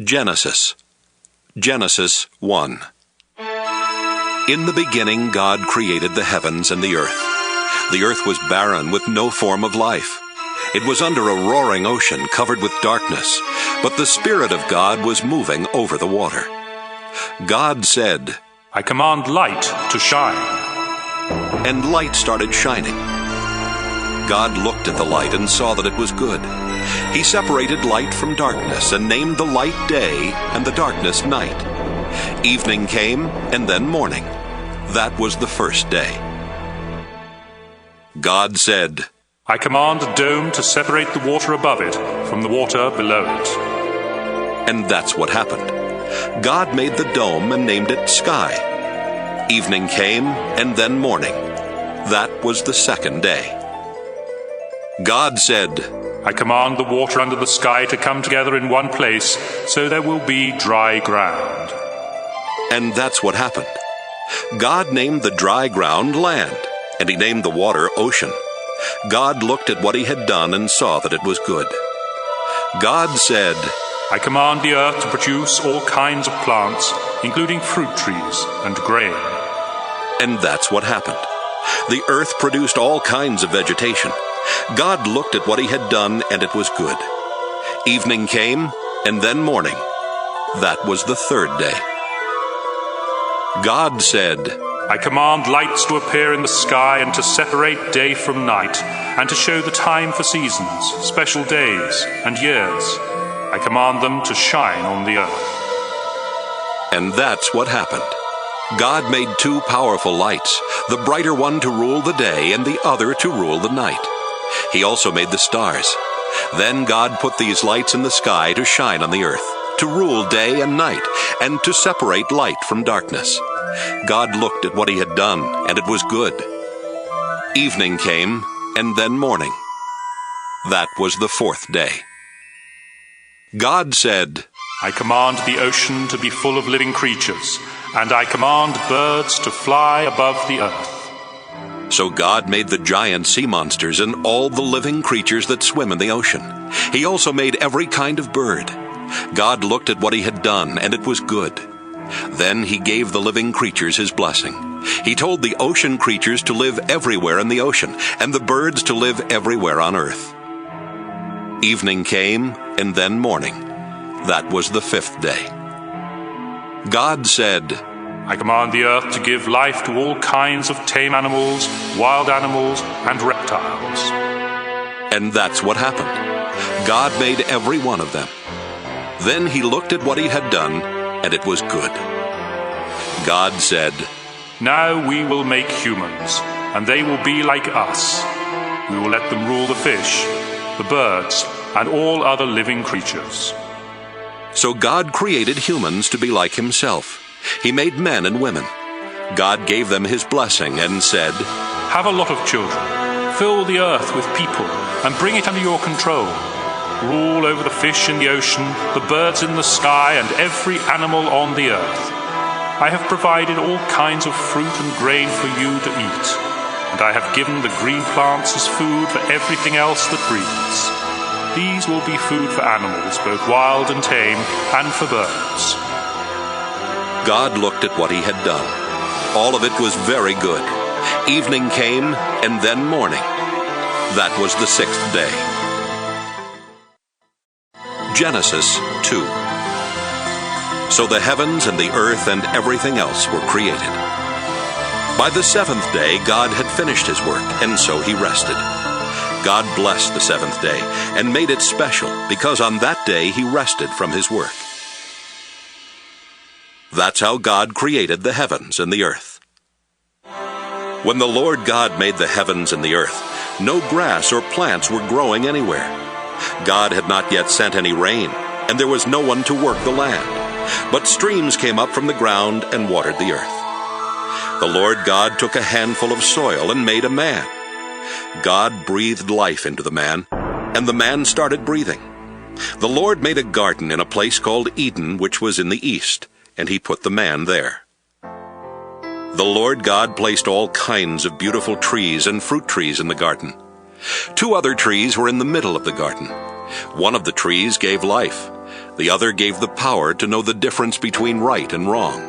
Genesis 1. In the beginning God created the heavens and the earth. The earth was barren with no form of life. It was under a roaring ocean covered with darkness, but the Spirit of God was moving over the water. God said, "I command light to shine." And light started shining. God looked at the light and saw that it was good. He separated light from darkness and named the light day and the darkness night. Evening came and then morning. That was the first day. God said, "I command a dome to separate the water above it from the water below it." And that's what happened. God made the dome and named it sky. Evening came and then morning. That was the second day. God said, "I command the water under the sky to come together in one place, so there will be dry ground." And that's what happened. God named the dry ground land, and he named the water ocean. God looked at what he had done and saw that it was good. God said, "I command the earth to produce all kinds of plants, including fruit trees and grain." And that's what happened. The earth produced all kinds of vegetation. God looked at what he had done, and it was good. Evening came, and then morning. That was the third day. God said, "I command lights to appear in the sky and to separate day from night, and to show the time for seasons, special days, and years. I command them to shine on the earth." And that's what happened. God made two powerful lights, the brighter one to rule the day and the other to rule the night. He also made the stars. Then God put these lights in the sky to shine on the earth, to rule day and night, and to separate light from darkness. God looked at what he had done, and it was good. Evening came, and then morning. That was the fourth day. God said, "I command the ocean to be full of living creatures, and I command birds to fly above the earth." So God made the giant sea monsters and all the living creatures that swim in the ocean. He also made every kind of bird. God looked at what he had done, and it was good. Then he gave the living creatures his blessing. He told the ocean creatures to live everywhere in the ocean, and the birds to live everywhere on earth. Evening came, and then morning. That was the fifth day. God said, "I command the earth to give life to all kinds of tame animals, wild animals, and reptiles." And that's what happened. God made every one of them. Then he looked at what he had done, and it was good. God said, "Now we will make humans, and they will be like us. We will let them rule the fish, the birds, and all other living creatures." So God created humans to be like himself. He made men and women. God gave them his blessing and said, "Have a lot of children. Fill the earth with people, and bring it under your control. Rule over the fish in the ocean, the birds in the sky, and every animal on the earth. I have provided all kinds of fruit and grain for you to eat, and I have given the green plants as food for everything else that breathes. These will be food for animals, both wild and tame, and for birds." God looked at what he had done. All of it was very good. Evening came, and then morning. That was the sixth day. Genesis 2. So the heavens and the earth and everything else were created. By the seventh day God had finished his work, and so he rested. God blessed the seventh day and made it special, because on that day he rested from his work. That's how God created the heavens and the earth. When the Lord God made the heavens and the earth, no grass or plants were growing anywhere. God had not yet sent any rain, and there was no one to work the land. But streams came up from the ground and watered the earth. The Lord God took a handful of soil and made a man. God breathed life into the man, and the man started breathing. The Lord made a garden in a place called Eden, which was in the east, and he put the man there. The Lord God placed all kinds of beautiful trees and fruit trees in the garden. 2 other trees were in the middle of the garden. One of the trees gave life. The other gave the power to know the difference between right and wrong.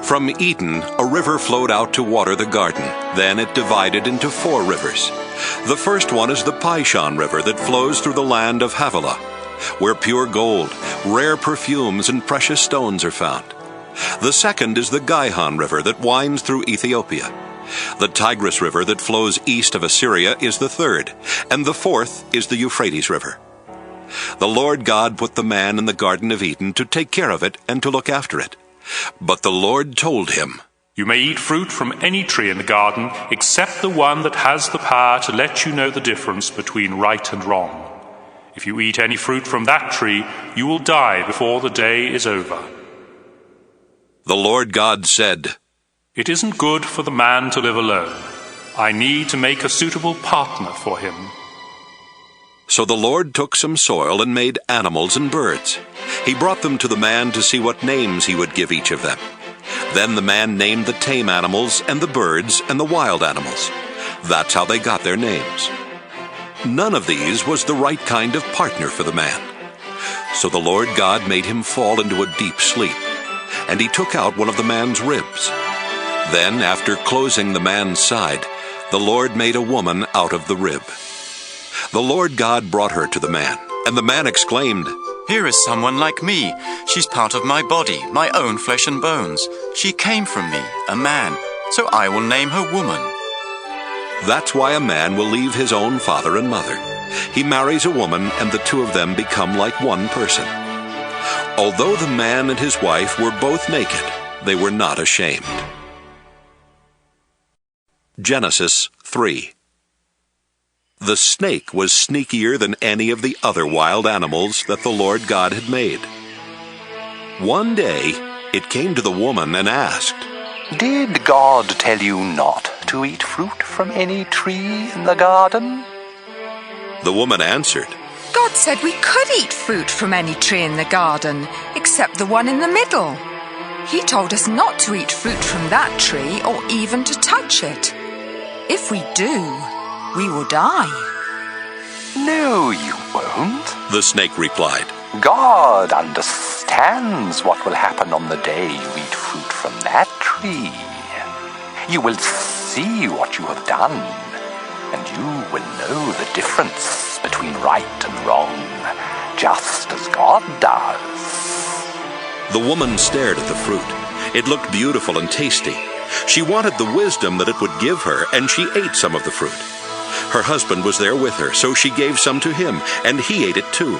From Eden, a river flowed out to water the garden. Then it divided into 4 rivers. The first one is the Pishon River that flows through the land of Havilah, where pure gold, rare perfumes, and precious stones are found. The second is the Gihon River that winds through Ethiopia. The Tigris River that flows east of Assyria is the third, and the fourth is the Euphrates River. The Lord God put the man in the Garden of Eden to take care of it and to look after it. But the Lord told him, You may eat fruit from any tree in the garden, except the one that has the power to let you know the difference between right and wrong. If you eat any fruit from that tree, you will die before the day is over. The Lord God said, It isn't good for the man to live alone. I need to make a suitable partner for him. So the Lord took some soil and made animals and birds. He brought them to the man to see what names he would give each of them. Then the man named the tame animals and the birds and the wild animals. That's how they got their names. None of these was the right kind of partner for the man. So the Lord God made him fall into a deep sleep, and he took out one of the man's ribs. Then, after closing the man's side, the Lord made a woman out of the rib. The Lord God brought her to the man, and the man exclaimed, Here is someone like me. She's part of my body, my own flesh and bones. She came from me, a man, so I will name her woman. That's why a man will leave his own father and mother. He marries a woman, and the two of them become like one person. Although the man and his wife were both naked, they were not ashamed. Genesis 3. The snake was sneakier than any of the other wild animals that the Lord God had made. One day, it came to the woman and asked, Did God tell you not to eat fruit from any tree in the garden? The woman answered, God said we could eat fruit from any tree in the garden, except the one in the middle. He told us not to eat fruit from that tree or even to touch it. If we do, we will die. No, you won't. the snake replied. God understands what will happen on the day you eat fruit from that tree. You will see what you have done, and you will know the difference between right and wrong, just as God does. The woman stared at the fruit. It looked beautiful and tasty. She wanted the wisdom that it would give her, and she ate some of the fruit. Her husband was there with her, so she gave some to him, and he ate it too.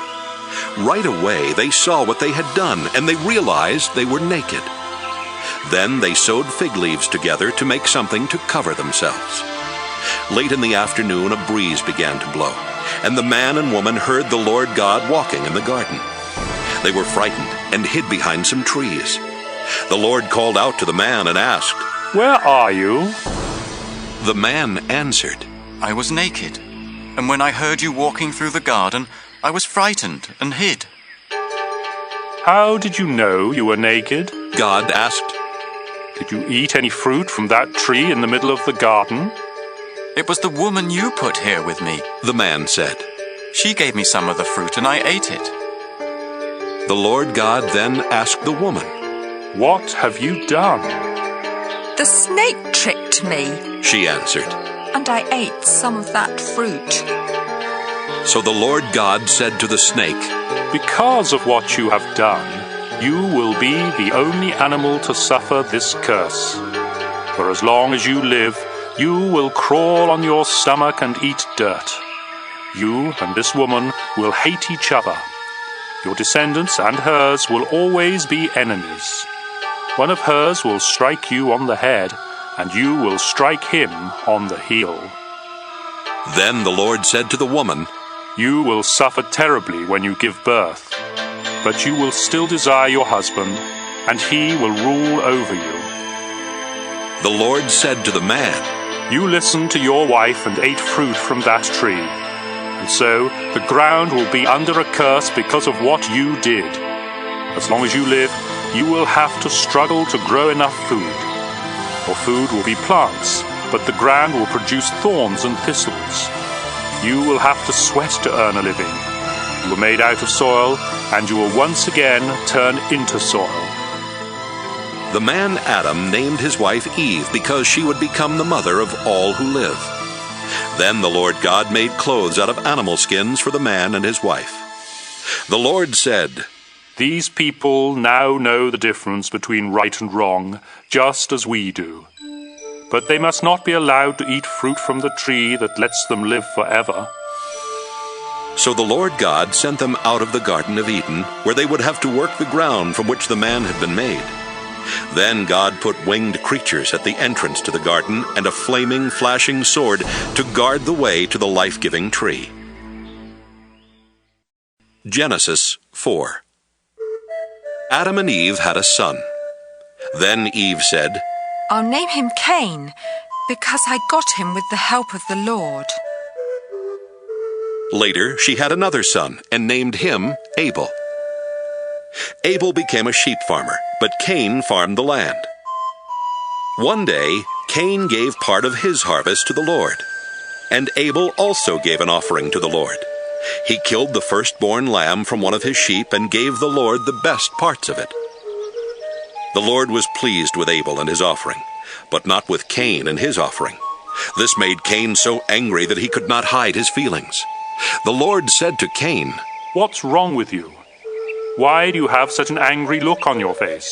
Right away they saw what they had done, and they realized they were naked. Then they sewed fig leaves together to make something to cover themselves. Late in the afternoon a breeze began to blow, and the man and woman heard the Lord God walking in the garden. They were frightened and hid behind some trees. The Lord called out to the man and asked, Where are you? The man answered, I was naked, and when I heard you walking through the garden, I was frightened and hid. How did you know you were naked? God asked. Did you eat any fruit from that tree in the middle of the garden? It was the woman you put here with me. The man said. She gave me some of the fruit and I ate it. The Lord God then asked the woman, What have you done? The snake tricked me, she answered. and I ate some of that fruit. So the Lord God said to the snake, Because of what you have done, you will be the only animal to suffer this curse. For as long as you live, you will crawl on your stomach and eat dirt. You and this woman will hate each other. Your descendants and hers will always be enemies. One of hers will strike you on the head, and you will strike him on the heel. Then the Lord said to the woman, You will suffer terribly when you give birth, but you will still desire your husband, and he will rule over you. The Lord said to the man, You listened to your wife and ate fruit from that tree, and so the ground will be under a curse because of what you did. As long as you live, you will have to struggle to grow enough food. Your food will be plants, but the ground will produce thorns and thistles. You will have to sweat to earn a living. You were made out of soil, and you will once again turn into soil. The man Adam named his wife Eve because she would become the mother of all who live. Then the Lord God made clothes out of animal skins for the man and his wife. The Lord said, These people now know the difference between right and wrong, just as we do. But they must not be allowed to eat fruit from the tree that lets them live forever. So the Lord God sent them out of the Garden of Eden, where they would have to work the ground from which the man had been made. Then God put winged creatures at the entrance to the garden and a flaming, flashing sword to guard the way to the life-giving tree. Genesis 4. Adam and Eve had a son. Then Eve said, I'll name him Cain, because I got him with the help of the Lord. Later she had another son and named him Abel. Abel became a sheep farmer, but Cain farmed the land. One day, Cain gave part of his harvest to the Lord, and Abel also gave an offering to the Lord. He killed the firstborn lamb from one of his sheep and gave the Lord the best parts of it. The Lord was pleased with Abel and his offering, but not with Cain and his offering. This made Cain so angry that he could not hide his feelings. The Lord said to Cain, What's wrong with you? Why do you have such an angry look on your face?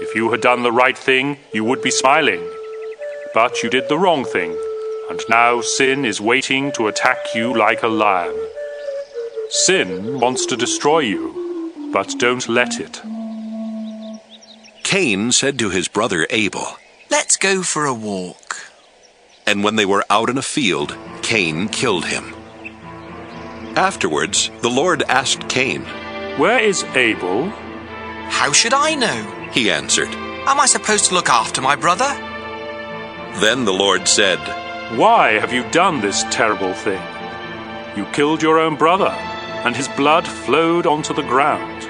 If you had done the right thing, you would be smiling. But you did the wrong thing, and now sin is waiting to attack you like a lion. Sin wants to destroy you, but don't let it. Cain said to his brother Abel, Let's go for a walk. And when they were out in a field, Cain killed him. Afterwards, the Lord asked Cain, Where is Abel? How should I know? He answered. Am I supposed to look after my brother? Then the Lord said, Why have you done this terrible thing? You killed your own brother, and his blood flowed onto the ground.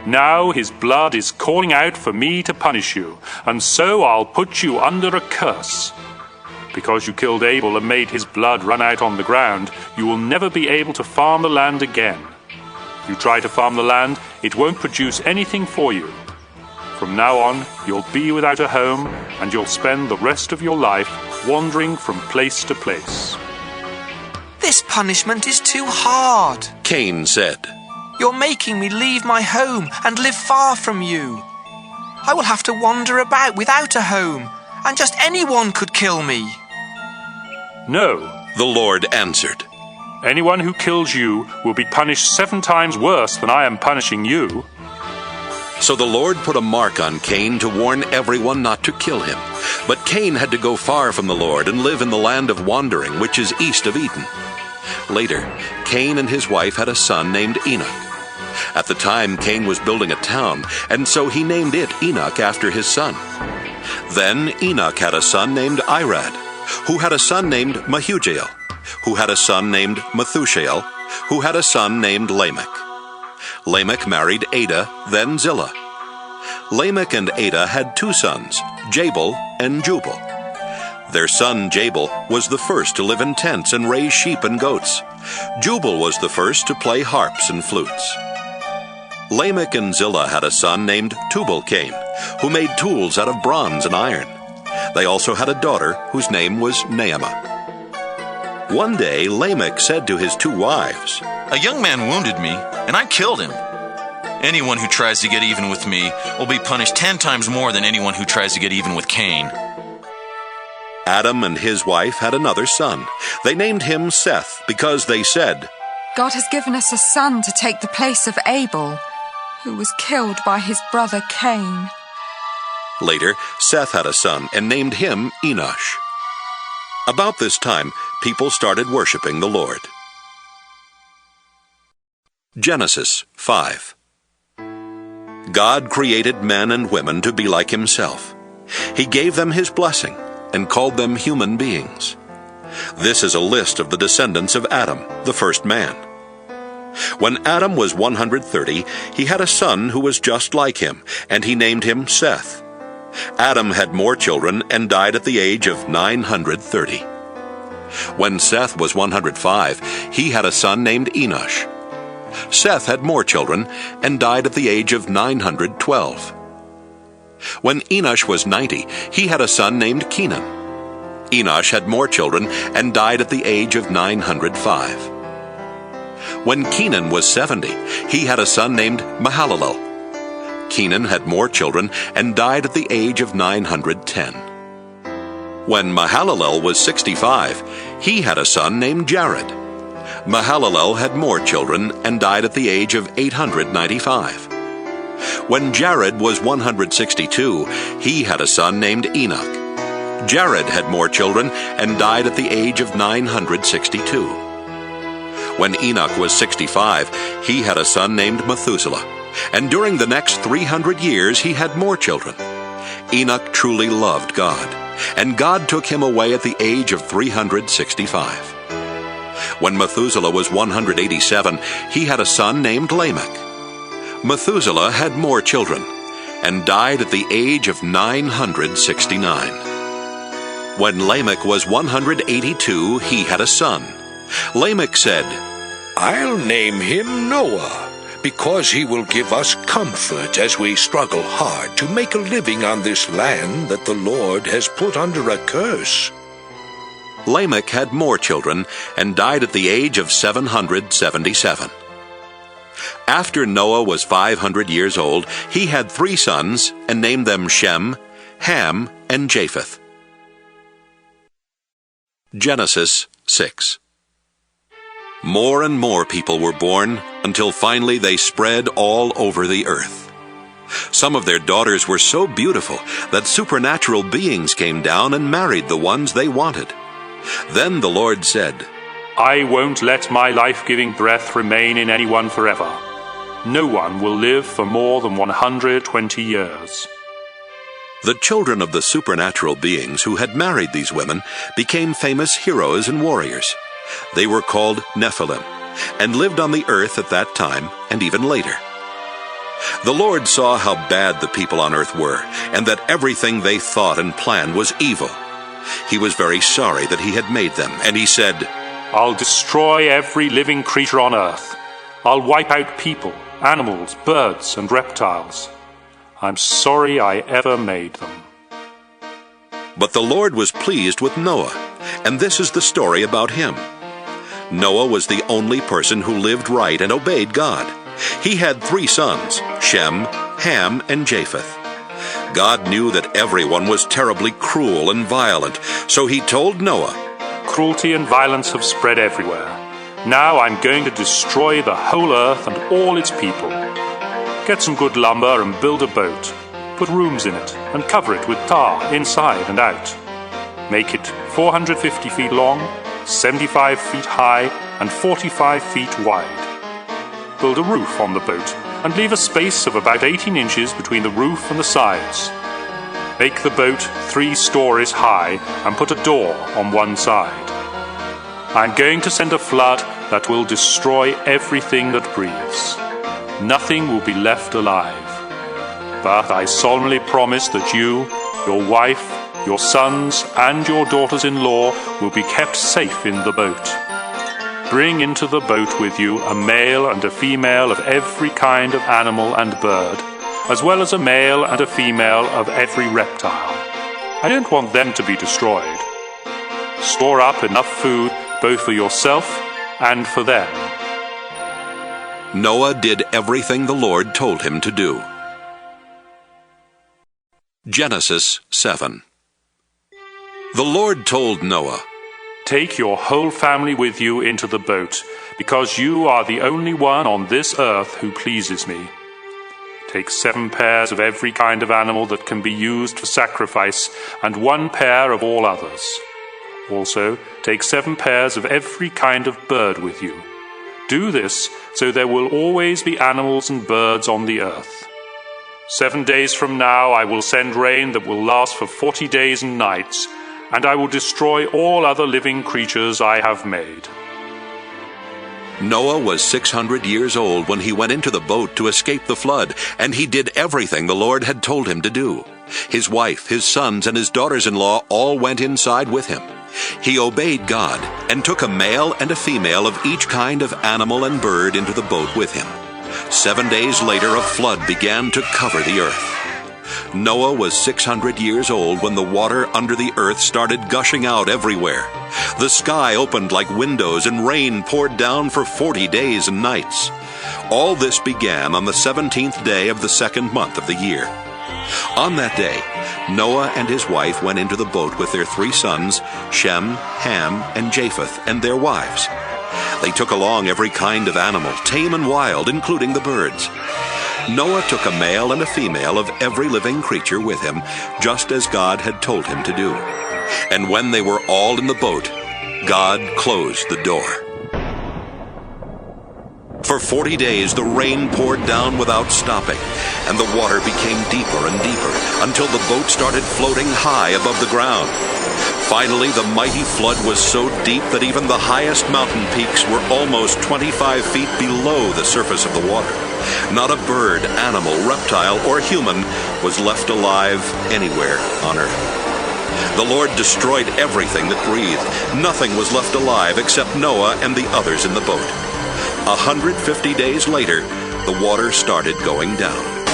Now his blood is calling out for me to punish you, and so I'll put you under a curse. Because you killed Abel and made his blood run out on the ground, you will never be able to farm the land again. If you try to farm the land, it won't produce anything for you. From now on, you'll be without a home, and you'll spend the rest of your life wandering from place to place. This punishment is too hard. Cain said, You're making me leave my home and live far from you. I will have to wander about without a home, and just anyone could kill me. No, the Lord answered. Anyone who kills you will be punished 7 times worse than I am punishing you. So the Lord put a mark on Cain to warn everyone not to kill him. But Cain had to go far from the Lord and live in the land of wandering, which is east of Eden. Later, Cain and his wife had a son named Enoch. At the time, Cain was building a town, and so he named it Enoch after his son. Then Enoch had a son named Irad, who had a son named Mehujael, who had a son named Methushael, who had a son named Lamech. Lamech married Ada, then Zillah. Lamech and Ada had 2 sons, Jabal and Jubal. Their son Jabal was the first to live in tents and raise sheep and goats. Jubal was the first to play harps and flutes. Lamech and Zillah had a son named Tubal-Cain, who made tools out of bronze and iron. They also had a daughter whose name was Naamah. One day Lamech said to his 2 wives, A young man wounded me, and I killed him. Anyone who tries to get even with me will be punished 10 times more than anyone who tries to get even with Cain. Adam and his wife had another son. They named him Seth because they said, God has given us a son to take the place of Abel, who was killed by his brother Cain. Later, Seth had a son and named him Enosh. About this time, people started worshiping the Lord. Genesis 5. God created men and women to be like himself. He gave them his blessing and called them human beings. This is a list of the descendants of Adam, the first man. When Adam was 130, he had a son who was just like him, and he named him Seth. Adam had more children and died at the age of 930. When Seth was 105, he had a son named Enosh. Seth had more children and died at the age of 912. When Enosh was 90, he had a son named Kenan. Enosh had more children and died at the age of 905. When Kenan was 70, he had a son named Mahalalel. Kenan had more children and died at the age of 910. When Mahalalel was 65, he had a son named Jared. Mahalalel had more children and died at the age of 895. When Jared was 162, he had a son named Enoch. Jared had more children and died at the age of 962. When Enoch was 65, he had a son named Methuselah, and during the next 300 years he had more children. Enoch truly loved God, and God took him away at the age of 365. When Methuselah was 187, he had a son named Lamech. Methuselah had more children, and died at the age of 969. When Lamech was 182, he had a son. Lamech said, "I'll name him Noah, because he will give us comfort as we struggle hard to make a living on this land that the Lord has put under a curse." Lamech had more children and died at the age of 777. After Noah was 500 years old, he had 3 sons and named them Shem, Ham, and Japheth. Genesis 6. More and more people were born until finally they spread all over the earth. Some of their daughters were so beautiful that supernatural beings came down and married the ones they wanted. Then the Lord said, I won't let my life-giving breath remain in anyone forever. No one will live for more than 120 years. The children of the supernatural beings who had married these women became famous heroes and warriors. They were called Nephilim, and lived on the earth at that time and even later. The Lord saw how bad the people on earth were, and that everything they thought and planned was evil. He was very sorry that he had made them, and he said, I'll destroy every living creature on earth. I'll wipe out people, animals, birds, and reptiles. I'm sorry I ever made them. But the Lord was pleased with Noah, and this is the story about him. Noah was the only person who lived right and obeyed God. He had 3 sons, Shem, Ham, and Japheth. God knew that everyone was terribly cruel and violent, so he told Noah, Cruelty and violence have spread everywhere. Now I'm going to destroy the whole earth and all its people. Get some good lumber and build a boat. Put rooms in it and cover it with tar inside and out. Make it 450 feet long, 75 feet high, and 45 feet wide. Build a roof on the boat and leave a space of about 18 inches between the roof and the sides. Make the boat 3 stories high and put a door on one side. I'm going to send a flood that will destroy everything that breathes. Nothing will be left alive. But I solemnly promise that you, your wife, your sons, and your daughters-in-law will be kept safe in the boat. Bring into the boat with you a male and a female of every kind of animal and bird, as well as a male and a female of every reptile. I don't want them to be destroyed. Store up enough food both for yourself and for them. Noah did everything the Lord told him to do. Genesis 7. The Lord told Noah, Take your whole family with you into the boat, because you are the only one on this earth who pleases me. Take 7 pairs of every kind of animal that can be used for sacrifice, and 1 pair of all others. Also, take 7 pairs of every kind of bird with you. Do this so there will always be animals and birds on the earth. 7 days from now I will send rain that will last for 40 days and nights, and I will destroy all other living creatures I have made. Noah was 600 years old when he went into the boat to escape the flood, and he did everything the Lord had told him to do. His wife, his sons, and his daughters-in-law all went inside with him. He obeyed God and took a male and a female of each kind of animal and bird into the boat with him. 7 days later, a flood began to cover the earth. Noah was 600 years old when the water under the earth started gushing out everywhere. The sky opened like windows and rain poured down for 40 days and nights. All this began on the 17th day of the second month of the year. On that day, Noah and his wife went into the boat with their 3 sons, Shem, Ham, and Japheth, and their wives. They took along every kind of animal, tame and wild, including the birds. Noah took a male and a female of every living creature with him, just as God had told him to do. And when they were all in the boat, God closed the door. For 40 days the rain poured down without stopping, and the water became deeper and deeper, until the boat started floating high above the ground. Finally, the mighty flood was so deep that even the highest mountain peaks were almost 25 feet below the surface of the water. Not a bird, animal, reptile, or human was left alive anywhere on earth. The Lord destroyed everything that breathed. Nothing was left alive except Noah and the others in the boat. 150 days later, the water started going down.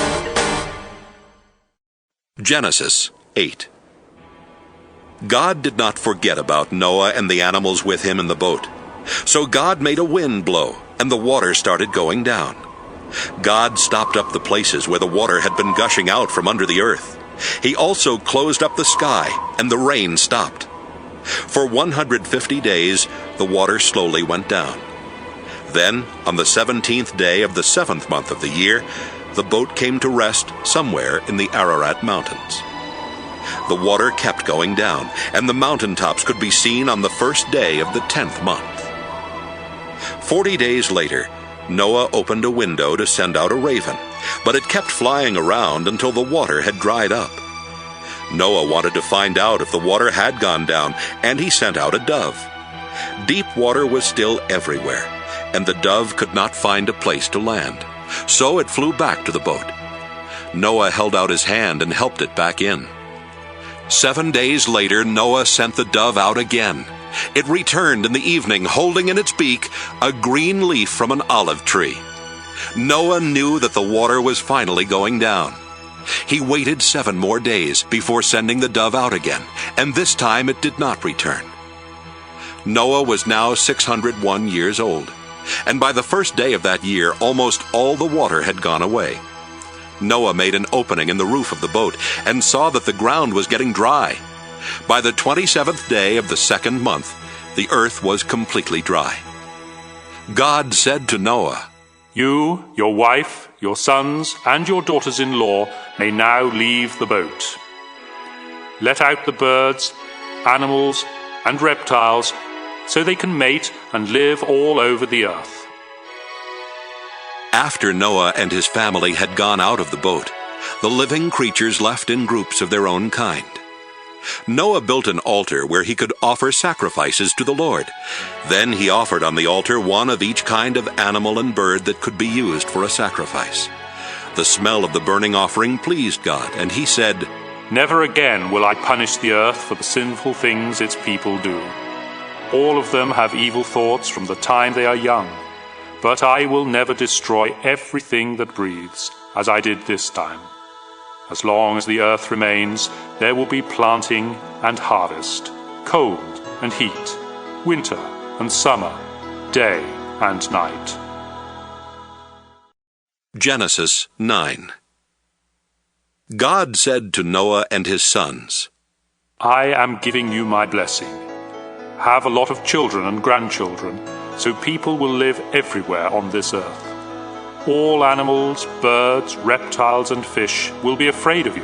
Genesis 8. God did not forget about Noah and the animals with him in the boat. So God made a wind blow, and the water started going down. God stopped up the places where the water had been gushing out from under the earth. He also closed up the sky, and the rain stopped. For 150 days, the water slowly went down. Then, on the 17th day of the 7th month of the year, the boat came to rest somewhere in the Ararat Mountains. The water kept going down, and the mountaintops could be seen on the first day of the 10th month. 40 days later, Noah opened a window to send out a raven, but it kept flying around until the water had dried up. Noah wanted to find out if the water had gone down, and he sent out a dove. Deep water was still everywhere, and the dove could not find a place to land, so it flew back to the boat. Noah held out his hand and helped it back in. 7 days later, Noah sent the dove out again. It returned in the evening, holding in its beak a green leaf from an olive tree. Noah knew that the water was finally going down. He waited 7 more days before sending the dove out again, and this time it did not return. Noah was now 601 years old, and by the first day of that year, almost all the water had gone away. Noah made an opening in the roof of the boat and saw that the ground was getting dry. By the 27th day of the 2nd month, the earth was completely dry. God said to Noah, You, your wife, your sons, and your daughters-in-law may now leave the boat. Let out the birds, animals, and reptiles, so they can mate and live all over the earth. After Noah and his family had gone out of the boat, the living creatures left in groups of their own kind. Noah built an altar where he could offer sacrifices to the Lord. Then he offered on the altar one of each kind of animal and bird that could be used for a sacrifice. The smell of the burning offering pleased God, and he said, Never again will I punish the earth for the sinful things its people do. All of them have evil thoughts from the time they are young. But I will never destroy everything that breathes, as I did this time. As long as the earth remains, there will be planting and harvest, cold and heat, winter and summer, day and night. Genesis 9. God said to Noah and his sons, I am giving you my blessing. Have a lot of children and grandchildren, so people will live everywhere on this earth. All animals, birds, reptiles, and fish will be afraid of you.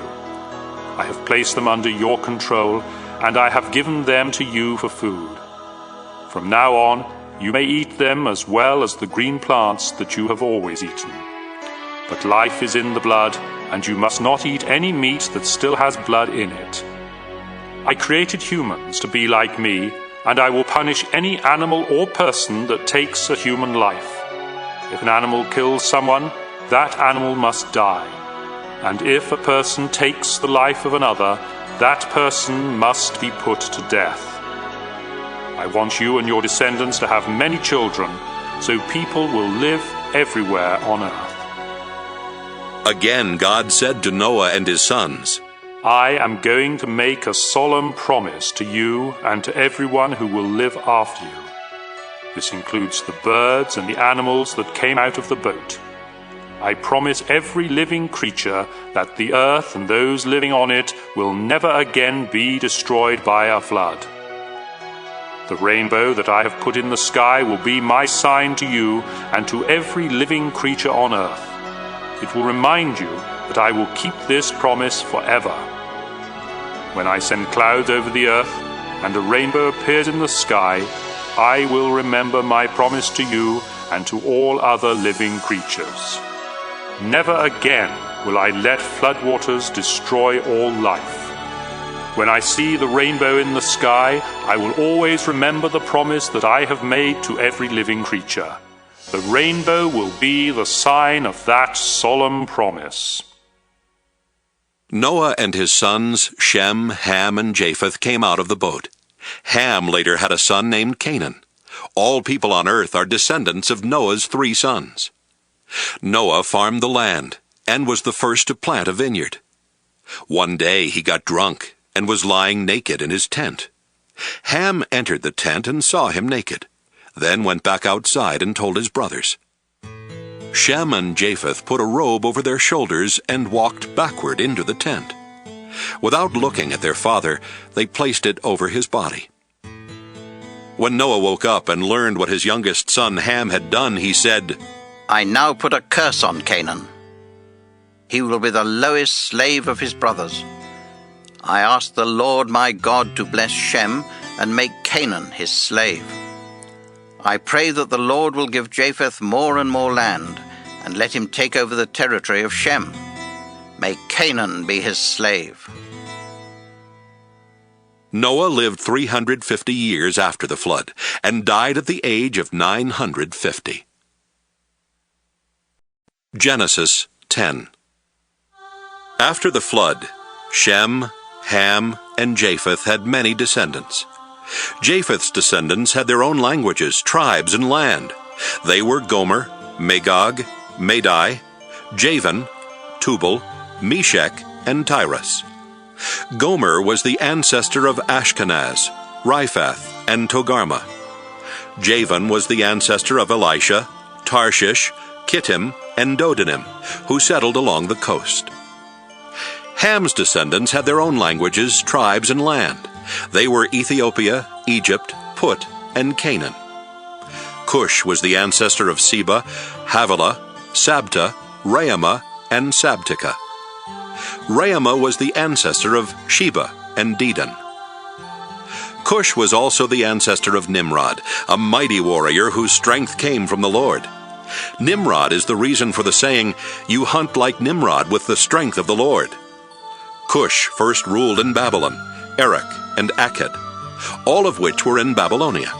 I have placed them under your control, and I have given them to you for food. From now on, you may eat them as well as the green plants that you have always eaten. But life is in the blood, and you must not eat any meat that still has blood in it. I created humans to be like me, and I will punish any animal or person that takes a human life. If an animal kills someone, that animal must die. And if a person takes the life of another, that person must be put to death. I want you and your descendants to have many children, so people will live everywhere on earth. Again God said to Noah and his sons, I am going to make a solemn promise to you and to everyone who will live after you. This includes the birds and the animals that came out of the boat. I promise every living creature that the earth and those living on it will never again be destroyed by a flood. The rainbow that I have put in the sky will be my sign to you and to every living creature on earth. It will remind you that I will keep this promise forever. When I send clouds over the earth and a rainbow appears in the sky, I will remember my promise to you and to all other living creatures. Never again will I let floodwaters destroy all life. When I see the rainbow in the sky, I will always remember the promise that I have made to every living creature. The rainbow will be the sign of that solemn promise. Noah and his sons, Shem, Ham, and Japheth, came out of the boat. Ham later had a son named Canaan. All people on earth are descendants of Noah's 3 sons. Noah farmed the land and was the first to plant a vineyard. One day he got drunk and was lying naked in his tent. Ham entered the tent and saw him naked, then went back outside and told his brothers. Shem and Japheth put a robe over their shoulders and walked backward into the tent. Without looking at their father, they placed it over his body. When Noah woke up and learned what his youngest son Ham had done, he said, I now put a curse on Canaan. He will be the lowest slave of his brothers. I ask the Lord my God to bless Shem and make Canaan his slave. I pray that the Lord will give Japheth more and more land, and let him take over the territory of Shem. May Canaan be his slave. Noah lived 350 years after the flood, and died at the age of 950. Genesis 10. After the flood, Shem, Ham, and Japheth had many descendants. Japheth's descendants had their own languages, tribes, and land. They were Gomer, Magog, Madai, Javan, Tubal, Meshech, and Tyrus. Gomer was the ancestor of Ashkenaz, Riphath, and Togarmah. Javan was the ancestor of Elisha, Tarshish, Kittim, and Dodanim, who settled along the coast. Ham's descendants had their own languages, tribes, and land. They were Ethiopia, Egypt, Put, and Canaan. Cush was the ancestor of Seba, Havilah, Sabta, Raamah, and Sabteka. Raamah was the ancestor of Sheba and Dedan. Cush was also the ancestor of Nimrod, a mighty warrior whose strength came from the Lord. Nimrod is the reason for the saying, "You hunt like Nimrod with the strength of the Lord." Cush first ruled in Babylon, Erech, and Akkad, all of which were in Babylonia.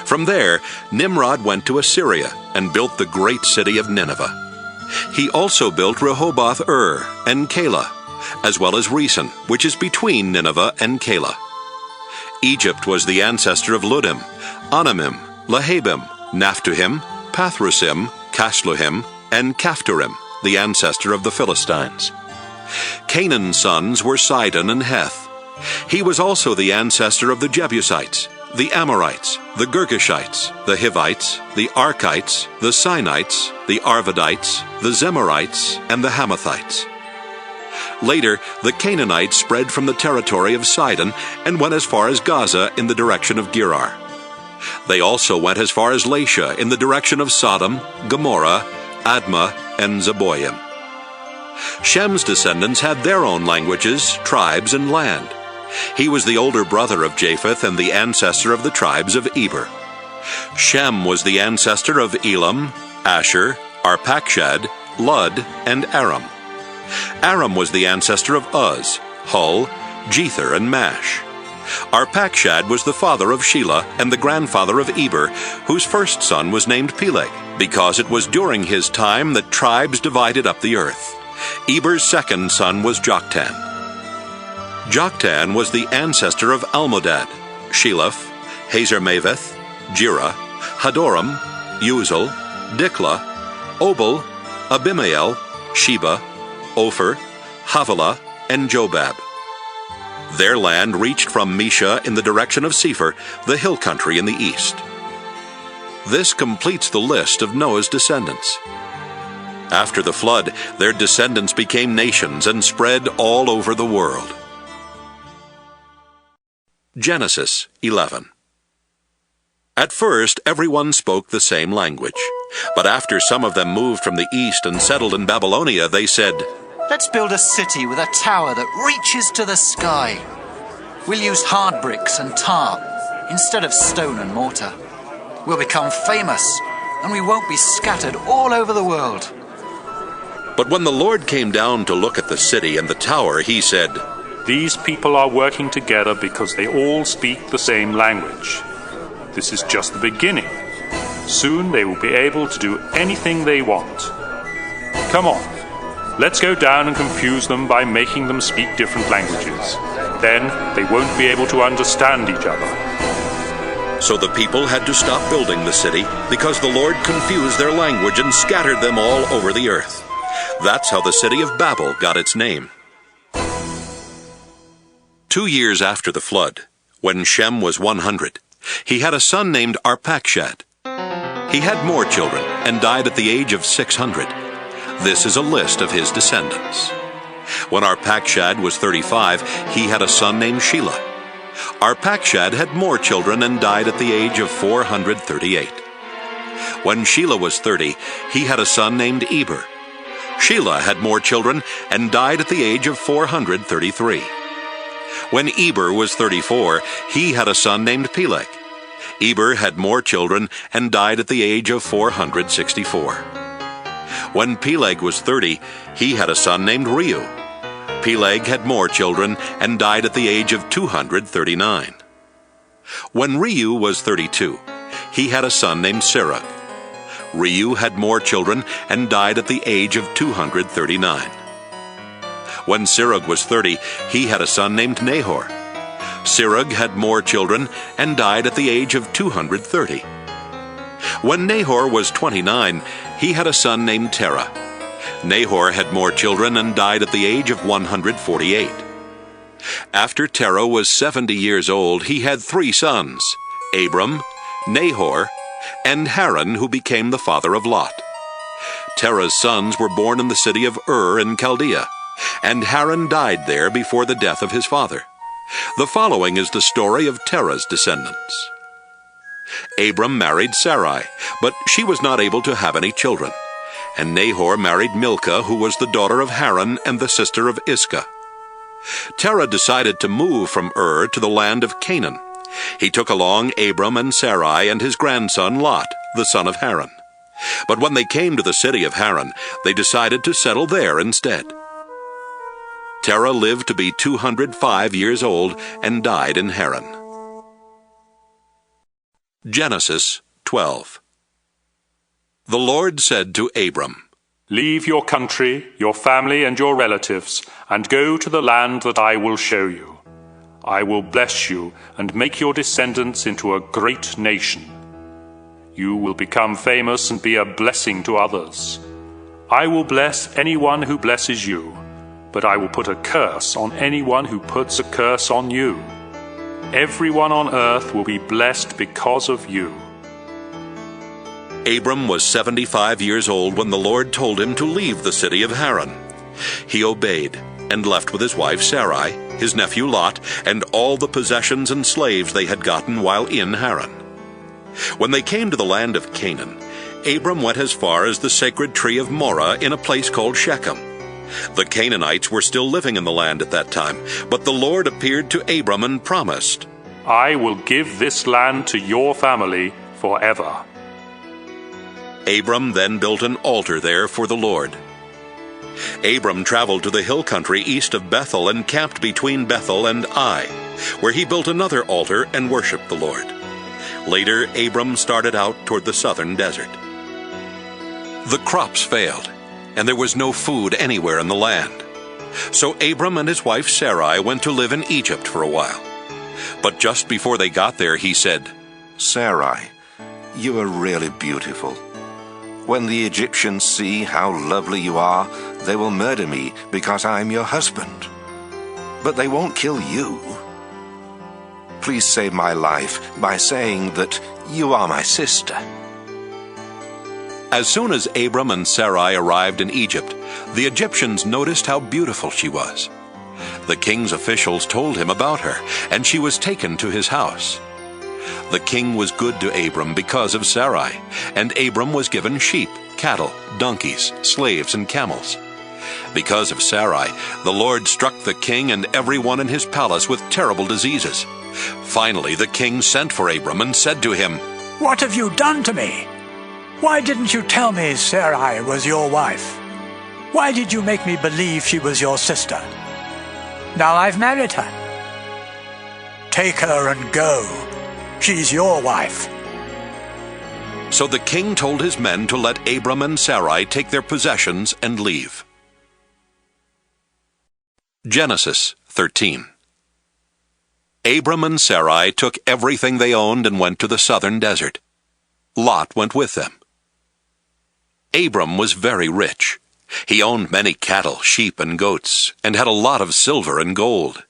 From there, Nimrod went to Assyria and built the great city of Nineveh. He also built Rehoboth-ur and Calah, as well as Resen, which is between Nineveh and Calah. Egypt was the ancestor of Ludim, Anamim, Lahabim, Naphtuhim, Pathrusim, Casluhim, and Caphtorim, the ancestor of the Philistines. Canaan's sons were Sidon and Heth. He was also the ancestor of the Jebusites, the Amorites, the Girgashites, the Hivites, the Arkites, the Sinites, the Arvadites, the Zemarites, and the Hamathites. Later, the Canaanites spread from the territory of Sidon and went as far as Gaza in the direction of Gerar. They also went as far as Lasha in the direction of Sodom, Gomorrah, Admah, and Zeboim. Shem's descendants had their own languages, tribes, and land. He was the older brother of Japheth and the ancestor of the tribes of Eber. Shem was the ancestor of Elam, Asher, Arpachshad, Lud, and Aram. Aram was the ancestor of Uz, Hul, Jether, and Mash. Arpachshad was the father of Shelah and the grandfather of Eber, whose first son was named Peleg, because it was during his time that tribes divided up the earth. Eber's second son was Joktan. Joktan was the ancestor of Almodad, Sheleph, Hazarmaveth, Jireh, Hadoram, Uzal, Diklah, Obal, Abimael, Sheba, Ophir, Havilah, and Jobab. Their land reached from Mesha in the direction of Sephir, the hill country in the east. This completes the list of Noah's descendants. After the flood, their descendants became nations and spread all over the world. Genesis 11. At first, everyone spoke the same language. But after some of them moved from the east and settled in Babylonia, they said, "Let's build a city with a tower that reaches to the sky. We'll use hard bricks and tar instead of stone and mortar. We'll become famous, and we won't be scattered all over the world." But when the Lord came down to look at the city and the tower, he said, These people are working together because they all speak the same language. This is just the beginning. Soon they will be able to do anything they want. Come on, let's go down and confuse them by making them speak different languages. Then they won't be able to understand each other. So the people had to stop building the city because the Lord confused their language and scattered them all over the earth. That's how the city of Babel got its name. 2 years after the flood, when Shem was 100, he had a son named Arpachshad. He had more children and died at the age of 600. This is a list of his descendants. When Arpachshad was 35, he had a son named Shelah. Arpachshad had more children and died at the age of 438. When Shelah was 30, he had a son named Eber. Shelah had more children and died at the age of 433. When Eber was 34, he had a son named Peleg. Eber had more children and died at the age of 464. When Peleg was 30, he had a son named Reu. Peleg had more children and died at the age of 239. When Reu was 32, he had a son named Serug. Reu had more children and died at the age of 239. When Serug was 30, he had a son named Nahor. Serug had more children and died at the age of 230. When Nahor was 29, he had a son named Terah. Nahor had more children and died at the age of 148. After Terah was 70 years old, he had 3 sons, Abram, Nahor, and Haran, who became the father of Lot. Terah's sons were born in the city of Ur in Chaldea, and Haran died there before the death of his father. The following is the story of Terah's descendants. Abram married Sarai, but she was not able to have any children. And Nahor married Milcah, who was the daughter of Haran and the sister of Iscah. Terah decided to move from Ur to the land of Canaan. He took along Abram and Sarai and his grandson Lot, the son of Haran. But when they came to the city of Haran, they decided to settle there instead. Terah lived to be 205 years old and died in Haran. Genesis 12. The Lord said to Abram, Leave your country, your family, and your relatives, and go to the land that I will show you. I will bless you and make your descendants into a great nation. You will become famous and be a blessing to others. I will bless anyone who blesses you, but I will put a curse on anyone who puts a curse on you. Everyone on earth will be blessed because of you. Abram was 75 years old when the Lord told him to leave the city of Haran. He obeyed and left with his wife Sarai, his nephew Lot, and all the possessions and slaves they had gotten while in Haran. When they came to the land of Canaan, Abram went as far as the sacred tree of Moreh in a place called Shechem. The Canaanites were still living in the land at that time, but the Lord appeared to Abram and promised, I will give this land to your family forever. Abram then built an altar there for the Lord. Abram traveled to the hill country east of Bethel and camped between Bethel and Ai, where he built another altar and worshipped the Lord. Later, Abram started out toward the southern desert. The crops failed, and there was no food anywhere in the land. So Abram and his wife Sarai went to live in Egypt for a while. But just before they got there, he said, Sarai, you are really beautiful. When the Egyptians see how lovely you are, they will murder me because I am your husband. But they won't kill you. Please save my life by saying that you are my sister." As soon as Abram and Sarai arrived in Egypt, the Egyptians noticed how beautiful she was. The king's officials told him about her, and she was taken to his house. The king was good to Abram because of Sarai, and Abram was given sheep, cattle, donkeys, slaves, and camels. Because of Sarai, the Lord struck the king and everyone in his palace with terrible diseases. Finally, the king sent for Abram and said to him, "What have you done to me? Why didn't you tell me Sarai was your wife? Why did you make me believe she was your sister? Now I've married her. Take her and go. She's your wife." So the king told his men to let Abram and Sarai take their possessions and leave. Genesis 13. Abram and Sarai took everything they owned and went to the southern desert. Lot went with them. Abram was very rich. He owned many cattle, sheep, and goats, and had a lot of silver and gold.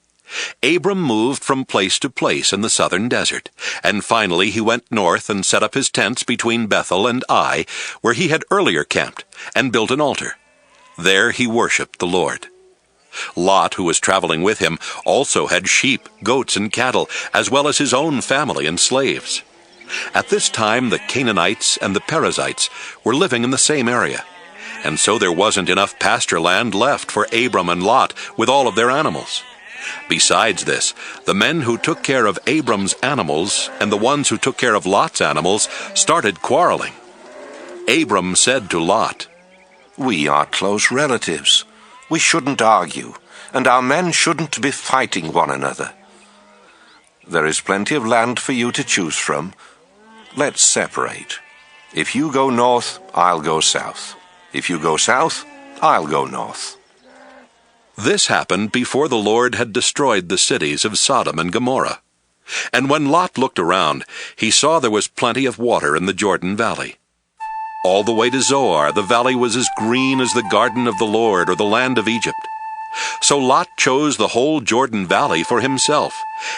Abram moved from place to place in the southern desert, and finally he went north and set up his tents between Bethel and Ai, where he had earlier camped, and built an altar. There he worshipped the Lord. Lot, who was traveling with him, also had sheep, goats, and cattle, as well as his own family and slaves. At this time the Canaanites and the Perizzites were living in the same area, and so there wasn't enough pasture land left for Abram and Lot with all of their animals. Besides this, the men who took care of Abram's animals and the ones who took care of Lot's animals started quarreling. Abram said to Lot, "We are close relatives. We shouldn't argue, and our men shouldn't be fighting one another. There is plenty of land for you to choose from. Let's separate. If you go north, I'll go south. If you go south, I'll go north." This happened before the Lord had destroyed the cities of Sodom and Gomorrah. And when Lot looked around, he saw there was plenty of water in the Jordan Valley. All the way to Zoar, the valley was as green as the garden of the Lord or the land of Egypt. So Lot chose the whole Jordan Valley for himself,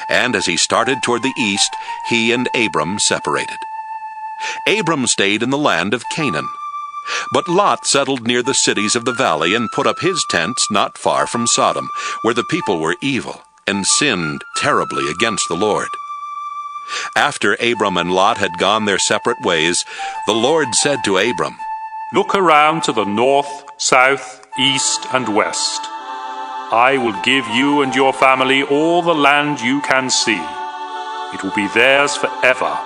and as he started toward the east, he and Abram separated. Abram stayed in the land of Canaan. But Lot settled near the cities of the valley and put up his tents not far from Sodom, where the people were evil and sinned terribly against the Lord. After Abram and Lot had gone their separate ways, the Lord said to Abram, "Look around to the north, south, east, and west. I will give you and your family all the land you can see. It will be theirs forever.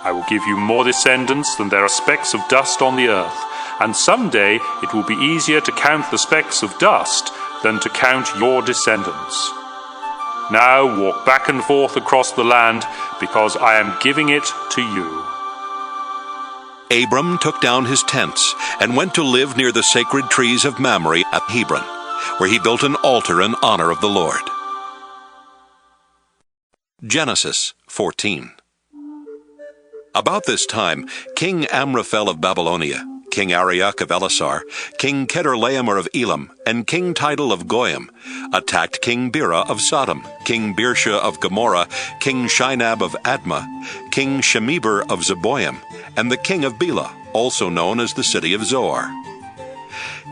I will give you more descendants than there are specks of dust on the earth, and someday it will be easier to count the specks of dust than to count your descendants. Now walk back and forth across the land, because I am giving it to you." Abram took down his tents and went to live near the sacred trees of Mamre at Hebron, where he built an altar in honor of the Lord. Genesis 14. About this time, King Amraphel of Babylonia, King Arioch of Ellasar, King Chedorlaomer of Elam, and King Tidal of Goyim attacked King Bera of Sodom, King Birsha of Gomorrah, King Shinab of Admah, King Shemeber of Zeboim, and the king of Bela, also known as the city of Zoar.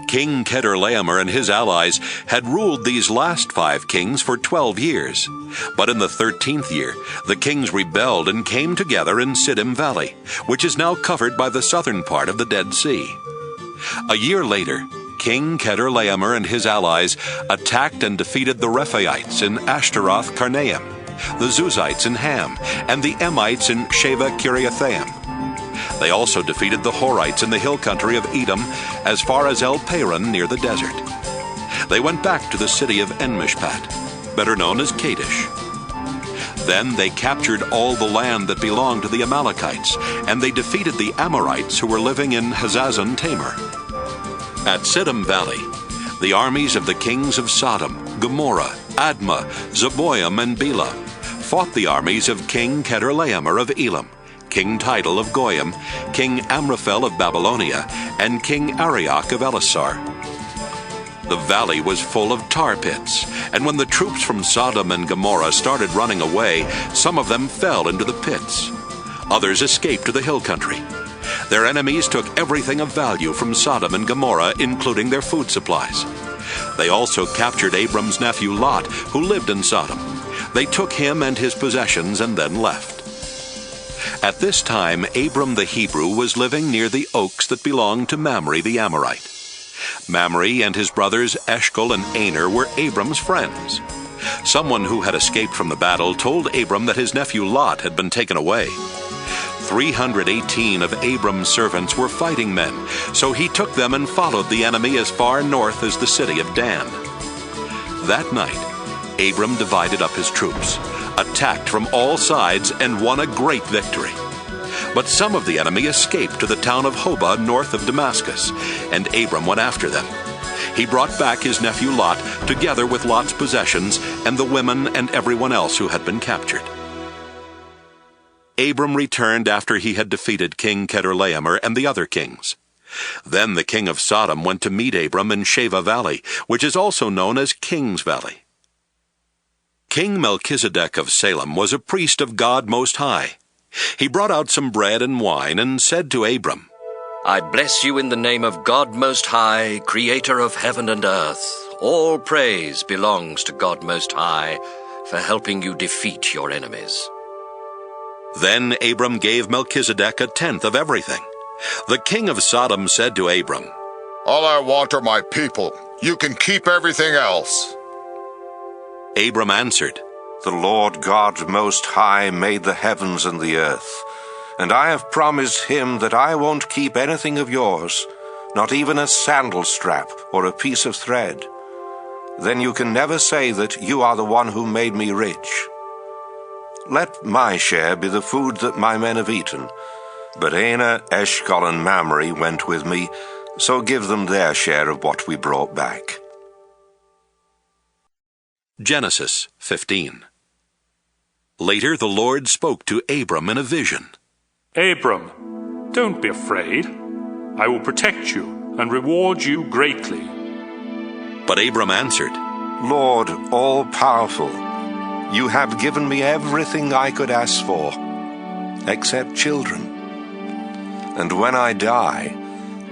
King Chedorlaomer and his allies had ruled these last 5 kings for 12 years. But in the 13th year, the kings rebelled and came together in Siddim Valley, which is now covered by the southern part of the Dead Sea. A year later, King Chedorlaomer and his allies attacked and defeated the Rephaites in Ashtaroth Karnaim, the Zuzites in Ham, and the Emites in Sheva Kiriathaim. They also defeated the Horites in the hill country of Edom as far as El Paran near the desert. They went back to the city of En-Mishpat, better known as Kadesh. Then they captured all the land that belonged to the Amalekites, and they defeated the Amorites who were living in Hazazon Tamar. At Siddim Valley, the armies of the kings of Sodom, Gomorrah, Admah, Zeboim, and Bela fought the armies of King Chedorlaomer of Elam, King Tidal of Goyim, King Amraphel of Babylonia, and King Arioch of Elasar. The valley was full of tar pits, and when the troops from Sodom and Gomorrah started running away, some of them fell into the pits. Others escaped to the hill country. Their enemies took everything of value from Sodom and Gomorrah, including their food supplies. They also captured Abram's nephew Lot, who lived in Sodom. They took him and his possessions and then left. At this time, Abram the Hebrew was living near the oaks that belonged to Mamre the Amorite. Mamre and his brothers Eshcol and Aner were Abram's friends. Someone who had escaped from the battle told Abram that his nephew Lot had been taken away. 318 of Abram's servants were fighting men, so he took them and followed the enemy as far north as the city of Dan. That night, Abram divided up his troops, attacked from all sides, and won a great victory. But some of the enemy escaped to the town of Hobah north of Damascus, and Abram went after them. He brought back his nephew Lot, together with Lot's possessions and the women and everyone else who had been captured. Abram returned after he had defeated King Chedorlaomer and the other kings. Then the king of Sodom went to meet Abram in Sheva Valley, which is also known as King's Valley. King Melchizedek of Salem was a priest of God Most High. He brought out some bread and wine and said to Abram, I bless you in the name of God Most High, creator of heaven and earth. All praise belongs to God Most High for helping you defeat your enemies. Then Abram gave Melchizedek a tenth of everything. The king of Sodom said to Abram, All I want are my people. You can keep everything else. Abram answered, The Lord God Most High made the heavens and the earth, and I have promised him that I won't keep anything of yours, not even a sandal strap or a piece of thread. Then you can never say that you are the one who made me rich. Let my share be the food that my men have eaten. But Aner, Eshcol, and Mamre went with me, so give them their share of what we brought back. Genesis 15. Later the Lord spoke to Abram in a vision. Abram, don't be afraid. I will protect you and reward you greatly. But Abram answered, Lord, all-powerful, you have given me everything I could ask for, except children. And when I die,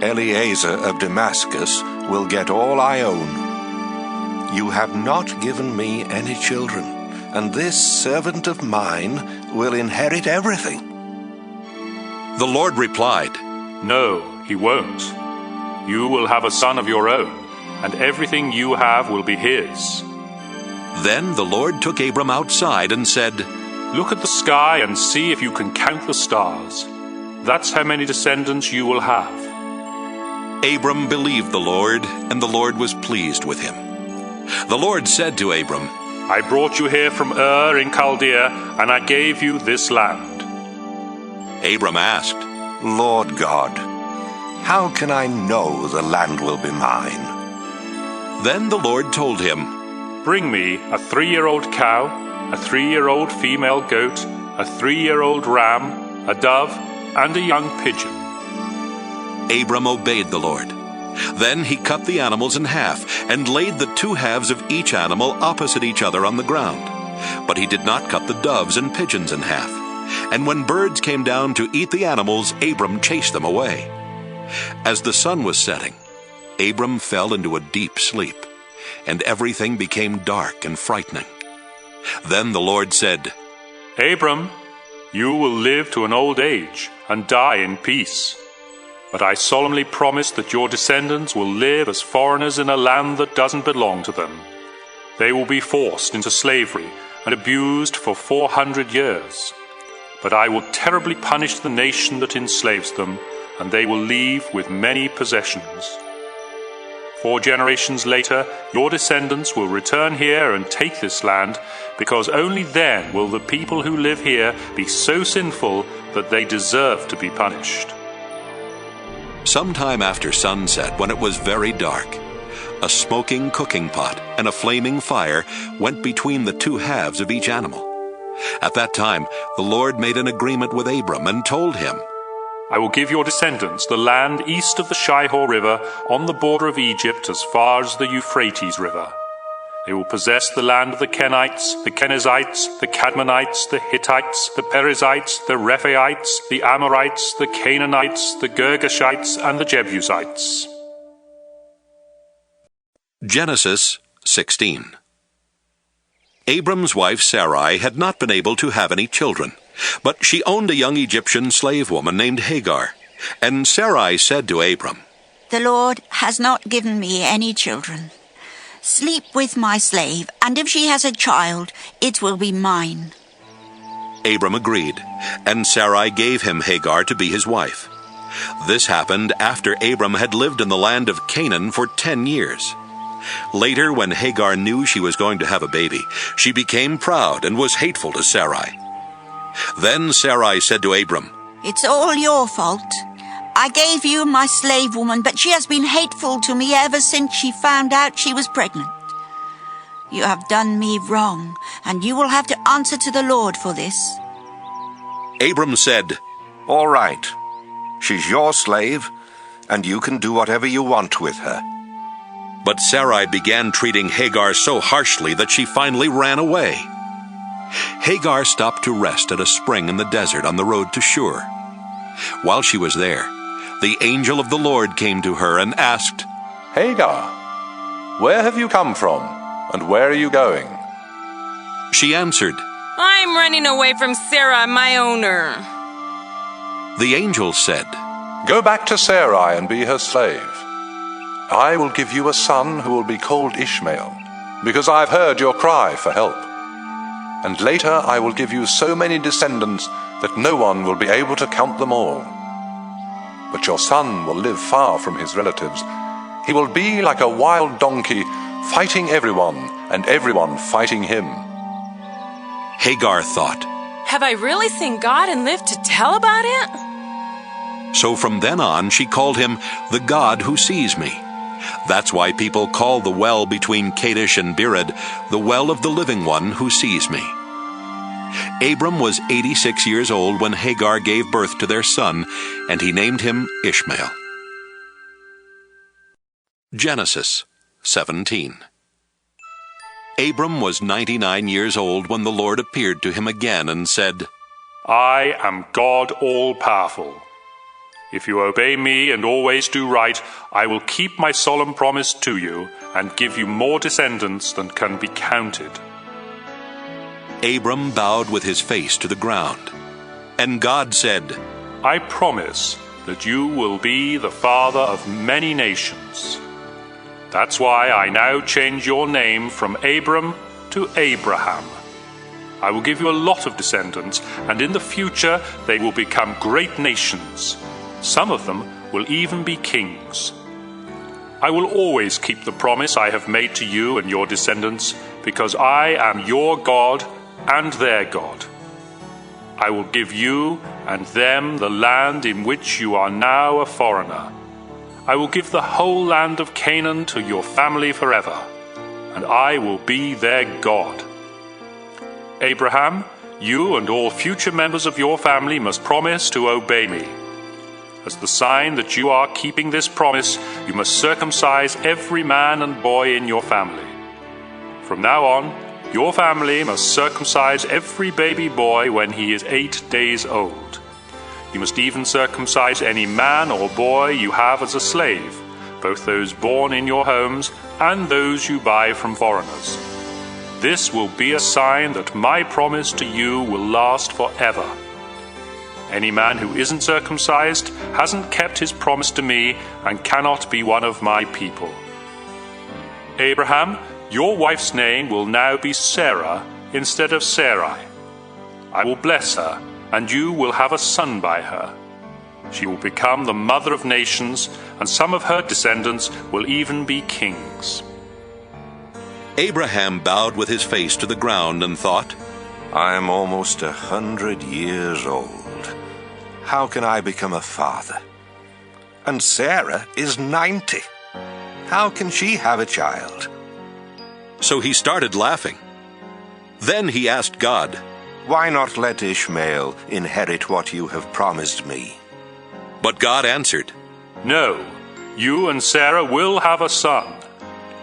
Eliezer of Damascus will get all I own. You have not given me any children, and this servant of mine will inherit everything. The Lord replied, No, he won't. You will have a son of your own, and everything you have will be his. Then the Lord took Abram outside and said, Look at the sky and see if you can count the stars. That's how many descendants you will have. Abram believed the Lord, and the Lord was pleased with him. The Lord said to Abram, I brought you here from Ur in Chaldea, and I gave you this land. Abram asked, Lord God, how can I know the land will be mine? Then the Lord told him, Bring me a 3-year-old cow, a 3-year-old female goat, a 3-year-old ram, a dove, and a young pigeon. Abram obeyed the Lord. Then he cut the animals in half and laid the 2 halves of each animal opposite each other on the ground. But he did not cut the doves and pigeons in half. And when birds came down to eat the animals, Abram chased them away. As the sun was setting, Abram fell into a deep sleep, and everything became dark and frightening. Then the Lord said, Abram, you will live to an old age and die in peace. But I solemnly promise that your descendants will live as foreigners in a land that doesn't belong to them. They will be forced into slavery and abused for 400 years. But I will terribly punish the nation that enslaves them, and they will leave with many possessions. 4 generations later, your descendants will return here and take this land, because only then will the people who live here be so sinful that they deserve to be punished. Sometime after sunset, when it was very dark, a smoking cooking pot and a flaming fire went between the 2 halves of each animal. At that time, the Lord made an agreement with Abram and told him, I will give your descendants the land east of the Shihor River on the border of Egypt as far as the Euphrates River. They will possess the land of the Kenites, the Kenizzites, the Kadmonites, the Hittites, the Perizzites, the Rephaites, the Amorites, the Canaanites, the Girgashites, and the Jebusites. Genesis 16. Abram's wife Sarai had not been able to have any children, but she owned a young Egyptian slave woman named Hagar. And Sarai said to Abram, The Lord has not given me any children. Sleep with my slave, and if she has a child, it will be mine. Abram agreed, and Sarai gave him Hagar to be his wife. This happened after Abram had lived in the land of Canaan for 10 years. Later, when Hagar knew she was going to have a baby, she became proud and was hateful to Sarai. Then Sarai said to Abram, It's all your fault. I gave you my slave woman, but she has been hateful to me ever since she found out she was pregnant. You have done me wrong, and you will have to answer to the Lord for this. Abram said, All right. She's your slave, and you can do whatever you want with her. But Sarai began treating Hagar so harshly that she finally ran away. Hagar stopped to rest at a spring in the desert on the road to Shur. While she was there, the angel of the Lord came to her and asked, Hagar, where have you come from, and where are you going? She answered, I'm running away from Sarah, my owner. The angel said, Go back to Sarai and be her slave. I will give you a son who will be called Ishmael, because I have heard your cry for help. And later I will give you so many descendants that no one will be able to count them all. But your son will live far from his relatives. He will be like a wild donkey, fighting everyone, and everyone fighting him. Hagar thought, Have I really seen God and lived to tell about it? So from then on she called him the God who sees me. That's why people call the well between Kadesh and Bered the well of the living one who sees me. Abram was 86 years old when Hagar gave birth to their son, and he named him Ishmael. Genesis 17. Abram was 99 years old when the Lord appeared to him again and said, I am God all-powerful. If you obey me and always do right, I will keep my solemn promise to you and give you more descendants than can be counted. Abram bowed with his face to the ground. And God said, I promise that you will be the father of many nations. That's why I now change your name from Abram to Abraham. I will give you a lot of descendants, and in the future they will become great nations. Some of them will even be kings. I will always keep the promise I have made to you and your descendants, because I am your God and their God. I will give you and them the land in which you are now a foreigner. I will give the whole land of Canaan to your family forever, and I will be their God. Abraham, you and all future members of your family must promise to obey me. As the sign that you are keeping this promise, you must circumcise every man and boy in your family. From now on, your family must circumcise every baby boy when he is 8 days old. You must even circumcise any man or boy you have as a slave, both those born in your homes and those you buy from foreigners. This will be a sign that my promise to you will last forever. Any man who isn't circumcised hasn't kept his promise to me and cannot be one of my people. Abraham, your wife's name will now be Sarah instead of Sarai. I will bless her, and you will have a son by her. She will become the mother of nations, and some of her descendants will even be kings. Abraham bowed with his face to the ground and thought, I am almost 100 years old. How can I become a father? And Sarah is 90. How can she have a child? So he started laughing. Then he asked God, Why not let Ishmael inherit what you have promised me?" But God answered, "No, you and Sarah will have a son.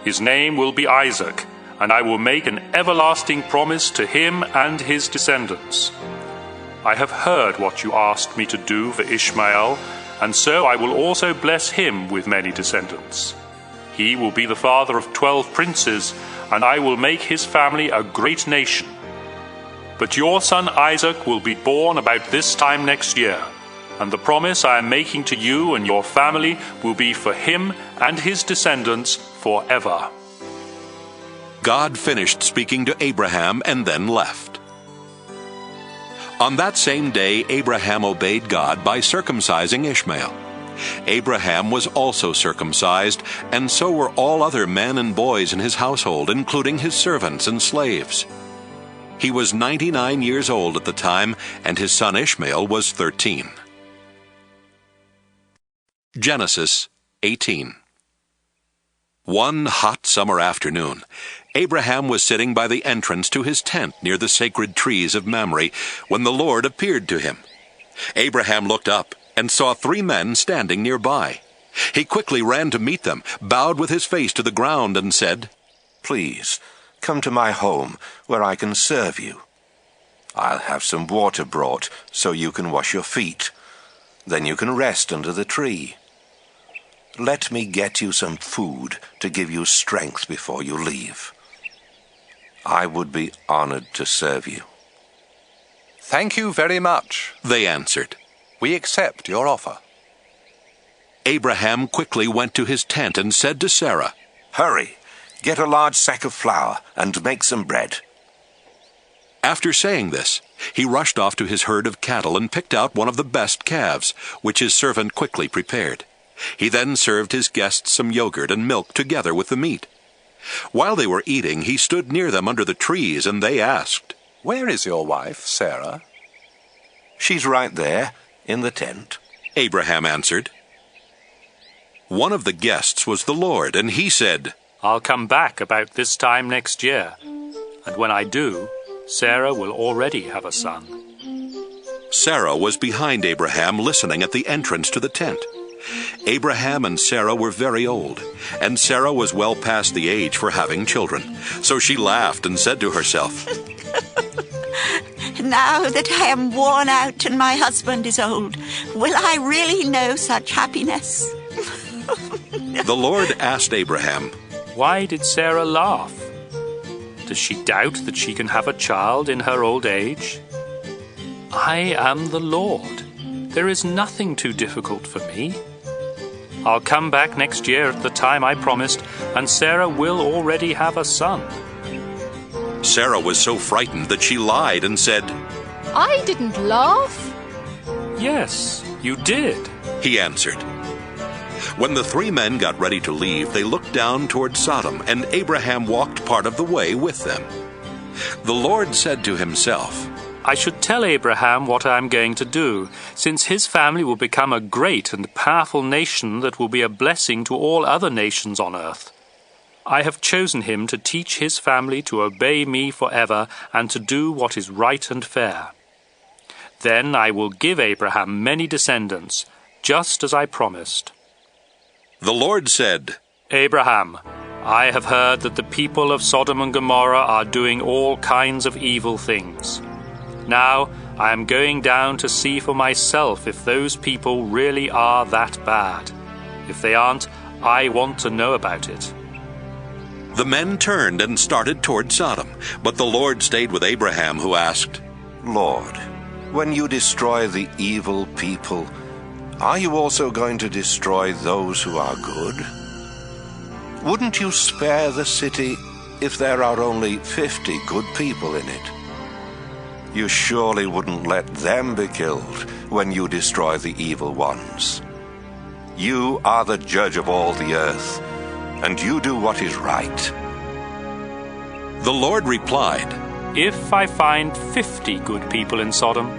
His name will be Isaac, and I will make an everlasting promise to him and his descendants. I have heard what you asked me to do for Ishmael, and so I will also bless him with many descendants. He will be the father of 12 princes, and I will make his family a great nation. But your son Isaac will be born about this time next year, and the promise I am making to you and your family will be for him and his descendants forever." God finished speaking to Abraham and then left. On that same day, Abraham obeyed God by circumcising Ishmael. Abraham was also circumcised, and so were all other men and boys in his household, including his servants and slaves. He was 99 years old at the time, and his son Ishmael was 13. Genesis 18. One hot summer afternoon, Abraham was sitting by the entrance to his tent near the sacred trees of Mamre when the Lord appeared to him. Abraham looked up and saw 3 men standing nearby. He quickly ran to meet them, bowed with his face to the ground, and said, "Please, come to my home where I can serve you. I'll have some water brought so you can wash your feet. Then you can rest under the tree. Let me get you some food to give you strength before you leave. I would be honored to serve you." "Thank you very much," they answered. "We accept your offer." Abraham quickly went to his tent and said to Sarah, "Hurry, get a large sack of flour and make some bread." After saying this, he rushed off to his herd of cattle and picked out one of the best calves, which his servant quickly prepared. He then served his guests some yogurt and milk together with the meat. While they were eating, he stood near them under the trees, and they asked, "Where is your wife, Sarah?" "She's right there, in the tent," Abraham answered. One of the guests was the Lord, and he said, "I'll come back about this time next year, and when I do, Sarah will already have a son." Sarah was behind Abraham, listening at the entrance to the tent. Abraham and Sarah were very old, and Sarah was well past the age for having children. So she laughed and said to herself, "Now that I am worn out and my husband is old, will I really know such happiness?" The Lord asked Abraham, "Why did Sarah laugh? Does she doubt that she can have a child in her old age? I am the Lord. There is nothing too difficult for me. I'll come back next year at the time I promised, and Sarah will already have a son." Sarah was so frightened that she lied and said, "I didn't laugh." "Yes, you did," he answered. When the 3 men got ready to leave, they looked down toward Sodom, and Abraham walked part of the way with them. The Lord said to himself, "I should tell Abraham what I am going to do, since his family will become a great and powerful nation that will be a blessing to all other nations on earth. I have chosen him to teach his family to obey me forever and to do what is right and fair. Then I will give Abraham many descendants, just as I promised." The Lord said, "Abraham, I have heard that the people of Sodom and Gomorrah are doing all kinds of evil things. Now I am going down to see for myself if those people really are that bad. If they aren't, I want to know about it." The men turned and started toward Sodom, but the Lord stayed with Abraham, who asked, "Lord, when you destroy the evil people, are you also going to destroy those who are good? Wouldn't you spare the city if there are only 50 good people in it? You surely wouldn't let them be killed when you destroy the evil ones. You are the judge of all the earth, and you do what is right." The Lord replied, "If I find 50 good people in Sodom,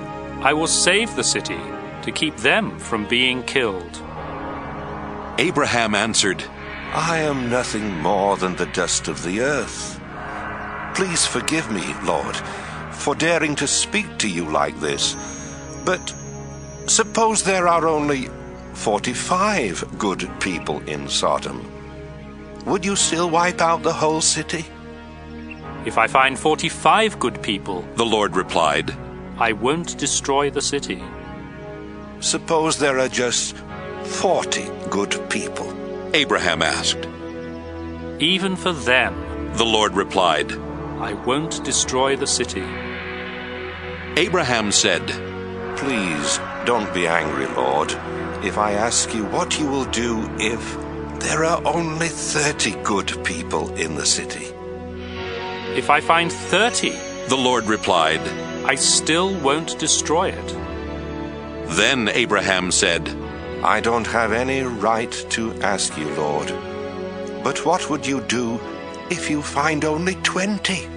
I will save the city to keep them from being killed." Abraham answered, "I am nothing more than the dust of the earth. Please forgive me, Lord, for daring to speak to you like this. But suppose there are only 45 good people in Sodom. Would you still wipe out the whole city? If I find 45 good people, the Lord replied, I won't destroy the city. Suppose there are just 40 good people, Abraham asked. Even for them, the Lord replied, I won't destroy the city. Abraham said, Please don't be angry, Lord, if I ask you what you will do if there are only 30 good people in the city. If I find 30, the Lord replied, I still won't destroy it. Then Abraham said, I don't have any right to ask you, Lord, but what would you do if you find only 20?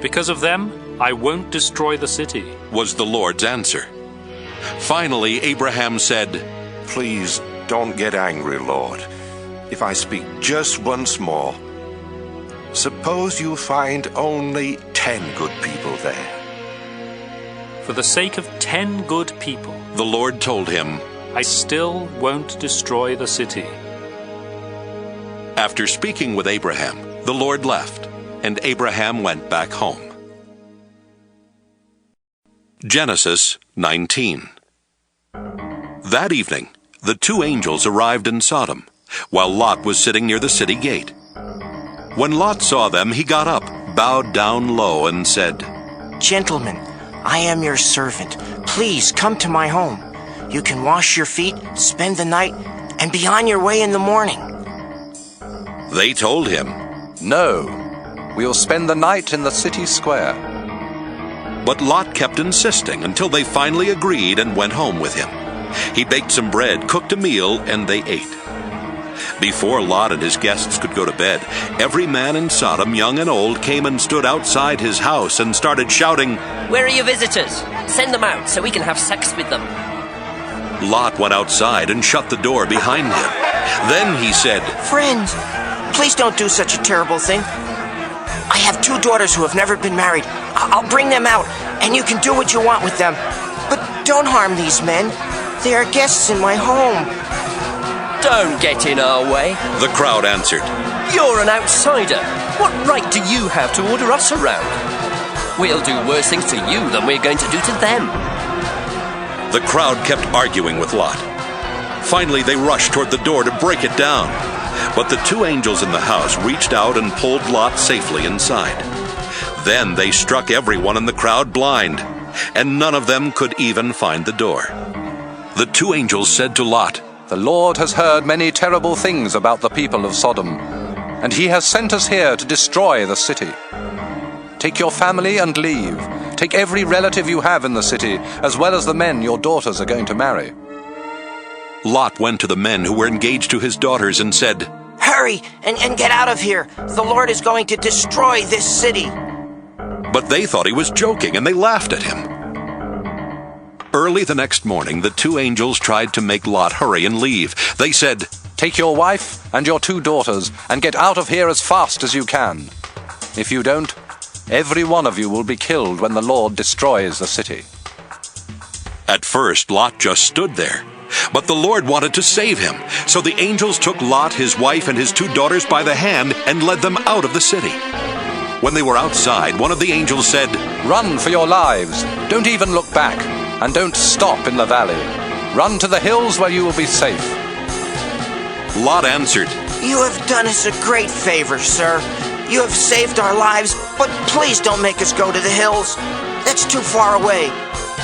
Because of them, I won't destroy the city, was the Lord's answer. Finally, Abraham said, Please don't get angry, Lord, if I speak just once more. Suppose you find only 10 good people there. For the sake of 10 good people, the Lord told him, I still won't destroy the city. After speaking with Abraham, the Lord left, and Abraham went back home. Genesis 19. That evening, the two angels arrived in Sodom, while Lot was sitting near the city gate. When Lot saw them, he got up, bowed down low, and said, Gentlemen, I am your servant. Please come to my home. You can wash your feet, spend the night, and be on your way in the morning. They told him, No, we'll spend the night in the city square. But Lot kept insisting until they finally agreed and went home with him. He baked some bread, cooked a meal, and they ate. Before Lot and his guests could go to bed, every man in Sodom, young and old, came and stood outside his house and started shouting, Where are your visitors? Send them out so we can have sex with them. Lot went outside and shut the door behind him. Then he said, Friends, please don't do such a terrible thing. I have 2 daughters who have never been married. I'll bring them out, and you can do what you want with them. But don't harm these men. They are guests in my home. Don't get in our way, the crowd answered. You're an outsider. What right do you have to order us around? We'll do worse things to you than we're going to do to them. The crowd kept arguing with Lot. Finally, they rushed toward the door to break it down. But the two angels in the house reached out and pulled Lot safely inside. Then they struck everyone in the crowd blind, and none of them could even find the door. The two angels said to Lot, The Lord has heard many terrible things about the people of Sodom, and he has sent us here to destroy the city. Take your family and leave. Take every relative you have in the city, as well as the men your daughters are going to marry. Lot went to the men who were engaged to his daughters and said, Hurry and get out of here. The Lord is going to destroy this city. But they thought he was joking, and they laughed at him. Early the next morning, the two angels tried to make Lot hurry and leave. They said, Take your wife and your 2 daughters and get out of here as fast as you can. If you don't, every one of you will be killed when the Lord destroys the city. At first, Lot just stood there. But the Lord wanted to save him. So the angels took Lot, his wife, and his 2 daughters by the hand and led them out of the city. When they were outside, one of the angels said, Run for your lives. Don't even look back. And don't stop in the valley. Run to the hills where you will be safe. Lot answered, You have done us a great favor, sir. You have saved our lives, but please don't make us go to the hills. That's too far away.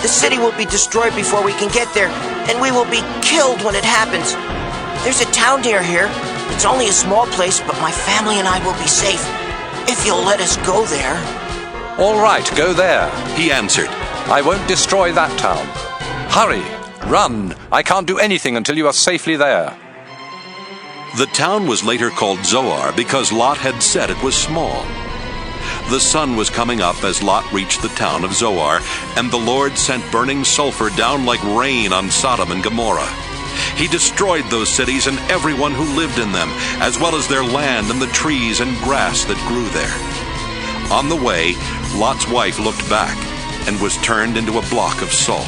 The city will be destroyed before we can get there, and we will be killed when it happens. There's a town near here. It's only a small place, but my family and I will be safe, if you'll let us go there. All right, go there, he answered. I won't destroy that town. Hurry, run. I can't do anything until you are safely there. The town was later called Zoar because Lot had said it was small. The sun was coming up as Lot reached the town of Zoar, and the Lord sent burning sulfur down like rain on Sodom and Gomorrah. He destroyed those cities and everyone who lived in them, as well as their land and the trees and grass that grew there. On the way, Lot's wife looked back and was turned into a block of salt.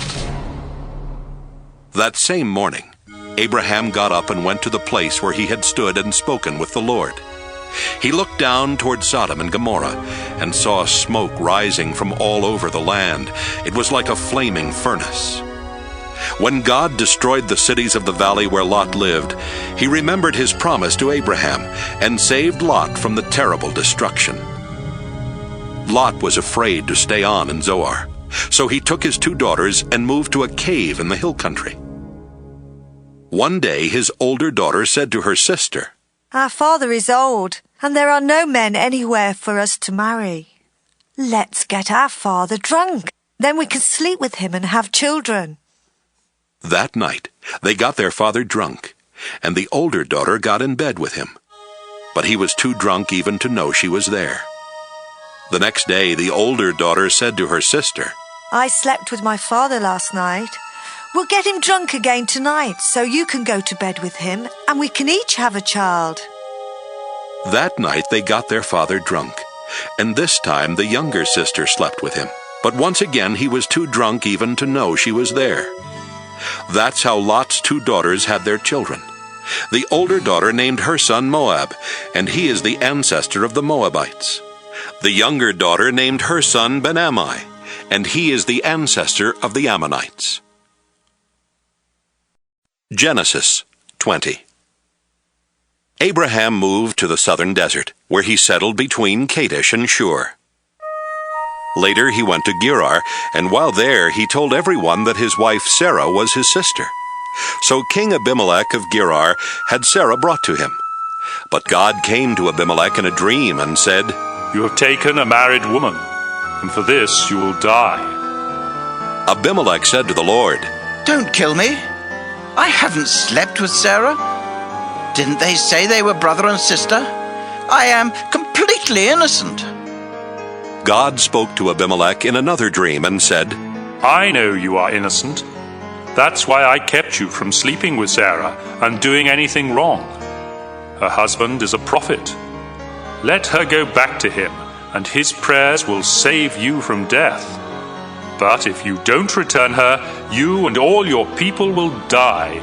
That same morning, Abraham got up and went to the place where he had stood and spoken with the Lord. He looked down toward Sodom and Gomorrah and saw smoke rising from all over the land. It was like a flaming furnace. When God destroyed the cities of the valley where Lot lived, he remembered his promise to Abraham and saved Lot from the terrible destruction. Lot was afraid to stay on in Zoar, so he took his 2 daughters and moved to a cave in the hill country. One day his older daughter said to her sister, "Our father is old, and there are no men anywhere for us to marry. Let's get our father drunk. Then we can sleep with him and have children." That night they got their father drunk, and the older daughter got in bed with him. But he was too drunk even to know she was there. The next day the older daughter said to her sister, "I slept with my father last night. We'll get him drunk again tonight so you can go to bed with him and we can each have a child." That night they got their father drunk, and this time the younger sister slept with him. But once again he was too drunk even to know she was there. That's how Lot's 2 daughters had their children. The older daughter named her son Moab, and he is the ancestor of the Moabites. The younger daughter named her son Ben-Ammi, and he is the ancestor of the Ammonites. Genesis 20. Abraham moved to the southern desert, where he settled between Kadesh and Shur. Later he went to Gerar, and while there he told everyone that his wife Sarah was his sister. So King Abimelech of Gerar had Sarah brought to him. But God came to Abimelech in a dream and said, "You have taken a married woman, and for this you will die." Abimelech said to the Lord, "Don't kill me. I haven't slept with Sarah. Didn't they say they were brother and sister? I am completely innocent." God spoke to Abimelech in another dream and said, "I know you are innocent. That's why I kept you from sleeping with Sarah and doing anything wrong. Her husband is a prophet. Let her go back to him, and his prayers will save you from death. But if you don't return her, you and all your people will die."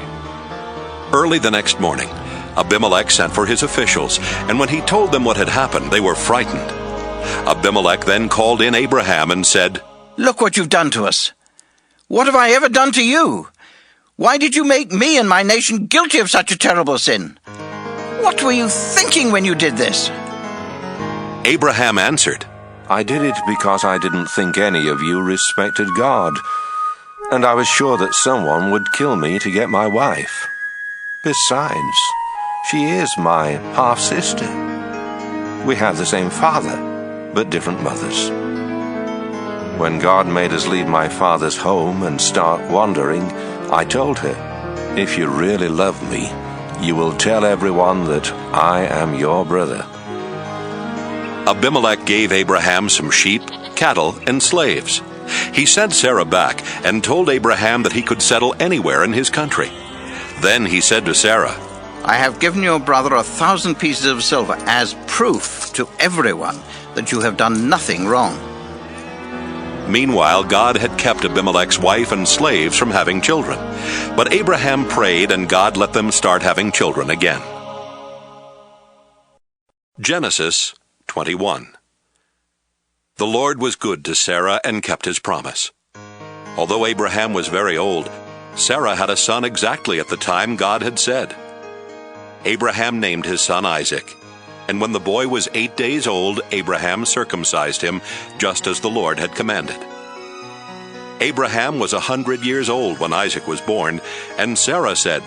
Early the next morning, Abimelech sent for his officials, and when he told them what had happened, they were frightened. Abimelech then called in Abraham and said, "Look what you've done to us. What have I ever done to you? Why did you make me and my nation guilty of such a terrible sin? What were you thinking when you did this?" Abraham answered, "I did it because I didn't think any of you respected God, and I was sure that someone would kill me to get my wife. Besides, she is my half-sister. We have the same father, but different mothers. When God made us leave my father's home and start wandering, I told her, 'If you really love me, you will tell everyone that I am your brother.'" Abimelech gave Abraham some sheep, cattle, and slaves. He sent Sarah back and told Abraham that he could settle anywhere in his country. Then he said to Sarah, "I have given your brother 1,000 pieces of silver as proof to everyone that you have done nothing wrong." Meanwhile, God had kept Abimelech's wife and slaves from having children. But Abraham prayed, and God let them start having children again. Genesis 21. The Lord was good to Sarah and kept his promise. Although Abraham was very old, Sarah had a son exactly at the time God had said. Abraham named his son Isaac, and when the boy was 8 days old, Abraham circumcised him, just as the Lord had commanded. Abraham was 100 years old when Isaac was born, and Sarah said,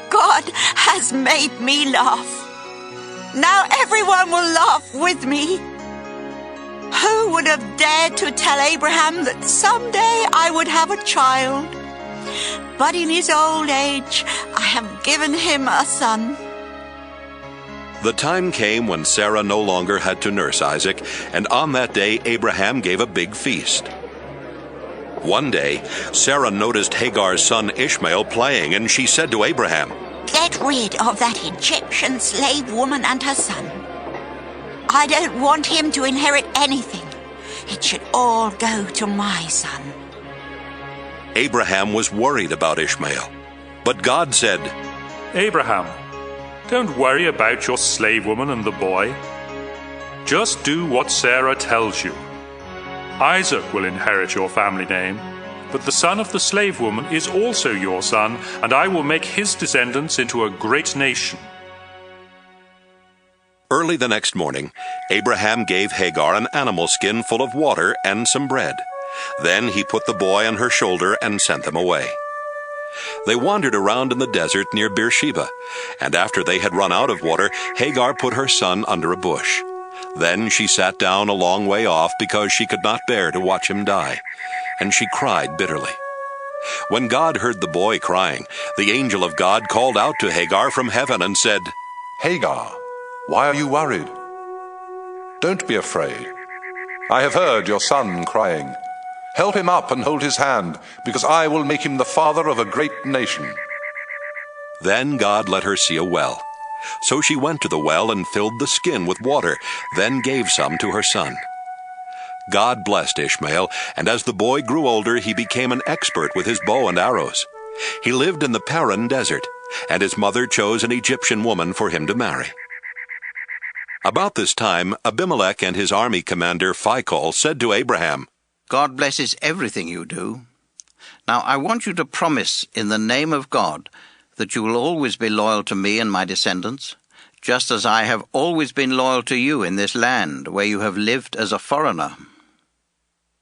God has made me laugh. Now everyone will laugh with me. Who would have dared to tell Abraham that someday I would have a child? But in his old age, I have given him a son. The time came when Sarah no longer had to nurse Isaac, and on that day Abraham gave a big feast. One day, Sarah noticed Hagar's son Ishmael playing, and she said to Abraham, Get rid of that Egyptian slave woman and her son. I don't want him to inherit anything. It should all go to my son. Abraham was worried about Ishmael. But God said, Abraham, don't worry about your slave woman and the boy. Just do what Sarah tells you. Isaac will inherit your family name, but the son of the slave woman is also your son, and I will make his descendants into a great nation. Early the next morning, Abraham gave Hagar an animal skin full of water and some bread. Then he put the boy on her shoulder and sent them away. They wandered around in the desert near Beersheba, and after they had run out of water, Hagar put her son under a bush. Then she sat down a long way off because she could not bear to watch him die, and she cried bitterly. When God heard the boy crying, the angel of God called out to Hagar from heaven and said, Hagar, why are you worried? Don't be afraid. I have heard your son crying. Help him up and hold his hand, because I will make him the father of a great nation. Then God let her see a well. So she went to the well and filled the skin with water, then gave some to her son. God blessed Ishmael, and as the boy grew older, he became an expert with his bow and arrows. He lived in the Paran desert, and his mother chose an Egyptian woman for him to marry. About this time, Abimelech and his army commander Phicol said to Abraham, God blesses everything you do. Now I want you to promise in the name of God that you will always be loyal to me and my descendants, just as I have always been loyal to you in this land where you have lived as a foreigner.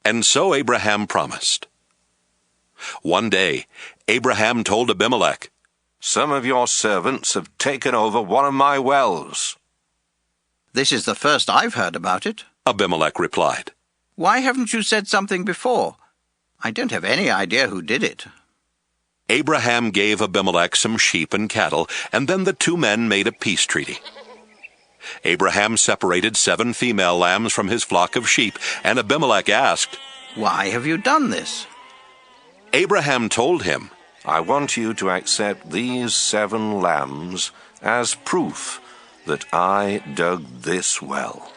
And so Abraham promised. One day, Abraham told Abimelech, Some of your servants have taken over one of my wells. This is the first I've heard about it, Abimelech replied. Why haven't you said something before? I don't have any idea who did it. Abraham gave Abimelech some sheep and cattle, and then the two men made a peace treaty. Abraham separated 7 female lambs from his flock of sheep, and Abimelech asked, Why have you done this? Abraham told him, I want you to accept these 7 lambs as proof that I dug this well.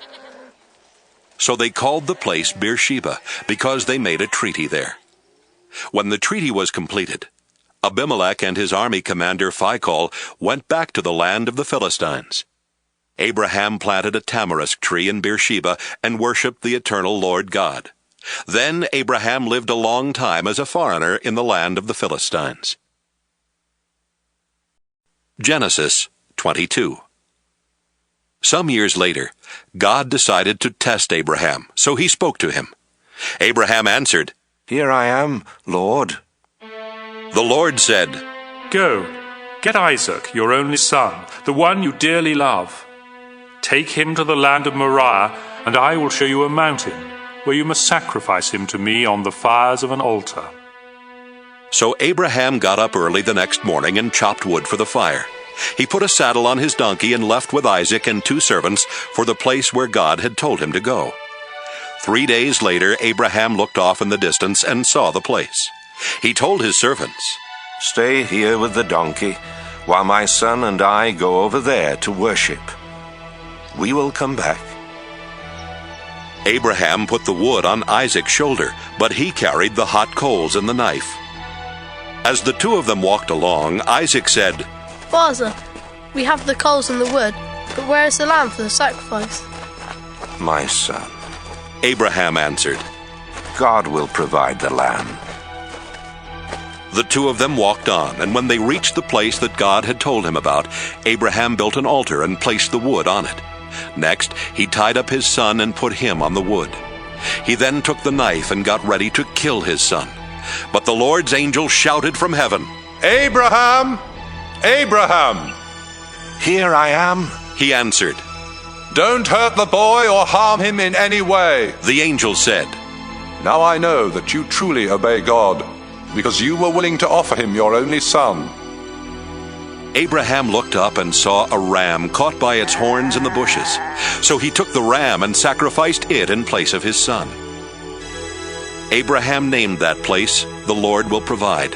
So they called the place Beersheba, because they made a treaty there. When the treaty was completed, Abimelech and his army commander Phicol went back to the land of the Philistines. Abraham planted a tamarisk tree in Beersheba and worshipped the eternal Lord God. Then Abraham lived a long time as a foreigner in the land of the Philistines. Genesis 22. Some years later, God decided to test Abraham, so he spoke to him. Abraham answered, Here I am, Lord. The Lord said, Go, get Isaac, your only son, the one you dearly love. Take him to the land of Moriah, and I will show you a mountain, where you must sacrifice him to me on the fires of an altar. So Abraham got up early the next morning and chopped wood for the fire. He put a saddle on his donkey and left with Isaac and 2 servants for the place where God had told him to go. 3 days later, Abraham looked off in the distance and saw the place. He told his servants, Stay here with the donkey, while my son and I go over there to worship. We will come back. Abraham put the wood on Isaac's shoulder, but he carried the hot coals and the knife. As the 2 of them walked along, Isaac said, Father, we have the coals and the wood, but where is the lamb for the sacrifice? My son, Abraham answered, God will provide the lamb. The 2 of them walked on, and when they reached the place that God had told him about, Abraham built an altar and placed the wood on it. Next, he tied up his son and put him on the wood. He then took the knife and got ready to kill his son. But the Lord's angel shouted from heaven, Abraham! Abraham! Here I am, he answered. Don't hurt the boy or harm him in any way. The angel said, Now I know that you truly obey God, because you were willing to offer him your only son. Abraham looked up and saw a ram caught by its horns in the bushes. So he took the ram and sacrificed it in place of his son. Abraham named that place, The Lord Will Provide.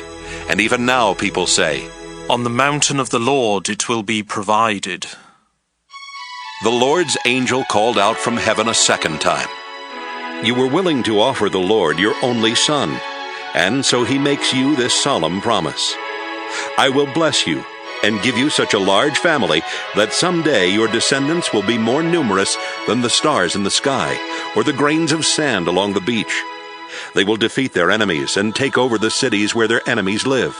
And even now people say, On the mountain of the Lord it will be provided. the Lord's angel called out from heaven a second time. You were willing to offer the Lord your only son, and so he makes you this solemn promise. I will bless you and give you such a large family that someday your descendants will be more numerous than the stars in the sky or the grains of sand along the beach. They will defeat their enemies and take over the cities where their enemies live.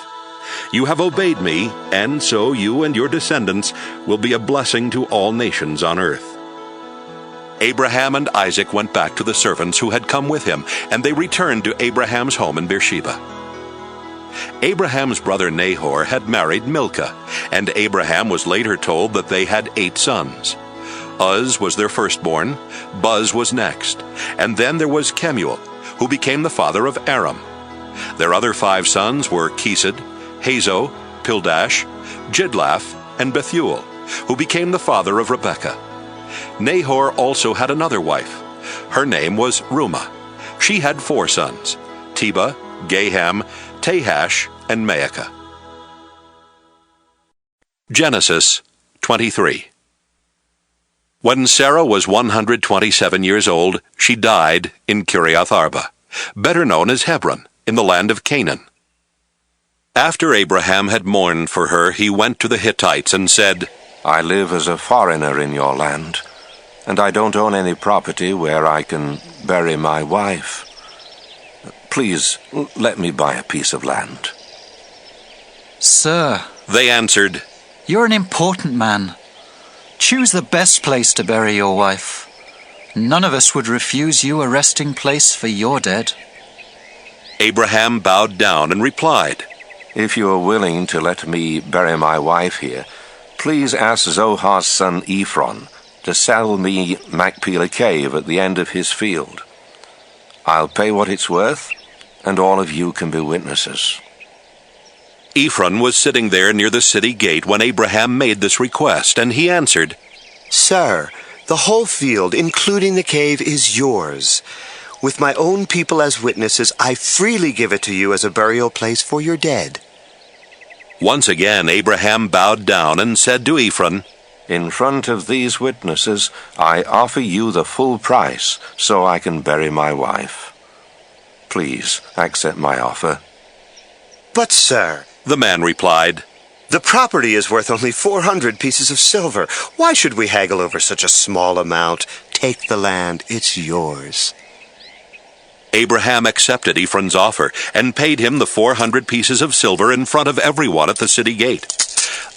You have obeyed me, and so you and your descendants will be a blessing to all nations on earth." Abraham and Isaac went back to the servants who had come with him, and they returned to Abraham's home in Beersheba. Abraham's brother Nahor had married Milcah, and Abraham was later told that they had 8 sons. Uz was their firstborn, Buz was next, and then there was Kemuel, who became the father of Aram. Their other 5 sons were Kesed, Hazo, Pildash, Jidlaph, and Bethuel, who became the father of Rebekah. Nahor also had another wife. Her name was Reumah. She had 4 sons, Tebah, Gaham, Tahash, and Maacah. Genesis 23. When Sarah was 127 years old, she died in Kiriath Arba, better known as Hebron, in the land of Canaan. After Abraham had mourned for her, he went to the Hittites and said, I live as a foreigner in your land, and I don't own any property where I can bury my wife. Please, let me buy a piece of land. Sir, they answered, you're an important man. Choose the best place to bury your wife. None of us would refuse you a resting place for your dead. Abraham bowed down and replied, If you are willing to let me bury my wife here, please ask Zohar's son Ephron to sell me Machpelah Cave at the end of his field. I'll pay what it's worth, and all of you can be witnesses. Ephron was sitting there near the city gate when Abraham made this request, and he answered, Sir, the whole field, including the cave, is yours. With my own people as witnesses, I freely give it to you as a burial place for your dead. Once again Abraham bowed down and said to Ephron, In front of these witnesses, I offer you the full price so I can bury my wife. Please accept my offer. But, sir, the man replied, the property is worth only 400 pieces of silver. Why should we haggle over such a small amount? Take the land, it's yours. Abraham accepted Ephron's offer and paid him the 400 pieces of silver in front of everyone at the city gate.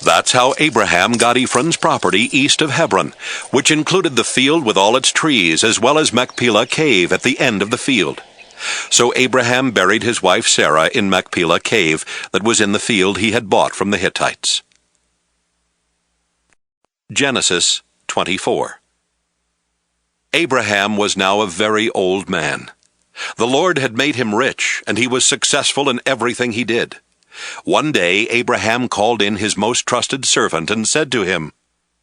That's how Abraham got Ephron's property east of Hebron, which included the field with all its trees, as well as Machpelah Cave at the end of the field. So Abraham buried his wife Sarah in Machpelah Cave that was in the field he had bought from the Hittites. Genesis 24. Abraham was now a very old man. The Lord had made him rich, and he was successful in everything he did. One day Abraham called in his most trusted servant and said to him,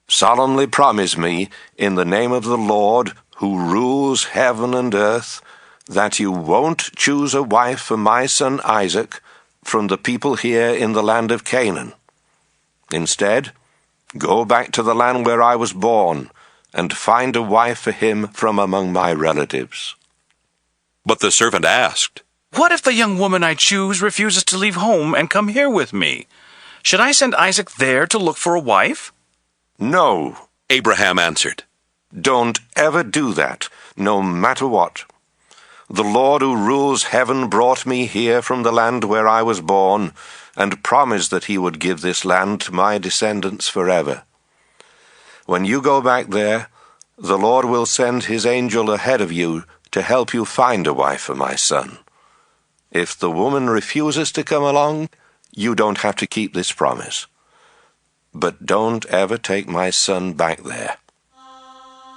Solemnly promise me, in the name of the Lord, who rules heaven and earth, that you won't choose a wife for my son Isaac from the people here in the land of Canaan. Instead, go back to the land where I was born, and find a wife for him from among my relatives. But the servant asked, What if the young woman I choose refuses to leave home and come here with me? Should I send Isaac there to look for a wife? No, Abraham answered. Don't ever do that, no matter what. The Lord who rules heaven brought me here from the land where I was born, and promised that he would give this land to my descendants forever. When you go back there, the Lord will send his angel ahead of you to help you find a wife for my son. If the woman refuses to come along, you don't have to keep this promise. But don't ever take my son back there.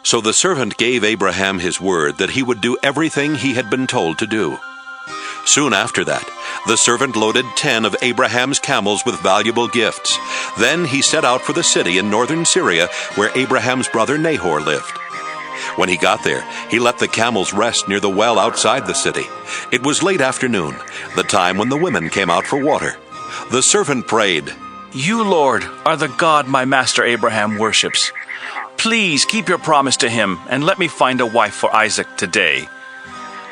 So the servant gave Abraham his word that he would do everything he had been told to do. Soon after that, the servant loaded 10 of Abraham's camels with valuable gifts. Then he set out for the city in northern Syria where Abraham's brother Nahor lived. When he got there, he let the camels rest near the well outside the city. It was late afternoon, the time when the women came out for water. The servant prayed, You, Lord, are the God my master Abraham worships. Please keep your promise to him and let me find a wife for Isaac today.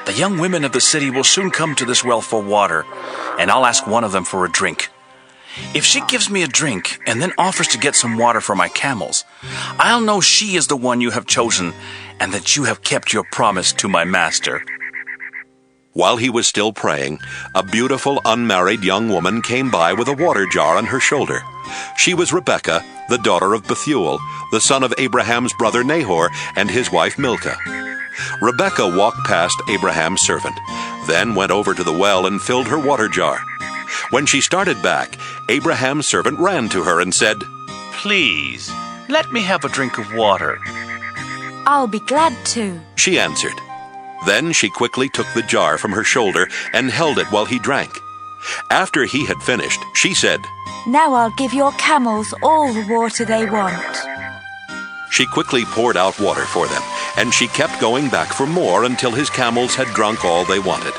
The young women of the city will soon come to this well for water, and I'll ask one of them for a drink. If she gives me a drink and then offers to get some water for my camels, I'll know she is the one you have chosen and that you have kept your promise to my master." While he was still praying, a beautiful unmarried young woman came by with a water jar on her shoulder. She was Rebekah, the daughter of Bethuel, the son of Abraham's brother Nahor, and his wife Milcah. Rebekah walked past Abraham's servant, then went over to the well and filled her water jar. When she started back, Abraham's servant ran to her and said, "Please, let me have a drink of water." "I'll be glad to," she answered. Then she quickly took the jar from her shoulder and held it while he drank. After he had finished, she said, "Now I'll give your camels all the water they want." She quickly poured out water for them, and she kept going back for more until his camels had drunk all they wanted.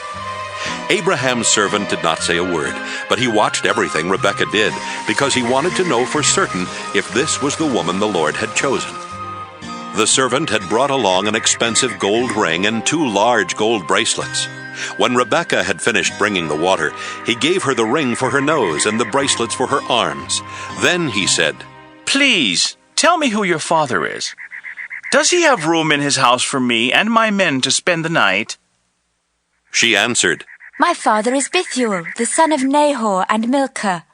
Abraham's servant did not say a word, but he watched everything Rebekah did, because he wanted to know for certain if this was the woman the Lord had chosen. The servant had brought along an expensive gold ring and 2 large gold bracelets. When Rebekah had finished bringing the water, he gave her the ring for her nose and the bracelets for her arms. Then he said, "Please, tell me who your father is. Does he have room in his house for me and my men to spend the night?" She answered, "My father is Bethuel, the son of Nahor and Milcah.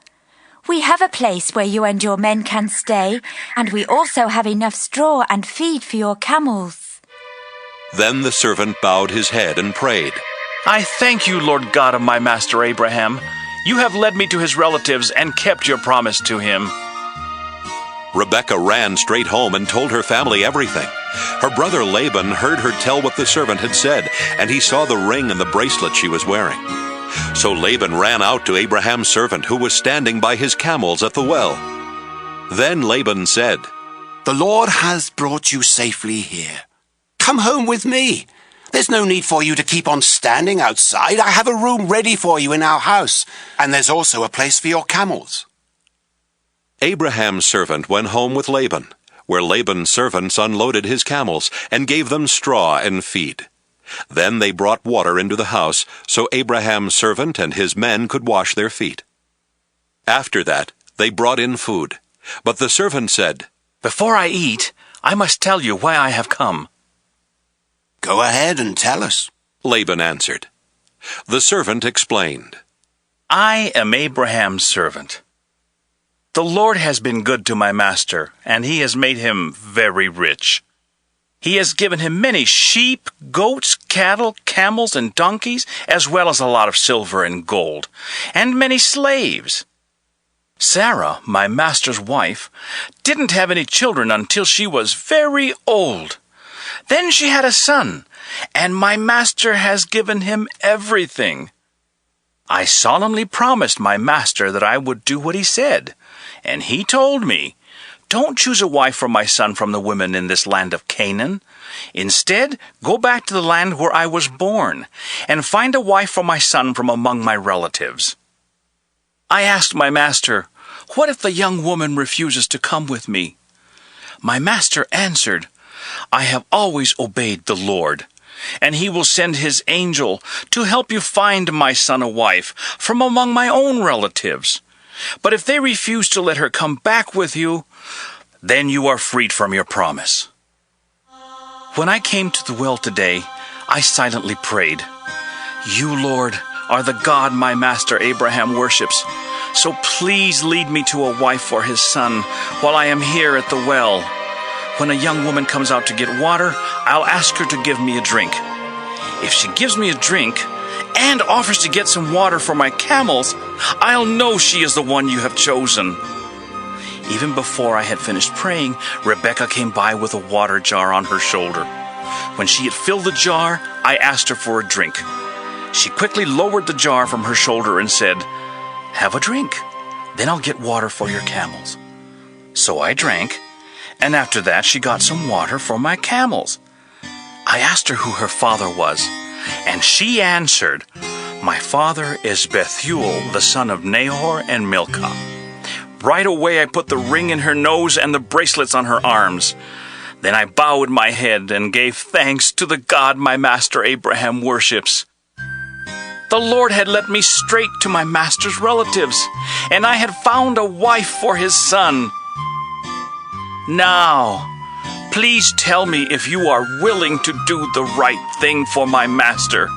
We have a place where you and your men can stay, and we also have enough straw and feed for your camels." Then the servant bowed his head and prayed, "I thank you, Lord God of my master Abraham. You have led me to his relatives and kept your promise to him." Rebekah ran straight home and told her family everything. Her brother Laban heard her tell what the servant had said, and he saw the ring and the bracelet she was wearing. So Laban ran out to Abraham's servant, who was standing by his camels at the well. Then Laban said, "The Lord has brought you safely here. Come home with me. There's no need for you to keep on standing outside. I have a room ready for you in our house, and there's also a place for your camels." Abraham's servant went home with Laban, where Laban's servants unloaded his camels and gave them straw and feed. Then they brought water into the house, so Abraham's servant and his men could wash their feet. After that, they brought in food. But the servant said, "Before I eat, I must tell you why I have come." "Go ahead and tell us," Laban answered. The servant explained, "I am Abraham's servant. The Lord has been good to my master, and he has made him very rich. He has given him many sheep, goats, cattle, camels, and donkeys, as well as a lot of silver and gold, and many slaves. Sarah, my master's wife, didn't have any children until she was very old. Then she had a son, and my master has given him everything. I solemnly promised my master that I would do what he said, and he told me, 'Don't choose a wife for my son from the women in this land of Canaan. Instead, go back to the land where I was born, and find a wife for my son from among my relatives.' I asked my master, 'What if the young woman refuses to come with me?' My master answered, 'I have always obeyed the Lord, and he will send his angel to help you find my son a wife from among my own relatives. But if they refuse to let her come back with you, then you are freed from your promise.' When I came to the well today, I silently prayed, 'You, Lord, are the God my master Abraham worships, so please lead me to a wife for his son while I am here at the well. When a young woman comes out to get water, I'll ask her to give me a drink. If she gives me a drink and offers to get some water for my camels, I'll know she is the one you have chosen.' Even before I had finished praying, Rebekah came by with a water jar on her shoulder. When she had filled the jar, I asked her for a drink. She quickly lowered the jar from her shoulder and said, 'Have a drink, then I'll get water for your camels.' So I drank, and after that she got some water for my camels. I asked her who her father was, and she answered, 'My father is Bethuel, the son of Nahor and Milcah.' Right away I put the ring in her nose and the bracelets on her arms. Then I bowed my head and gave thanks to the God my master Abraham worships. The Lord had led me straight to my master's relatives, and I had found a wife for his son. Now, please tell me if you are willing to do the right thing for my master.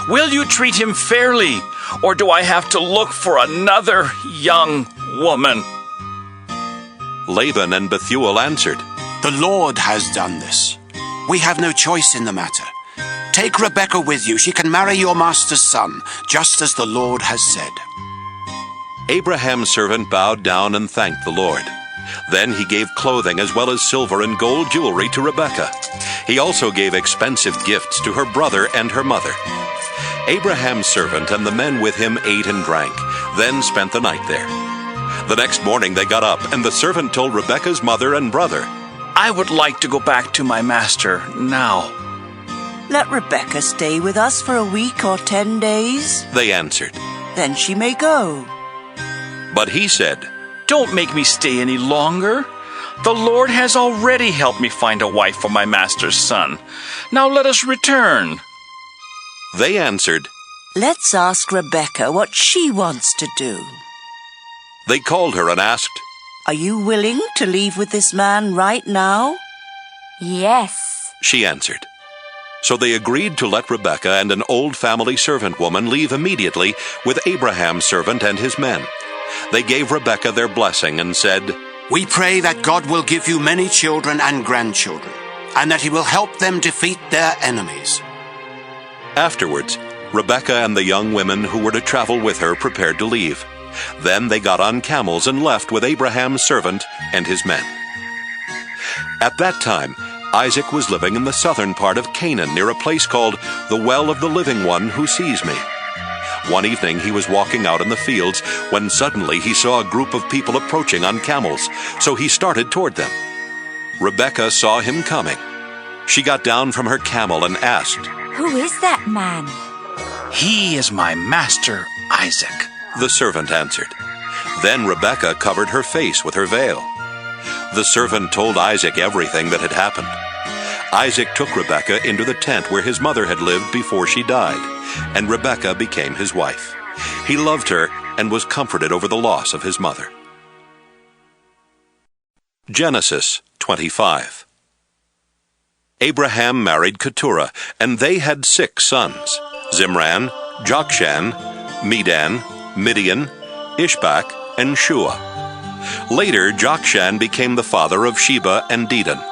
Will you treat him fairly, or do I have to look for another young woman?" Laban and Bethuel answered, "The Lord has done this. We have no choice in the matter. Take Rebekah with you. She can marry your master's son, just as the Lord has said." Abraham's servant bowed down and thanked the Lord. Then he gave clothing as well as silver and gold jewelry to Rebekah. He also gave expensive gifts to her brother and her mother. Abraham's servant and the men with him ate and drank, then spent the night there. The next morning they got up, and the servant told Rebekah's mother and brother, "I would like to go back to my master now." "Let Rebekah stay with us for a week or 10 days. They answered. Then she may go." But he said, "Don't make me stay any longer. The Lord has already helped me find a wife for my master's son. Now let us return." They answered, "Let's ask Rebekah what she wants to do." They called her and asked, "Are you willing to leave with this man right now?" "Yes," she answered. So they agreed to let Rebekah and an old family servant woman leave immediately with Abraham's servant and his men. They gave Rebekah their blessing and said, "We pray that God will give you many children and grandchildren, and that he will help them defeat their enemies." Afterwards, Rebekah and the young women who were to travel with her prepared to leave. Then they got on camels and left with Abraham's servant and his men. At that time, Isaac was living in the southern part of Canaan near a place called the Well of the Living One Who Sees Me. One evening he was walking out in the fields when suddenly he saw a group of people approaching on camels, so he started toward them. Rebekah saw him coming. She got down from her camel and asked, "Who is that man?" "He is my master, Isaac," the servant answered. Then Rebekah covered her face with her veil. The servant told Isaac everything that had happened. Isaac took Rebekah into the tent where his mother had lived before she died, and Rebekah became his wife. He loved her and was comforted over the loss of his mother. Genesis 25. Abraham married Keturah, and they had 6 sons: Zimran, Jokshan, Medan, Midian, Ishbak, and Shua. Later, Jokshan became the father of Sheba and Dedan.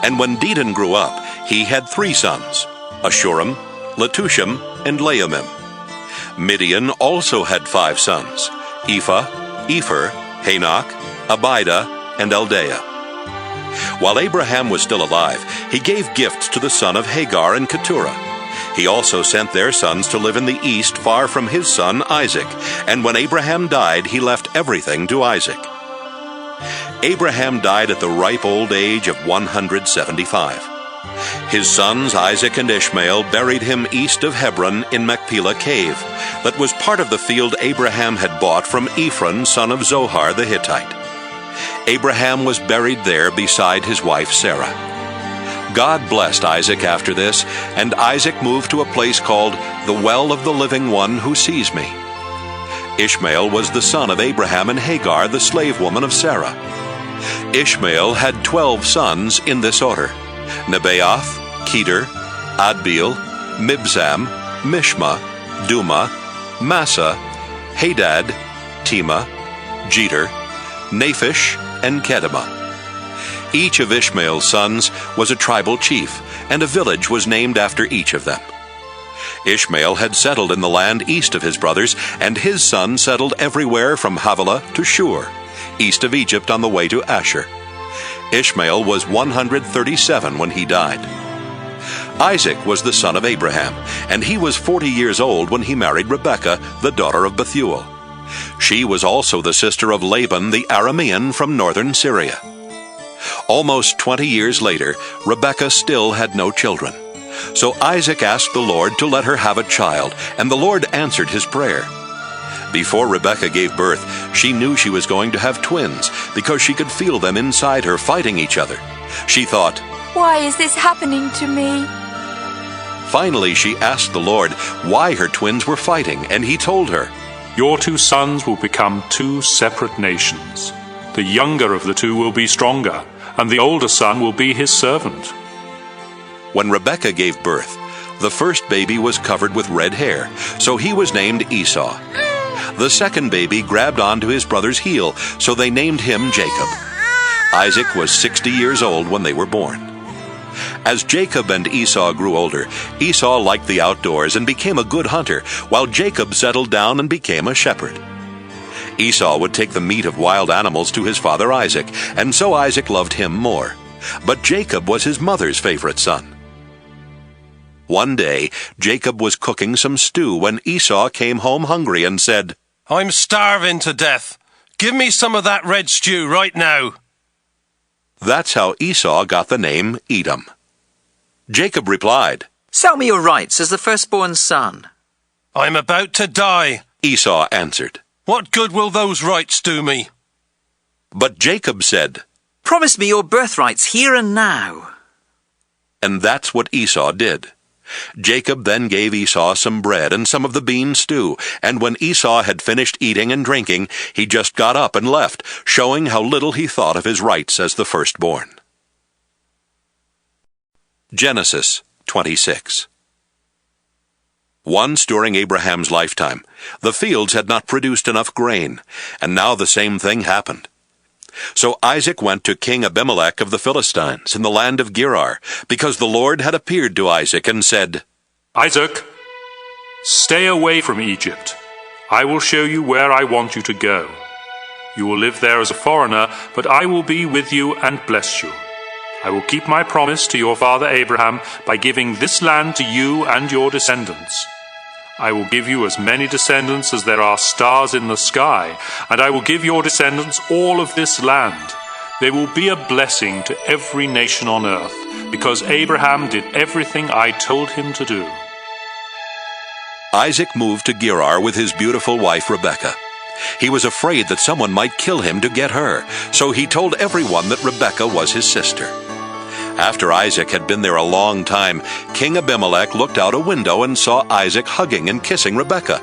And when Dedan grew up, he had 3 sons, Ashurim, Letushim, and Leumim. Midian also had 5 sons, Ephah, Epher, Hanok, Abida, and Eldaah. While Abraham was still alive, he gave gifts to the son of Hagar and Keturah. He also sent their sons to live in the east far from his son Isaac, and when Abraham died, he left everything to Isaac. Abraham died at the ripe old age of 175. His sons Isaac and Ishmael buried him east of Hebron in Machpelah Cave, that was part of the field Abraham had bought from Ephron, son of Zohar the Hittite. Abraham was buried there beside his wife Sarah. God blessed Isaac after this, and Isaac moved to a place called the Well of the Living One Who Sees Me. Ishmael was the son of Abraham and Hagar, the slave woman of Sarah. Ishmael had 12 sons in this order: Nebaioth, Kedar, Adbeel, Mibzam, Mishma, Duma, Massa, Hadad, Tema, Jeter, Naphish, and Kedemah. Each of Ishmael's sons was a tribal chief, and a village was named after each of them. Ishmael had settled in the land east of his brothers, and his sons settled everywhere from Havilah to Shur, east of Egypt on the way to Ashur. Ishmael was 137 when he died. Isaac was the son of Abraham, and he was 40 years old when he married Rebekah, the daughter of Bethuel. She was also the sister of Laban the Aramean from northern Syria. Almost 20 years later, Rebekah still had no children. So Isaac asked the Lord to let her have a child, and the Lord answered his prayer. Before Rebekah gave birth, she knew she was going to have twins, because she could feel them inside her fighting each other. She thought, Why is this happening to me? Finally, she asked the Lord why her twins were fighting, and he told her, Your 2 sons will become 2 separate nations. The younger of the 2 will be stronger, and the older son will be his servant. When Rebekah gave birth, the first baby was covered with red hair, so he was named Esau. The second baby grabbed onto his brother's heel, so they named him Jacob. Isaac was 60 years old when they were born. As Jacob and Esau grew older, Esau liked the outdoors and became a good hunter, while Jacob settled down and became a shepherd. Esau would take the meat of wild animals to his father Isaac, and so Isaac loved him more. But Jacob was his mother's favorite son. One day, Jacob was cooking some stew when Esau came home hungry and said, I'm starving to death. Give me some of that red stew right now. That's how Esau got the name Edom. Jacob replied, Sell me your rights as the firstborn son. I'm about to die, Esau answered. What good will those rights do me? But Jacob said, Promise me your birthrights here and now. And that's what Esau did. Jacob then gave Esau some bread and some of the bean stew, and when Esau had finished eating and drinking, he just got up and left, showing how little he thought of his rights as the firstborn. Genesis 26. Once during Abraham's lifetime, the fields had not produced enough grain, and now the same thing happened. So Isaac went to King Abimelech of the Philistines in the land of Gerar, because the Lord had appeared to Isaac and said, Isaac, stay away from Egypt. I will show you where I want you to go. You will live there as a foreigner, but I will be with you and bless you. I will keep my promise to your father Abraham by giving this land to you and your descendants. I will give you as many descendants as there are stars in the sky, and I will give your descendants all of this land. They will be a blessing to every nation on earth, because Abraham did everything I told him to do. Isaac moved to Gerar with his beautiful wife Rebekah. He was afraid that someone might kill him to get her, so he told everyone that Rebekah was his sister. After Isaac had been there a long time, King Abimelech looked out a window and saw Isaac hugging and kissing Rebekah.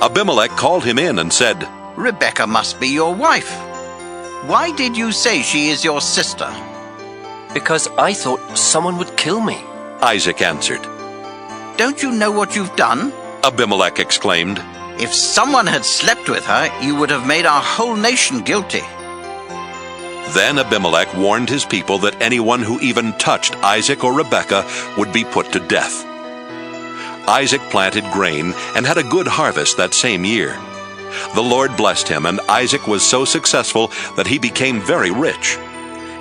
Abimelech called him in and said, Rebekah must be your wife. Why did you say she is your sister? Because I thought someone would kill me, Isaac answered. Don't you know what you've done? Abimelech exclaimed. If someone had slept with her, you would have made our whole nation guilty. Then Abimelech warned his people that anyone who even touched Isaac or Rebekah would be put to death. Isaac planted grain and had a good harvest that same year. The Lord blessed him, and Isaac was so successful that he became very rich.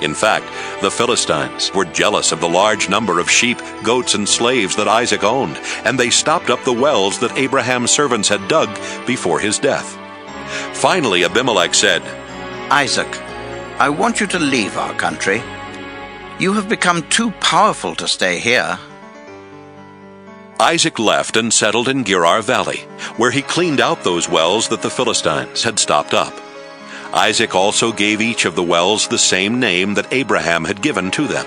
In fact, the Philistines were jealous of the large number of sheep, goats, and slaves that Isaac owned, and they stopped up the wells that Abraham's servants had dug before his death. Finally, Abimelech said, Isaac, I want you to leave our country. You have become too powerful to stay here. Isaac left and settled in Gerar Valley, where he cleaned out those wells that the Philistines had stopped up. Isaac also gave each of the wells the same name that Abraham had given to them.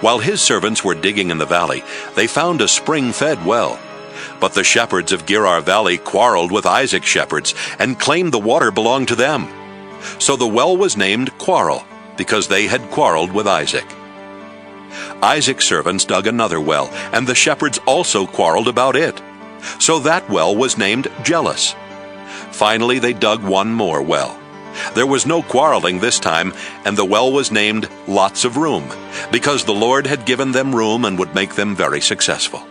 While his servants were digging in the valley, they found a spring-fed well. But the shepherds of Gerar Valley quarreled with Isaac's shepherds and claimed the water belonged to them. So the well was named Quarrel, because they had quarreled with Isaac. Isaac's servants dug another well, and the shepherds also quarreled about it. So that well was named Jealous. Finally, they dug one more well. There was no quarreling this time, and the well was named Lots of Room, because the Lord had given them room and would make them very successful.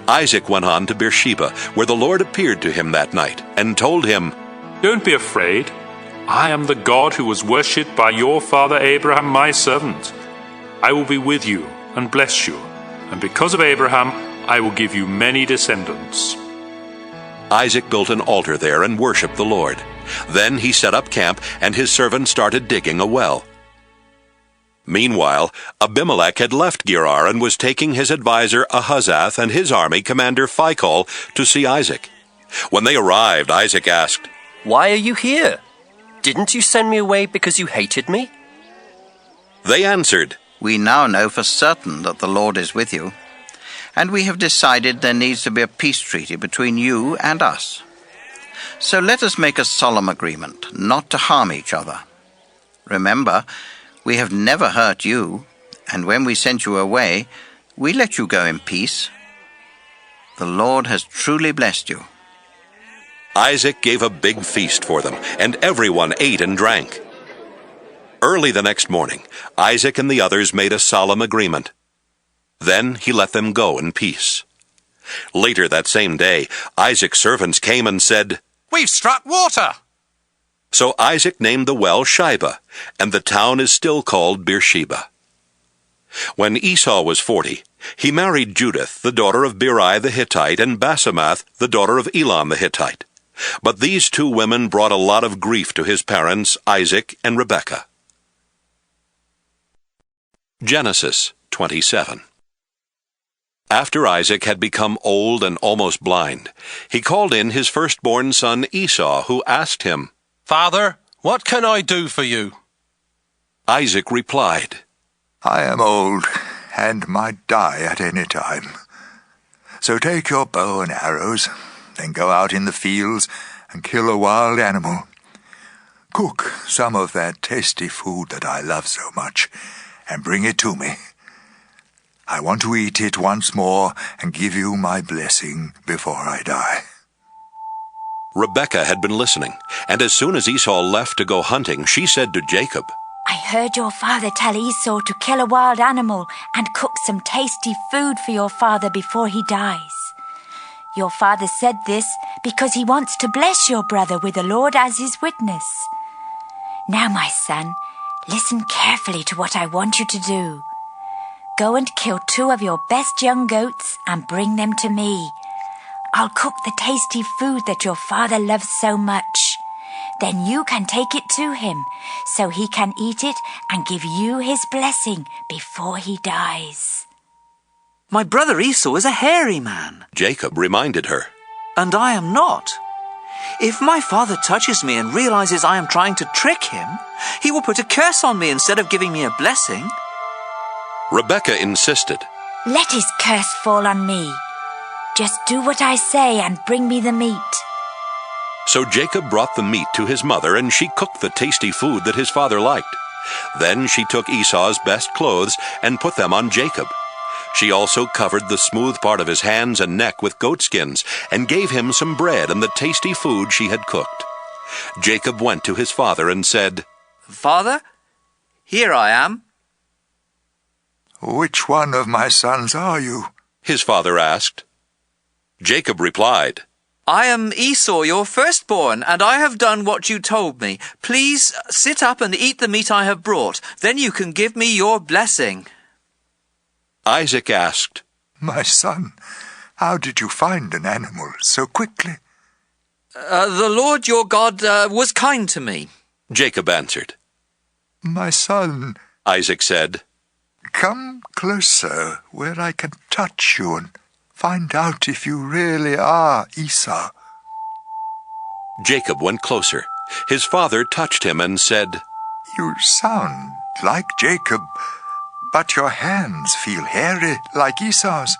Isaac went on to Beersheba, where the Lord appeared to him that night, and told him, Don't be afraid. I am the God who was worshipped by your father Abraham, my servant. I will be with you and bless you, and because of Abraham, I will give you many descendants. Isaac built an altar there and worshipped the Lord. Then he set up camp, and his servant started digging a well. Meanwhile, Abimelech had left Gerar and was taking his adviser Ahuzzath and his army commander Phicol to see Isaac. When they arrived, Isaac asked, Why are you here? Didn't you send me away because you hated me? They answered, We now know for certain that the Lord is with you, and we have decided there needs to be a peace treaty between you and us. So let us make a solemn agreement not to harm each other. Remember, we have never hurt you, and when we sent you away, we let you go in peace. The Lord has truly blessed you." Isaac gave a big feast for them, and everyone ate and drank. Early the next morning, Isaac and the others made a solemn agreement. Then he let them go in peace. Later that same day, Isaac's servants came and said, "We've struck water." So Isaac named the well Shibah, and the town is still called Beersheba. When Esau was 40, he married Judith, the daughter of Beri the Hittite, and Basemath, the daughter of Elon the Hittite. But these two women brought a lot of grief to his parents, Isaac and Rebekah. Genesis 27. After Isaac had become old and almost blind, he called in his firstborn son Esau, who asked him, "Father, what can I do for you?" Isaac replied, "I am old and might die at any time. So take your bow and arrows, then go out in the fields and kill a wild animal. Cook some of that tasty food that I love so much, and bring it to me. I want to eat it once more and give you my blessing before I die." Rebekah had been listening, and as soon as Esau left to go hunting, she said to Jacob, I heard your father tell Esau to kill a wild animal and cook some tasty food for your father before he dies. Your father said this because he wants to bless your brother with the Lord as his witness. Now, my son, listen carefully to what I want you to do. Go and kill 2 of your best young goats and bring them to me. I'll cook the tasty food that your father loves so much. Then you can take it to him, so he can eat it and give you his blessing before he dies. My brother Esau is a hairy man. Jacob reminded her. And I am not. If my father touches me and realizes I am trying to trick him, he will put a curse on me instead of giving me a blessing. Rebekah insisted. Let his curse fall on me. Just do what I say and bring me the meat. So Jacob brought the meat to his mother, and she cooked the tasty food that his father liked. Then she took Esau's best clothes and put them on Jacob. She also covered the smooth part of his hands and neck with goatskins, and gave him some bread and the tasty food she had cooked. Jacob went to his father and said, Father, here I am. "Which one of my sons are you?" his father asked. Jacob replied, I am Esau, your firstborn, and I have done what you told me. Please sit up and eat the meat I have brought. Then you can give me your blessing. Isaac asked, "My son, how did you find an animal so quickly?" The Lord your God was kind to me. Jacob answered. "My son," Isaac said, "come closer where I can touch you and find out if you really are Esau." Jacob went closer. His father touched him and said, "You sound like Jacob, but your hands feel hairy like Esau's."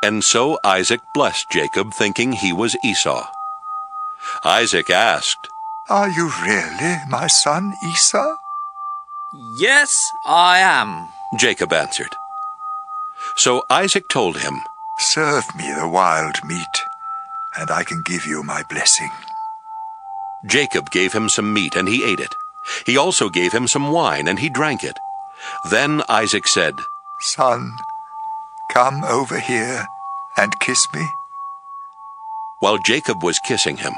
And so Isaac blessed Jacob, thinking he was Esau. Isaac asked, "Are you really my son Esau?" Yes, I am, Jacob answered. So Isaac told him, "Serve me the wild meat, and I can give you my blessing." Jacob gave him some meat, and he ate it. He also gave him some wine, and he drank it. Then Isaac said, "Son, come over here and kiss me." While Jacob was kissing him,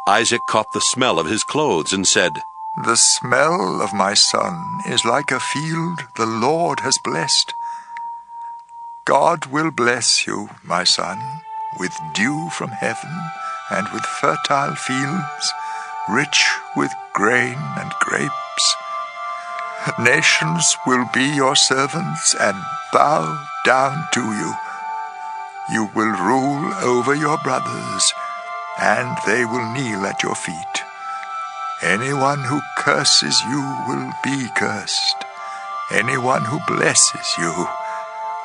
Isaac caught the smell of his clothes and said, "The smell of my son is like a field the Lord has blessed. God will bless you, my son, with dew from heaven and with fertile fields, rich with grain and grapes. Nations will be your servants and bow down to you. You will rule over your brothers, and they will kneel at your feet. Anyone who curses you will be cursed, Anyone who blesses you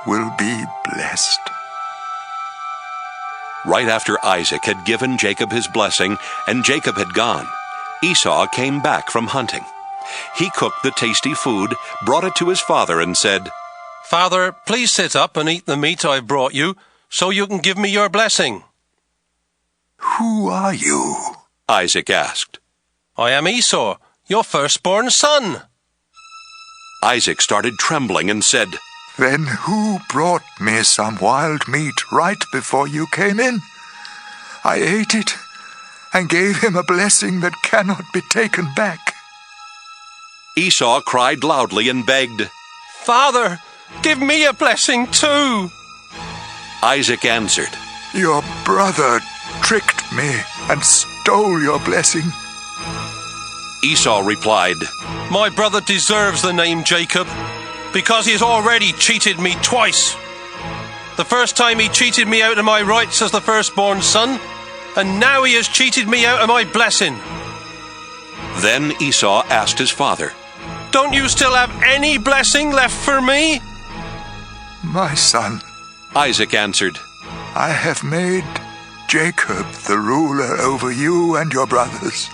will be blessed. Right after Isaac had given Jacob his blessing and Jacob had gone, Esau came back from hunting. He cooked the tasty food, brought it to his father, and said, "Father, please sit up and eat the meat I've brought you, so you can give me your blessing." "Who are you?" Isaac asked. "I am Esau, your firstborn son." Isaac started trembling and said, "Then who brought me some wild meat right before you came in? I ate it and gave him a blessing that cannot be taken back." Esau cried loudly and begged, "Father, give me a blessing too." Isaac answered, "Your brother tricked me and stole your blessing." Esau replied, "My brother deserves the name Jacob, because he has already cheated me twice. The first time he cheated me out of my rights as the firstborn son, and now he has cheated me out of my blessing." Then Esau asked his father, "Don't you still have any blessing left for me?" "My son," Isaac answered, "I have made Jacob the ruler over you and your brothers,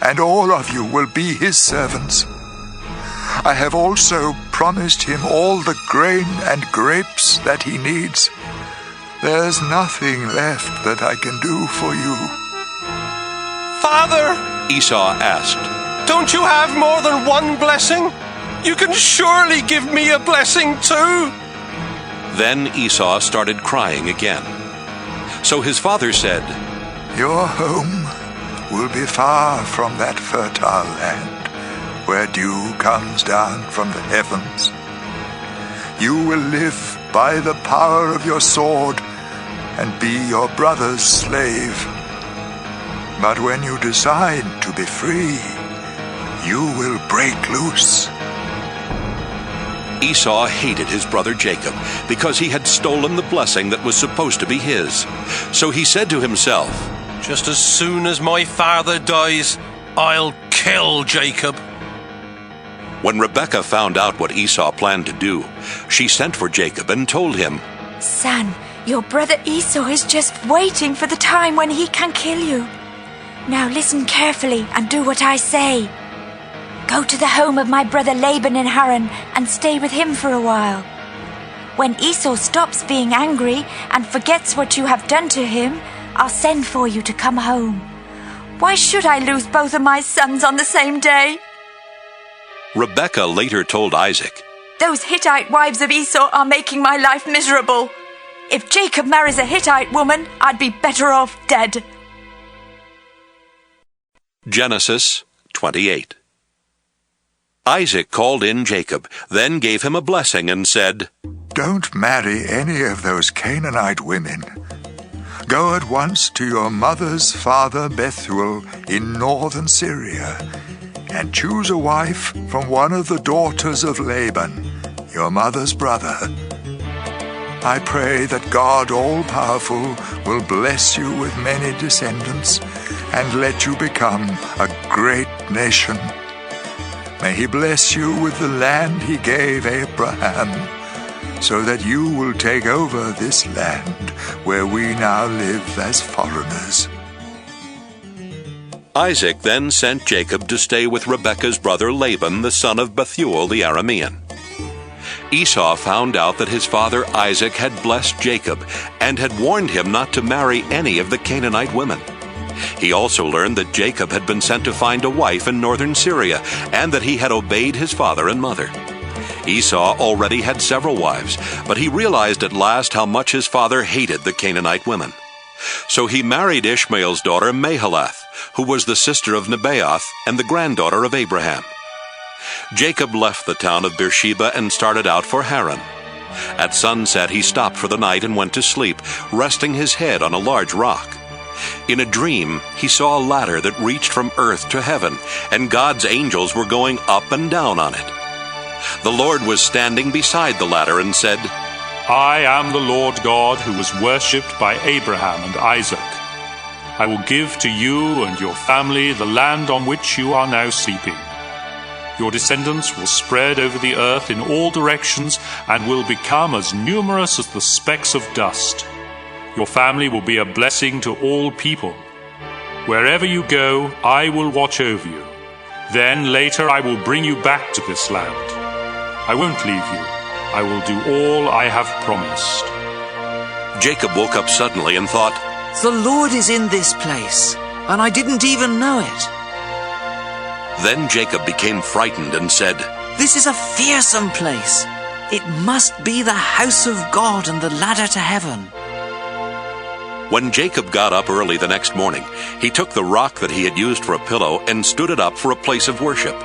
and all of you will be his servants. I have also promised him all the grain and grapes that he needs. There's nothing left that I can do for you." "Father," Esau asked, "don't you have more than one blessing? You can surely give me a blessing too." Then Esau started crying again. So his father said, "Your home will be far from that fertile land where dew comes down from the heavens. You will live by the power of your sword and be your brother's slave. But when you decide to be free, you will break loose." Esau hated his brother Jacob because he had stolen the blessing that was supposed to be his. So he said to himself, "Just as soon as my father dies, I'll kill Jacob." When Rebekah found out what Esau planned to do, she sent for Jacob and told him, "Son, your brother Esau is just waiting for the time when he can kill you. Now listen carefully and do what I say. Go to the home of my brother Laban in Haran and stay with him for a while. When Esau stops being angry and forgets what you have done to him, I'll send for you to come home. Why should I lose both of my sons on the same day?" Rebekah later told Isaac, "Those Hittite wives of Esau are making my life miserable. If Jacob marries a Hittite woman, I'd be better off dead." Genesis 28. Isaac called in Jacob, then gave him a blessing and said, "Don't marry any of those Canaanite women. Go at once to your mother's father Bethuel in northern Syria, and choose a wife from one of the daughters of Laban, your mother's brother. I pray that God all-powerful will bless you with many descendants and let you become a great nation. May he bless you with the land he gave Abraham, so that you will take over this land where we now live as foreigners." Isaac then sent Jacob to stay with Rebekah's brother Laban, the son of Bethuel the Aramean. Esau found out that his father Isaac had blessed Jacob and had warned him not to marry any of the Canaanite women. He also learned that Jacob had been sent to find a wife in northern Syria and that he had obeyed his father and mother. Esau already had several wives, but he realized at last how much his father hated the Canaanite women. So he married Ishmael's daughter Mahalath, who was the sister of Nebaioth and the granddaughter of Abraham. Jacob left the town of Beersheba and started out for Haran. At sunset he stopped for the night and went to sleep, resting his head on a large rock. In a dream he saw a ladder that reached from earth to heaven, and God's angels were going up and down on it. The Lord was standing beside the ladder and said, "I am the Lord God who was worshipped by Abraham and Isaac. I will give to you and your family the land on which you are now sleeping. Your descendants will spread over the earth in all directions and will become as numerous as the specks of dust. Your family will be a blessing to all people. Wherever you go, I will watch over you. Then later I will bring you back to this land. I won't leave you. I will do all I have promised." Jacob woke up suddenly and thought, "The Lord is in this place, and I didn't even know it." Then Jacob became frightened and said, "This is a fearsome place. It must be the house of God and the ladder to heaven." When Jacob got up early the next morning, he took the rock that he had used for a pillow and stood it up for a place of worship.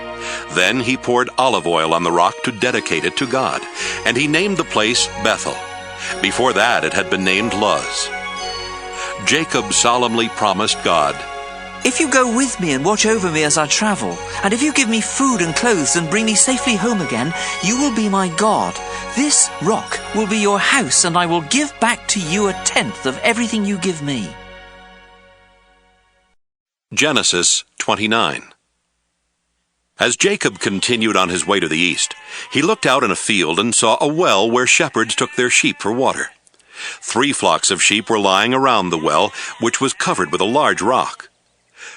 Then he poured olive oil on the rock to dedicate it to God, and he named the place Bethel. Before that it had been named Luz. Jacob solemnly promised God, "If you go with me and watch over me as I travel, and if you give me food and clothes and bring me safely home again, you will be my God. This rock will be your house, and I will give back to you 1/10 of everything you give me." Genesis 29. As Jacob continued on his way to the east, he looked out in a field and saw a well where shepherds took their sheep for water. 3 flocks of sheep were lying around the well, which was covered with a large rock.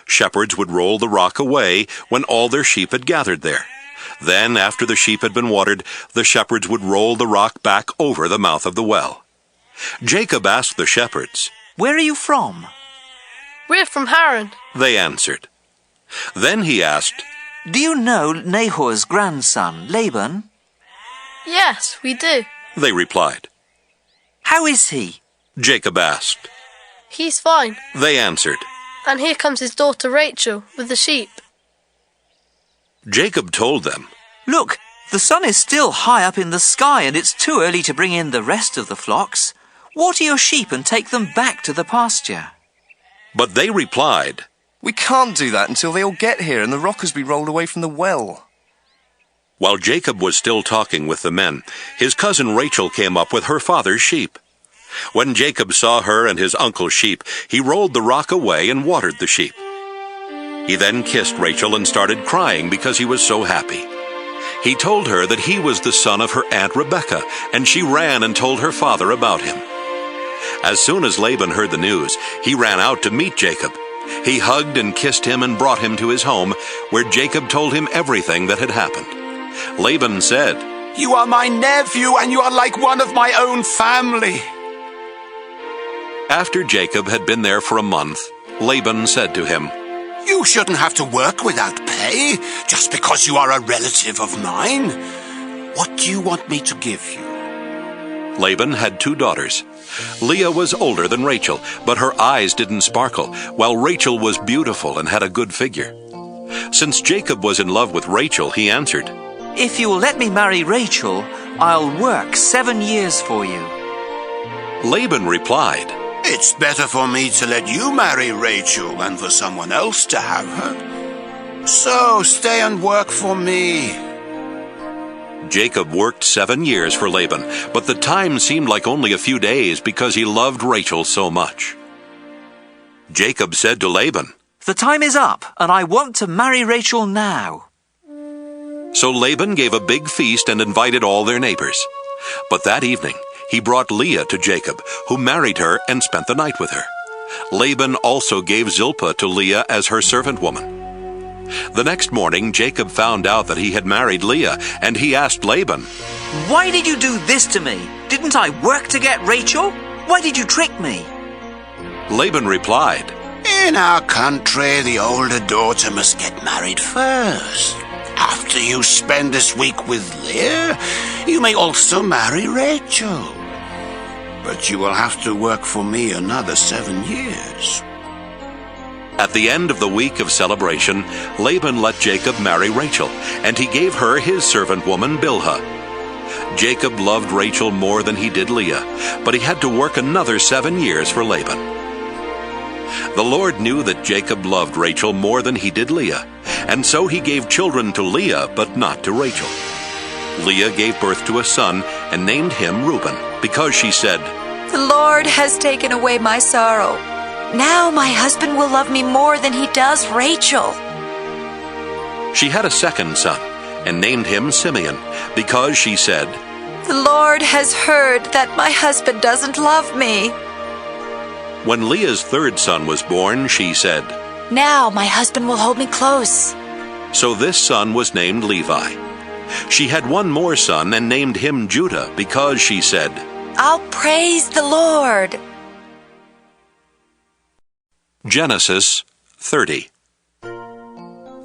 Shepherds would roll the rock away when all their sheep had gathered there. Then, after the sheep had been watered, the shepherds would roll the rock back over the mouth of the well. Jacob asked the shepherds, "Where are you from?" "We're from Haran." They answered. Then he asked, "Do you know Nahor's grandson, Laban?" "Yes, we do." They replied. "How is he?" Jacob asked. "He's fine. They answered. And here comes his daughter Rachel with the sheep." Jacob told them, "Look, the sun is still high up in the sky, and it's too early to bring in the rest of the flocks. Water your sheep and take them back to the pasture." But they replied, "We can't do that until they all get here and the rock has been rolled away from the well." While Jacob was still talking with the men, his cousin Rachel came up with her father's sheep. When Jacob saw her and his uncle's sheep, he rolled the rock away and watered the sheep. He then kissed Rachel and started crying because he was so happy. He told her that he was the son of her aunt Rebekah, and she ran and told her father about him. As soon as Laban heard the news, he ran out to meet Jacob. He hugged and kissed him and brought him to his home, where Jacob told him everything that had happened. Laban said, "You are my nephew, and you are like one of my own family." After Jacob had been there for a month, Laban said to him, "You shouldn't have to work without pay, just because you are a relative of mine. What do you want me to give you?" Laban had 2 daughters. Leah was older than Rachel, but her eyes didn't sparkle, while Rachel was beautiful and had a good figure. Since Jacob was in love with Rachel, he answered, "If you will let me marry Rachel, I'll work 7 years for you." Laban replied, "It's better for me to let you marry Rachel than for someone else to have her. So stay and work for me." Jacob worked 7 years for Laban, but the time seemed like only a few days because he loved Rachel so much. Jacob said to Laban, "The time is up, and I want to marry Rachel now." So Laban gave a big feast and invited all their neighbors. But that evening, he brought Leah to Jacob, who married her and spent the night with her. Laban also gave Zilpah to Leah as her servant woman. The next morning, Jacob found out that he had married Leah, and he asked Laban, "Why did you do this to me? Didn't I work to get Rachel? Why did you trick me?" Laban replied, "In our country, the older daughter must get married first. After you spend this week with Leah, you may also marry Rachel. But you will have to work for me another 7 years." At the end of the week of celebration, Laban let Jacob marry Rachel, and he gave her his servant woman Bilhah. Jacob loved Rachel more than he did Leah, but he had to work another 7 years for Laban. The Lord knew that Jacob loved Rachel more than he did Leah, and so he gave children to Leah, but not to Rachel. Leah gave birth to a son and named him Reuben, because she said, "The Lord has taken away my sorrow. Now my husband will love me more than he does Rachel." She had a second son, and named him Simeon, because she said, The Lord has heard that my husband doesn't love me. When Leah's third son was born, she said, Now my husband will hold me close. So this son was named Levi. She had one more son and named him Judah, because she said, I'll praise the Lord. Genesis 30.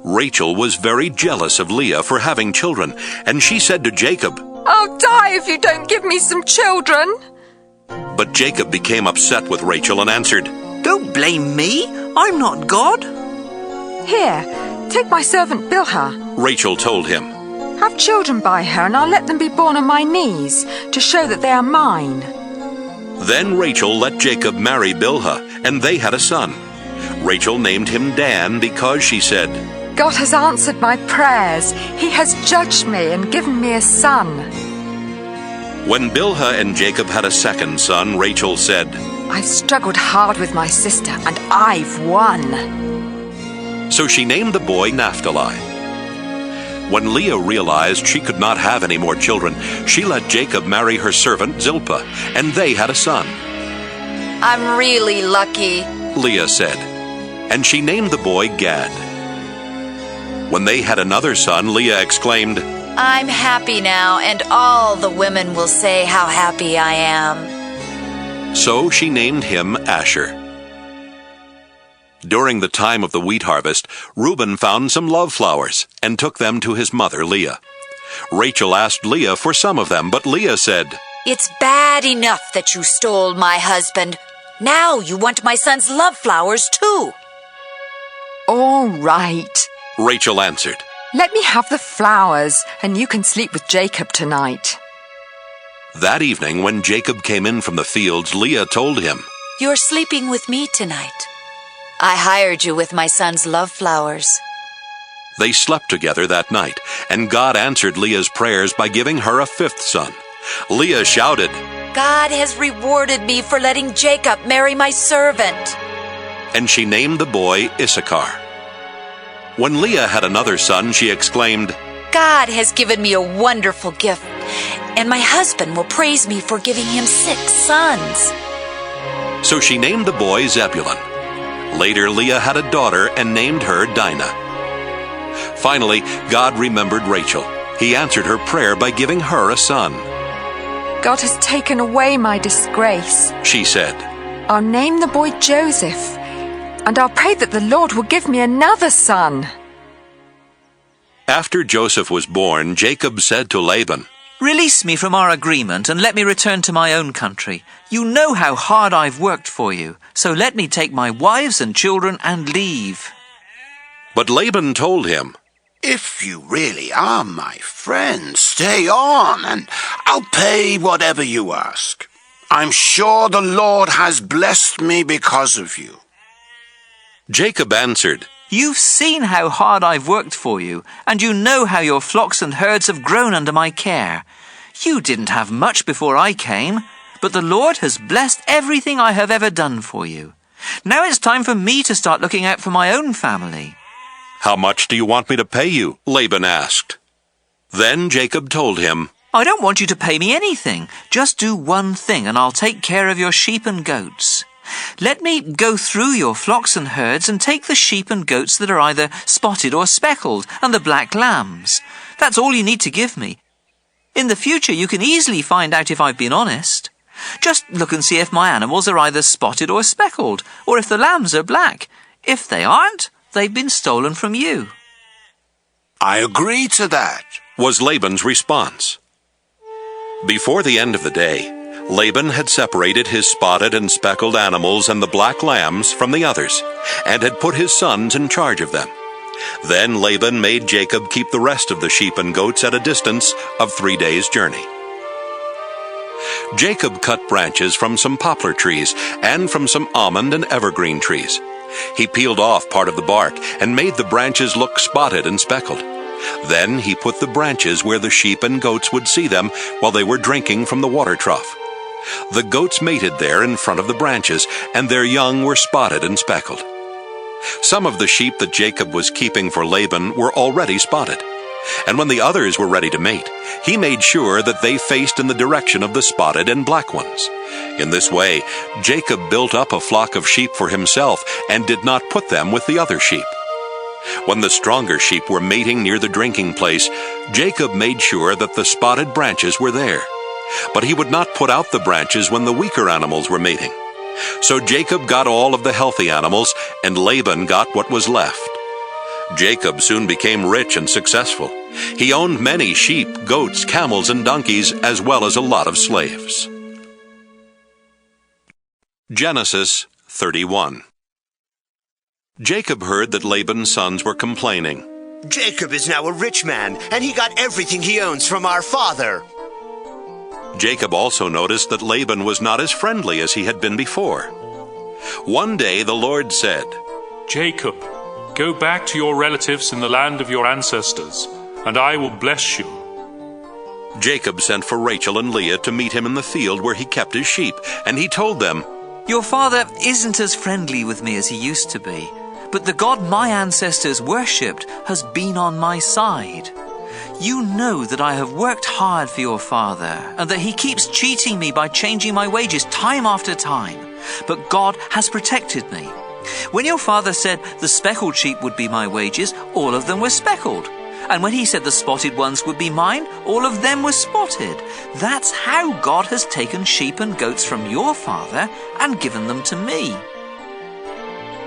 Rachel was very jealous of Leah for having children, and she said to Jacob, I'll die if you don't give me some children. But Jacob became upset with Rachel and answered, Don't blame me. I'm not God. Here, take my servant Bilhah. Rachel told him, Have children by her, and I'll let them be born on my knees, to show that they are mine. Then Rachel let Jacob marry Bilhah, and they had a son. Rachel named him Dan because she said, God has answered my prayers. He has judged me and given me a son. When Bilhah and Jacob had a second son, Rachel said, I've struggled hard with my sister, and I've won. So she named the boy Naphtali. When Leah realized she could not have any more children, she let Jacob marry her servant Zilpah, and they had a son. I'm really lucky, Leah said, and she named the boy Gad. When they had another son, Leah exclaimed, I'm happy now, and all the women will say how happy I am. So she named him Asher. During the time of the wheat harvest, Reuben found some love flowers and took them to his mother Leah. Rachel asked Leah for some of them, but Leah said, It's bad enough that you stole my husband. Now you want my son's love flowers too. All right, Rachel answered. Let me have the flowers, and you can sleep with Jacob tonight. That evening, when Jacob came in from the fields, Leah told him, You're sleeping with me tonight. I hired you with my son's love flowers. They slept together that night, and God answered Leah's prayers by giving her a fifth son. Leah shouted, God has rewarded me for letting Jacob marry my servant. And she named the boy Issachar. When Leah had another son, she exclaimed, God has given me a wonderful gift, and my husband will praise me for giving him 6 sons. So she named the boy Zebulun. Later, Leah had a daughter and named her Dinah. Finally, God remembered Rachel. He answered her prayer by giving her a son. God has taken away my disgrace, she said. I'll name the boy Joseph, and I'll pray that the Lord will give me another son. After Joseph was born, Jacob said to Laban, Release me from our agreement and let me return to my own country. You know how hard I've worked for you, so let me take my wives and children and leave. But Laban told him, If you really are my friend, stay on, and I'll pay whatever you ask. I'm sure the Lord has blessed me because of you. Jacob answered, You've seen how hard I've worked for you, and you know how your flocks and herds have grown under my care. You didn't have much before I came, but the Lord has blessed everything I have ever done for you. Now it's time for me to start looking out for my own family. How much do you want me to pay you? Laban asked. Then Jacob told him, I don't want you to pay me anything. Just do one thing, and I'll take care of your sheep and goats. Let me go through your flocks and herds and take the sheep and goats that are either spotted or speckled, and the black lambs. That's all you need to give me. In the future, you can easily find out if I've been honest. Just look and see if my animals are either spotted or speckled, or if the lambs are black. If they aren't, they've been stolen from you. I agree to that, was Laban's response. Before the end of the day, Laban had separated his spotted and speckled animals and the black lambs from the others, and had put his sons in charge of them. Then Laban made Jacob keep the rest of the sheep and goats at a distance of 3 days' journey. Jacob cut branches from some poplar trees and from some almond and evergreen trees. He peeled off part of the bark and made the branches look spotted and speckled. Then he put the branches where the sheep and goats would see them while they were drinking from the water trough. The goats mated there in front of the branches, and their young were spotted and speckled. Some of the sheep that Jacob was keeping for Laban were already spotted. And when the others were ready to mate, he made sure that they faced in the direction of the spotted and black ones. In this way, Jacob built up a flock of sheep for himself and did not put them with the other sheep. When the stronger sheep were mating near the drinking place, Jacob made sure that the spotted branches were there. But he would not put out the branches when the weaker animals were mating. So Jacob got all of the healthy animals, and Laban got what was left. Jacob soon became rich and successful. He owned many sheep, goats, camels, and donkeys, as well as a lot of slaves. Genesis 31. Jacob heard that Laban's sons were complaining. Jacob is now a rich man, and he got everything he owns from our father. Jacob also noticed that Laban was not as friendly as he had been before. One day the Lord said, Jacob, go back to your relatives in the land of your ancestors, and I will bless you. Jacob sent for Rachel and Leah to meet him in the field where he kept his sheep, and he told them, Your father isn't as friendly with me as he used to be, but the God my ancestors worshipped has been on my side. You know that I have worked hard for your father, and that he keeps cheating me by changing my wages time after time. But God has protected me. When your father said the speckled sheep would be my wages, all of them were speckled. And when he said the spotted ones would be mine, all of them were spotted. That's how God has taken sheep and goats from your father and given them to me.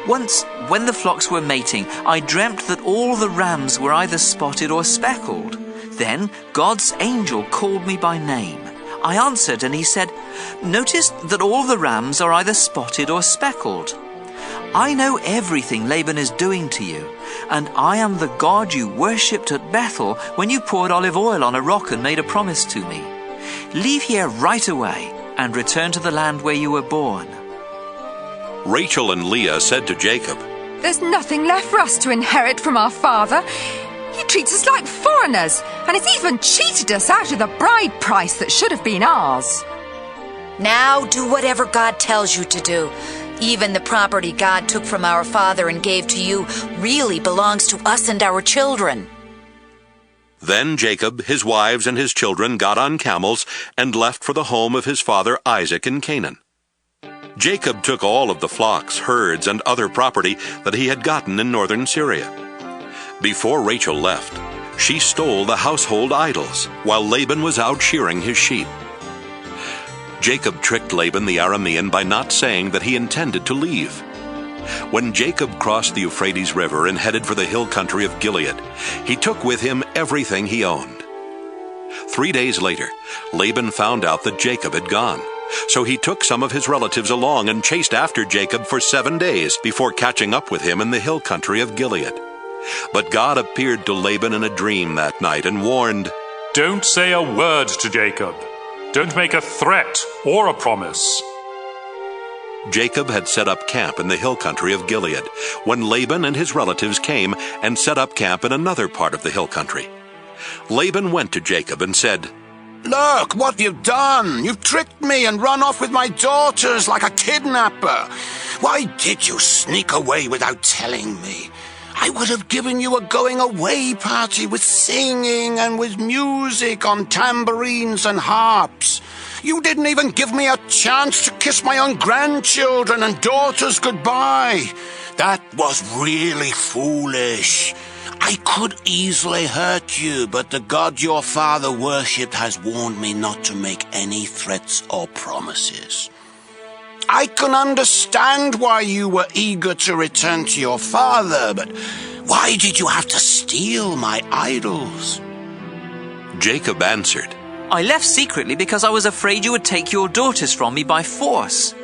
Once, when the flocks were mating, I dreamt that all the rams were either spotted or speckled. Then God's angel called me by name. I answered, and he said, Notice that all the rams are either spotted or speckled. I know everything Laban is doing to you, and I am the God you worshipped at Bethel when you poured olive oil on a rock and made a promise to me. Leave here right away and return to the land where you were born. Rachel and Leah said to Jacob, There's nothing left for us to inherit from our father. He treats us like foreigners, and has even cheated us out of the bride price that should have been ours. Now do whatever God tells you to do. Even the property God took from our father and gave to you really belongs to us and our children. Then Jacob, his wives, and his children got on camels and left for the home of his father Isaac in Canaan. Jacob took all of the flocks, herds, and other property that he had gotten in northern Syria. Before Rachel left, she stole the household idols while Laban was out shearing his sheep. Jacob tricked Laban the Aramean by not saying that he intended to leave. When Jacob crossed the Euphrates River and headed for the hill country of Gilead, he took with him everything he owned. 3 days later, Laban found out that Jacob had gone. So he took some of his relatives along and chased after Jacob for 7 days before catching up with him in the hill country of Gilead. But God appeared to Laban in a dream that night and warned, Don't say a word to Jacob. Don't make a threat or a promise. Jacob had set up camp in the hill country of Gilead when Laban and his relatives came and set up camp in another part of the hill country. Laban went to Jacob and said, Look, what you've done! You've tricked me and run off with my daughters like a kidnapper. Why did you sneak away without telling me? I would have given you a going-away party with singing and with music on tambourines and harps. You didn't even give me a chance to kiss my own grandchildren and daughters goodbye. That was really foolish. I could easily hurt you, but the God your father worshipped has warned me not to make any threats or promises. I can understand why you were eager to return to your father, but why did you have to steal my idols? Jacob answered, I left secretly because I was afraid you would take your daughters from me by force.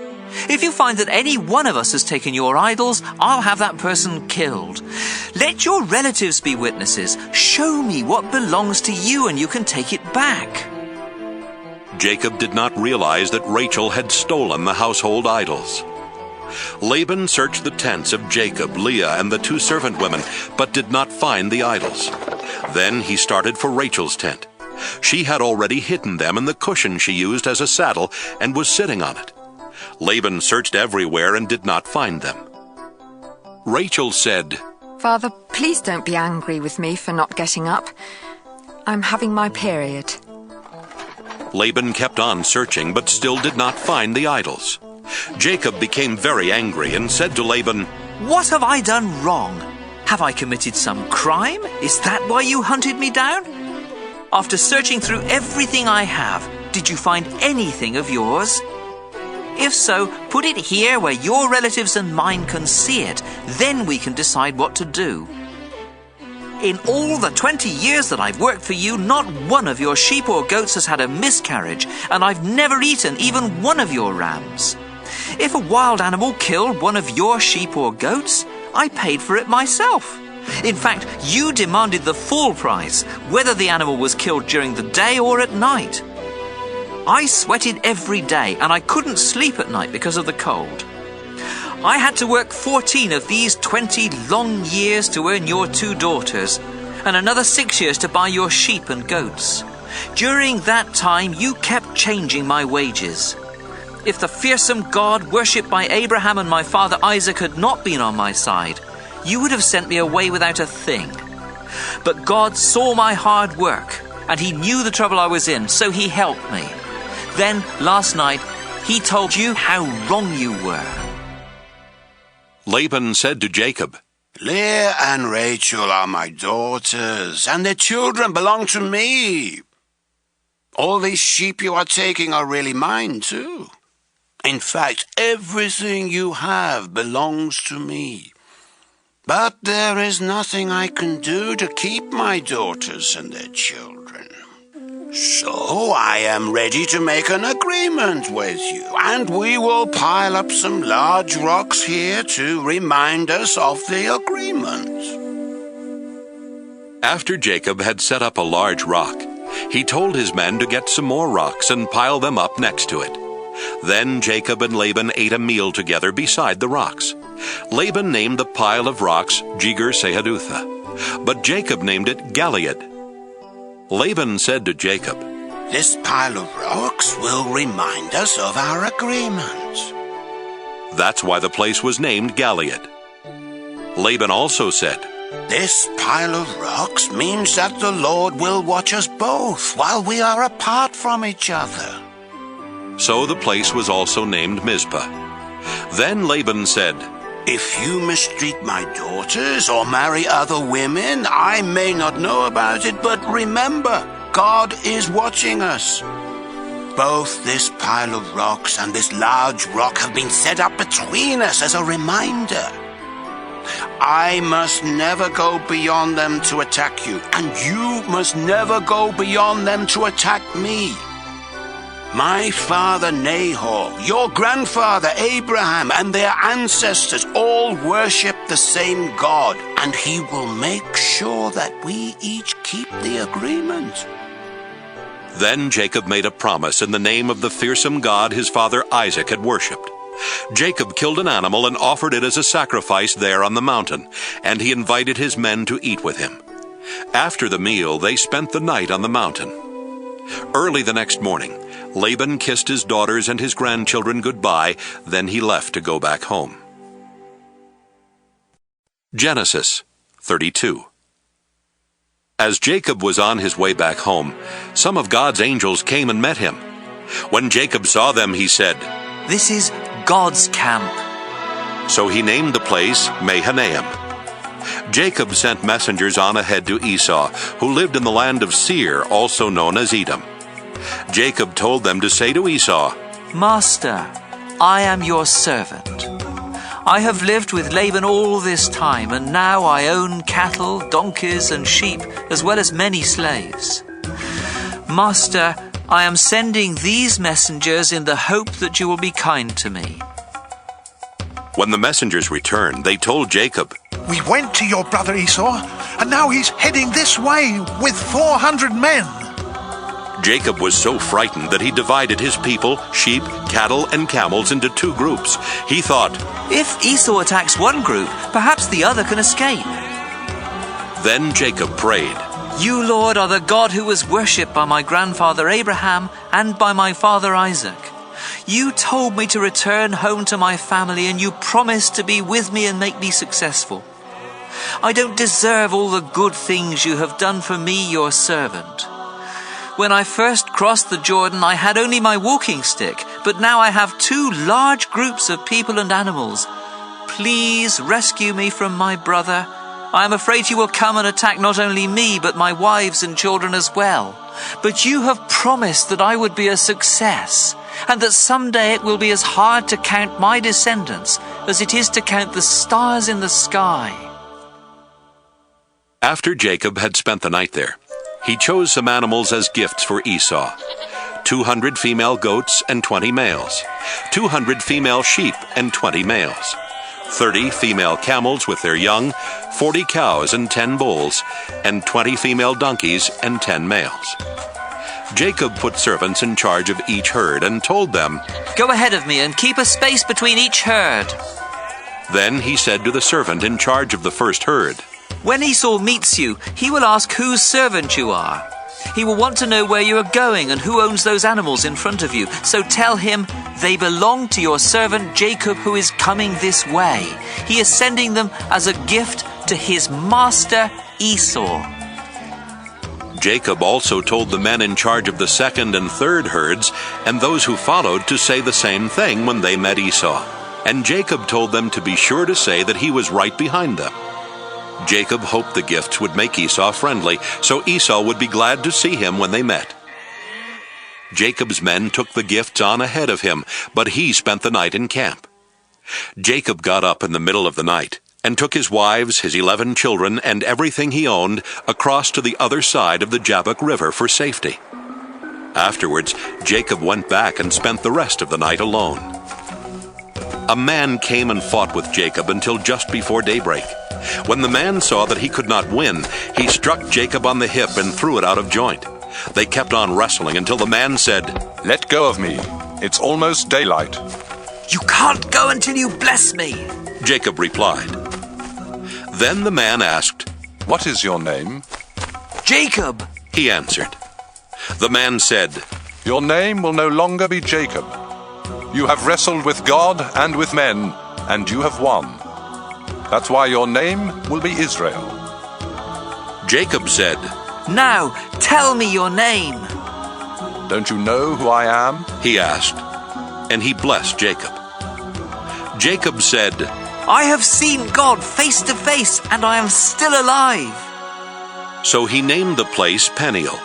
If you find that any one of us has taken your idols, I'll have that person killed. Let your relatives be witnesses. Show me what belongs to you and you can take it back. Jacob did not realize that Rachel had stolen the household idols. Laban searched the tents of Jacob, Leah, and the 2 servant women, but did not find the idols. Then he started for Rachel's tent. She had already hidden them in the cushion she used as a saddle and was sitting on it. Laban searched everywhere and did not find them. Rachel said, Father, please don't be angry with me for not getting up. I'm having my period. Laban kept on searching, but still did not find the idols. Jacob became very angry and said to Laban, "What have I done wrong? Have I committed some crime? Is that why you hunted me down? After searching through everything I have, did you find anything of yours? If so, put it here where your relatives and mine can see it. Then we can decide what to do. In all the 20 years that I've worked for you, not one of your sheep or goats has had a miscarriage, and I've never eaten even one of your rams. If a wild animal killed one of your sheep or goats, I paid for it myself. In fact, you demanded the full price, whether the animal was killed during the day or at night. I sweated every day, and I couldn't sleep at night because of the cold. I had to work 14 of these 20 long years to earn your 2 daughters, and another 6 years to buy your sheep and goats. During that time, you kept changing my wages. If the fearsome God worshipped by Abraham and my father Isaac had not been on my side, you would have sent me away without a thing. But God saw my hard work, and he knew the trouble I was in, so he helped me. Then, last night, he told you how wrong you were." Laban said to Jacob, "Leah and Rachel are my daughters, and their children belong to me. All these sheep you are taking are really mine too. In fact, everything you have belongs to me. But there is nothing I can do to keep my daughters and their children. So I am ready to make an agreement with you, and we will pile up some large rocks here to remind us of the agreement." After Jacob had set up a large rock, he told his men to get some more rocks and pile them up next to it. Then Jacob and Laban ate a meal together beside the rocks. Laban named the pile of rocks Jegar-Sahadutha, but Jacob named it Galeed. Laban said to Jacob, "This pile of rocks will remind us of our agreement." That's why the place was named Galeed. Laban also said, "This pile of rocks means that the Lord will watch us both while we are apart from each other." So the place was also named Mizpah. Then Laban said, "If you mistreat my daughters or marry other women, I may not know about it, but remember, God is watching us. Both this pile of rocks and this large rock have been set up between us as a reminder. I must never go beyond them to attack you, and you must never go beyond them to attack me. My father Nahor, your grandfather Abraham, and their ancestors all worship the same God, and he will make sure that we each keep the agreement." Then Jacob made a promise in the name of the fearsome God his father Isaac had worshipped. Jacob killed an animal and offered it as a sacrifice there on the mountain, and he invited his men to eat with him. After the meal, they spent the night on the mountain. Early the next morning, Laban kissed his daughters and his grandchildren goodbye, then he left to go back home. Genesis 32. As Jacob was on his way back home, some of God's angels came and met him. When Jacob saw them, he said, "This is God's camp." So he named the place Mahanaim. Jacob sent messengers on ahead to Esau, who lived in the land of Seir, also known as Edom. Jacob told them to say to Esau, "Master, I am your servant. I have lived with Laban all this time, and now I own cattle, donkeys, and sheep, as well as many slaves. Master, I am sending these messengers in the hope that you will be kind to me." When the messengers returned, they told Jacob, "We went to your brother Esau, and now he's heading this way with 400 men. Jacob was so frightened that he divided his people, sheep, cattle, and camels into 2 groups. He thought, "If Esau attacks one group, perhaps the other can escape." Then Jacob prayed, "You, Lord, are the God who was worshipped by my grandfather Abraham and by my father Isaac. You told me to return home to my family, and you promised to be with me and make me successful. I don't deserve all the good things you have done for me, your servant. When I first crossed the Jordan, I had only my walking stick, but now I have 2 large groups of people and animals. Please rescue me from my brother. I am afraid he will come and attack not only me, but my wives and children as well. But you have promised that I would be a success, and that someday it will be as hard to count my descendants as it is to count the stars in the sky. After Jacob had spent the night there, he chose some animals as gifts for Esau: 200 female goats and 20 males, 200 female sheep and 20 males, 30 female camels with their young, 40 cows and 10 bulls, and 20 female donkeys and 10 males. Jacob put servants in charge of each herd and told them, "Go ahead of me and keep a space between each herd." Then he said to the servant in charge of the first herd, "When Esau meets you, he will ask whose servant you are. He will want to know where you are going and who owns those animals in front of you. So tell him, they belong to your servant Jacob, who is coming this way. He is sending them as a gift to his master Esau." Jacob also told the men in charge of the second and third herds and those who followed to say the same thing when they met Esau. And Jacob told them to be sure to say that he was right behind them. Jacob hoped the gifts would make Esau friendly, so Esau would be glad to see him when they met. Jacob's men took the gifts on ahead of him, but he spent the night in camp. Jacob got up in the middle of the night and took his wives, his 11 children, and everything he owned across to the other side of the Jabbok River for safety. Afterwards, Jacob went back and spent the rest of the night alone. A man came and fought with Jacob until just before daybreak. When the man saw that he could not win, he struck Jacob on the hip and threw it out of joint. They kept on wrestling until the man said, "Let go of me. It's almost daylight." "You can't go until you bless me," Jacob replied. Then the man asked, "What is your name?" "Jacob," he answered. The man said, "Your name will no longer be Jacob. You have wrestled with God and with men, and you have won. That's why your name will be Israel." Jacob said, "Now tell me your name." "Don't you know who I am?" he asked, and he blessed Jacob. Jacob said, "I have seen God face to face, and I am still alive." So he named the place Peniel.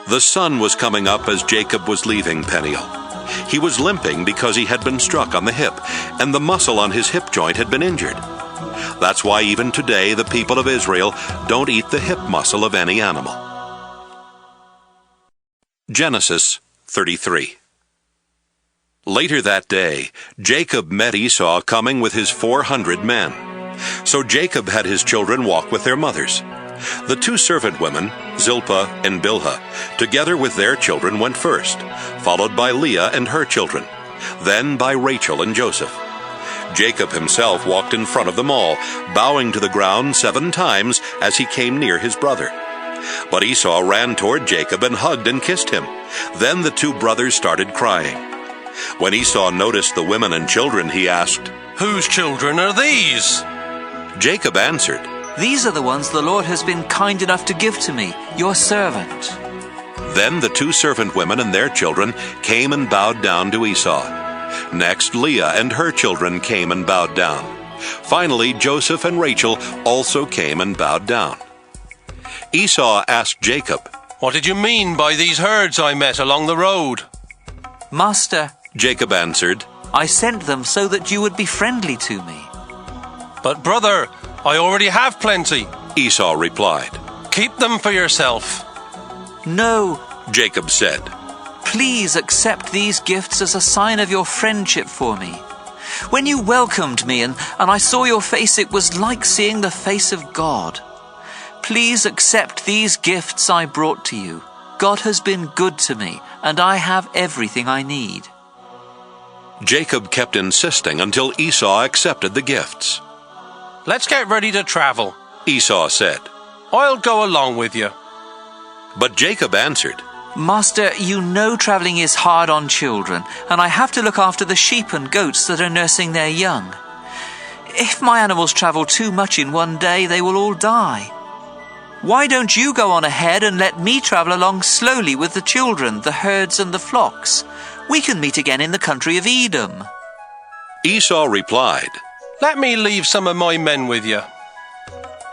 The sun was coming up as Jacob was leaving Peniel. He was limping because he had been struck on the hip, and the muscle on his hip joint had been injured. That's why even today the people of Israel don't eat the hip muscle of any animal. Genesis 33. Later that day, Jacob met Esau coming with his 400 men. So Jacob had his children walk with their mothers. The 2 servant women, Zilpah and Bilhah, together with their children went first, followed by Leah and her children, then by Rachel and Joseph. Jacob himself walked in front of them all, bowing to the ground 7 times as he came near his brother. But Esau ran toward Jacob and hugged and kissed him. Then the 2 brothers started crying. When Esau noticed the women and children, he asked, "Whose children are these?" Jacob answered, "These are the ones the Lord has been kind enough to give to me, your servant." Then the 2 servant women and their children came and bowed down to Esau. Next, Leah and her children came and bowed down. Finally, Joseph and Rachel also came and bowed down. Esau asked Jacob, "What did you mean by these herds I met along the road?" "Master," Jacob answered, "I sent them so that you would be friendly to me." "But brother, I already have plenty," Esau replied. "Keep them for yourself." "No," Jacob said. "Please accept these gifts as a sign of your friendship for me. When you welcomed me and I saw your face, it was like seeing the face of God. Please accept these gifts I brought to you. God has been good to me, and I have everything I need." Jacob kept insisting until Esau accepted the gifts. "Let's get ready to travel," Esau said. "I'll go along with you." But Jacob answered, "Master, you know traveling is hard on children, and I have to look after the sheep and goats that are nursing their young. If my animals travel too much in one day, they will all die. Why don't you go on ahead and let me travel along slowly with the children, the herds and the flocks? We can meet again in the country of Edom." Esau replied, "Let me leave some of my men with you."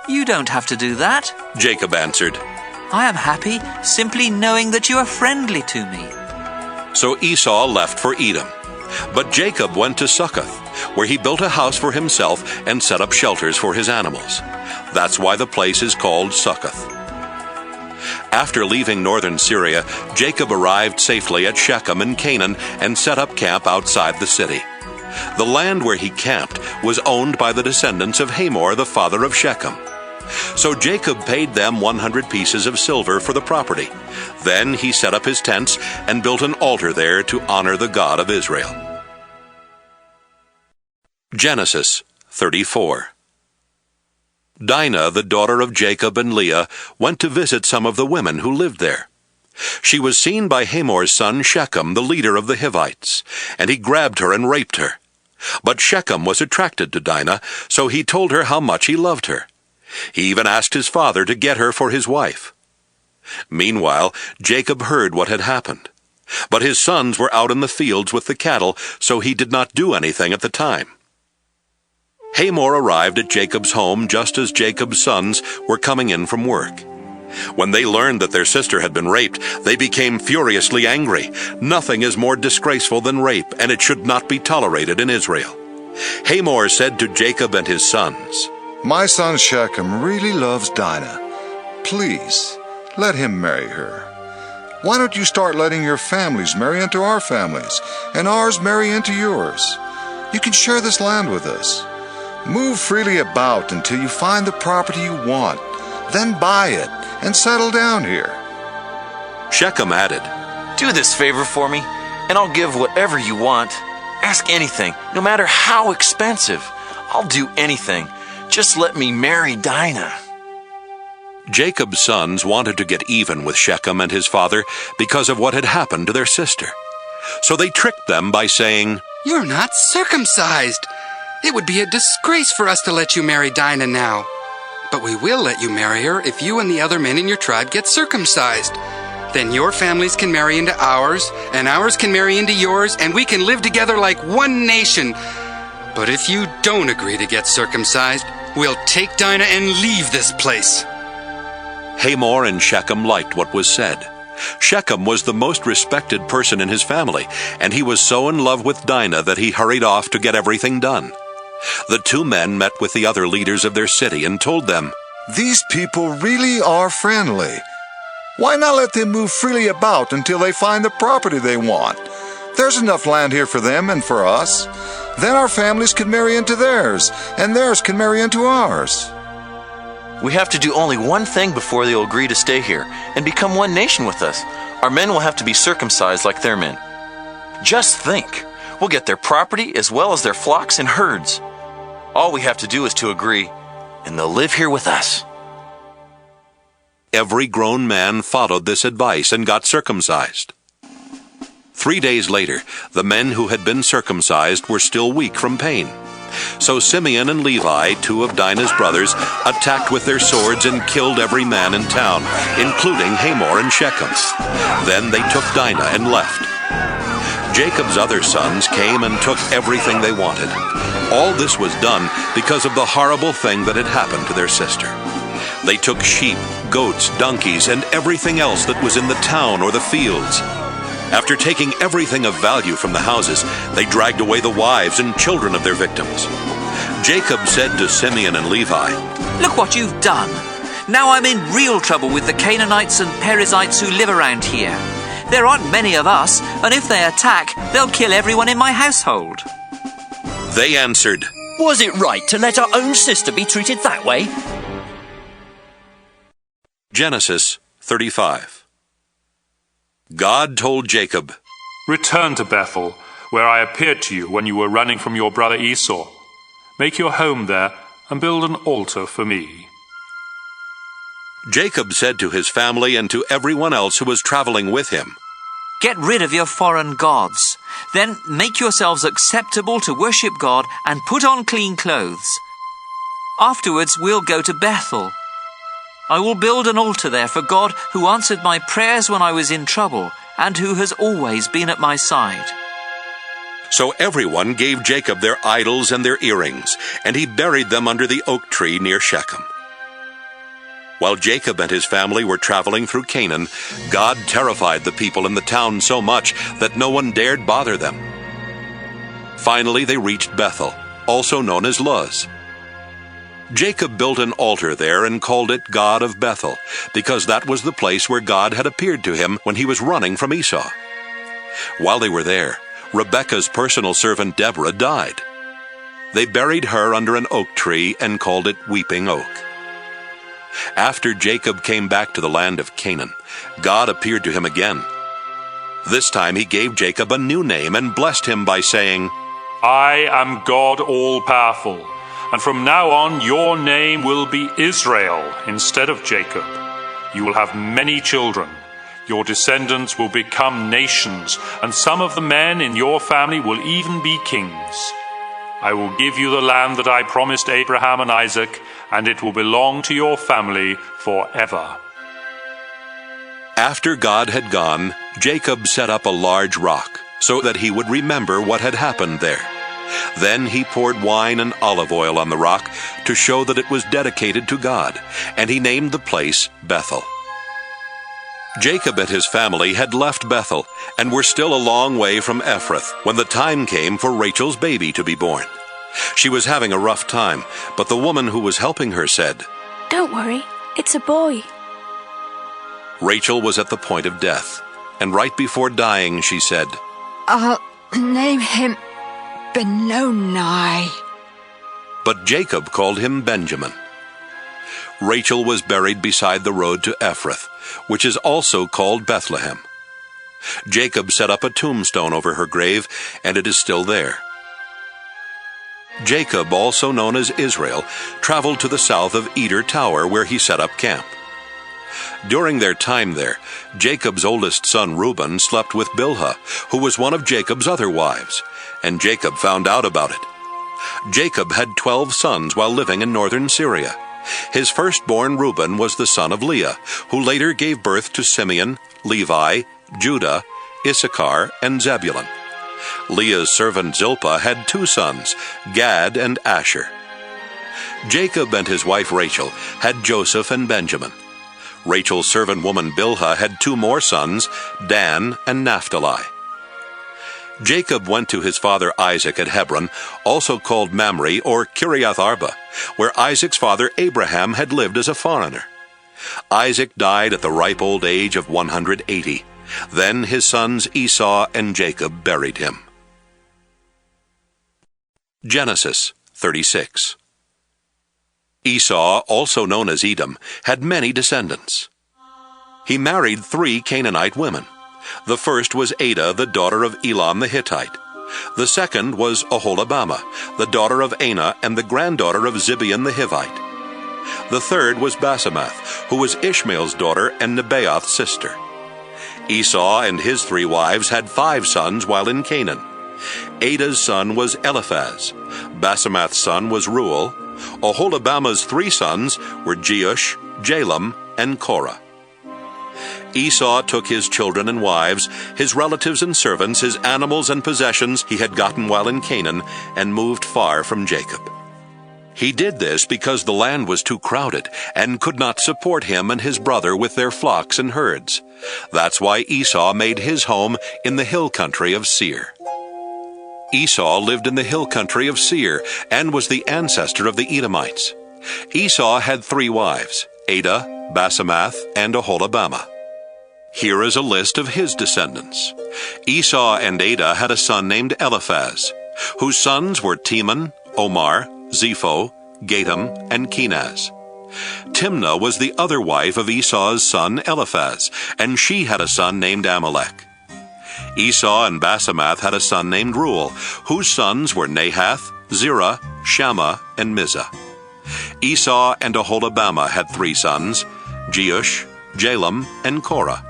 "You don't have to do that," Jacob answered. "I am happy simply knowing that you are friendly to me." So Esau left for Edom. But Jacob went to Succoth, where he built a house for himself and set up shelters for his animals. That's why the place is called Succoth. After leaving northern Syria, Jacob arrived safely at Shechem in Canaan and set up camp outside the city. The land where he camped was owned by the descendants of Hamor, the father of Shechem. So Jacob paid them 100 pieces of silver for the property. Then he set up his tents and built an altar there to honor the God of Israel. Genesis 34. Dinah, the daughter of Jacob and Leah, went to visit some of the women who lived there. She was seen by Hamor's son Shechem, the leader of the Hivites, and he grabbed her and raped her. But Shechem was attracted to Dinah, so he told her how much he loved her. He even asked his father to get her for his wife. Meanwhile, Jacob heard what had happened. But his sons were out in the fields with the cattle, so he did not do anything at the time. Hamor arrived at Jacob's home just as Jacob's sons were coming in from work. When they learned that their sister had been raped, they became furiously angry. Nothing is more disgraceful than rape, and it should not be tolerated in Israel. Hamor said to Jacob and his sons, "My son Shechem really loves Dinah. Please, let him marry her. Why don't you start letting your families marry into our families, and ours marry into yours? You can share this land with us. Move freely about until you find the property you want. Then buy it and settle down here." Shechem added, "Do this favor for me, and I'll give whatever you want. Ask anything, no matter how expensive. I'll do anything. Just let me marry Dinah." Jacob's sons wanted to get even with Shechem and his father because of what had happened to their sister. So they tricked them by saying, "You're not circumcised. It would be a disgrace for us to let you marry Dinah now. But we will let you marry her if you and the other men in your tribe get circumcised. Then your families can marry into ours, and ours can marry into yours, and we can live together like one nation. But if you don't agree to get circumcised, we'll take Dinah and leave this place." Hamor and Shechem liked what was said. Shechem was the most respected person in his family, and he was so in love with Dinah that he hurried off to get everything done. The two men met with the other leaders of their city and told them, "These people really are friendly. Why not let them move freely about until they find the property they want? There's enough land here for them and for us. Then our families can marry into theirs, and theirs can marry into ours." We have to do only one thing before they'll agree to stay here and become one nation with us. Our men will have to be circumcised like their men. Just think, we'll get their property as well as their flocks and herds. All we have to do is to agree, and they'll live here with us. Every grown man followed this advice and got circumcised. 3 days later, the men who had been circumcised were still weak from pain. So Simeon and Levi, two of Dinah's brothers, attacked with their swords and killed every man in town, including Hamor and Shechem. Then they took Dinah and left. Jacob's other sons came and took everything they wanted. All this was done because of the horrible thing that had happened to their sister. They took sheep, goats, donkeys, and everything else that was in the town or the fields. After taking everything of value from the houses, they dragged away the wives and children of their victims. Jacob said to Simeon and Levi, "Look what you've done. Now I'm in real trouble with the Canaanites and Perizzites who live around here. There aren't many of us, and if they attack, they'll kill everyone in my household." They answered, "Was it right to let our own sister be treated that way?" Genesis 35. God told Jacob, "Return to Bethel, where I appeared to you when you were running from your brother Esau. Make your home there and build an altar for me." Jacob said to his family and to everyone else who was traveling with him, Get rid of your foreign gods. Then make yourselves acceptable to worship God and put on clean clothes. Afterwards, we'll go to Bethel. I will build an altar there for God who answered my prayers when I was in trouble and who has always been at my side." So everyone gave Jacob their idols and their earrings, and he buried them under the oak tree near Shechem. While Jacob and his family were traveling through Canaan, God terrified the people in the town so much that no one dared bother them. Finally, they reached Bethel, also known as Luz. Jacob built an altar there and called it God of Bethel, because that was the place where God had appeared to him when he was running from Esau. While they were there, Rebekah's personal servant Deborah died. They buried her under an oak tree and called it Weeping Oak. After Jacob came back to the land of Canaan, God appeared to him again. This time he gave Jacob a new name and blessed him by saying, "I am God all-powerful, and from now on your name will be Israel instead of Jacob. You will have many children. Your descendants will become nations, and some of the men in your family will even be kings. I will give you the land that I promised Abraham and Isaac, and it will belong to your family forever." After God had gone, Jacob set up a large rock, so that he would remember what had happened there. Then he poured wine and olive oil on the rock to show that it was dedicated to God, and he named the place Bethel. Jacob and his family had left Bethel and were still a long way from Ephrath when the time came for Rachel's baby to be born. She was having a rough time, but the woman who was helping her said, "Don't worry, it's a boy." Rachel was at the point of death, and right before dying she said, "I'll name him Benoni." But Jacob called him Benjamin. Rachel was buried beside the road to Ephrath, which is also called Bethlehem. Jacob set up a tombstone over her grave, and it is still there. Jacob, also known as Israel, traveled to the south of Eder Tower, where he set up camp. During their time there, Jacob's oldest son Reuben slept with Bilhah, who was one of Jacob's other wives, and Jacob found out about it. Jacob had 12 sons while living in northern Syria. His firstborn Reuben was the son of Leah, who later gave birth to Simeon, Levi, Judah, Issachar, and Zebulun. Leah's servant Zilpah had 2 sons, Gad and Asher. Jacob and his wife Rachel had Joseph and Benjamin. Rachel's servant woman Bilhah had 2 more sons, Dan and Naphtali. Jacob went to his father Isaac at Hebron, also called Mamre or Kiriath Arba, where Isaac's father Abraham had lived as a foreigner. Isaac died at the ripe old age of 180. Then his sons Esau and Jacob buried him. Genesis 36. Esau, also known as Edom, had many descendants. He married 3 Canaanite women. The first was Adah, the daughter of Elon the Hittite. The second was Oholibamah, the daughter of Anah and the granddaughter of Zibeon the Hivite. The third was Basemath, who was Ishmael's daughter and Nebaioth's sister. Esau and his 3 wives had 5 sons while in Canaan. Adah's son was Eliphaz. Basemath's son was Reuel. Oholibamah's 3 sons were Jeush, Jalam, and Korah. Esau took his children and wives, his relatives and servants, his animals and possessions he had gotten while in Canaan, and moved far from Jacob. He did this because the land was too crowded and could not support him and his brother with their flocks and herds. That's why Esau made his home in the hill country of Seir. Esau lived in the hill country of Seir and was the ancestor of the Edomites. Esau had 3 wives, Adah, Basemath, and Oholibamah. Here is a list of his descendants. Esau and Adah had a son named Eliphaz, whose sons were Teman, Omar, Zepho, Gatam, and Kenaz. Timnah was the other wife of Esau's son Eliphaz, and she had a son named Amalek. Esau and Basemath had a son named Reuel, whose sons were Nahath, Zerah, Shammah, and Mizah. Esau and Oholibamah had 3 sons, Jeush, Jalam, and Korah.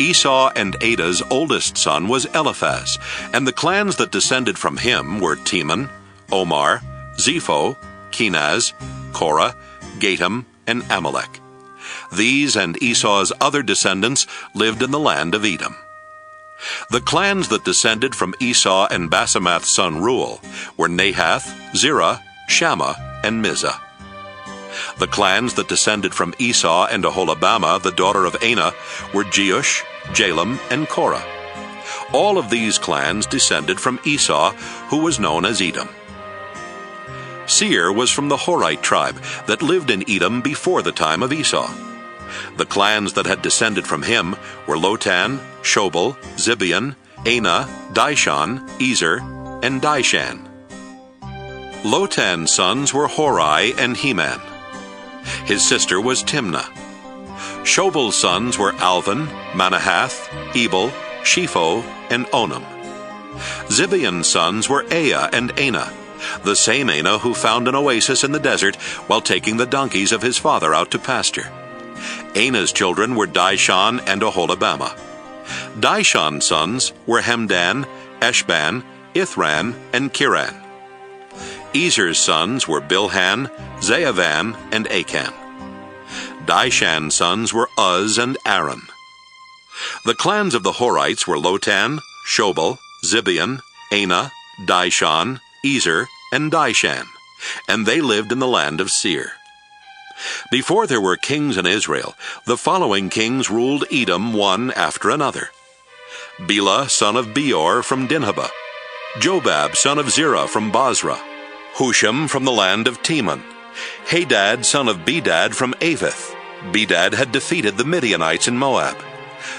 Esau and Ada's oldest son was Eliphaz, and the clans that descended from him were Teman, Omar, Zepho, Kenaz, Korah, Gatam, and Amalek. These and Esau's other descendants lived in the land of Edom. The clans that descended from Esau and Basemath's son Reuel were Nahath, Zerah, Shammah, and Mizah. The clans that descended from Esau and Aholibamah, the daughter of Anah, were Jeush, Jalam, and Korah. All of these clans descended from Esau, who was known as Edom. Seir was from the Horite tribe that lived in Edom before the time of Esau. The clans that had descended from him were Lotan, Shobal, Zibeon, Anah, Dishon, Ezer, and Dishan. Lotan's sons were Horai and Heman. His sister was Timnah. Shobal's sons were Alvan, Manahath, Ebal, Shepho, and Onam. Zibeon's sons were Ea and Anah, the same Anah who found an oasis in the desert while taking the donkeys of his father out to pasture. Anah's children were Dishon and Aholibamah. Dishon's sons were Hemdan, Eshban, Ithran, and Kiran. Ezer's sons were Bilhan, Zaavan, and Achan. Dishan's sons were Uz and Aaron. The clans of the Horites were Lotan, Shobal, Zibeon, Anah, Dishon, Ezer, and Dishan, and they lived in the land of Seir. Before there were kings in Israel, the following kings ruled Edom one after another: Bela, son of Beor, from Dinhabah; Jobab, son of Zerah, from Basra; Husham, from the land of Teman; Hadad, son of Bedad, from Avith. Bedad had defeated the Midianites in Moab;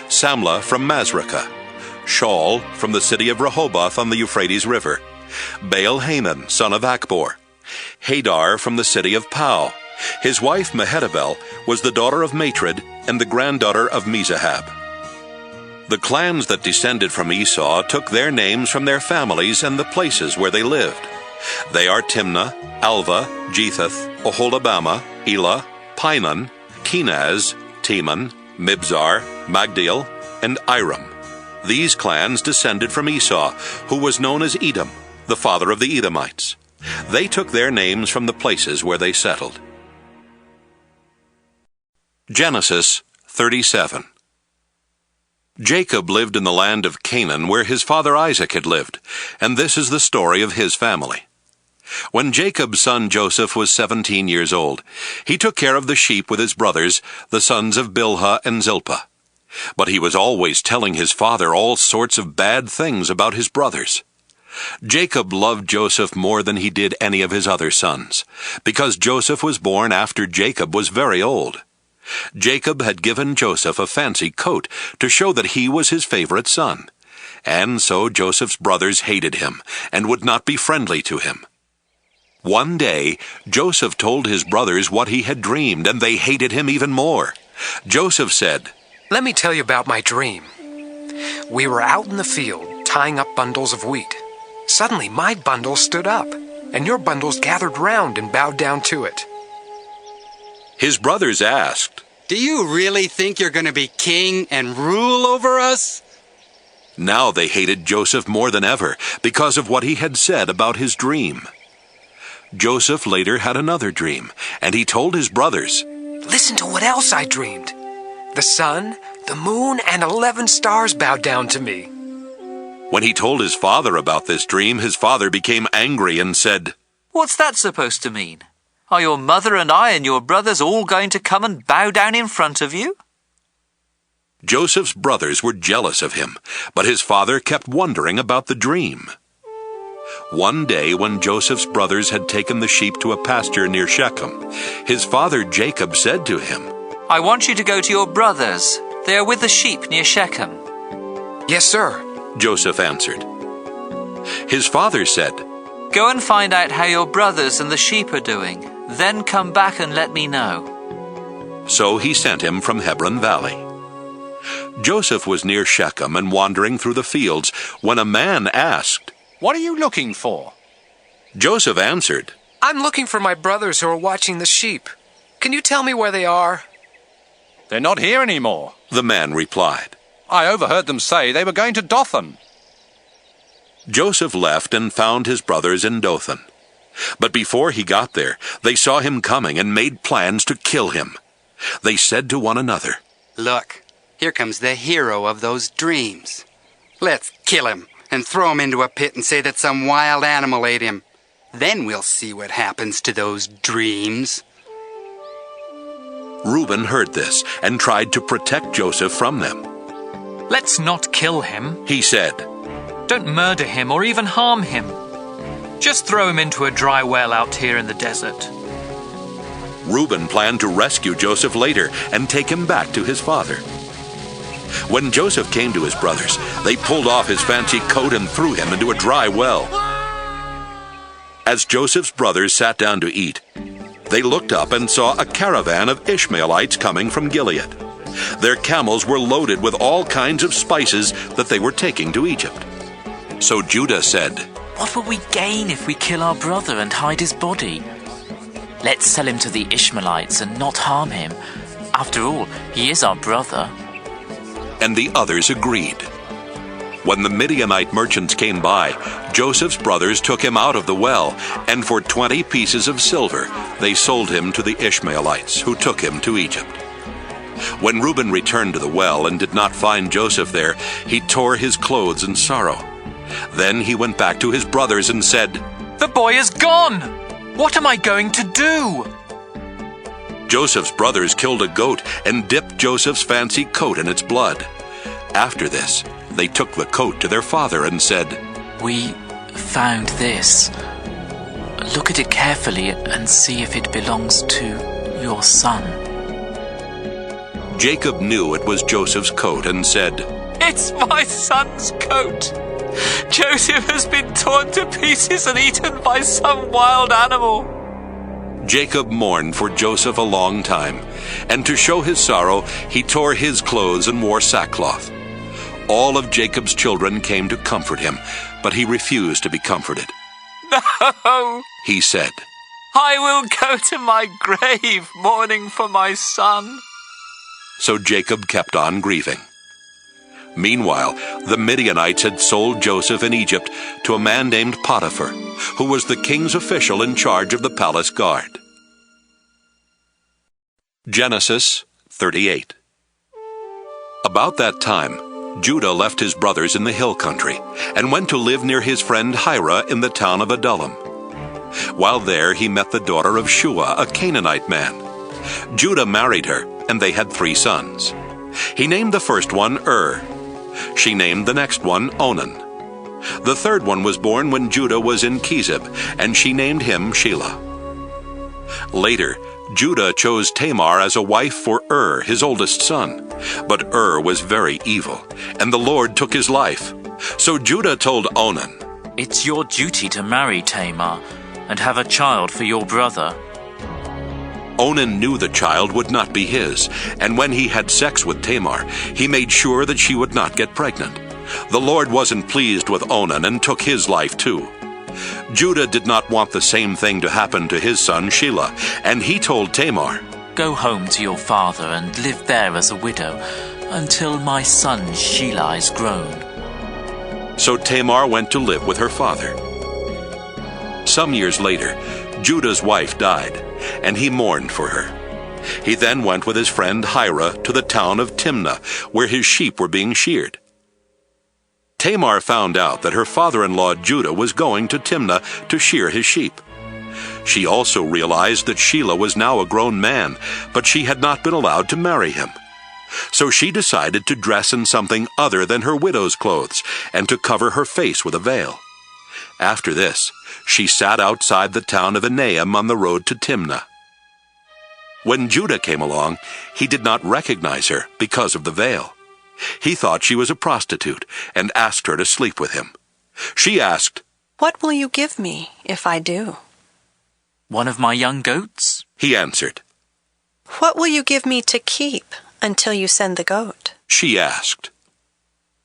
Samlah, from Masrekah; Shaul, from the city of Rehoboth on the Euphrates River; Baal-Hanan, son of Akbor; Hadar, from the city of Pau. His wife Mehetabel was the daughter of Matred and the granddaughter of Mezahab. The clans that descended from Esau took their names from their families and the places where they lived. They are Timnah, Alva, Jethath, Aholibamah, Elah, Pinon, Kenaz, Teman, Mibzar, Magdiel, and Iram. These clans descended from Esau, who was known as Edom, the father of the Edomites. They took their names from the places where they settled. Genesis 37. Jacob lived in the land of Canaan where his father Isaac had lived, and this is the story of his family. When Jacob's son Joseph was 17 years old, he took care of the sheep with his brothers, the sons of Bilhah and Zilpah. But he was always telling his father all sorts of bad things about his brothers. Jacob loved Joseph more than he did any of his other sons, because Joseph was born after Jacob was very old. Jacob had given Joseph a fancy coat to show that he was his favorite son, and so Joseph's brothers hated him and would not be friendly to him. One day, Joseph told his brothers what he had dreamed, and they hated him even more. Joseph said, "Let me tell you about my dream. We were out in the field, tying up bundles of wheat. Suddenly, my bundle stood up, and your bundles gathered round and bowed down to it." His brothers asked, "Do you really think you're going to be king and rule over us?" Now they hated Joseph more than ever because of what he had said about his dream. Joseph later had another dream, and he told his brothers, "Listen to what else I dreamed. The sun, the moon, and 11 stars bowed down to me." When he told his father about this dream, his father became angry and said, "What's that supposed to mean? Are your mother and I and your brothers all going to come and bow down in front of you?" Joseph's brothers were jealous of him, but his father kept wondering about the dream. One day when Joseph's brothers had taken the sheep to a pasture near Shechem, his father Jacob said to him, "I want you to go to your brothers. They are with the sheep near Shechem." "Yes, sir," Joseph answered. His father said, "Go and find out how your brothers and the sheep are doing. Then come back and let me know." So he sent him from Hebron Valley. Joseph was near Shechem and wandering through the fields when a man asked, "What are you looking for?" Joseph answered, "I'm looking for my brothers who are watching the sheep. Can you tell me where they are?" "They're not here anymore," the man replied. I overheard them say they were going to Dothan. Joseph left and found his brothers in Dothan. But before he got there, they saw him coming and made plans to kill him. They said to one another, "Look, here comes the hero of those dreams. Let's kill him and throw him into a pit and say that some wild animal ate him. Then we'll see what happens to those dreams." Reuben heard this and tried to protect Joseph from them. "Let's not kill him," he said. "Don't murder him or even harm him. Just throw him into a dry well out here in the desert." Reuben planned to rescue Joseph later and take him back to his father. When Joseph came to his brothers, they pulled off his fancy coat and threw him into a dry well. As Joseph's brothers sat down to eat, they looked up and saw a caravan of Ishmaelites coming from Gilead. Their camels were loaded with all kinds of spices that they were taking to Egypt. So Judah said, "What will we gain if we kill our brother and hide his body? Let's sell him to the Ishmaelites and not harm him. After all, he is our brother." And the others agreed. When the Midianite merchants came by, Joseph's brothers took him out of the well, and for 20 pieces of silver they sold him to the Ishmaelites, who took him to Egypt. When Reuben returned to the well and did not find Joseph there, he tore his clothes in sorrow. Then he went back to his brothers and said, "The boy is gone! What am I going to do?" Joseph's brothers killed a goat and dipped Joseph's fancy coat in its blood. After this, they took the coat to their father and said, "We found this. Look at it carefully and see if it belongs to your son." Jacob knew it was Joseph's coat and said, "It's my son's coat. Joseph has been torn to pieces and eaten by some wild animal." Jacob mourned for Joseph a long time, and to show his sorrow, he tore his clothes and wore sackcloth. All of Jacob's children came to comfort him, but he refused to be comforted. "No," he said, "I will go to my grave mourning for my son." So Jacob kept on grieving. Meanwhile, the Midianites had sold Joseph in Egypt to a man named Potiphar, who was the king's official in charge of the palace guard. Genesis 38. About that time, Judah left his brothers in the hill country and went to live near his friend Hira in the town of Adullam. While there, he met the daughter of Shua, a Canaanite man. Judah married her, and they had 3 sons. He named the first one She named the next one Onan. The third one was born when Judah was in Kezib, and she named him Shelah. Later, Judah chose Tamar as a wife for his oldest son. But was very evil, and the Lord took his life. So Judah told Onan, "It's your duty to marry Tamar and have a child for your brother." Onan knew the child would not be his, and when he had sex with Tamar, he made sure that she would not get pregnant. The Lord wasn't pleased with Onan and took his life too. Judah did not want the same thing to happen to his son Shelah, and he told Tamar, "Go home to your father and live there as a widow until my son Shelah is grown." So Tamar went to live with her father. Some years later, Judah's wife died, and he mourned for her. He then went with his friend Hira to the town of Timnah, where his sheep were being sheared. Tamar found out that her father-in-law Judah was going to Timnah to shear his sheep. She also realized that Shelah was now a grown man, but she had not been allowed to marry him. So she decided to dress in something other than her widow's clothes and to cover her face with a veil. After this, she sat outside the town of Enaim on the road to Timnah. When Judah came along, he did not recognize her because of the veil. He thought she was a prostitute and asked her to sleep with him. She asked, "What will you give me if I do?" "One of my young goats," he answered. "What will you give me to keep until you send the goat?" she asked.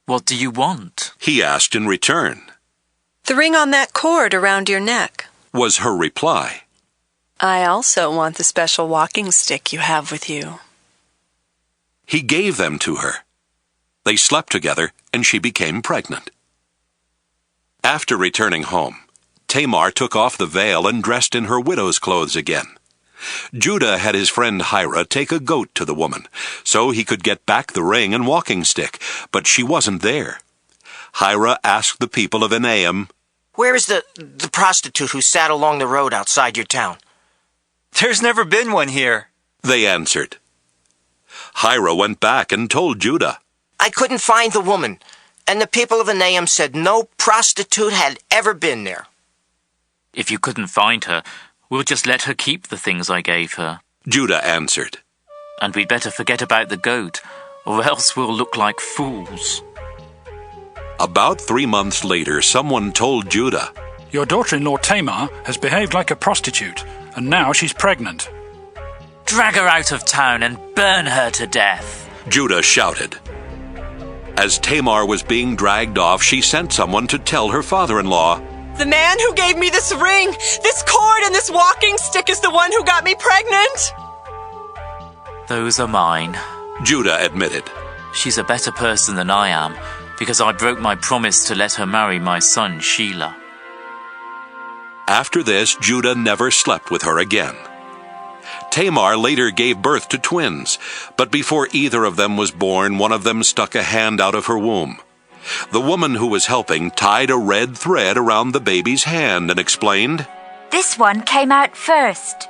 "What do you want?" he asked in return. "The ring on that cord around your neck," was her reply. "I also want the special walking stick you have with you." He gave them to her. They slept together, and she became pregnant. After returning home, Tamar took off the veil and dressed in her widow's clothes again. Judah had his friend Hira take a goat to the woman, so he could get back the ring and walking stick, but she wasn't there. Hira asked the people of Enaim, "Where is the prostitute who sat along the road outside your town?" "There's never been one here," they answered. Hira went back and told Judah, "I couldn't find the woman, and the people of Enaim said no prostitute had ever been there." "If you couldn't find her, we'll just let her keep the things I gave her," Judah answered. "And we'd better forget about the goat, or else we'll look like fools." About 3 months later, someone told Judah, "Your daughter-in-law Tamar has behaved like a prostitute, and now she's pregnant." "Drag her out of town and burn her to death," Judah shouted. As Tamar was being dragged off, she sent someone to tell her father-in-law, "The man who gave me this ring, this cord, and this walking stick is the one who got me pregnant." "Those are mine," Judah admitted. "She's a better person than I am, because I broke my promise to let her marry my son Shelah." After this, Judah never slept with her again. Tamar later gave birth to twins, but before either of them was born, one of them stuck a hand out of her womb. The woman who was helping tied a red thread around the baby's hand and explained, "This one came out first."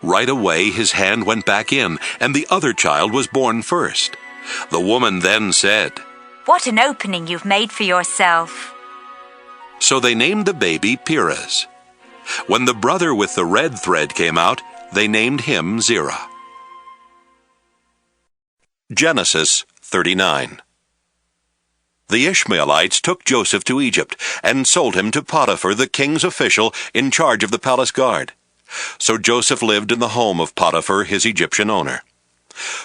Right away his hand went back in, and the other child was born first. The woman then said, "What an opening you've made for yourself." So they named the baby Perez. When the brother with the red thread came out, they named him Zerah. Genesis 39. The Ishmaelites took Joseph to Egypt and sold him to Potiphar, the king's official in charge of the palace guard. So Joseph lived in the home of Potiphar, his Egyptian owner.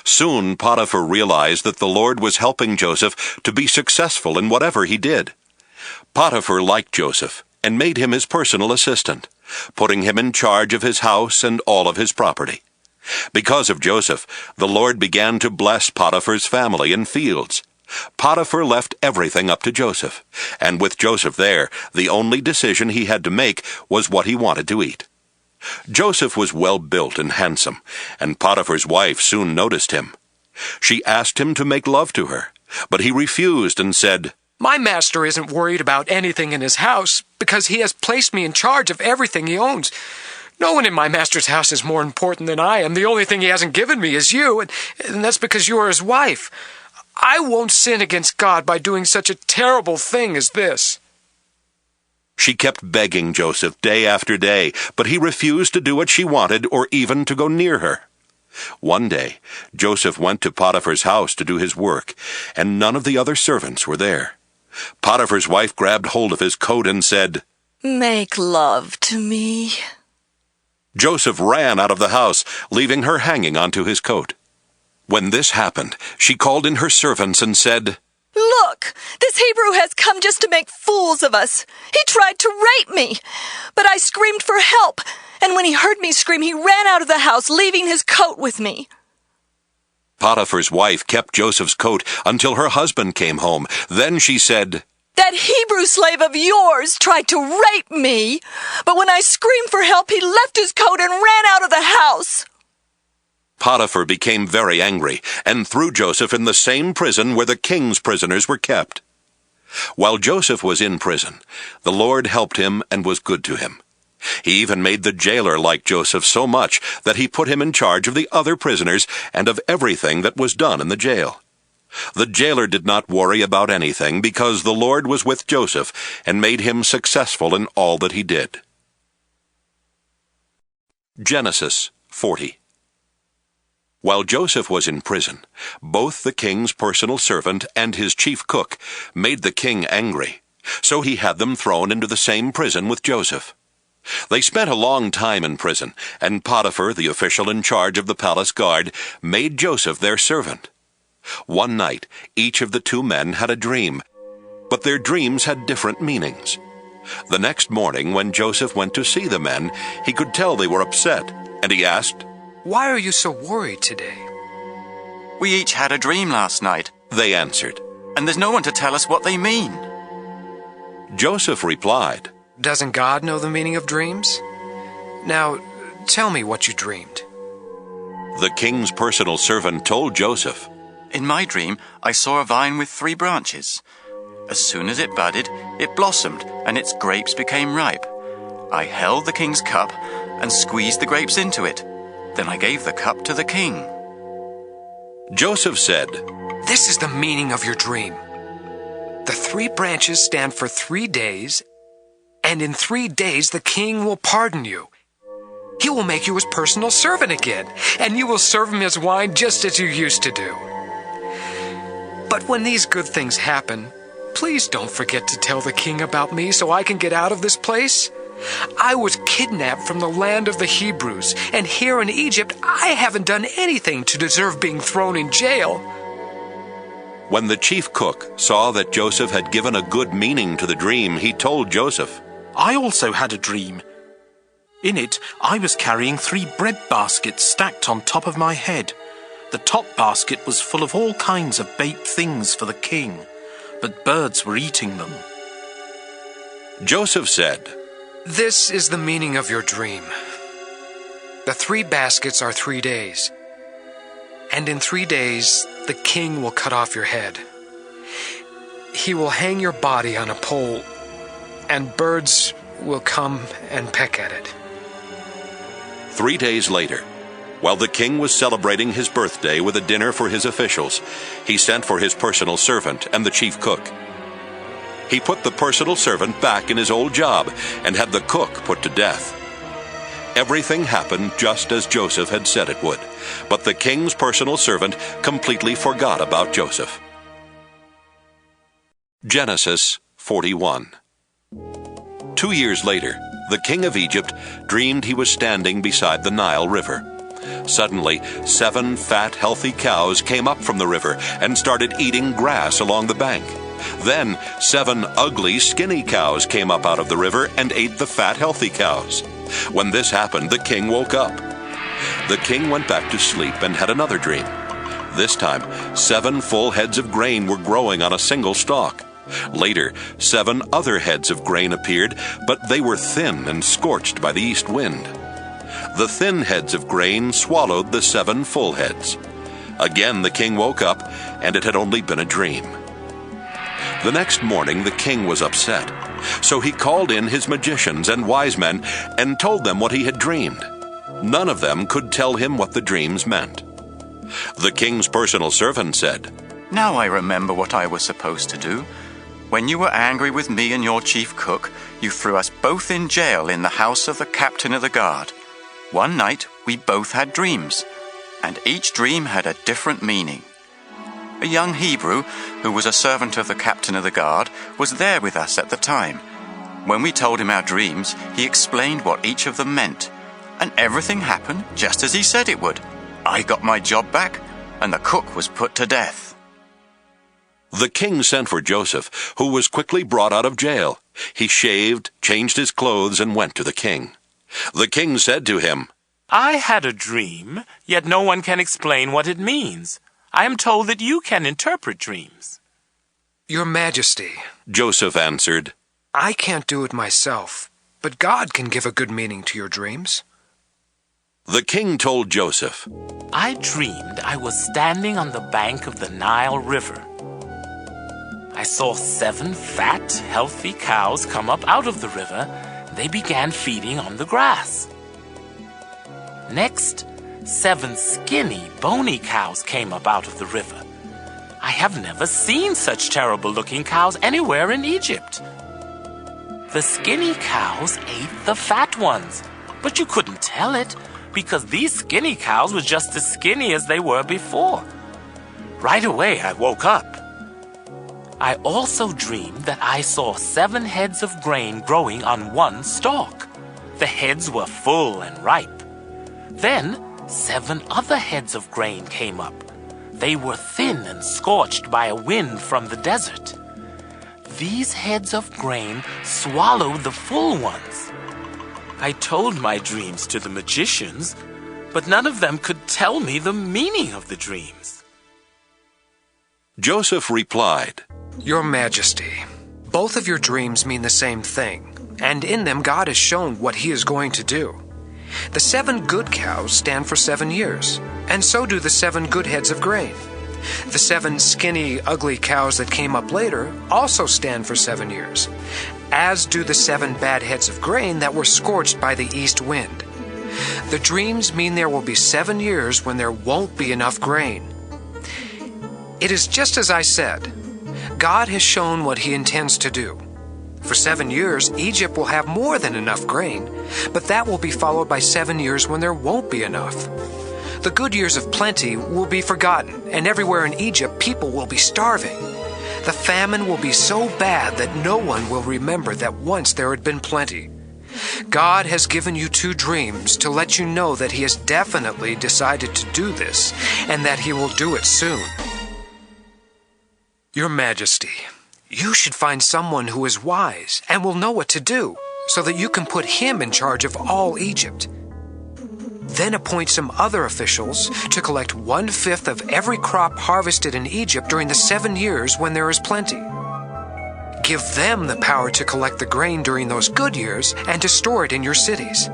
Soon Potiphar realized that the Lord was helping Joseph to be successful in whatever he did. Potiphar liked Joseph and made him his personal assistant, putting him in charge of his house and all of his property. Because of Joseph, the Lord began to bless Potiphar's family and fields. Potiphar left everything up to Joseph, and with Joseph there, the only decision he had to make was what he wanted to eat. Joseph was well-built and handsome, and Potiphar's wife soon noticed him. She asked him to make love to her, but he refused and said, "My master isn't worried about anything in his house because he has placed me in charge of everything he owns. No one in my master's house is more important than I am. The only thing he hasn't given me is you, and that's because you are his wife. I won't sin against God by doing such a terrible thing as this." She kept begging Joseph day after day, but he refused to do what she wanted or even to go near her. One day, Joseph went to Potiphar's house to do his work, and none of the other servants were there. Potiphar's wife grabbed hold of his coat and said, "Make love to me." Joseph ran out of the house, leaving her hanging onto his coat. When this happened, she called in her servants and said, "Look, this Hebrew has come just to make fools of us. He tried to rape me, but I screamed for help, and when he heard me scream, he ran out of the house, leaving his coat with me." Potiphar's wife kept Joseph's coat until her husband came home. Then she said, "That Hebrew slave of yours tried to rape me, but when I screamed for help, he left his coat and ran out of the house." Potiphar became very angry and threw Joseph in the same prison where the king's prisoners were kept. While Joseph was in prison, the Lord helped him and was good to him. He even made the jailer like Joseph so much that he put him in charge of the other prisoners and of everything that was done in the jail. The jailer did not worry about anything because the Lord was with Joseph and made him successful in all that he did. Genesis 40. While Joseph was in prison, both the king's personal servant and his chief cook made the king angry, so he had them thrown into the same prison with Joseph. They spent a long time in prison, and Potiphar, the official in charge of the palace guard, made Joseph their servant. One night, each of the two men had a dream, but their dreams had different meanings. The next morning, when Joseph went to see the men, he could tell they were upset, and he asked, "Why are you so worried today?" "We each had a dream last night," they answered. and there's no one to tell us what they mean. Joseph replied, Doesn't God know the meaning of dreams? Now, tell me what you dreamed. The king's personal servant told Joseph, In my dream, I saw a vine with 3 branches. As soon as it budded, it blossomed, and its grapes became ripe. I held the king's cup and squeezed the grapes into it. Then I gave the cup to the king. Joseph said, This is the meaning of your dream. The 3 branches stand for 3 days, and in 3 days the king will pardon you. He will make you his personal servant again, and you will serve him his wine just as you used to do. But when these good things happen, please don't forget to tell the king about me so I can get out of this place. I was kidnapped from the land of the Hebrews, and here in Egypt I haven't done anything to deserve being thrown in jail. When the chief cook saw that Joseph had given a good meaning to the dream, he told Joseph, I also had a dream. In it, I was carrying 3 bread baskets stacked on top of my head. The top basket was full of all kinds of baked things for the king, but birds were eating them. Joseph said, This is the meaning of your dream. The 3 baskets are 3 days, and in 3 days the king will cut off your head. He will hang your body on a pole, and birds will come and peck at it. 3 days later, while the king was celebrating his birthday with a dinner for his officials, he sent for his personal servant and the chief cook. He put the personal servant back in his old job and had the cook put to death. Everything happened just as Joseph had said it would, but the king's personal servant completely forgot about Joseph. Genesis 41. 2 years later, the king of Egypt dreamed he was standing beside the Nile River. Suddenly, 7 fat, healthy cows came up from the river and started eating grass along the bank. Then 7 ugly, skinny cows came up out of the river and ate the fat, healthy cows. When this happened, the king woke up. The king went back to sleep and had another dream. This time, 7 full heads of grain were growing on a single stalk. Later, 7 other heads of grain appeared, but they were thin and scorched by the east wind. The thin heads of grain swallowed the 7 full heads. Again the king woke up, and it had only been a dream. The next morning the king was upset, so he called in his magicians and wise men and told them what he had dreamed. None of them could tell him what the dreams meant. The king's personal servant said, Now I remember what I was supposed to do. When you were angry with me and your chief cook, you threw us both in jail in the house of the captain of the guard. One night we both had dreams, and each dream had a different meaning. A young Hebrew, who was a servant of the captain of the guard, was there with us at the time. When we told him our dreams, he explained what each of them meant, and everything happened just as he said it would. I got my job back, and the cook was put to death. The king sent for Joseph, who was quickly brought out of jail. He shaved, changed his clothes, and went to the king. The king said to him, I had a dream, yet no one can explain what it means. I am told that you can interpret dreams. Your Majesty, Joseph answered, I can't do it myself, but God can give a good meaning to your dreams. The king told Joseph, I dreamed I was standing on the bank of the Nile River. I saw 7 fat, healthy cows come up out of the river. They began feeding on the grass. Next, 7 skinny, bony cows came up out of the river. I have never seen such terrible-looking cows anywhere in Egypt. The skinny cows ate the fat ones, but you couldn't tell it because these skinny cows were just as skinny as they were before. Right away, I woke up. I also dreamed that I saw 7 heads of grain growing on one stalk. The heads were full and ripe. Then 7 other heads of grain came up. They were thin and scorched by a wind from the desert. These heads of grain swallowed the full ones. I told my dreams to the magicians, but none of them could tell me the meaning of the dreams. Joseph replied, Your Majesty, both of your dreams mean the same thing, and in them God has shown what he is going to do. The 7 good cows stand for 7 years, and so do the 7 good heads of grain. The 7 skinny, ugly cows that came up later also stand for 7 years, as do the 7 bad heads of grain that were scorched by the east wind. The dreams mean there will be 7 years when there won't be enough grain. It is just as I said. God has shown what he intends to do. For 7 years, Egypt will have more than enough grain, but that will be followed by 7 years when there won't be enough. The good years of plenty will be forgotten, and everywhere in Egypt people will be starving. The famine will be so bad that no one will remember that once there had been plenty. God has given you 2 dreams to let you know that he has definitely decided to do this, and that he will do it soon. Your Majesty, you should find someone who is wise and will know what to do, so that you can put him in charge of all Egypt. Then appoint some other officials to collect 1/5 of every crop harvested in Egypt during the 7 years when there is plenty. Give them the power to collect the grain during those good years and to store it in your cities.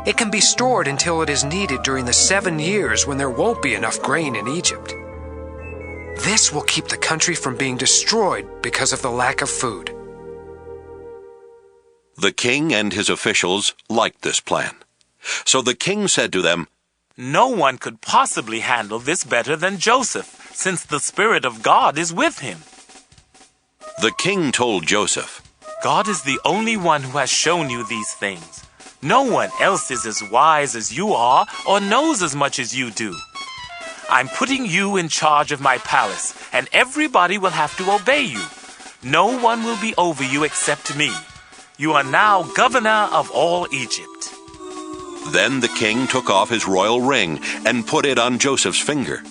It can be stored until it is needed during the 7 years when there won't be enough grain in Egypt. This will keep the country from being destroyed because of the lack of food. The king and his officials liked this plan. So the king said to them, No one could possibly handle this better than Joseph, since the Spirit of God is with him. The king told Joseph, God is the only one who has shown you these things. No one else is as wise as you are or knows as much as you do. I'm putting you in charge of my palace, and everybody will have to obey you. No one will be over you except me. You are now governor of all Egypt. Then the king took off his royal ring and put it on Joseph's finger.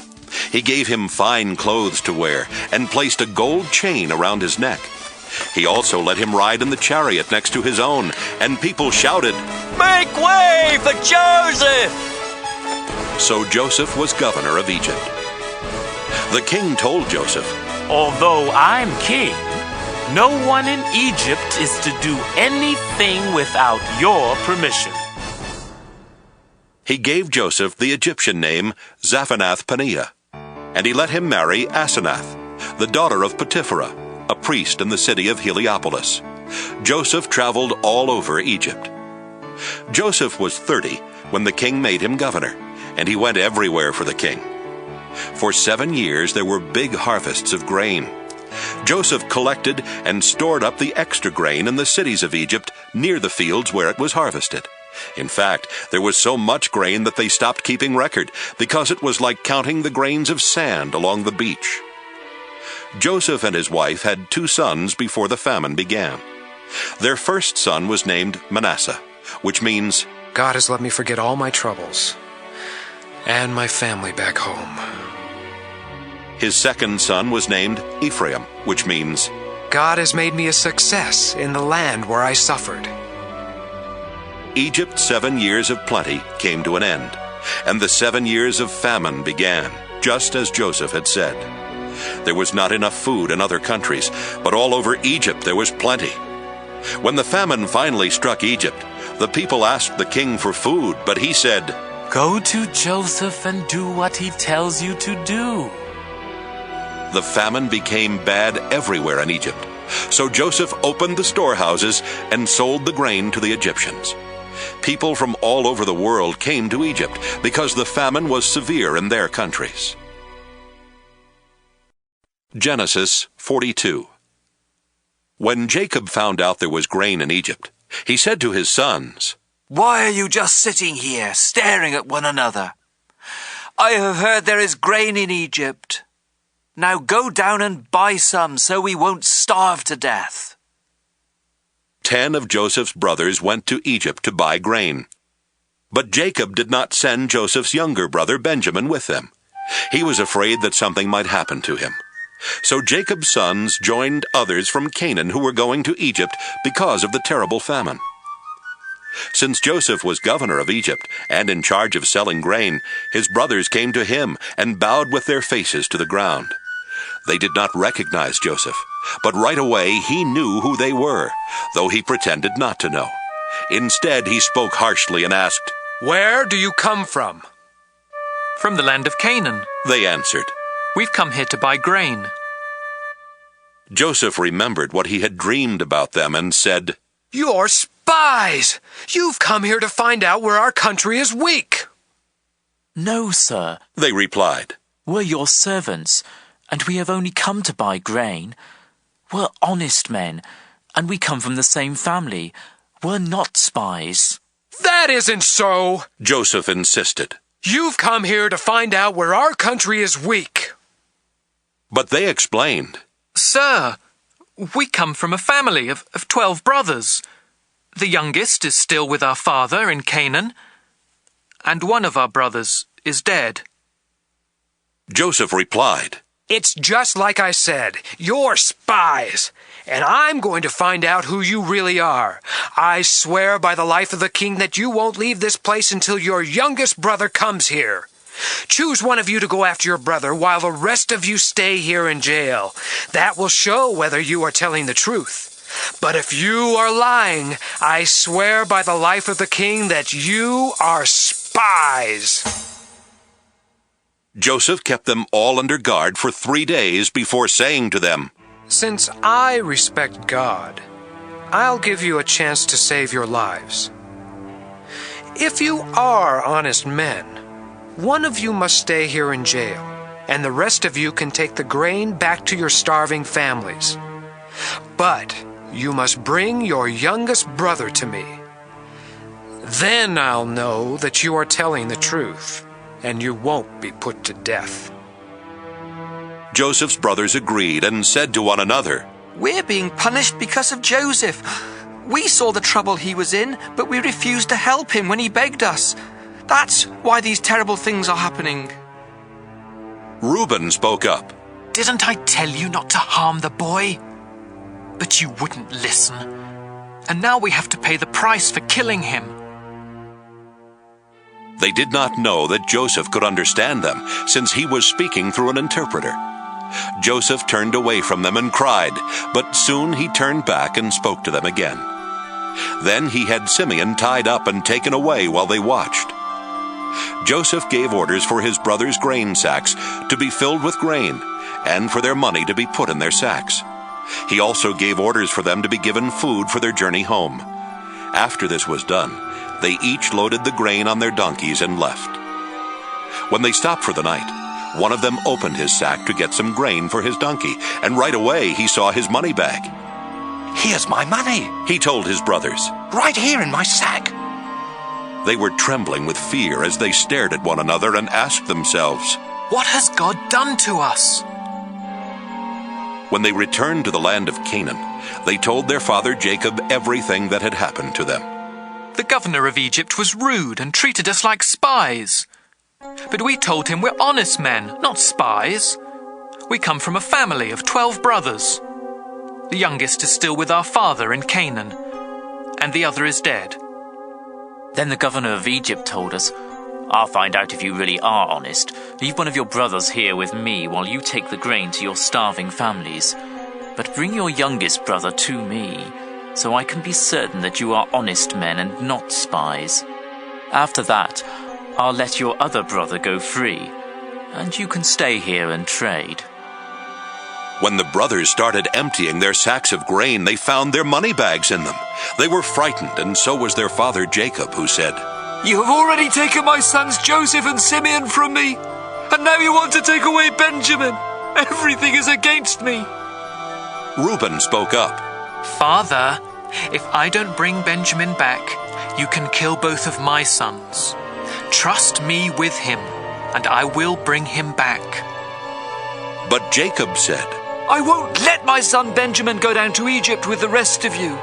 He gave him fine clothes to wear and placed a gold chain around his neck. He also let him ride in the chariot next to his own, and people shouted, Make way for Joseph! So Joseph was governor of Egypt. The king told Joseph, Although I'm king, no one in Egypt is to do anything without your permission. He gave Joseph the Egyptian name Zaphenath-Paneah, and he let him marry Asenath, the daughter of Potipherah, a priest in the city of Heliopolis. Joseph traveled all over Egypt. Joseph was 30 when the king made him governor, and he went everywhere for the king. For 7 years there were big harvests of grain. Joseph collected and stored up the extra grain in the cities of Egypt near the fields where it was harvested. In fact, there was so much grain that they stopped keeping record, because it was like counting the grains of sand along the beach. Joseph and his wife had 2 sons before the famine began. Their first son was named Manasseh, which means, God has let me forget all my troubles and my family back home. His second son was named Ephraim, which means, God has made me a success in the land where I suffered. Egypt's 7 years of plenty came to an end, and the 7 years of famine began, just as Joseph had said. There was not enough food in other countries, but all over Egypt there was plenty. When the famine finally struck Egypt, the people asked the king for food, but he said, Go to Joseph and do what he tells you to do. The famine became bad everywhere in Egypt, so Joseph opened the storehouses and sold the grain to the Egyptians. People from all over the world came to Egypt because the famine was severe in their countries. Genesis 42. When Jacob found out there was grain in Egypt, he said to his sons, Why are you just sitting here, staring at one another? I have heard there is grain in Egypt. Now go down and buy some, so we won't starve to death. 10 of Joseph's brothers went to Egypt to buy grain. But Jacob did not send Joseph's younger brother Benjamin with them. He was afraid that something might happen to him. So Jacob's sons joined others from Canaan who were going to Egypt because of the terrible famine. Since Joseph was governor of Egypt and in charge of selling grain, his brothers came to him and bowed with their faces to the ground. They did not recognize Joseph, but right away he knew who they were, though he pretended not to know. Instead, he spoke harshly and asked, "Where do you come from?" "From the land of Canaan," they answered. "We've come here to buy grain." Joseph remembered what he had dreamed about them and said, "You're spies! You've come here to find out where our country is weak." "No, sir," they replied. "We're your servants, and we have only come to buy grain. We're honest men, and we come from the same family. We're not spies." "That isn't so," Joseph insisted. "You've come here to find out where our country is weak." But they explained, "Sir, we come from a family of 12 brothers. The youngest is still with our father in Canaan, and one of our brothers is dead." Joseph replied, "It's just like I said. You're spies, and I'm going to find out who you really are. I swear by the life of the king that you won't leave this place until your youngest brother comes here. Choose one of you to go after your brother while the rest of you stay here in jail. That will show whether you are telling the truth. But if you are lying, I swear by the life of the king that you are spies." Joseph kept them all under guard for 3 days before saying to them, "Since I respect God, I'll give you a chance to save your lives. If you are honest men, one of you must stay here in jail, and the rest of you can take the grain back to your starving families. But you must bring your youngest brother to me. Then I'll know that you are telling the truth, and you won't be put to death." Joseph's brothers agreed and said to one another, "We're being punished because of Joseph. We saw the trouble he was in, but we refused to help him when he begged us. That's why these terrible things are happening." Reuben spoke up. "Didn't I tell you not to harm the boy? But you wouldn't listen. And now we have to pay the price for killing him." They did not know that Joseph could understand them, since he was speaking through an interpreter. Joseph turned away from them and cried, but soon he turned back and spoke to them again. Then he had Simeon tied up and taken away while they watched. Joseph gave orders for his brothers' grain sacks to be filled with grain, and for their money to be put in their sacks. He also gave orders for them to be given food for their journey home. After this was done, they each loaded the grain on their donkeys and left. When they stopped for the night, one of them opened his sack to get some grain for his donkey, and right away he saw his money bag. "Here's my money," he told his brothers. "Right here in my sack." They were trembling with fear as they stared at one another and asked themselves, "What has God done to us?" When they returned to the land of Canaan, they told their father Jacob everything that had happened to them. "The governor of Egypt was rude and treated us like spies. But we told him we're honest men, not spies. We come from a family of 12 brothers. The youngest is still with our father in Canaan, and the other is dead." Then the governor of Egypt told us, "I'll find out if you really are honest. Leave one of your brothers here with me while you take the grain to your starving families. But bring your youngest brother to me, so I can be certain that you are honest men and not spies. After that, I'll let your other brother go free, and you can stay here and trade." When the brothers started emptying their sacks of grain, they found their money bags in them. They were frightened, and so was their father Jacob, who said, "You have already taken my sons Joseph and Simeon from me, and now you want to take away Benjamin. Everything is against me." Reuben spoke up. "Father, if I don't bring Benjamin back, you can kill both of my sons. Trust me with him, and I will bring him back." But Jacob said, "I won't let my son Benjamin go down to Egypt with the rest of you.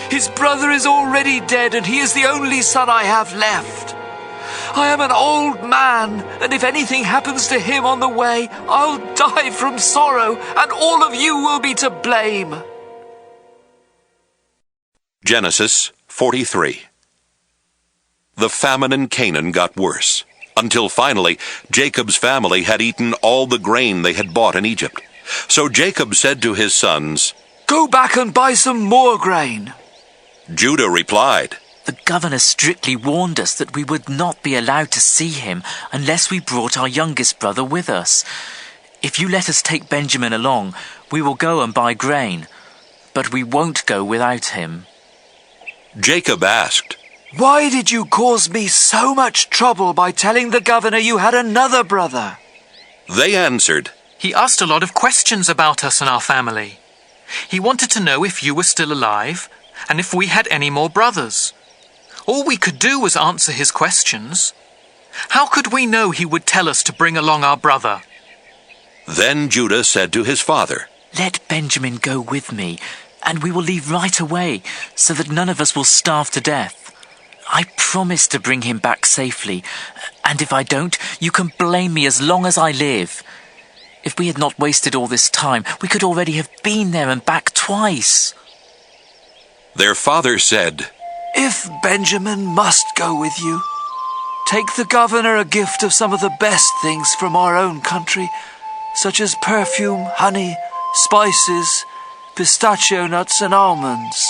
His brother is already dead, and he is the only son I have left. I am an old man, and if anything happens to him on the way, I'll die from sorrow, and all of you will be to blame." Genesis 43. The famine in Canaan got worse. until finally Jacob's family had eaten all the grain they had bought in Egypt. So Jacob said to his sons, "Go back and buy some more grain." Judah replied, "The governor strictly warned us that we would not be allowed to see him unless we brought our youngest brother with us. If you let us take Benjamin along, we will go and buy grain, but we won't go without him." Jacob asked, "Why did you cause me so much trouble by telling the governor you had another brother?" They answered, "He asked a lot of questions about us and our family. He wanted to know if you were still alive and if we had any more brothers. All we could do was answer his questions. How could we know he would tell us to bring along our brother?" Then Judah said to his father, "Let Benjamin go with me, and we will leave right away, so that none of us will starve to death. I promise to bring him back safely, and if I don't, you can blame me as long as I live. If we had not wasted all this time, we could already have been there and back twice." Their father said, "If Benjamin must go with you, take the governor a gift of some of the best things from our own country, such as perfume, honey, spices, pistachio nuts, and almonds.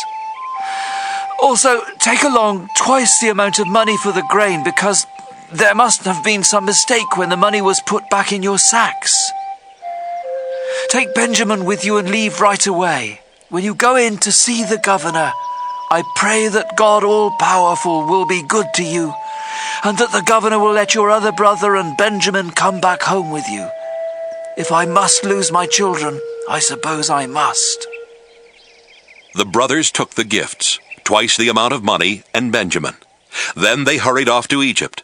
Also, take along twice the amount of money for the grain, because there must have been some mistake when the money was put back in your sacks. Take Benjamin with you and leave right away. When you go in to see the governor, I pray that God all-powerful will be good to you, and that the governor will let your other brother and Benjamin come back home with you. If I must lose my children, I suppose I must." The brothers took the gifts, twice the amount of money, and Benjamin. Then they hurried off to Egypt.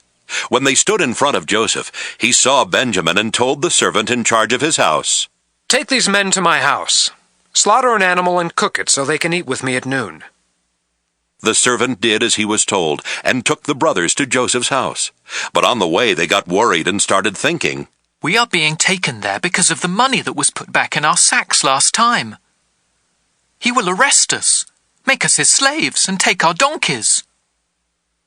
When they stood in front of Joseph, he saw Benjamin and told the servant in charge of his house, "Take these men to my house. Slaughter an animal and cook it so they can eat with me at noon." The servant did as he was told and took the brothers to Joseph's house. But on the way they got worried and started thinking, "We are being taken there because of the money that was put back in our sacks last time. He will arrest us, make us his slaves, and take our donkeys."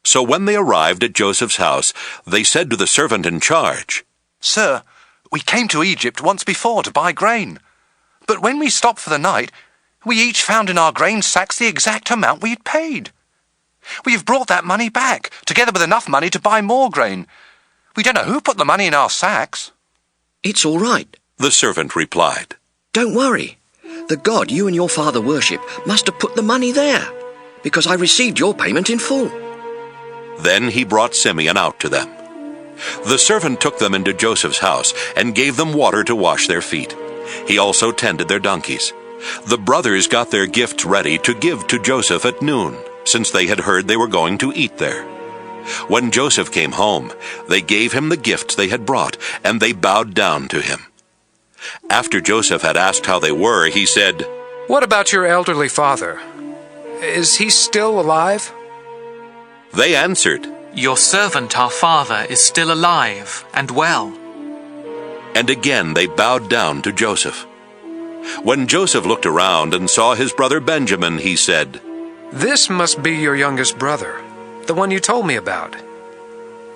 So when they arrived at Joseph's house, they said to the servant in charge, "Sir, we came to Egypt once before to buy grain. But when we stopped for the night, we each found in our grain sacks the exact amount we had paid. We have brought that money back, together with enough money to buy more grain. We don't know who put the money in our sacks." "It's all right," the servant replied. "Don't worry. The God you and your father worship must have put the money there, because I received your payment in full." Then he brought Simeon out to them. The servant took them into Joseph's house and gave them water to wash their feet. He also tended their donkeys. The brothers got their gifts ready to give to Joseph at noon, since they had heard they were going to eat there. When Joseph came home, they gave him the gifts they had brought, and they bowed down to him. After Joseph had asked how they were, he said, "What about your elderly father? Is he still alive?" They answered, "Your servant, our father, is still alive and well." And again they bowed down to Joseph. When Joseph looked around and saw his brother Benjamin, he said, "This must be your youngest brother, the one you told me about.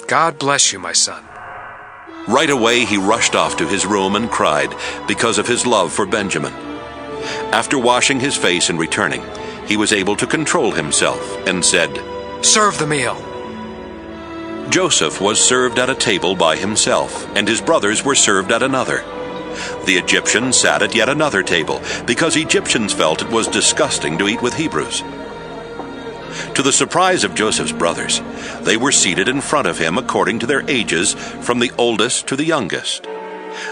God bless you, my son." Right away he rushed off to his room and cried because of his love for Benjamin. After washing his face and returning, he was able to control himself and said, "Serve the meal." Joseph was served at a table by himself, and his brothers were served at another. The Egyptians sat at yet another table, because Egyptians felt it was disgusting to eat with Hebrews. To the surprise of Joseph's brothers, they were seated in front of him according to their ages, from the oldest to the youngest.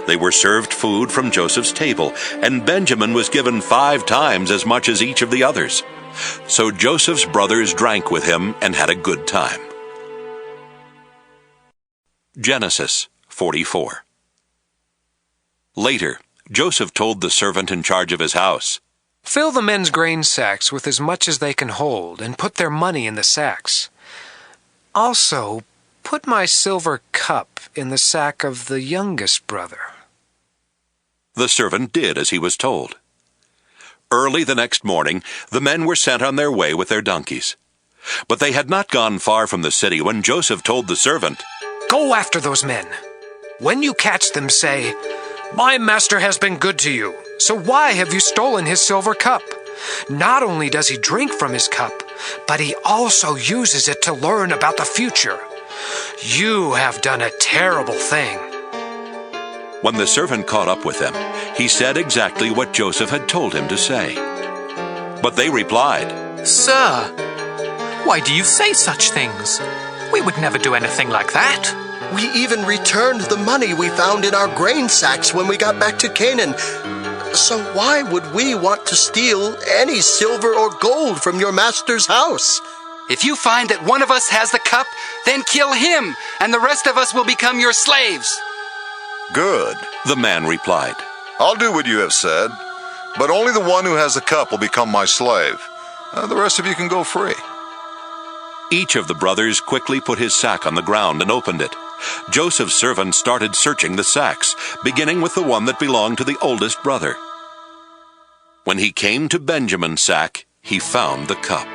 They were served food from Joseph's table, and Benjamin was given 5 times as much as each of the others. So Joseph's brothers drank with him and had a good time. Genesis 44. Later, Joseph told the servant in charge of his house, "Fill the men's grain sacks with as much as they can hold, and put their money in the sacks. Also, put my silver cup in the sack of the youngest brother." The servant did as he was told. Early the next morning, the men were sent on their way with their donkeys. But they had not gone far from the city when Joseph told the servant, Go after those men. When you catch them, say, 'My master has been good to you, so why have you stolen his silver cup?' Not only does he drink from his cup, but he also uses it to learn about the future. You have done a terrible thing." When the servant caught up with them, he said exactly what Joseph had told him to say. But they replied, "Sir, why do you say such things? We would never do anything like that." We even returned the money we found in our grain sacks when we got back to Canaan. So why would we want to steal any silver or gold from your master's house? If you find that one of us has the cup, then kill him, and the rest of us will become your slaves." "Good," the man replied. "I'll do what you have said, but only the one who has the cup will become my slave. The rest of you can go free." Each of the brothers quickly put his sack on the ground and opened it. Joseph's servants started searching the sacks, beginning with the one that belonged to the oldest brother. When he came to Benjamin's sack, he found the cup.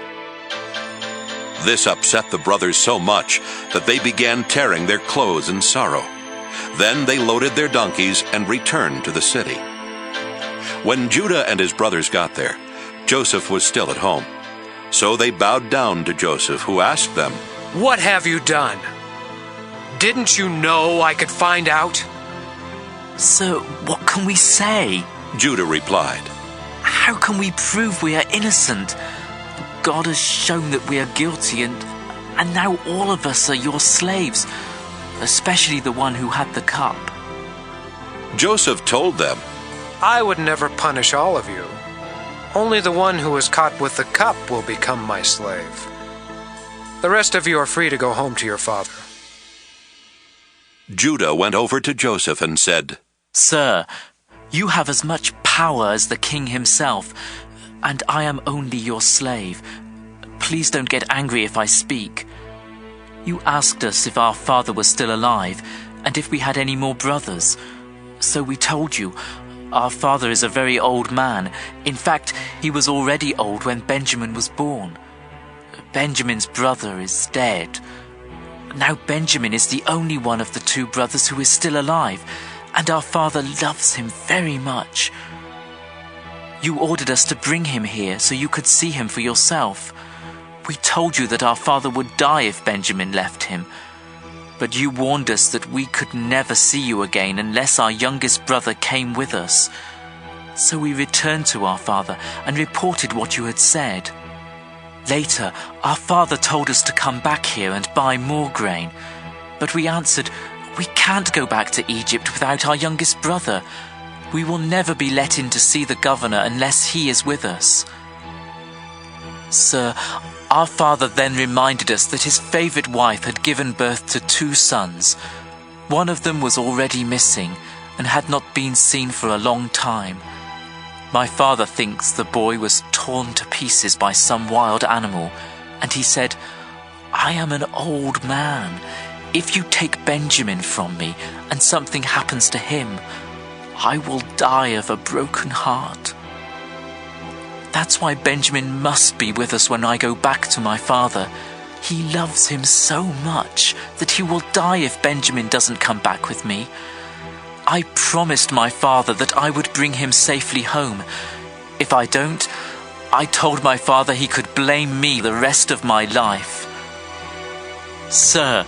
This upset the brothers so much that they began tearing their clothes in sorrow. Then they loaded their donkeys and returned to the city. When Judah and his brothers got there, Joseph was still at home. So they bowed down to Joseph, who asked them, "What have you done? Didn't you know I could find out?" "Sir, what can we say?" Judah replied. "How can we prove we are innocent? God has shown that we are guilty, and now all of us are your slaves, especially the one who had the cup." Joseph told them, "I would never punish all of you. Only the one who was caught with the cup will become my slave. The rest of you are free to go home to your father." Judah went over to Joseph and said, "Sir, you have as much power as the king himself, and I am only your slave. Please don't get angry if I speak. You asked us if our father was still alive, and if we had any more brothers. So we told you, our father is a very old man. In fact, he was already old when Benjamin was born. Benjamin's brother is dead. Now Benjamin is the only one of the two brothers who is still alive, and our father loves him very much. You ordered us to bring him here so you could see him for yourself. We told you that our father would die if Benjamin left him. But you warned us that we could never see you again unless our youngest brother came with us. So we returned to our father and reported what you had said. Later, our father told us to come back here and buy more grain. But we answered, 'We can't go back to Egypt without our youngest brother. We will never be let in to see the governor unless he is with us.' Sir, our father then reminded us that his favorite wife had given birth to 2 sons. One of them was already missing and had not been seen for a long time. My father thinks the boy was torn to pieces by some wild animal, and he said, 'I am an old man. If you take Benjamin from me and something happens to him, I will die of a broken heart.' That's why Benjamin must be with us when I go back to my father. He loves him so much that he will die if Benjamin doesn't come back with me. I promised my father that I would bring him safely home. If I don't, I told my father he could blame me the rest of my life. Sir,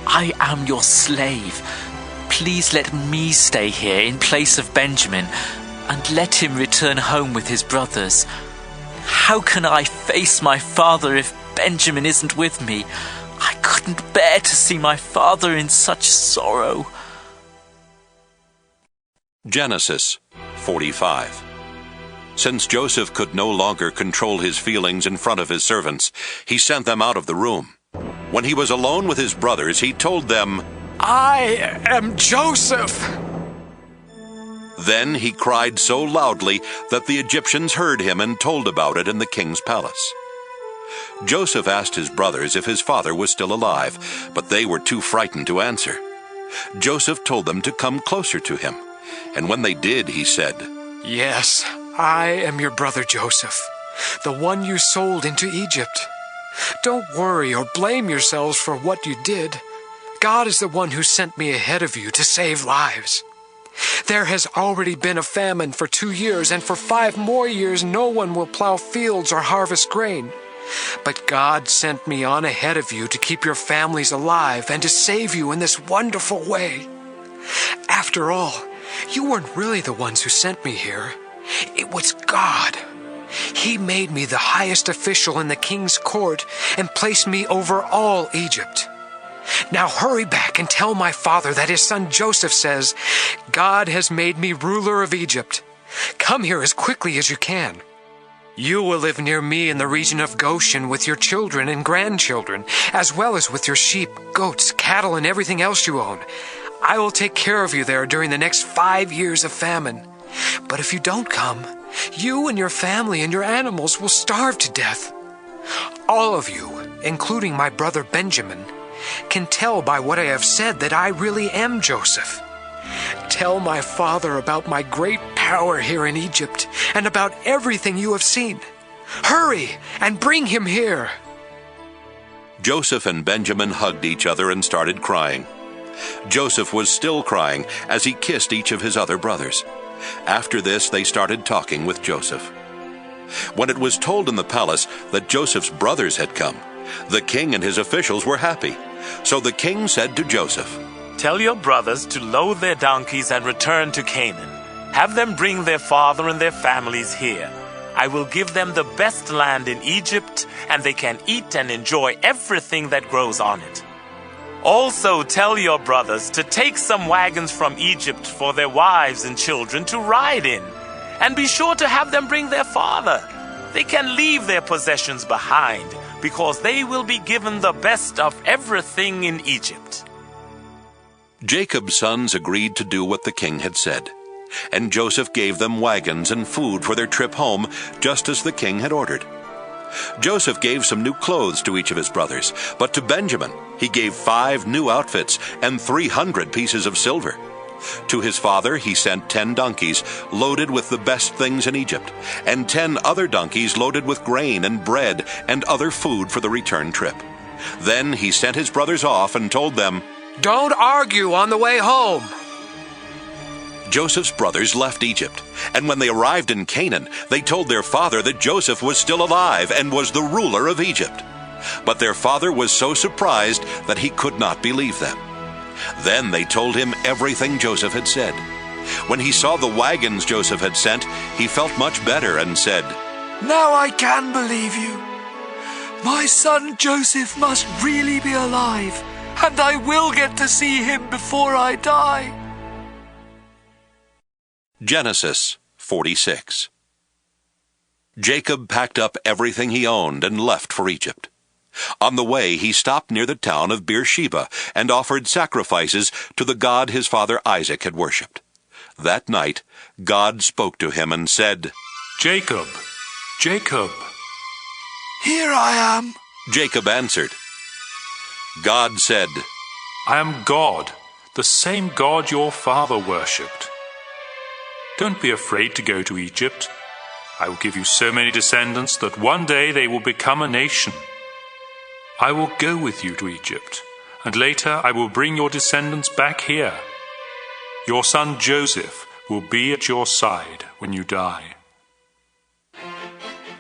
I am your slave. Please let me stay here in place of Benjamin, and let him return home with his brothers. How can I face my father if Benjamin isn't with me? I couldn't bear to see my father in such sorrow." Genesis 45. Since Joseph could no longer control his feelings in front of his servants, he sent them out of the room. When he was alone with his brothers, he told them, "I am Joseph." Then he cried so loudly that the Egyptians heard him and told about it in the king's palace. Joseph asked his brothers if his father was still alive, but they were too frightened to answer. Joseph told them to come closer to him, and when they did, he said, "Yes, I am your brother Joseph, the one you sold into Egypt. Don't worry or blame yourselves for what you did. God is the one who sent me ahead of you to save lives. There has already been a famine for 2 years, and for 5 more years no one will plow fields or harvest grain. But God sent me on ahead of you to keep your families alive and to save you in this wonderful way. After all, you weren't really the ones who sent me here. It was God. He made me the highest official in the king's court and placed me over all Egypt. Now hurry back and tell my father that his son Joseph says, God has made me ruler of Egypt. Come here as quickly as you can. You will live near me in the region of Goshen with your children and grandchildren, as well as with your sheep, goats, cattle, and everything else you own. I will take care of you there during the next 5 years of famine. But if you don't come, you and your family and your animals will starve to death. All of you, including my brother Benjamin, can tell by what I have said that I really am Joseph. Tell my father about my great power here in Egypt and about everything you have seen. Hurry and bring him here." Joseph and Benjamin hugged each other and started crying. Joseph was still crying as he kissed each of his other brothers. After this, they started talking with Joseph. When it was told in the palace that Joseph's brothers had come, the king and his officials were happy. So the king said to Joseph, "Tell your brothers to load their donkeys and return to Canaan. Have them bring their father and their families here. I will give them the best land in Egypt, and they can eat and enjoy everything that grows on it. Also tell your brothers to take some wagons from Egypt for their wives and children to ride in, and be sure to have them bring their father. They can leave their possessions behind, because they will be given the best of everything in Egypt." Jacob's sons agreed to do what the king had said, and Joseph gave them wagons and food for their trip home, just as the king had ordered. Joseph gave some new clothes to each of his brothers, but to Benjamin he gave 5 new outfits and 300 pieces of silver. To his father he sent 10 donkeys loaded with the best things in Egypt, and 10 other donkeys loaded with grain and bread and other food for the return trip. Then he sent his brothers off and told them, "Don't argue on the way home." Joseph's brothers left Egypt, and when they arrived in Canaan, they told their father that Joseph was still alive and was the ruler of Egypt. But their father was so surprised that he could not believe them. Then they told him everything Joseph had said. When he saw the wagons Joseph had sent, he felt much better and said, "Now I can believe you. My son Joseph must really be alive, and I will get to see him before I die." Genesis 46. Jacob packed up everything he owned and left for Egypt. On the way, he stopped near the town of Beersheba and offered sacrifices to the God his father Isaac had worshipped. That night, God spoke to him and said, "Jacob, Jacob." "Here I am." Jacob answered. God said, "I am God, the same God your father worshipped. Don't be afraid to go to Egypt. I will give you so many descendants that one day they will become a nation. I will go with you to Egypt, and later I will bring your descendants back here. Your son Joseph will be at your side when you die."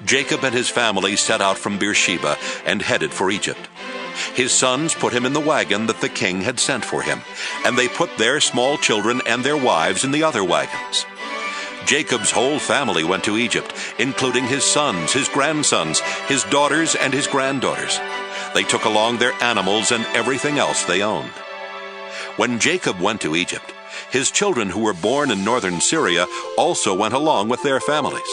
Jacob and his family set out from Beersheba and headed for Egypt. His sons put him in the wagon that the king had sent for him, and they put their small children and their wives in the other wagons. Jacob's whole family went to Egypt, including his sons, his grandsons, his daughters, and his granddaughters. They took along their animals and everything else they owned. When Jacob went to Egypt, his children who were born in northern Syria also went along with their families.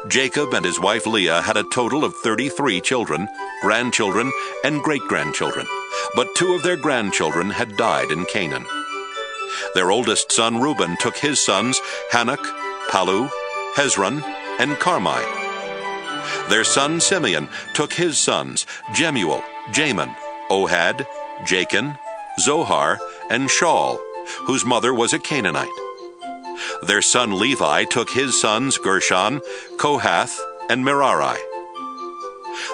Jacob and his wife Leah had a total of 33 children, grandchildren, and great-grandchildren, but 2 of their grandchildren had died in Canaan. Their oldest son Reuben took his sons Hanok, Palu, Hezron, and Carmi. Their son Simeon took his sons Jemuel, Jamin, Ohad, Jachin, Zohar, and Shaul, whose mother was a Canaanite. Their son Levi took his sons Gershon, Kohath, and Merari.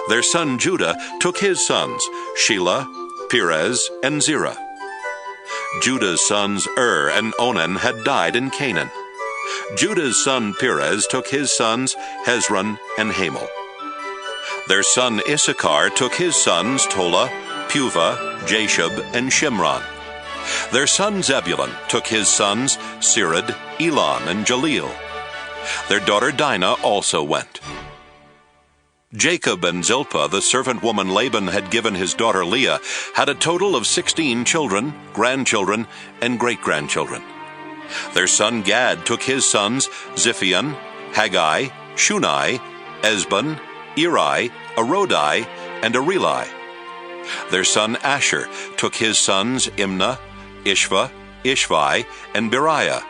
Their son Judah took his sons Shelah, Perez, and Zerah. Judah's sons and Onan had died in Canaan. Judah's son Perez took his sons Hezron and Hamul. Their son Issachar took his sons Tola, Puvah, Jashub, and Shimron. Their son Zebulun took his sons Sirad, Elon, and Jaleel. Their daughter Dinah also went. Jacob and Zilpah, the servant woman Laban had given his daughter Leah, had a total of 16 children, grandchildren, and great-grandchildren. Their son Gad took his sons Ziphion, Haggai, Shunai, Esbon, Eri, Arodi, and Areli. Their son Asher took his sons Imnah, Ishva, Ishvi, and Beriah,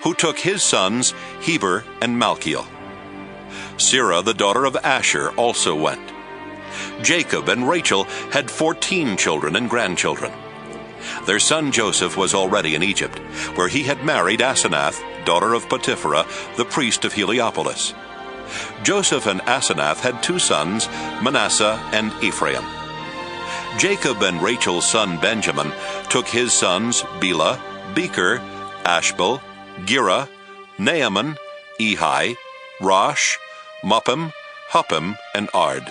who took his sons Heber and Malchiel. Serah, the daughter of Asher, also went. Jacob and Rachel had 14 children and grandchildren. Their son Joseph was already in Egypt, where he had married Asenath, daughter of Potipherah, the priest of Heliopolis. Joseph and Asenath had 2 sons, Manasseh and Ephraim. Jacob and Rachel's son Benjamin took his sons Bela, Becher, Ashbel, Gera, Naaman, Ehi, Rosh, Muppim, Huppim, and Ard.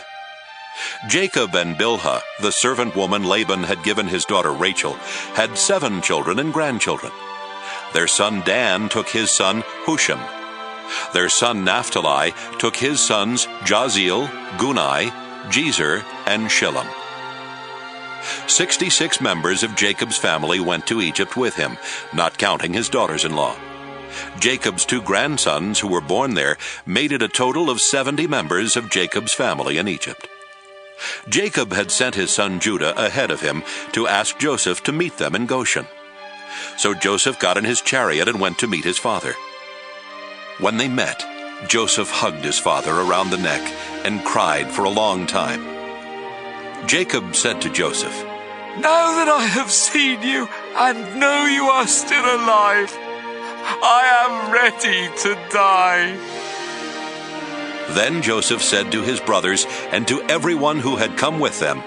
Jacob and Bilhah, the servant woman Laban had given his daughter Rachel, had 7 children and grandchildren. Their son Dan took his son Hushim. Their son Naphtali took his sons Jaziel, Gunai, Jezer, and Shillem. 66 members of Jacob's family went to Egypt with him, not counting his daughters-in-law. Jacob's 2 grandsons who were born there made it a total of 70 members of Jacob's family in Egypt. Jacob had sent his son Judah ahead of him to ask Joseph to meet them in Goshen. So Joseph got in his chariot and went to meet his father. When they met, Joseph hugged his father around the neck and cried for a long time. Jacob said to Joseph, "Now that I have seen you and know you are still alive, I am ready to die." Then Joseph said to his brothers and to everyone who had come with them,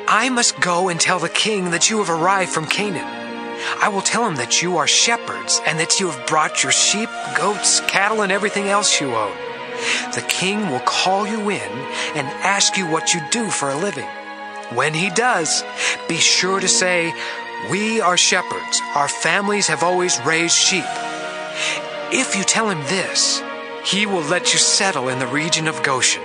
"I must go and tell the king that you have arrived from Canaan. I will tell him that you are shepherds and that you have brought your sheep, goats, cattle, and everything else you own. The king will call you in and ask you what you do for a living. When he does, be sure to say, 'We are shepherds. Our families have always raised sheep.' If you tell him this, he will let you settle in the region of Goshen."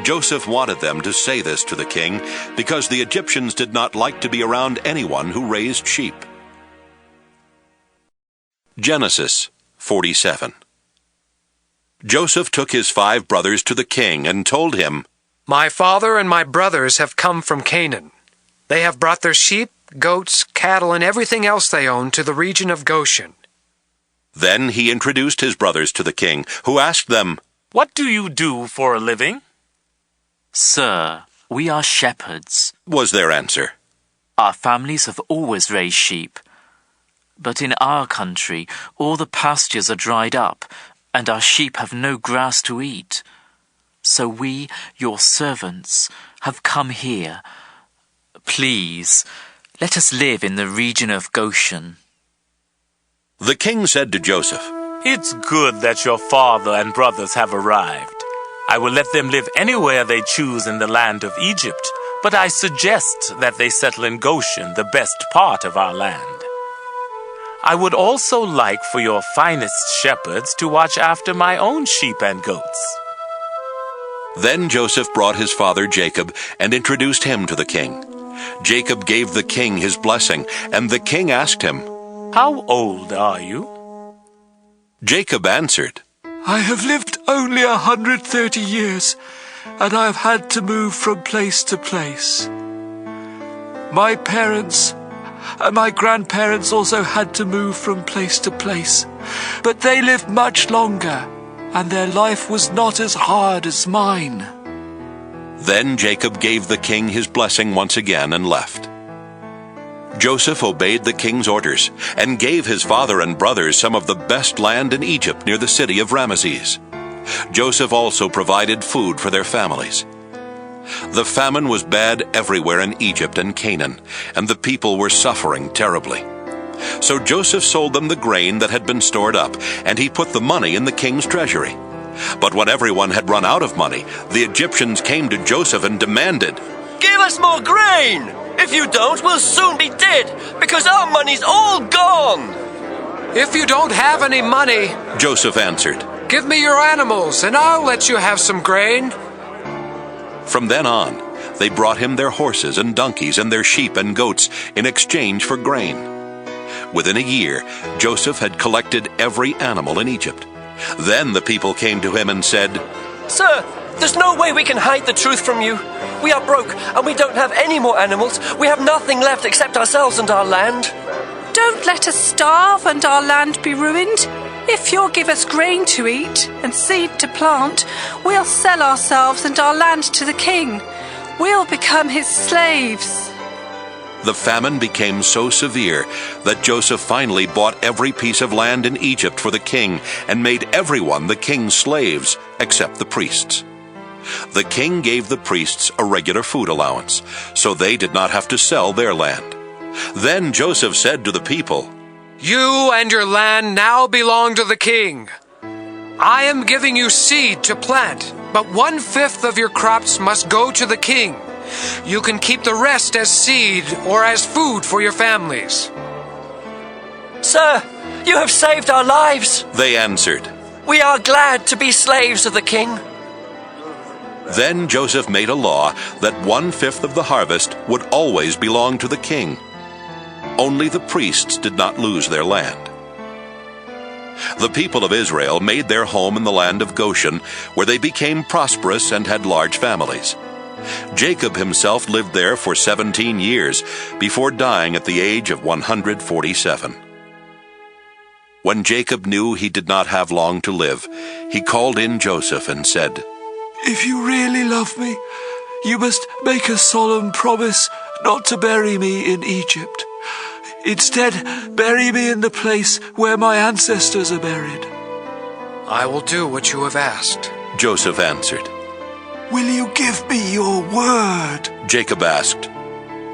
Joseph wanted them to say this to the king because the Egyptians did not like to be around anyone who raised sheep. Genesis 47. Joseph took his 5 brothers to the king and told him, "My father and my brothers have come from Canaan. They have brought their sheep, goats, cattle, and everything else they own to the region of Goshen." Then he introduced his brothers to the king, who asked them, "What do you do for a living?" "Sir, we are shepherds," was their answer. "Our families have always raised sheep. But in our country, all the pastures are dried up, and our sheep have no grass to eat. So we, your servants, have come here. Please, let us live in the region of Goshen." The king said to Joseph, "It's good that your father and brothers have arrived. I will let them live anywhere they choose in the land of Egypt, but I suggest that they settle in Goshen, the best part of our land. I would also like for your finest shepherds to watch after my own sheep and goats." Then Joseph brought his father Jacob and introduced him to the king. Jacob gave the king his blessing, and the king asked him, "How old are you?" Jacob answered, "I have lived only 130 years, and I have had to move from place to place. My parents and my grandparents also had to move from place to place, but they lived much longer, and their life was not as hard as mine." Then Jacob gave the king his blessing once again and left. Joseph obeyed the king's orders and gave his father and brothers some of the best land in Egypt near the city of Ramesses. Joseph also provided food for their families. The famine was bad everywhere in Egypt and Canaan, and the people were suffering terribly. So Joseph sold them the grain that had been stored up, and he put the money in the king's treasury. But when everyone had run out of money, the Egyptians came to Joseph and demanded, "Give us more grain! If you don't, we'll soon be dead, because our money's all gone!" "If you don't have any money," Joseph answered, "give me your animals, and I'll let you have some grain." From then on, they brought him their horses and donkeys and their sheep and goats in exchange for grain. Within a year, Joseph had collected every animal in Egypt. Then the people came to him and said, "Sir, there's no way we can hide the truth from you. We are broke, and we don't have any more animals. We have nothing left except ourselves and our land." "Don't let us starve and our land be ruined. If you'll give us grain to eat and seed to plant, we'll sell ourselves and our land to the king. We'll become his slaves." The famine became so severe that Joseph finally bought every piece of land in Egypt for the king and made everyone the king's slaves except the priests. The king gave the priests a regular food allowance, so they did not have to sell their land. Then Joseph said to the people, "You and your land now belong to the king. I am giving you seed to plant, but 1/5 of your crops must go to the king. You can keep the rest as seed or as food for your families." "Sir, you have saved our lives," they answered. "We are glad to be slaves of the king." Then Joseph made a law that 1/5 of the harvest would always belong to the king. Only the priests did not lose their land. The people of Israel made their home in the land of Goshen, where they became prosperous and had large families. Jacob himself lived there for 17 years before dying at the age of 147. When Jacob knew he did not have long to live, he called in Joseph and said, "If you really love me, you must make a solemn promise not to bury me in Egypt. Instead, bury me in the place where my ancestors are buried." "I will do what you have asked," Joseph answered. "Will you give me your word?" Jacob asked.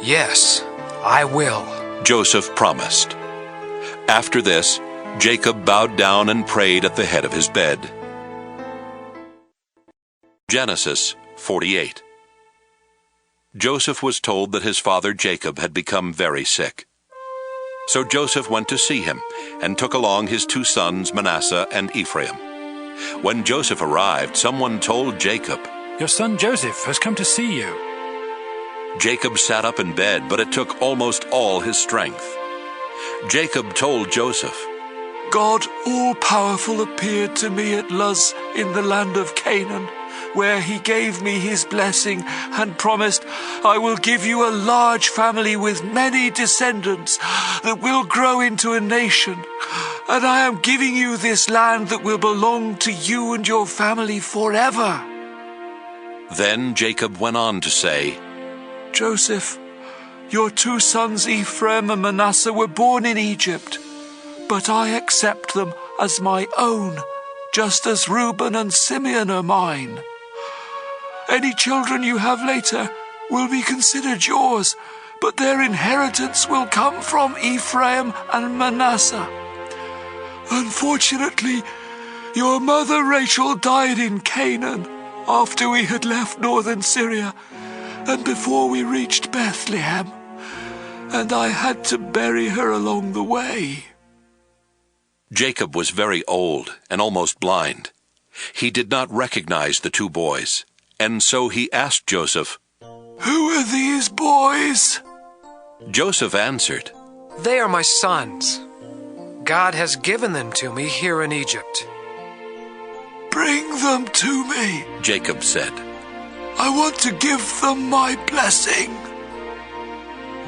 "Yes, I will," Joseph promised. After this, Jacob bowed down and prayed at the head of his bed. Genesis 48. Joseph was told that his father Jacob had become very sick. So Joseph went to see him and took along his 2 sons Manasseh and Ephraim. When Joseph arrived, someone told Jacob, "Your son Joseph has come to see you." Jacob sat up in bed, but it took almost all his strength. Jacob told Joseph, "God all-powerful appeared to me at Luz in the land of Canaan, where he gave me his blessing and promised, 'I will give you a large family with many descendants that will grow into a nation. And I am giving you this land that will belong to you and your family forever.'" Then Jacob went on to say, "Joseph, your 2 sons Ephraim and Manasseh were born in Egypt, but I accept them as my own, just as Reuben and Simeon are mine. Any children you have later will be considered yours, but their inheritance will come from Ephraim and Manasseh. Unfortunately, your mother Rachel died in Canaan after we had left northern Syria and before we reached Bethlehem, and I had to bury her along the way." Jacob was very old and almost blind. He did not recognize the 2 boys, and so he asked Joseph, "Who are these boys?" Joseph answered, "They are my sons. God has given them to me here in Egypt." "Bring them to me," Jacob said. "I want to give them my blessing."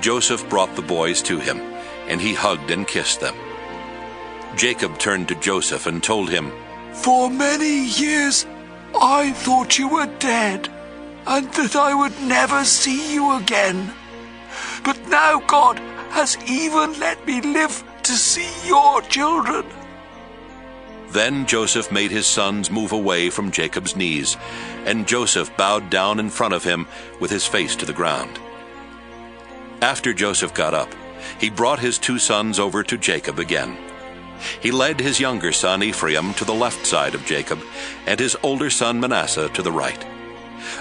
Joseph brought the boys to him, and he hugged and kissed them. Jacob turned to Joseph and told him, "For many years I thought you were dead, and that I would never see you again. But now God has even let me live to see your children." Then Joseph made his sons move away from Jacob's knees, and Joseph bowed down in front of him with his face to the ground. After Joseph got up, he brought his 2 sons over to Jacob again. He led his younger son Ephraim to the left side of Jacob, and his older son Manasseh to the right.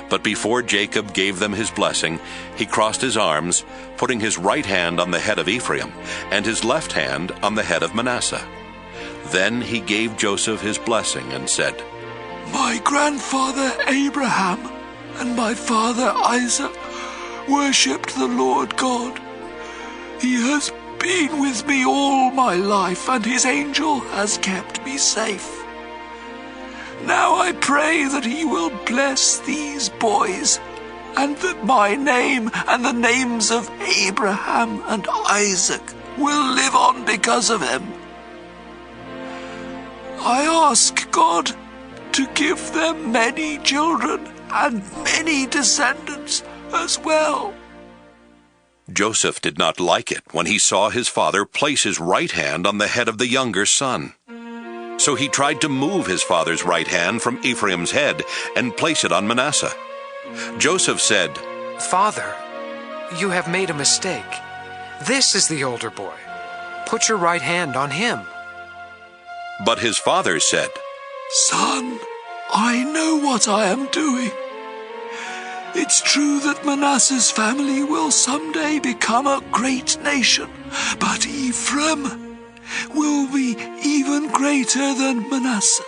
But before Jacob gave them his blessing, he crossed his arms, putting his right hand on the head of Ephraim, and his left hand on the head of Manasseh. Then he gave Joseph his blessing and said, My grandfather Abraham and my father Isaac worshipped the Lord God. He has been with me all my life, and his angel has kept me safe. Now I pray that he will bless these boys, and that my name and the names of Abraham and Isaac will live on because of him. I ask God to give them many children and many descendants as well. Joseph did not like it when he saw his father place his right hand on the head of the younger son. So he tried to move his father's right hand from Ephraim's head and place it on Manasseh. Joseph said, Father, you have made a mistake. This is the older boy. Put your right hand on him. But his father said, Son, I know what I am doing. It's true that Manasseh's family will someday become a great nation, but Ephraim will be even greater than Manasseh,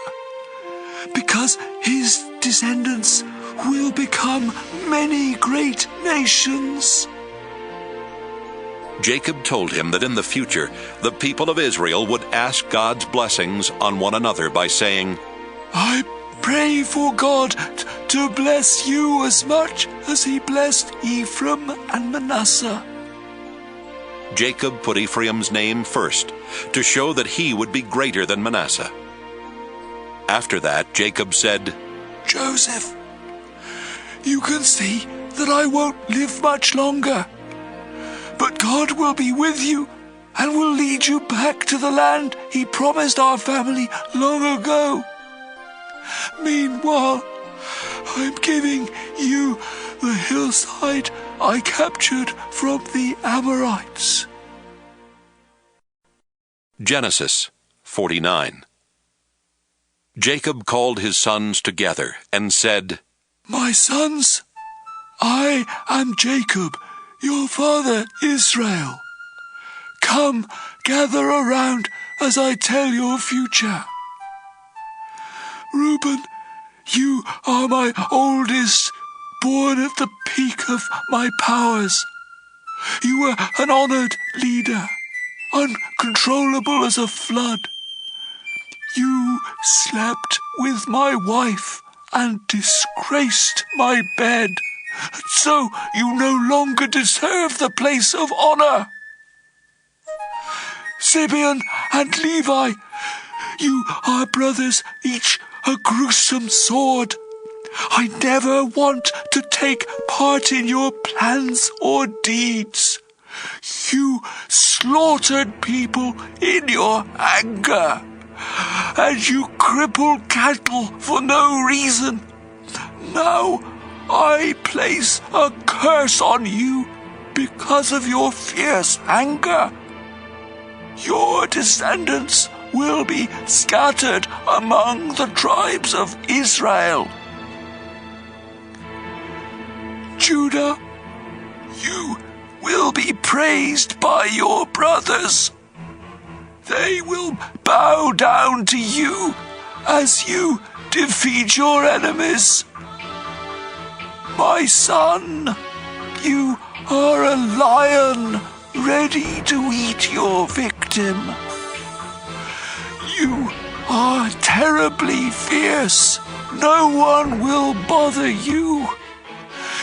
because his descendants will become many great nations. Jacob told him that in the future the people of Israel would ask God's blessings on one another by saying, I pray for God to bless you as much as he blessed Ephraim and Manasseh. Jacob put Ephraim's name first to show that he would be greater than Manasseh. After that, Jacob said, Joseph, you can see that I won't live much longer, but God will be with you and will lead you back to the land he promised our family long ago. Meanwhile, I'm giving you the hillside I captured from the Amorites. Genesis 49. Jacob called his sons together and said, My sons, I am Jacob, your father Israel. Come, gather around as I tell your future. Reuben, you are my oldest, born at the peak of my powers. You were an honored leader, uncontrollable as a flood. You slept with my wife and disgraced my bed, so you no longer deserve the place of honor. Simeon and Levi, you are brothers, each a gruesome sword. I never want to take part in your plans or deeds. You slaughtered people in your anger, and you crippled cattle for no reason. Now I place a curse on you because of your fierce anger. Your descendants will be scattered among the tribes of Israel. Judah, you will be praised by your brothers. They will bow down to you as you defeat your enemies. My son, you are a lion ready to eat your victim. You are terribly fierce. No one will bother you.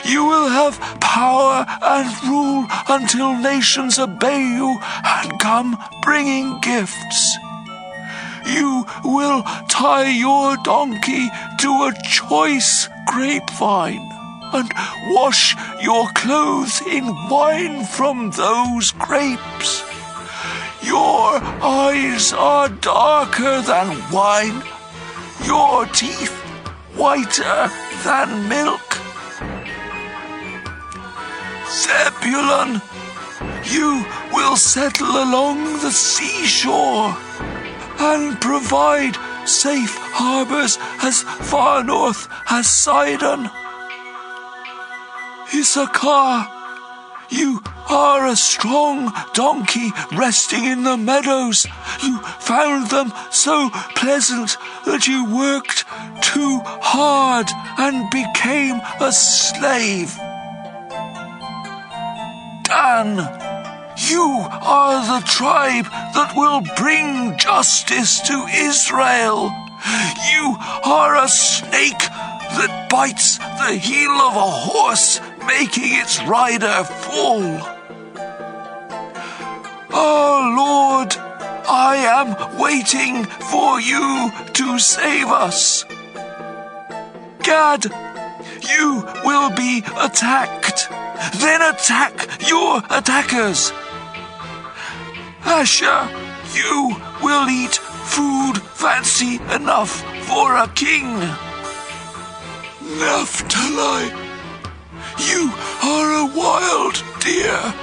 You will have power and rule until nations obey you and come bringing gifts. You will tie your donkey to a choice grapevine and wash your clothes in wine from those grapes. Your eyes are darker than wine, your teeth whiter than milk. Zebulun, you will settle along the seashore and provide safe harbors as far north as Sidon. Issachar, you are a strong donkey resting in the meadows. You found them so pleasant that you worked too hard and became a slave. Dan, you are the tribe that will bring justice to Israel. You are a snake that bites the heel of a horse, making its rider fall. Oh Lord, I am waiting for you to save us. Gad, you will be attacked. Then attack your attackers. Asher, you will eat food fancy enough for a king. Naphtali, you are a wild deer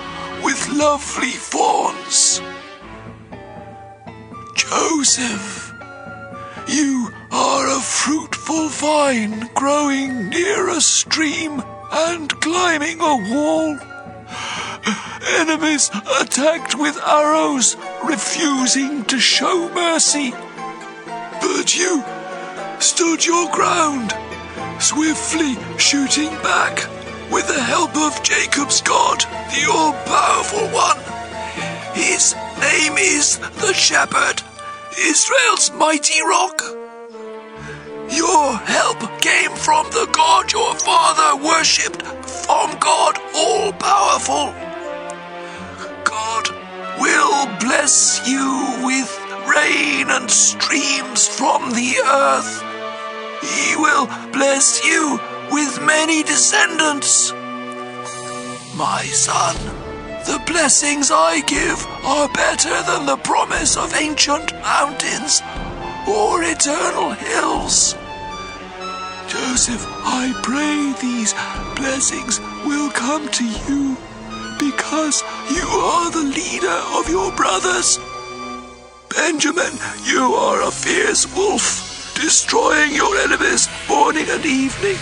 with lovely fawns. Joseph, you are a fruitful vine growing near a stream and climbing a wall. Enemies attacked with arrows, refusing to show mercy. But you stood your ground, swiftly shooting back with the help of Jacob's God, the all-powerful one. His name is the Shepherd, Israel's mighty rock. Your help came from the God your father worshipped, from God all-powerful. God will bless you with rain and streams from the earth. He will bless you with many descendants. My son, the blessings I give are better than the promise of ancient mountains or eternal hills. Joseph, I pray these blessings will come to you because you are the leader of your brothers. Benjamin, you are a fierce wolf, destroying your enemies morning and evening.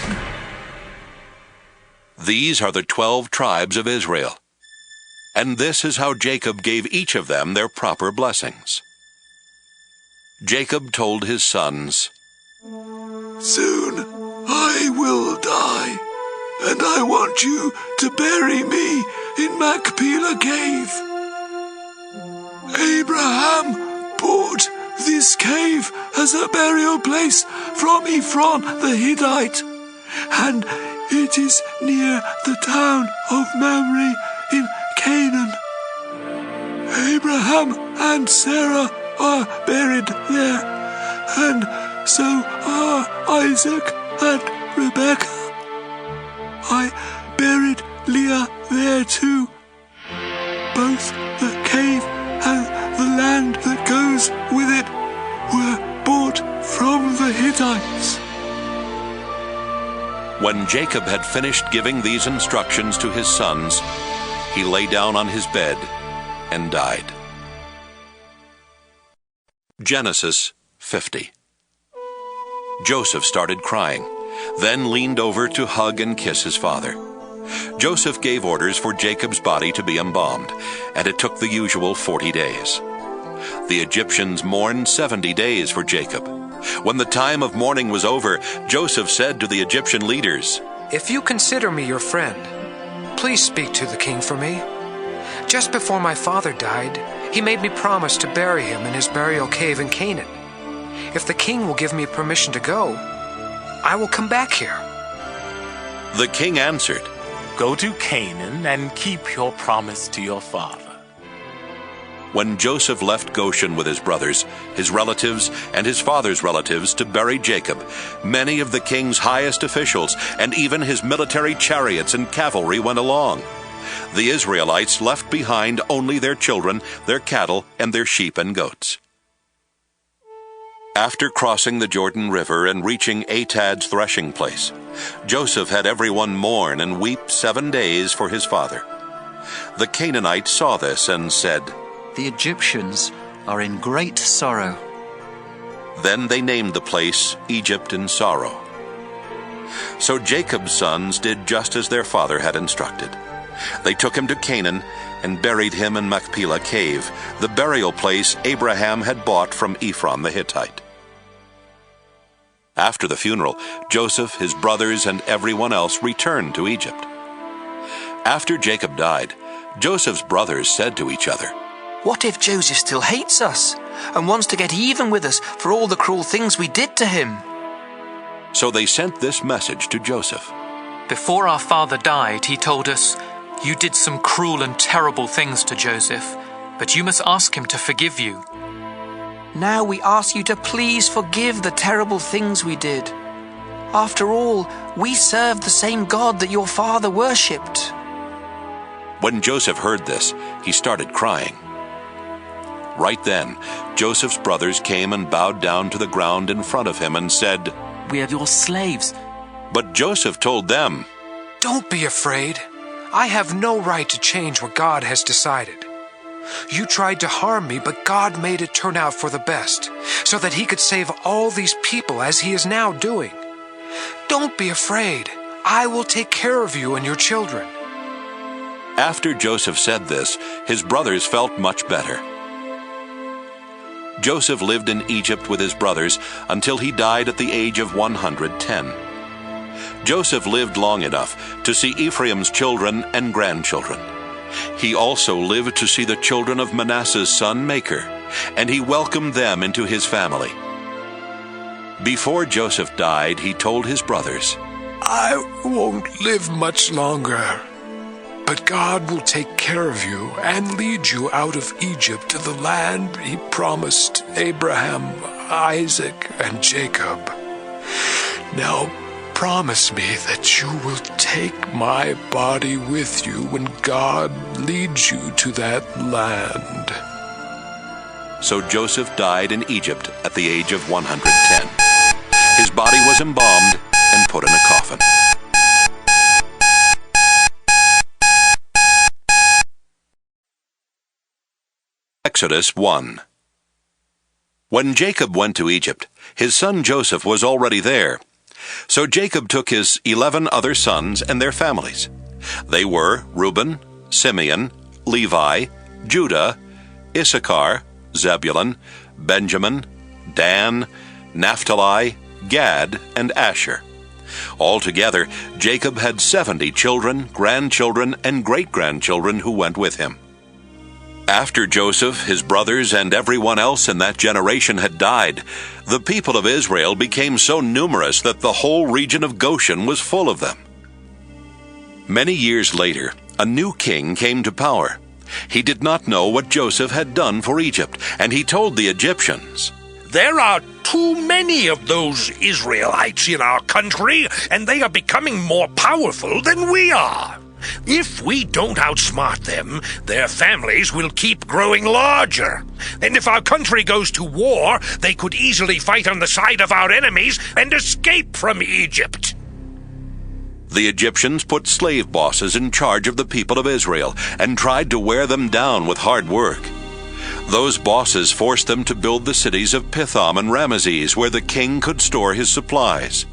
These are the 12 tribes of Israel. And this is how Jacob gave each of them their proper blessings. Jacob told his sons, Soon I will die, and I want you to bury me in Machpelah cave. Abraham bought this cave as a burial place from Ephron the Hittite, and it is near the town of Mamre in Canaan. Abraham and Sarah are buried there, and so are Isaac and Rebekah. I buried Leah there too. Both the cave and the land that goes with it were bought from the Hittites. When Jacob had finished giving these instructions to his sons, he lay down on his bed and died. Genesis 50. Joseph started crying, then leaned over to hug and kiss his father. Joseph gave orders for Jacob's body to be embalmed, and it took the usual 40 days. The Egyptians mourned 70 days for Jacob. When the time of mourning was over, Joseph said to the Egyptian leaders, If you consider me your friend, please speak to the king for me. Just before my father died, he made me promise to bury him in his burial cave in Canaan. If the king will give me permission to go, I will come back here. The king answered, Go to Canaan and keep your promise to your father. When Joseph left Goshen with his brothers, his relatives, and his father's relatives to bury Jacob, many of the king's highest officials and even his military chariots and cavalry went along. The Israelites left behind only their children, their cattle, and their sheep and goats. After crossing the Jordan River and reaching Atad's threshing place, Joseph had everyone mourn and weep 7 days for his father. The Canaanites saw this and said, "The Egyptians are in great sorrow." Then they named the place Egypt in sorrow. So Jacob's sons did just as their father had instructed. They took him to Canaan and buried him in Machpelah cave, the burial place Abraham had bought from Ephron the Hittite. After the funeral, Joseph, his brothers, and everyone else returned to Egypt. After Jacob died, Joseph's brothers said to each other, "What if Joseph still hates us and wants to get even with us for all the cruel things we did to him?" So they sent this message to Joseph. Before our father died, he told us, "You did some cruel and terrible things to Joseph, but you must ask him to forgive you." Now we ask you to please forgive the terrible things we did. After all, we serve the same God that your father worshipped. When Joseph heard this, he started crying. Right then, Joseph's brothers came and bowed down to the ground in front of him and said, "We are your slaves." But Joseph told them, "Don't be afraid. I have no right to change what God has decided. You tried to harm me, but God made it turn out for the best, so that he could save all these people as he is now doing. Don't be afraid. I will take care of you and your children." After Joseph said this, his brothers felt much better. Joseph lived in Egypt with his brothers until he died at the age of 110. Joseph lived long enough to see Ephraim's children and grandchildren. He also lived to see the children of Manasseh's son Machir, and he welcomed them into his family. Before Joseph died, he told his brothers, "I won't live much longer, but God will take care of you and lead you out of Egypt to the land he promised Abraham, Isaac, and Jacob. Now promise me that you will take my body with you when God leads you to that land." So Joseph died in Egypt at the age of 110. His body was embalmed and put in a coffin. Exodus 1. When Jacob went to Egypt, his son Joseph was already there. So Jacob took his 11 other sons and their families. They were Reuben, Simeon, Levi, Judah, Issachar, Zebulun, Benjamin, Dan, Naphtali, Gad, and Asher. Altogether, Jacob had 70 children, grandchildren, and great-grandchildren who went with him. After Joseph, his brothers, and everyone else in that generation had died, the people of Israel became so numerous that the whole region of Goshen was full of them. Many years later, a new king came to power. He did not know what Joseph had done for Egypt, and he told the Egyptians, "There are too many of those Israelites in our country, and they are becoming more powerful than we are. If we don't outsmart them, their families will keep growing larger. And if our country goes to war, they could easily fight on the side of our enemies and escape from Egypt." The Egyptians put slave bosses in charge of the people of Israel and tried to wear them down with hard work. Those bosses forced them to build the cities of Pithom and Ramesses, where the king could store his supplies.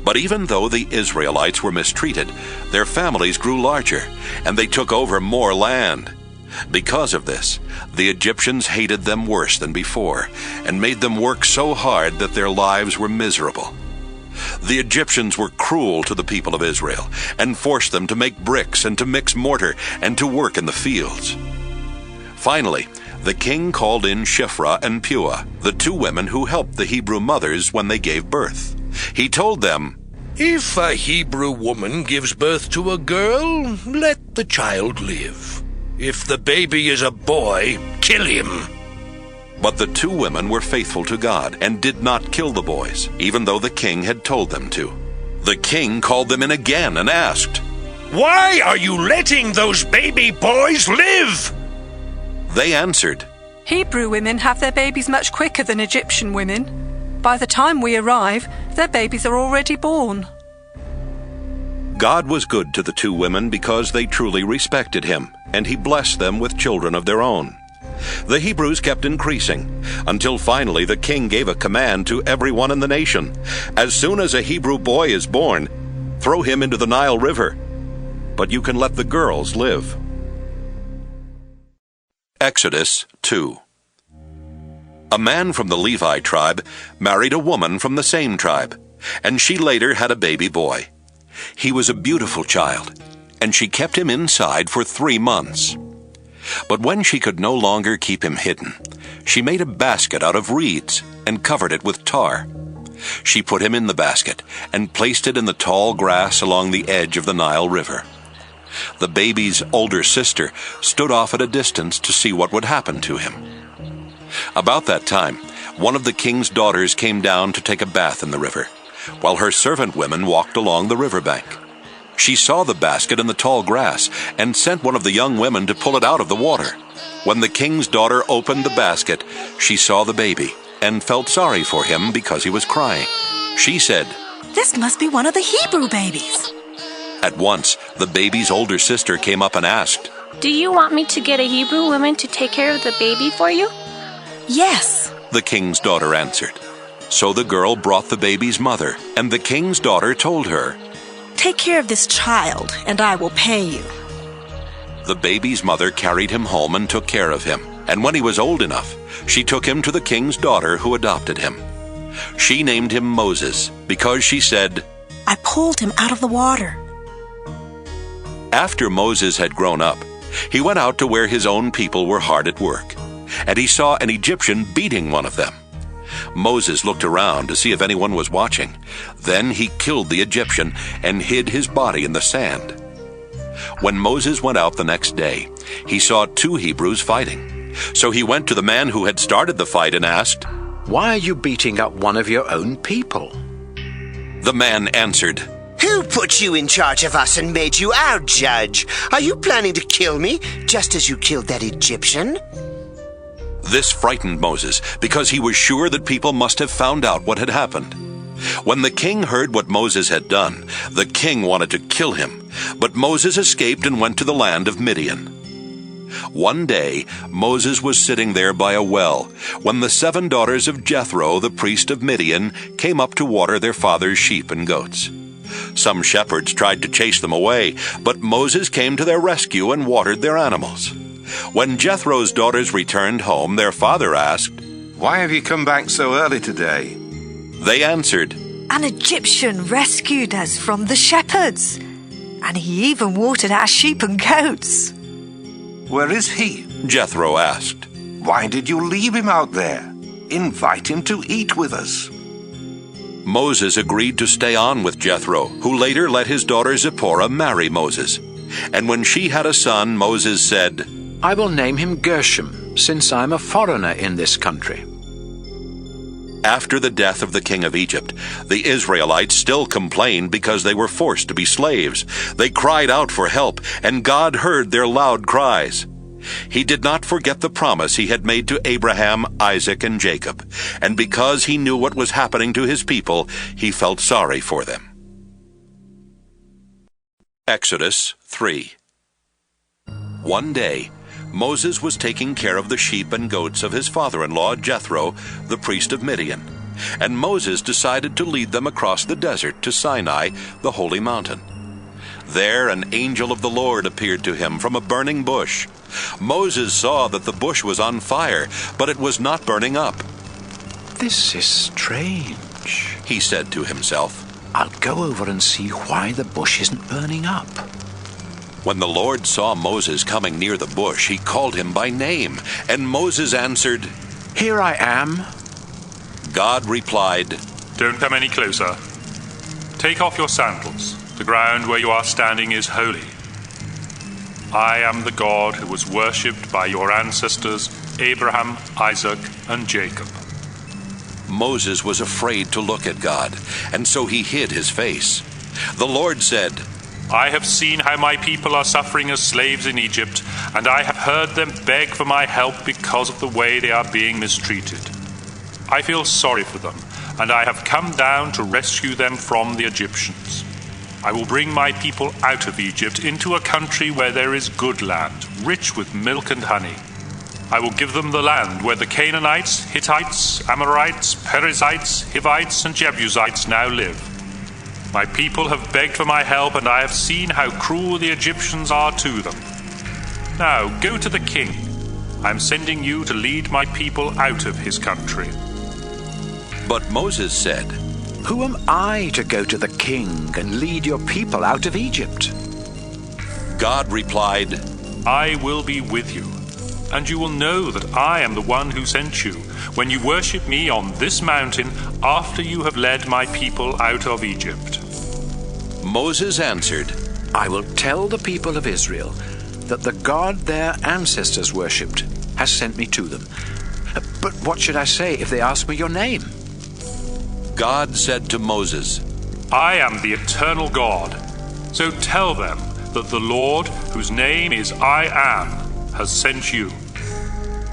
But even though the Israelites were mistreated, their families grew larger, and they took over more land. Because of this, the Egyptians hated them worse than before, and made them work so hard that their lives were miserable. The Egyptians were cruel to the people of Israel, and forced them to make bricks and to mix mortar and to work in the fields. Finally, the king called in Shiphrah and Puah, the 2 women who helped the Hebrew mothers when they gave birth. He told them, "If a Hebrew woman gives birth to a girl, let the child live. If the baby is a boy, kill him." But the 2 women were faithful to God and did not kill the boys, even though the king had told them to. The king called them in again and asked, "Why are you letting those baby boys live?" They answered, Hebrew women have their babies much quicker than Egyptian women. By the time we arrive, their babies are already born. God was good to the two women because they truly respected him, and he blessed them with children of their own. The Hebrews kept increasing, until finally the king gave a command to everyone in the nation. As soon as a Hebrew boy is born, throw him into the Nile River. But you can let the girls live. Exodus 2. A man from the Levi tribe married a woman from the same tribe, and she later had a baby boy. He was a beautiful child, and she kept him inside for 3 months. But when she could no longer keep him hidden, she made a basket out of reeds and covered it with tar. She put him in the basket and placed it in the tall grass along the edge of the Nile River. The baby's older sister stood off at a distance to see what would happen to him. About that time, one of the king's daughters came down to take a bath in the river, while her servant women walked along the riverbank. She saw the basket in the tall grass and sent one of the young women to pull it out of the water. When the king's daughter opened the basket, she saw the baby and felt sorry for him because he was crying. She said, "This must be one of the Hebrew babies." At once, the baby's older sister came up and asked, "Do you want me to get a Hebrew woman to take care of the baby for you?" "Yes," the king's daughter answered. So the girl brought the baby's mother, and the king's daughter told her, "Take care of this child, and I will pay you." The baby's mother carried him home and took care of him, and when he was old enough, she took him to the king's daughter who adopted him. She named him Moses because she said, "I pulled him out of the water." After Moses had grown up, he went out to where his own people were hard at work, and he saw an Egyptian beating one of them. Moses looked around to see if anyone was watching. Then he killed the Egyptian and hid his body in the sand. When Moses went out the next day, he saw 2 Hebrews fighting. So he went to the man who had started the fight and asked, "Why are you beating up one of your own people?" The man answered, "Who put you in charge of us and made you our judge? Are you planning to kill me, just as you killed that Egyptian?" This frightened Moses because he was sure that people must have found out what had happened. When the king heard what Moses had done, the king wanted to kill him, but Moses escaped and went to the land of Midian. One day, Moses was sitting there by a well when the 7 daughters of Jethro, the priest of Midian, came up to water their father's sheep and goats. Some shepherds tried to chase them away, but Moses came to their rescue and watered their animals. When Jethro's daughters returned home, their father asked, "Why have you come back so early today?" They answered, "An Egyptian rescued us from the shepherds, and he even watered our sheep and goats." "Where is he?" Jethro asked. "Why did you leave him out there? Invite him to eat with us." Moses agreed to stay on with Jethro, who later let his daughter Zipporah marry Moses. And when she had a son, Moses said, "I will name him Gershom, since I'm a foreigner in this country." After the death of the king of Egypt, the Israelites still complained because they were forced to be slaves. They cried out for help, and God heard their loud cries. He did not forget the promise he had made to Abraham, Isaac, and Jacob, and because he knew what was happening to his people, he felt sorry for them. Exodus 3. One day, Moses was taking care of the sheep and goats of his father-in-law Jethro, the priest of Midian, and Moses decided to lead them across the desert to Sinai, the holy mountain. There an angel of the Lord appeared to him from a burning bush. Moses saw that the bush was on fire, but it was not burning up. "This is strange," he said to himself. "I'll go over and see why the bush isn't burning up." When the Lord saw Moses coming near the bush, he called him by name, and Moses answered, "Here I am." God replied, "Don't come any closer. Take off your sandals. The ground where you are standing is holy. I am the God who was worshipped by your ancestors, Abraham, Isaac, and Jacob." Moses was afraid to look at God, and so he hid his face. The Lord said, "I have seen how my people are suffering as slaves in Egypt, and I have heard them beg for my help because of the way they are being mistreated. I feel sorry for them, and I have come down to rescue them from the Egyptians. I will bring my people out of Egypt into a country where there is good land, rich with milk and honey. I will give them the land where the Canaanites, Hittites, Amorites, Perizzites, Hivites, and Jebusites now live. My people have begged for my help, and I have seen how cruel the Egyptians are to them. Now go to the king. I am sending you to lead my people out of his country." But Moses said, "Who am I to go to the king and lead your people out of Egypt?" God replied, "I will be with you, and you will know that I am the one who sent you, when you worship me on this mountain after you have led my people out of Egypt." Moses answered, "I will tell the people of Israel that the God their ancestors worshipped has sent me to them. But what should I say if they ask me your name?" God said to Moses, "I am the eternal God. So tell them that the Lord, whose name is I Am, has sent you.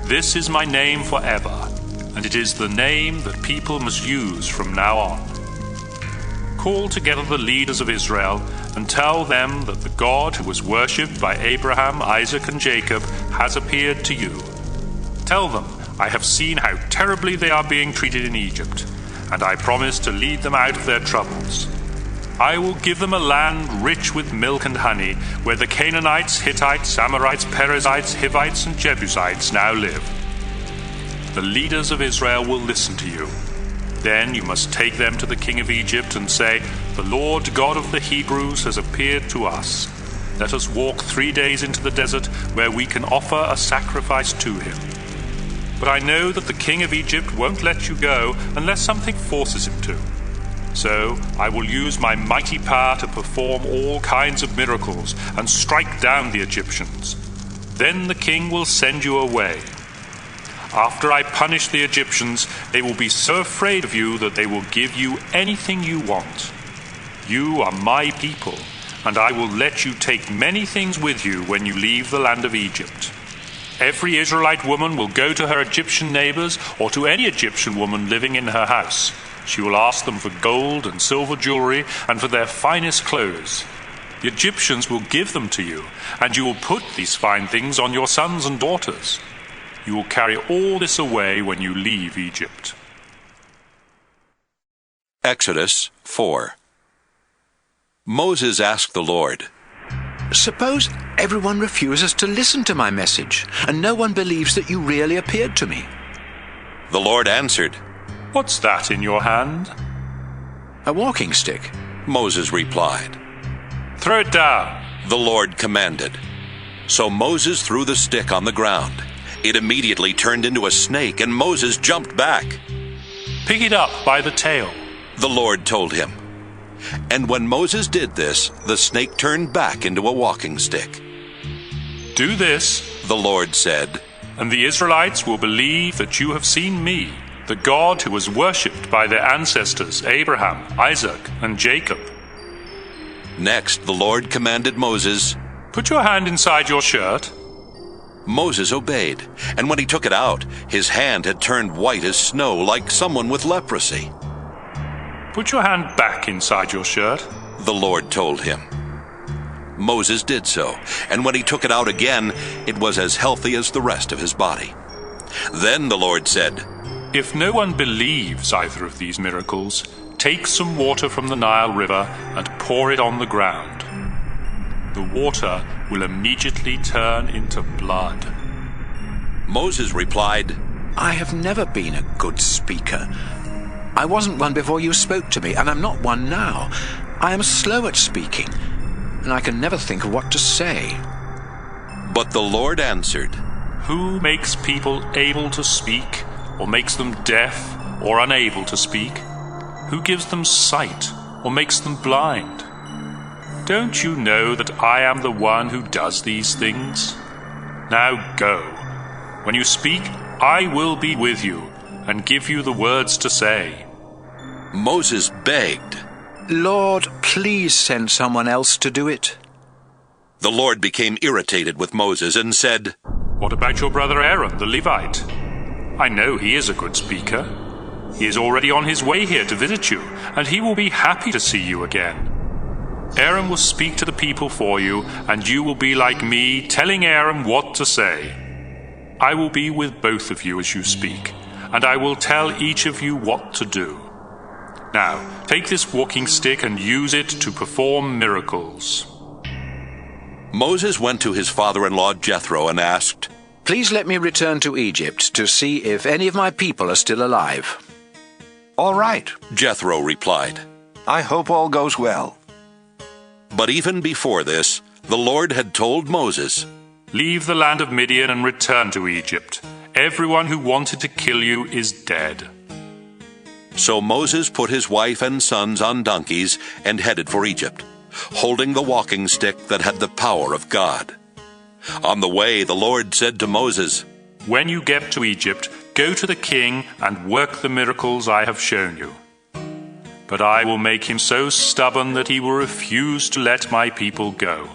This is my name forever, and it is the name that people must use from now on. Call together the leaders of Israel and tell them that the God who was worshipped by Abraham, Isaac, and Jacob has appeared to you. Tell them, I have seen how terribly they are being treated in Egypt, and I promise to lead them out of their troubles. I will give them a land rich with milk and honey, where the Canaanites, Hittites, Amorites, Perizzites, Hivites, and Jebusites now live. The leaders of Israel will listen to you. Then you must take them to the king of Egypt and say, 'The Lord God of the Hebrews has appeared to us. Let us walk 3 days into the desert, where we can offer a sacrifice to him.' But I know that the king of Egypt won't let you go unless something forces him to. So I will use my mighty power to perform all kinds of miracles and strike down the Egyptians. Then the king will send you away. After I punish the Egyptians, they will be so afraid of you that they will give you anything you want. You are my people, and I will let you take many things with you when you leave the land of Egypt. Every Israelite woman will go to her Egyptian neighbors or to any Egyptian woman living in her house. She will ask them for gold and silver jewelry and for their finest clothes. The Egyptians will give them to you, and you will put these fine things on your sons and daughters. You will carry all this away when you leave Egypt." Exodus 4. Moses asked the Lord, "Suppose everyone refuses to listen to my message, and no one believes that you really appeared to me?" The Lord answered, "What's that in your hand?" "A walking stick," Moses replied. "Throw it down," the Lord commanded. So Moses threw the stick on the ground. It immediately turned into a snake, and Moses jumped back. "Pick it up by the tail," the Lord told him. And when Moses did this, the snake turned back into a walking stick. "Do this," the Lord said, "and the Israelites will believe that you have seen me, the God who was worshipped by their ancestors Abraham, Isaac, and Jacob." Next, the Lord commanded Moses, "Put your hand inside your shirt." Moses obeyed, and when he took it out, his hand had turned white as snow, like someone with leprosy. "Put your hand back inside your shirt," the Lord told him. Moses did so, and when he took it out again, it was as healthy as the rest of his body. Then the Lord said, "If no one believes either of these miracles, take some water from the Nile River and pour it on the ground. The water will immediately turn into blood." Moses replied, "I have never been a good speaker. I wasn't one before you spoke to me, and I'm not one now. I am slow at speaking, and I can never think of what to say." But the Lord answered, "Who makes people able to speak, or makes them deaf or unable to speak? Who gives them sight, or makes them blind? Don't you know that I am the one who does these things? Now go. When you speak, I will be with you and give you the words to say." Moses begged, "Lord, please send someone else to do it." The Lord became irritated with Moses and said, "What about your brother Aaron, the Levite? I know he is a good speaker. He is already on his way here to visit you, and he will be happy to see you again. Aaron will speak to the people for you, and you will be like me, telling Aaron what to say. I will be with both of you as you speak, and I will tell each of you what to do. Now, take this walking stick and use it to perform miracles." Moses went to his father-in-law Jethro and asked, "Please let me return to Egypt to see if any of my people are still alive." "All right," Jethro replied. "I hope all goes well." But even before this, the Lord had told Moses, "Leave the land of Midian and return to Egypt. Everyone who wanted to kill you is dead." So Moses put his wife and sons on donkeys and headed for Egypt, holding the walking stick that had the power of God. On the way, the Lord said to Moses, "When you get to Egypt, go to the king and work the miracles I have shown you. But I will make him so stubborn that he will refuse to let my people go.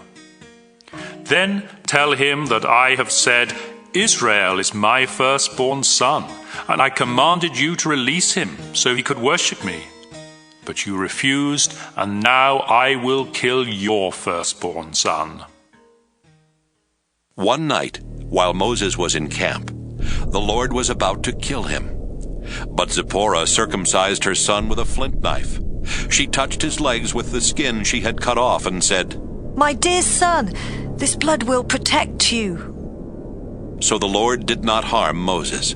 Then tell him that I have said, 'Israel is my firstborn son, and I commanded you to release him so he could worship me. But you refused, and now I will kill your firstborn son.'" One night, while Moses was in camp, the Lord was about to kill him. But Zipporah circumcised her son with a flint knife. She touched his legs with the skin she had cut off and said, "My dear son, this blood will protect you." So the Lord did not harm Moses.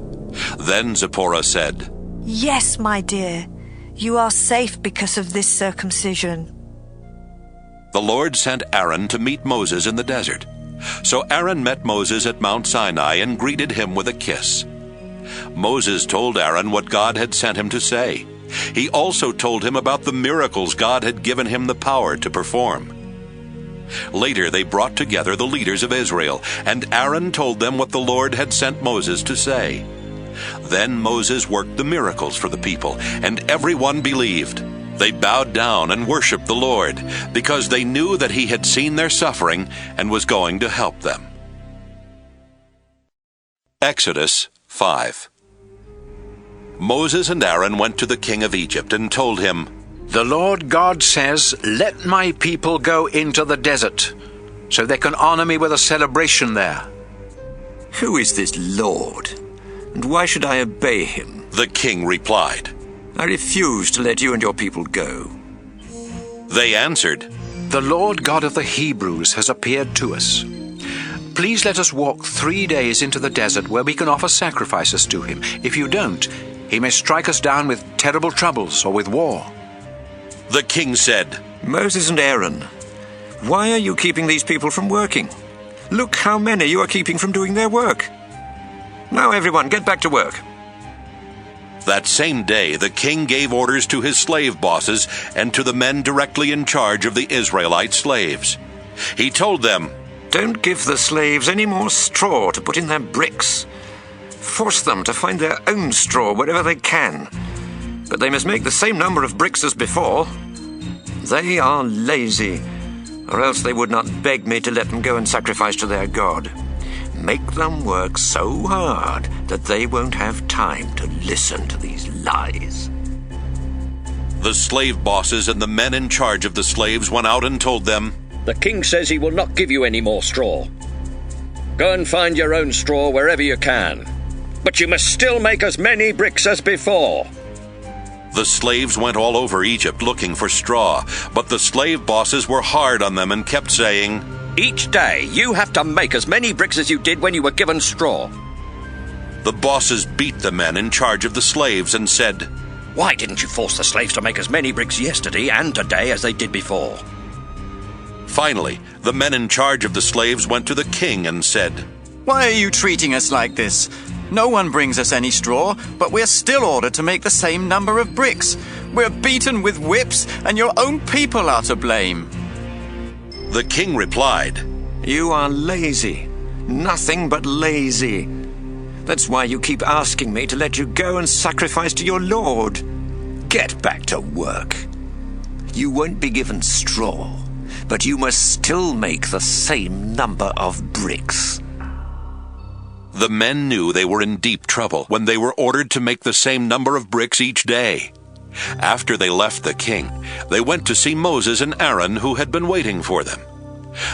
Then Zipporah said, "Yes, my dear, you are safe because of this circumcision." The Lord sent Aaron to meet Moses in the desert. So Aaron met Moses at Mount Sinai and greeted him with a kiss. Moses told Aaron what God had sent him to say. He also told him about the miracles God had given him the power to perform. Later they brought together the leaders of Israel, and Aaron told them what the Lord had sent Moses to say. Then Moses worked the miracles for the people, and everyone believed. They bowed down and worshiped the Lord, because they knew that he had seen their suffering and was going to help them. Exodus 5. Moses and Aaron went to the king of Egypt and told him, "The Lord God says, 'Let my people go into the desert, so they can honor me with a celebration there.'" "Who is this Lord? And why should I obey him?" the king replied. "I refuse to let you and your people go." They answered, "The Lord God of the Hebrews has appeared to us. Please let us walk 3 days into the desert where we can offer sacrifices to him. If you don't, he may strike us down with terrible troubles or with war." The king said, "Moses and Aaron, why are you keeping these people from working? Look how many you are keeping from doing their work. Now everyone, get back to work." That same day, the king gave orders to his slave bosses and to the men directly in charge of the Israelite slaves. He told them, "Don't give the slaves any more straw to put in their bricks. Force them to find their own straw wherever they can. But they must make the same number of bricks as before. They are lazy, or else they would not beg me to let them go and sacrifice to their God. Make them work so hard that they won't have time to listen to these lies." The slave bosses and the men in charge of the slaves went out and told them, "The king says he will not give you any more straw. Go and find your own straw wherever you can. But you must still make as many bricks as before." The slaves went all over Egypt looking for straw, but the slave bosses were hard on them and kept saying, "Each day you have to make as many bricks as you did when you were given straw." The bosses beat the men in charge of the slaves and said, "Why didn't you force the slaves to make as many bricks yesterday and today as they did before?" Finally, the men in charge of the slaves went to the king and said, "Why are you treating us like this? No one brings us any straw, but we're still ordered to make the same number of bricks. We're beaten with whips, and your own people are to blame." The king replied, "You are lazy. Nothing but lazy. That's why you keep asking me to let you go and sacrifice to your Lord. Get back to work. You won't be given straw, but you must still make the same number of bricks." The men knew they were in deep trouble when they were ordered to make the same number of bricks each day. After they left the king, they went to see Moses and Aaron, who had been waiting for them.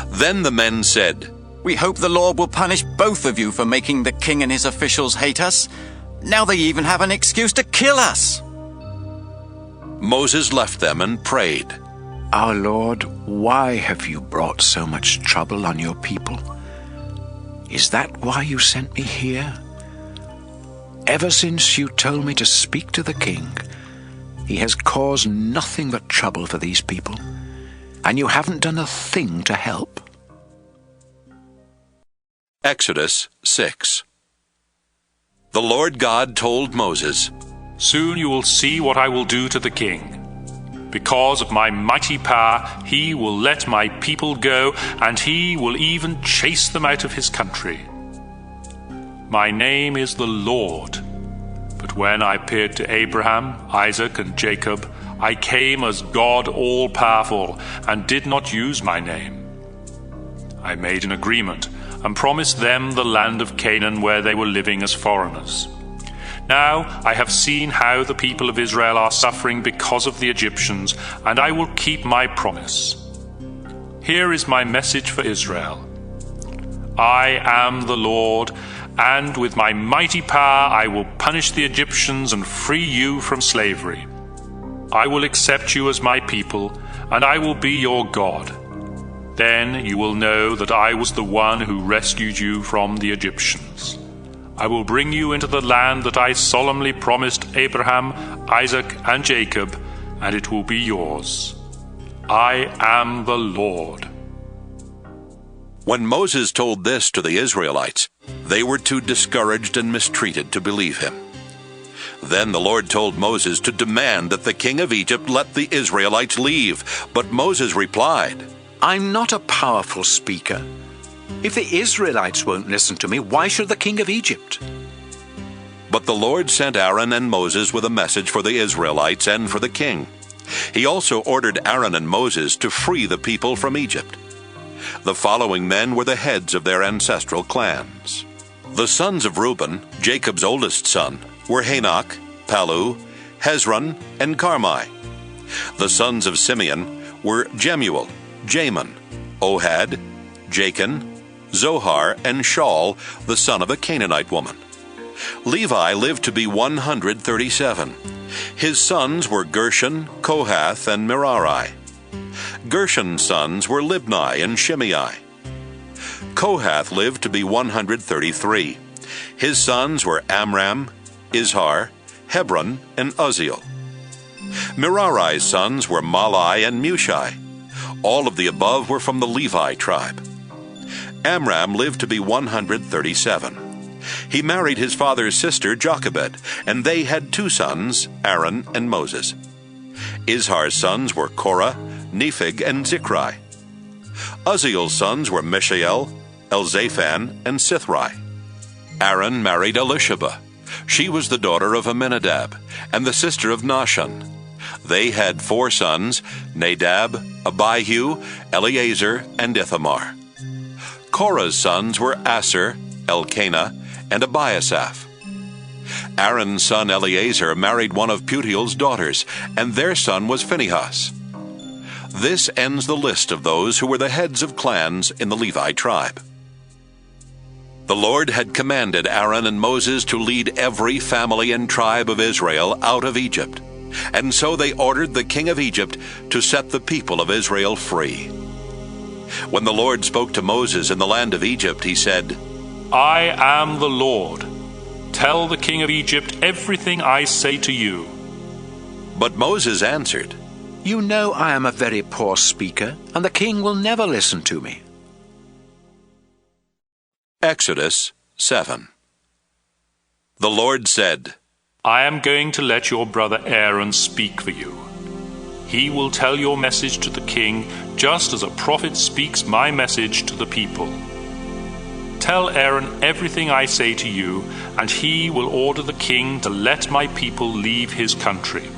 Then the men said, "We hope the Lord will punish both of you for making the king and his officials hate us. Now they even have an excuse to kill us." Moses left them and prayed, "Our Lord, why have you brought so much trouble on your people? Is that why you sent me here? Ever since you told me to speak to the king, he has caused nothing but trouble for these people, and you haven't done a thing to help." Exodus 6. The Lord God told Moses, "Soon you will see what I will do to the king. Because of my mighty power, he will let my people go, and he will even chase them out of his country. My name is the Lord. But when I appeared to Abraham, Isaac, and Jacob, I came as God all-powerful and did not use my name. I made an agreement and promised them the land of Canaan where they were living as foreigners. Now I have seen how the people of Israel are suffering because of the Egyptians, and I will keep my promise. Here is my message for Israel. I am the Lord, and with my mighty power I will punish the Egyptians and free you from slavery. I will accept you as my people, and I will be your God. Then you will know that I was the one who rescued you from the Egyptians. I will bring you into the land that I solemnly promised Abraham, Isaac, and Jacob, and it will be yours. I am the Lord." When Moses told this to the Israelites, they were too discouraged and mistreated to believe him. Then the Lord told Moses to demand that the king of Egypt let the Israelites leave. But Moses replied, "I'm not a powerful speaker. If the Israelites won't listen to me, why should the king of Egypt?" But the Lord sent Aaron and Moses with a message for the Israelites and for the king. He also ordered Aaron and Moses to free the people from Egypt. The following men were the heads of their ancestral clans. The sons of Reuben, Jacob's oldest son, were Hanok, Palu, Hezron, and Carmi. The sons of Simeon were Jemuel, Jamin, Ohad, Jachin, Zohar, and Shaul, the son of a Canaanite woman. Levi lived to be 137. His sons were Gershon, Kohath, and Merari. Gershon's sons were Libni and Shimei. Kohath lived to be 133. His sons were Amram, Izhar, Hebron, and Uzziel. Merari's sons were Malai and Mushi. All of the above were from the Levi tribe. Amram lived to be 137. He married his father's sister Jochebed, and they had two sons, Aaron and Moses. Izhar's sons were Korah, Nepheg, and Zikri. Uzziel's sons were Mishael, Elzaphan, and Sithri. Aaron married Elisheba. She was the daughter of Amminadab, and the sister of Nahshon. They had four sons, Nadab, Abihu, Eleazar, and Ithamar. Korah's sons were Asher, Elkanah, and Abiasaph. Aaron's son Eleazar married one of Putiel's daughters, and their son was Phinehas. This ends the list of those who were the heads of clans in the Levi tribe. The Lord had commanded Aaron and Moses to lead every family and tribe of Israel out of Egypt, and so they ordered the king of Egypt to set the people of Israel free. When the Lord spoke to Moses in the land of Egypt, he said, I am the Lord. Tell the king of Egypt everything I say to you. But Moses answered, You know I am a very poor speaker, and the king will never listen to me. Exodus 7. The Lord said, I am going to let your brother Aaron speak for you. He will tell your message to the king, just as a prophet speaks my message to the people. Tell Aaron everything I say to you, and he will order the king to let my people leave his country.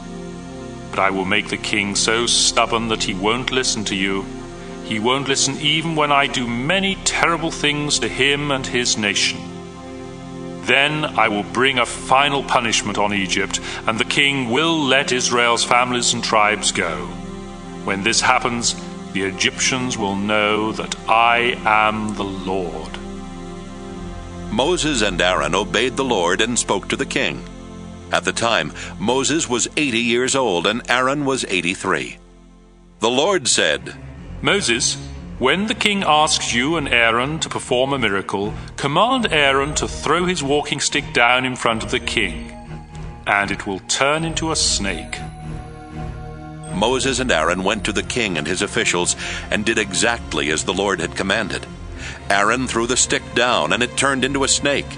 But I will make the king so stubborn that he won't listen to you. He won't listen even when I do many terrible things to him and his nation. Then I will bring a final punishment on Egypt, and the king will let Israel's families and tribes go. When this happens, the Egyptians will know that I am the Lord." Moses and Aaron obeyed the Lord and spoke to the king. At the time, Moses was 80 years old and Aaron was 83. The Lord said, "Moses, when the king asks you and Aaron to perform a miracle, command Aaron to throw his walking stick down in front of the king, and it will turn into a snake." Moses and Aaron went to the king and his officials and did exactly as the Lord had commanded. Aaron threw the stick down, and it turned into a snake.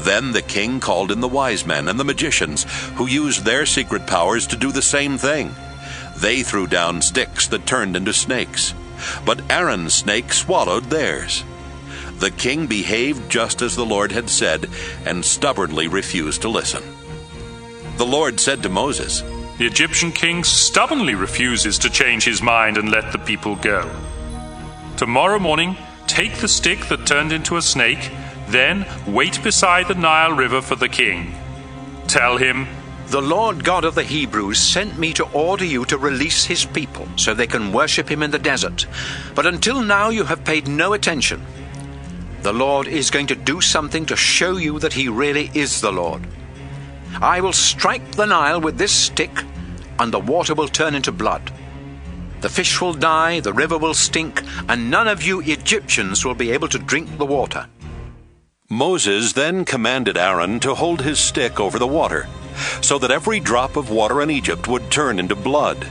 Then the king called in the wise men and the magicians, who used their secret powers to do the same thing. They threw down sticks that turned into snakes, but Aaron's snake swallowed theirs. The king behaved just as the Lord had said, and stubbornly refused to listen. The Lord said to Moses, "The Egyptian king stubbornly refuses to change his mind and let the people go. Tomorrow morning, take the stick that turned into a snake, then wait beside the Nile River for the king. Tell him, 'The Lord God of the Hebrews sent me to order you to release his people so they can worship him in the desert. But until now you have paid no attention. The Lord is going to do something to show you that he really is the Lord. I will strike the Nile with this stick, and the water will turn into blood. The fish will die, the river will stink, and none of you Egyptians will be able to drink the water.' Moses then commanded Aaron to hold his stick over the water, so that every drop of water in Egypt would turn into blood,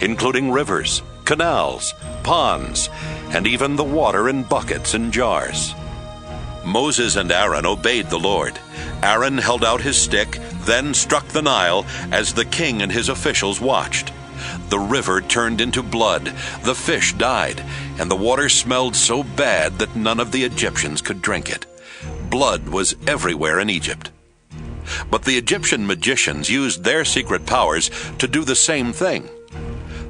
including rivers, canals, ponds, and even the water in buckets and jars. Moses and Aaron obeyed the Lord. Aaron held out his stick, then struck the Nile as the king and his officials watched. The river turned into blood, the fish died, and the water smelled so bad that none of the Egyptians could drink it. Blood was everywhere in Egypt. But the Egyptian magicians used their secret powers to do the same thing.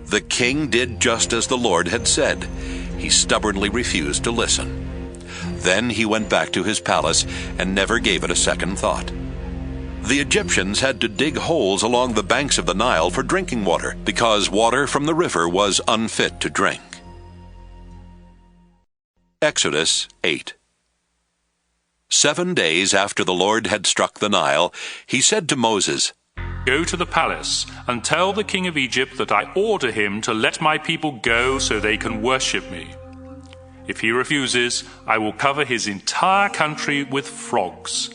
The king did just as the Lord had said. He stubbornly refused to listen. Then he went back to his palace and never gave it a second thought. The Egyptians had to dig holes along the banks of the Nile for drinking water, because water from the river was unfit to drink. Exodus 8. 7 days after the Lord had struck the Nile, he said to Moses, "Go to the palace and tell the king of Egypt that I order him to let my people go so they can worship me. If he refuses, I will cover his entire country with frogs.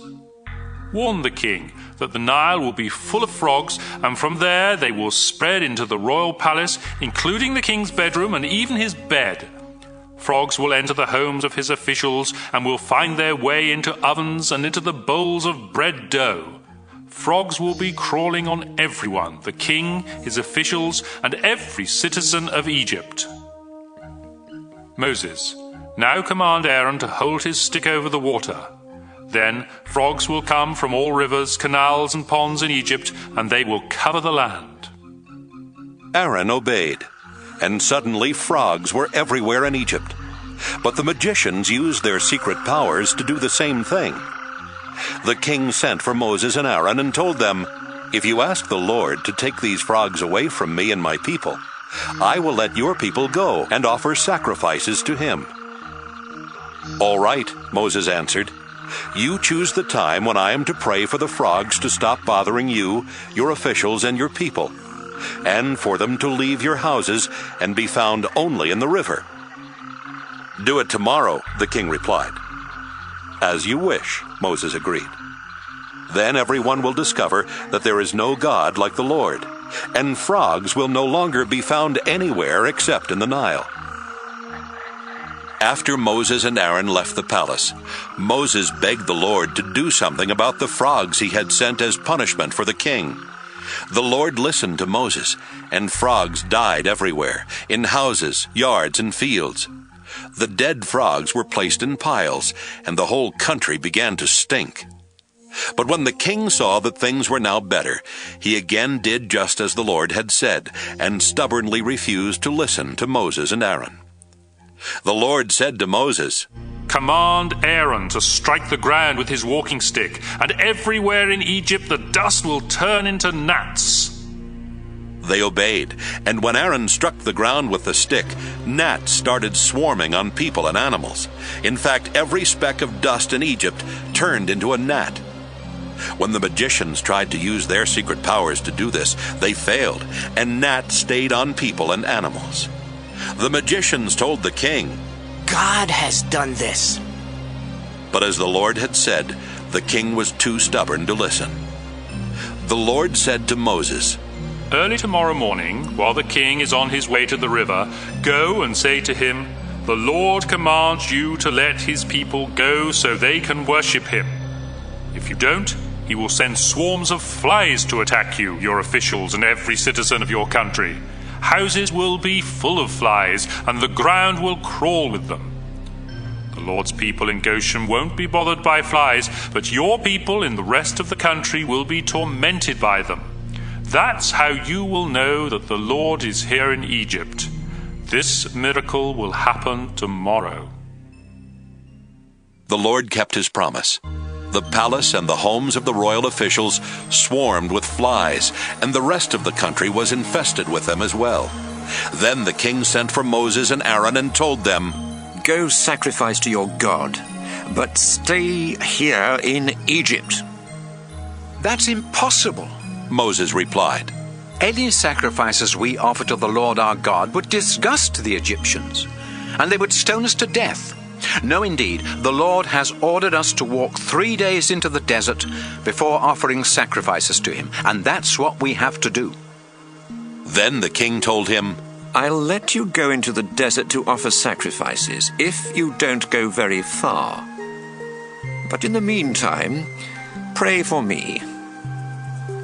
Warn the king that the Nile will be full of frogs, and from there they will spread into the royal palace, including the king's bedroom and even his bed. Frogs will enter the homes of his officials and will find their way into ovens and into the bowls of bread dough. Frogs will be crawling on everyone, the king, his officials, and every citizen of Egypt." Moses, now command Aaron to hold his stick over the water. Then frogs will come from all rivers, canals, and ponds in Egypt, and they will cover the land. Aaron obeyed, and suddenly frogs were everywhere in Egypt. But the magicians used their secret powers to do the same thing. The king sent for Moses and Aaron and told them, "If you ask the Lord to take these frogs away from me and my people, I will let your people go and offer sacrifices to him." "All right," Moses answered. "You choose the time when I am to pray for the frogs to stop bothering you, your officials, and your people, and for them to leave your houses and be found only in the river." "Do it tomorrow," the king replied. "As you wish," Moses agreed. "Then everyone will discover that there is no God like the Lord, and frogs will no longer be found anywhere except in the Nile." After Moses and Aaron left the palace, Moses begged the Lord to do something about the frogs he had sent as punishment for the king. The Lord listened to Moses, and frogs died everywhere, in houses, yards, and fields. The dead frogs were placed in piles, and the whole country began to stink. But when the king saw that things were now better, he again did just as the Lord had said, and stubbornly refused to listen to Moses and Aaron. The Lord said to Moses, Command Aaron to strike the ground with his walking stick, and everywhere in Egypt the dust will turn into gnats." They obeyed, and when Aaron struck the ground with the stick, gnats started swarming on people and animals. In fact, every speck of dust in Egypt turned into a gnat. When the magicians tried to use their secret powers to do this, they failed, and gnats stayed on people and animals. The magicians told the king, "God has done this." But as the Lord had said, the king was too stubborn to listen. The Lord said to Moses, "Early tomorrow morning, while the king is on his way to the river, go and say to him, 'The Lord commands you to let his people go so they can worship him. If you don't, he will send swarms of flies to attack you, your officials, and every citizen of your country. Houses will be full of flies, and the ground will crawl with them. The Lord's people in Goshen won't be bothered by flies, but your people in the rest of the country will be tormented by them. That's how you will know that the Lord is here in Egypt. This miracle will happen tomorrow." The Lord kept his promise. The palace and the homes of the royal officials swarmed with flies, and the rest of the country was infested with them as well. Then the king sent for Moses and Aaron and told them, "Go sacrifice to your God, but stay here in Egypt." "That's impossible," Moses replied. "Any sacrifices we offer to the Lord our God would disgust the Egyptians, and they would stone us to death. No, indeed, the Lord has ordered us to walk 3 days into the desert before offering sacrifices to him, and that's what we have to do." Then the king told him, "I'll let you go into the desert to offer sacrifices if you don't go very far. But in the meantime, pray for me."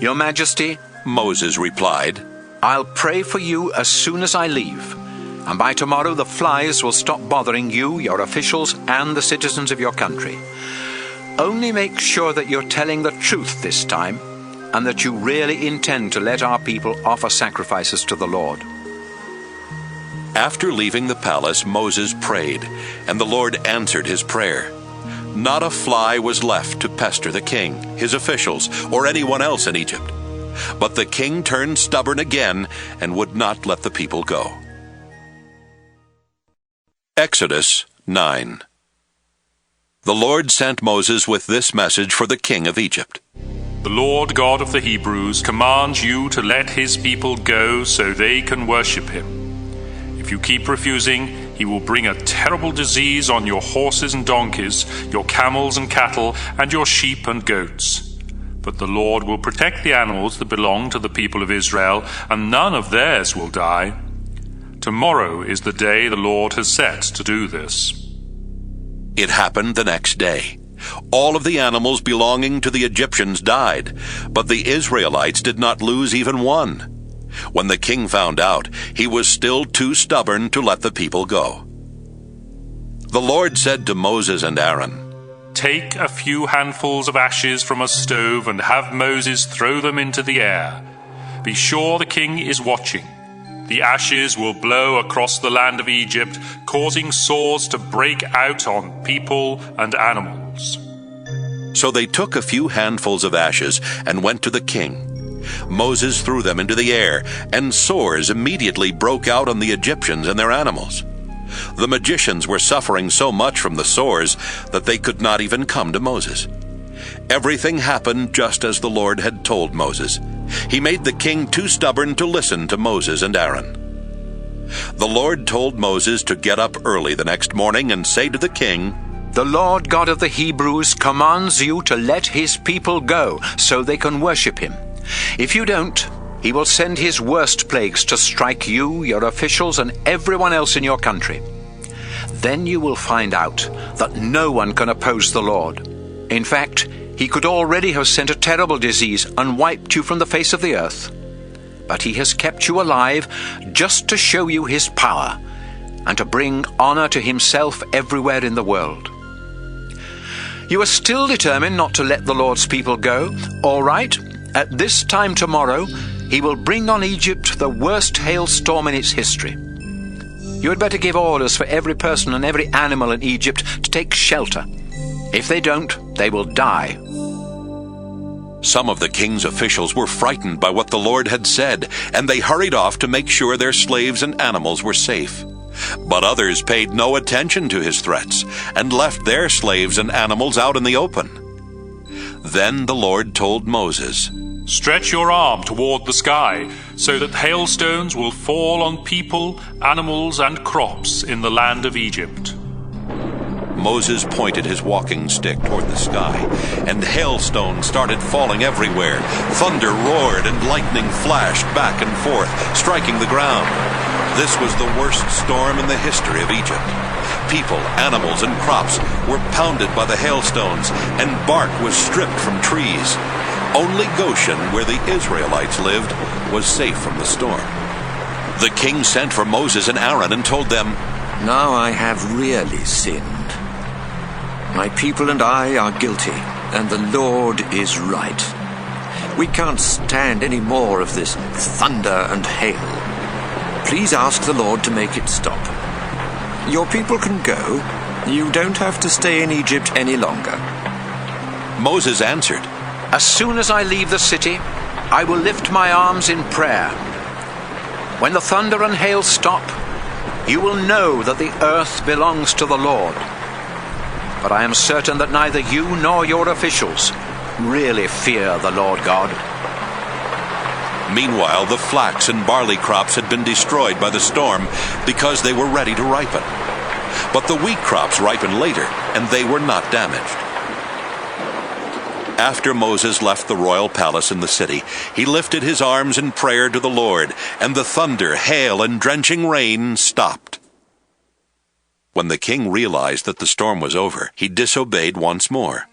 "Your Majesty," Moses replied, "I'll pray for you as soon as I leave, and by tomorrow the flies will stop bothering you, your officials, and the citizens of your country. Only make sure that you're telling the truth this time, and that you really intend to let our people offer sacrifices to the Lord." After leaving the palace, Moses prayed, and the Lord answered his prayer. Not a fly was left to pester the king, his officials, or anyone else in Egypt. But the king turned stubborn again and would not let the people go. Exodus 9. The Lord sent Moses with this message for the king of Egypt. "The Lord God of the Hebrews commands you to let his people go so they can worship him. If you keep refusing, he will bring a terrible disease on your horses and donkeys, your camels and cattle, and your sheep and goats. But the Lord will protect the animals that belong to the people of Israel, and none of theirs will die. Tomorrow is the day the Lord has set to do this." It happened the next day. All of the animals belonging to the Egyptians died, but the Israelites did not lose even one. When the king found out, he was still too stubborn to let the people go. The Lord said to Moses and Aaron, "Take a few handfuls of ashes from a stove and have Moses throw them into the air. Be sure the king is watching. The ashes will blow across the land of Egypt, causing sores to break out on people and animals." So they took a few handfuls of ashes and went to the king. Moses threw them into the air, and sores immediately broke out on the Egyptians and their animals. The magicians were suffering so much from the sores that they could not even come to Moses. Everything happened just as the Lord had told Moses. He made the king too stubborn to listen to Moses and Aaron. The Lord told Moses to get up early the next morning and say to the king, "The Lord God of the Hebrews commands you to let his people go so they can worship him. If you don't, he will send his worst plagues to strike you, your officials, and everyone else in your country. Then you will find out that no one can oppose the Lord. In fact, he could already have sent a terrible disease and wiped you from the face of the earth. But he has kept you alive just to show you his power and to bring honor to himself everywhere in the world. You are still determined not to let the Lord's people go? All right. At this time tomorrow, he will bring on Egypt the worst hailstorm in its history. You had better give orders for every person and every animal in Egypt to take shelter. If they don't, they will die." Some of the king's officials were frightened by what the Lord had said, and they hurried off to make sure their slaves and animals were safe. But others paid no attention to his threats and left their slaves and animals out in the open. Then the Lord told Moses, "Stretch your arm toward the sky, so that hailstones will fall on people, animals, and crops in the land of Egypt." Moses pointed his walking stick toward the sky, and hailstones started falling everywhere. Thunder roared and lightning flashed back and forth, striking the ground. This was the worst storm in the history of Egypt. People, animals, and crops were pounded by the hailstones, and bark was stripped from trees. Only Goshen, where the Israelites lived, was safe from the storm. The king sent for Moses and Aaron and told them, "Now I have really sinned. My people and I are guilty, and the Lord is right. We can't stand any more of this thunder and hail. Please ask the Lord to make it stop. Your people can go. You don't have to stay in Egypt any longer." Moses answered, "As soon as I leave the city, I will lift my arms in prayer. When the thunder and hail stop, you will know that the earth belongs to the Lord. But I am certain that neither you nor your officials really fear the Lord God." Meanwhile, the flax and barley crops had been destroyed by the storm because they were ready to ripen. But the wheat crops ripened later, and they were not damaged. After Moses left the royal palace in the city, he lifted his arms in prayer to the Lord, and the thunder, hail, and drenching rain stopped. When the king realized that the storm was over, he disobeyed once more.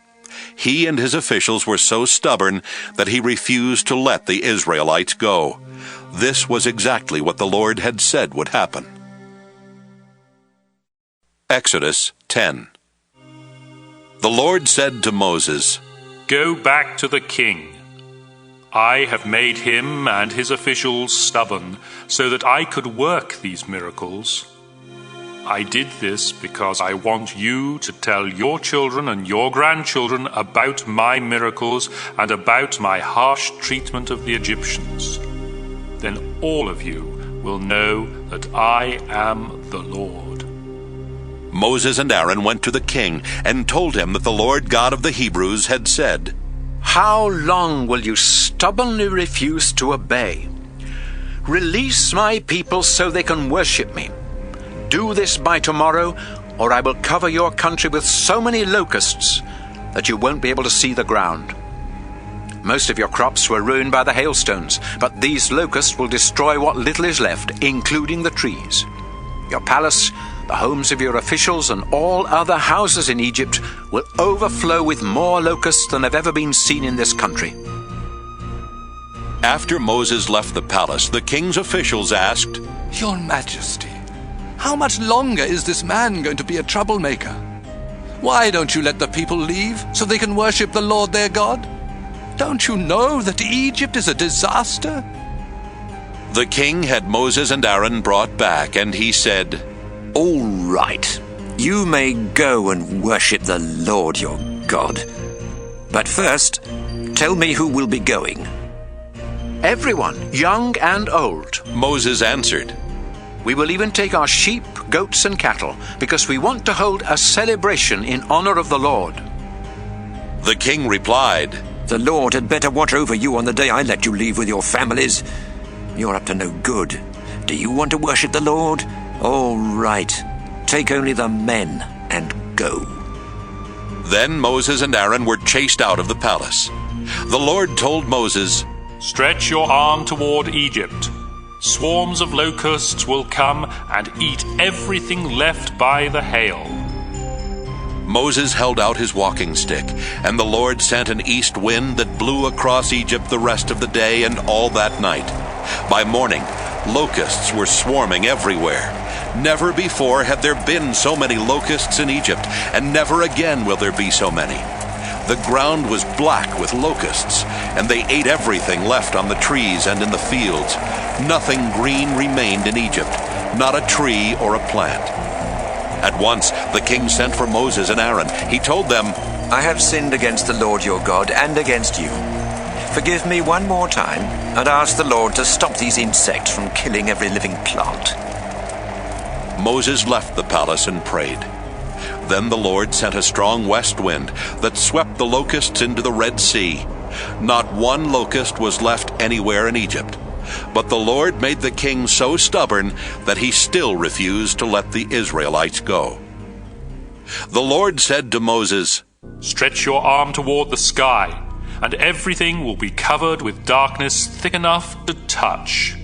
He and his officials were so stubborn that he refused to let the Israelites go. This was exactly what the Lord had said would happen. Exodus 10. The Lord said to Moses, "Go back to the king. I have made him and his officials stubborn, so that I could work these miracles. I did this because I want you to tell your children and your grandchildren about my miracles and about my harsh treatment of the Egyptians. Then all of you will know that I am the Lord." Moses and Aaron went to the king and told him that the Lord God of the Hebrews had said, "How long will you stubbornly refuse to obey? Release my people so they can worship me. Do this by tomorrow, or I will cover your country with so many locusts that you won't be able to see the ground." Most of your crops were ruined by the hailstones, but these locusts will destroy what little is left, including the trees. Your palace, the homes of your officials, and all other houses in Egypt will overflow with more locusts than have ever been seen in this country. After Moses left the palace, the king's officials asked, "Your Majesty, how much longer is this man going to be a troublemaker? Why don't you let the people leave so they can worship the Lord their God? Don't you know that Egypt is a disaster?" The king had Moses and Aaron brought back, and he said, "All right, you may go and worship the Lord your God. But first, tell me who will be going." "Everyone, young and old," Moses answered. "We will even take our sheep, goats, and cattle, because we want to hold a celebration in honor of the Lord." The king replied, "The Lord had better watch over you on the day I let you leave with your families. You're up to no good. Do you want to worship the Lord? All right, take only the men and go." Then Moses and Aaron were chased out of the palace. The Lord told Moses, "Stretch your arm toward Egypt. Swarms of locusts will come and eat everything left by the hail." Moses held out his walking stick, and the Lord sent an east wind that blew across Egypt the rest of the day and all that night. By morning, locusts were swarming everywhere. Never before had there been so many locusts in Egypt, and never again will there be so many. The ground was black with locusts, and they ate everything left on the trees and in the fields. Nothing green remained in Egypt, not a tree or a plant. At once the king sent for Moses and Aaron. He told them, I have sinned against the Lord your God and against you. Forgive me one more time and ask the Lord to stop these insects from killing every living plant. Moses left the palace and prayed. Then the Lord sent a strong west wind that swept the locusts into the Red Sea. Not one locust was left anywhere in Egypt. But the Lord made the king so stubborn that he still refused to let the Israelites go. The Lord said to Moses, Stretch your arm toward the sky, and everything will be covered with darkness thick enough to touch.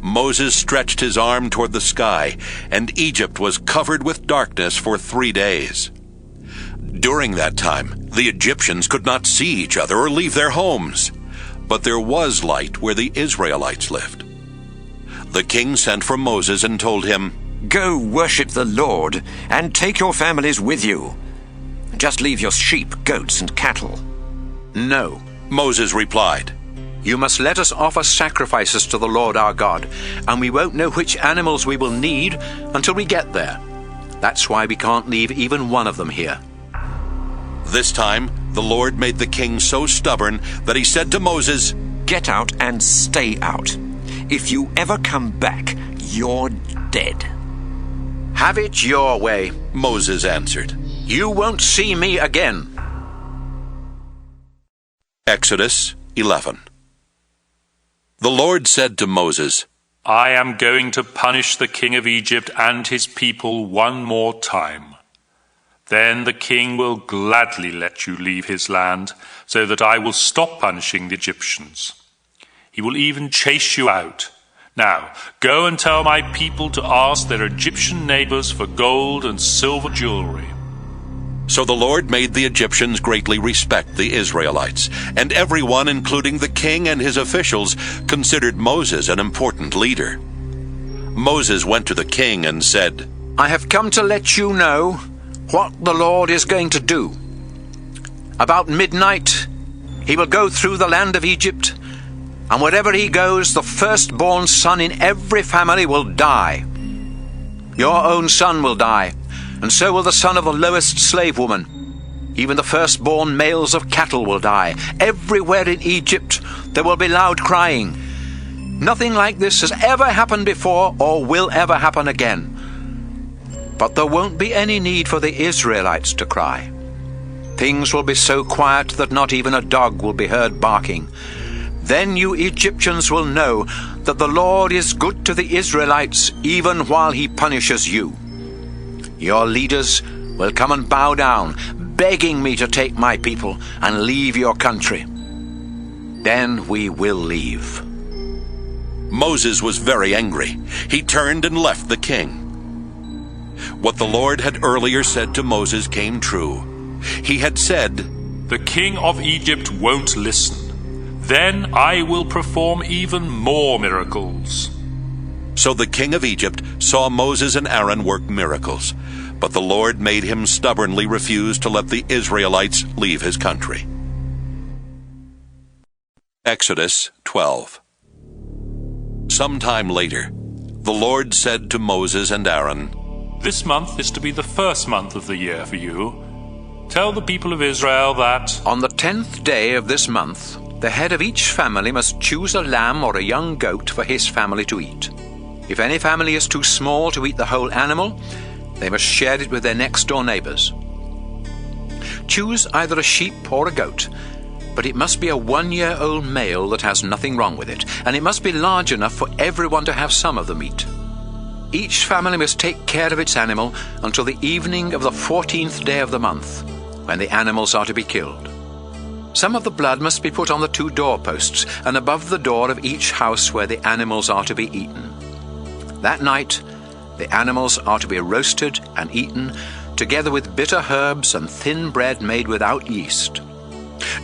Moses stretched his arm toward the sky, and Egypt was covered with darkness for 3 days. During that time, the Egyptians could not see each other or leave their homes. But there was light where the Israelites lived. The king sent for Moses and told him, Go worship the Lord and take your families with you. Just leave your sheep, goats, and cattle. No, Moses replied. You must let us offer sacrifices to the Lord our God, and we won't know which animals we will need until we get there. That's why we can't leave even one of them here. This time, the Lord made the king so stubborn that he said to Moses, Get out and stay out. If you ever come back, you're dead. Have it your way, Moses answered. You won't see me again. Exodus 11. The Lord said to Moses, I am going to punish the king of Egypt and his people one more time. Then the king will gladly let you leave his land, so that I will stop punishing the Egyptians. He will even chase you out. Now, go and tell my people to ask their Egyptian neighbors for gold and silver jewelry. So the Lord made the Egyptians greatly respect the Israelites, and everyone, including the king and his officials, considered Moses an important leader. Moses went to the king and said, I have come to let you know what the Lord is going to do. About midnight, he will go through the land of Egypt, and wherever he goes, the firstborn son in every family will die. Your own son will die, and so will the son of the lowest slave woman. Even the firstborn males of cattle will die. Everywhere in Egypt there will be loud crying. Nothing like this has ever happened before or will ever happen again. But there won't be any need for the Israelites to cry. Things will be so quiet that not even a dog will be heard barking. Then you Egyptians will know that the Lord is good to the Israelites even while he punishes you. Your leaders will come and bow down, begging me to take my people and leave your country. Then we will leave. Moses was very angry. He turned and left the king. What the Lord had earlier said to Moses came true. He had said, The king of Egypt won't listen. Then I will perform even more miracles. So the king of Egypt saw Moses and Aaron work miracles, but the Lord made him stubbornly refuse to let the Israelites leave his country. Exodus 12. Sometime later, the Lord said to Moses and Aaron, This month is to be the first month of the year for you. Tell the people of Israel that on the 10th day of this month, the head of each family must choose a lamb or a young goat for his family to eat. If any family is too small to eat the whole animal, they must share it with their next-door neighbors. Choose either a sheep or a goat, but it must be a 1-year-old male that has nothing wrong with it, and it must be large enough for everyone to have some of the meat. Each family must take care of its animal until the evening of the 14th day of the month, when the animals are to be killed. Some of the blood must be put on the 2 doorposts and above the door of each house where the animals are to be eaten. That night, the animals are to be roasted and eaten, together with bitter herbs and thin bread made without yeast.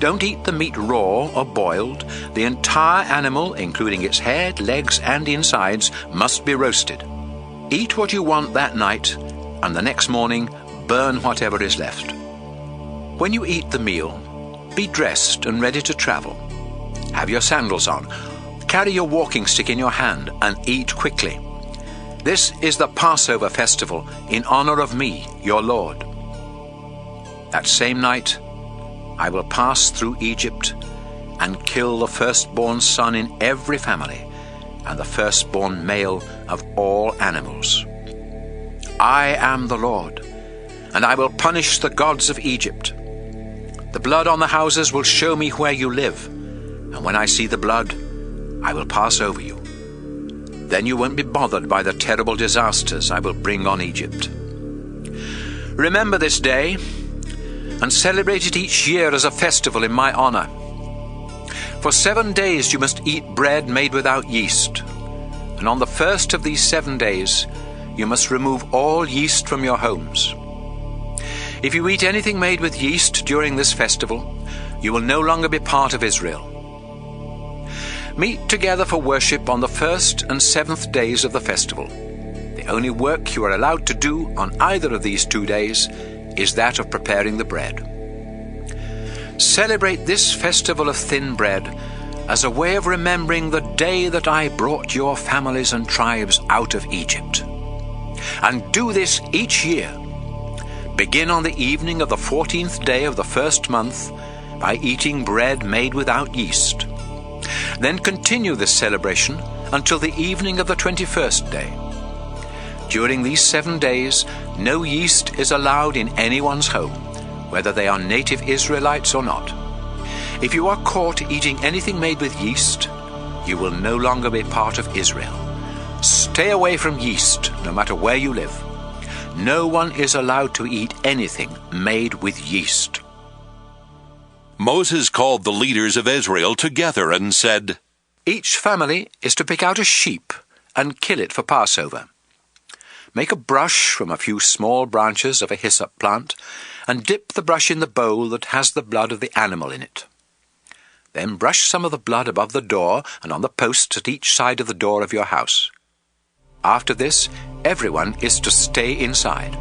Don't eat the meat raw or boiled. The entire animal, including its head, legs, and insides, must be roasted. Eat what you want that night, and the next morning burn whatever is left. When you eat the meal, be dressed and ready to travel. Have your sandals on. Carry your walking stick in your hand and eat quickly. This is the Passover festival in honor of me, your Lord. That same night I will pass through Egypt and kill the firstborn son in every family and the firstborn male of all animals. I am the Lord, and I will punish the gods of Egypt. The blood on the houses will show me where you live, and when I see the blood, I will pass over you. Then you won't be bothered by the terrible disasters I will bring on Egypt. Remember this day, and celebrate it each year as a festival in my honor. For 7 days you must eat bread made without yeast, and on the first of these 7 days you must remove all yeast from your homes. If you eat anything made with yeast during this festival, you will no longer be part of Israel. Meet together for worship on the 1st and 7th days of the festival. The only work you are allowed to do on either of these 2 days is that of preparing the bread. Celebrate this festival of thin bread as a way of remembering the day that I brought your families and tribes out of Egypt. And do this each year. Begin on the evening of the 14th day of the first month by eating bread made without yeast. Then continue this celebration until the evening of the 21st day. During these 7 days, no yeast is allowed in anyone's home, whether they are native Israelites or not. If you are caught eating anything made with yeast, you will no longer be part of Israel. Stay away from yeast, no matter where you live. No one is allowed to eat anything made with yeast. Moses called the leaders of Israel together and said, Each family is to pick out a sheep and kill it for Passover. Make a brush from a few small branches of a hyssop plant and dip the brush in the bowl that has the blood of the animal in it. Then brush some of the blood above the door and on the posts at each side of the door of your house. After this, everyone is to stay inside.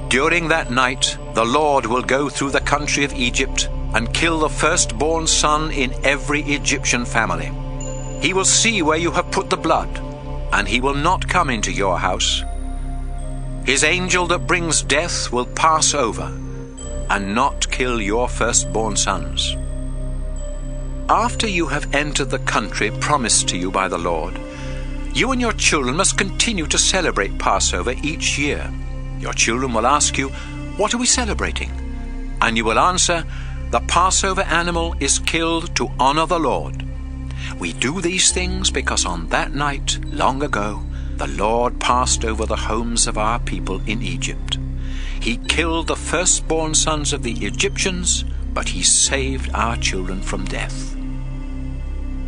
During that night, the Lord will go through the country of Egypt and kill the firstborn son in every Egyptian family. He will see where you have put the blood, and he will not come into your house. His angel that brings death will pass over and not kill your firstborn sons. After you have entered the country promised to you by the Lord, you and your children must continue to celebrate Passover each year. Your children will ask you, "What are we celebrating?" And you will answer, "The Passover animal is killed to honor the Lord. We do these things because on that night, long ago, the Lord passed over the homes of our people in Egypt. He killed the firstborn sons of the Egyptians, but he saved our children from death."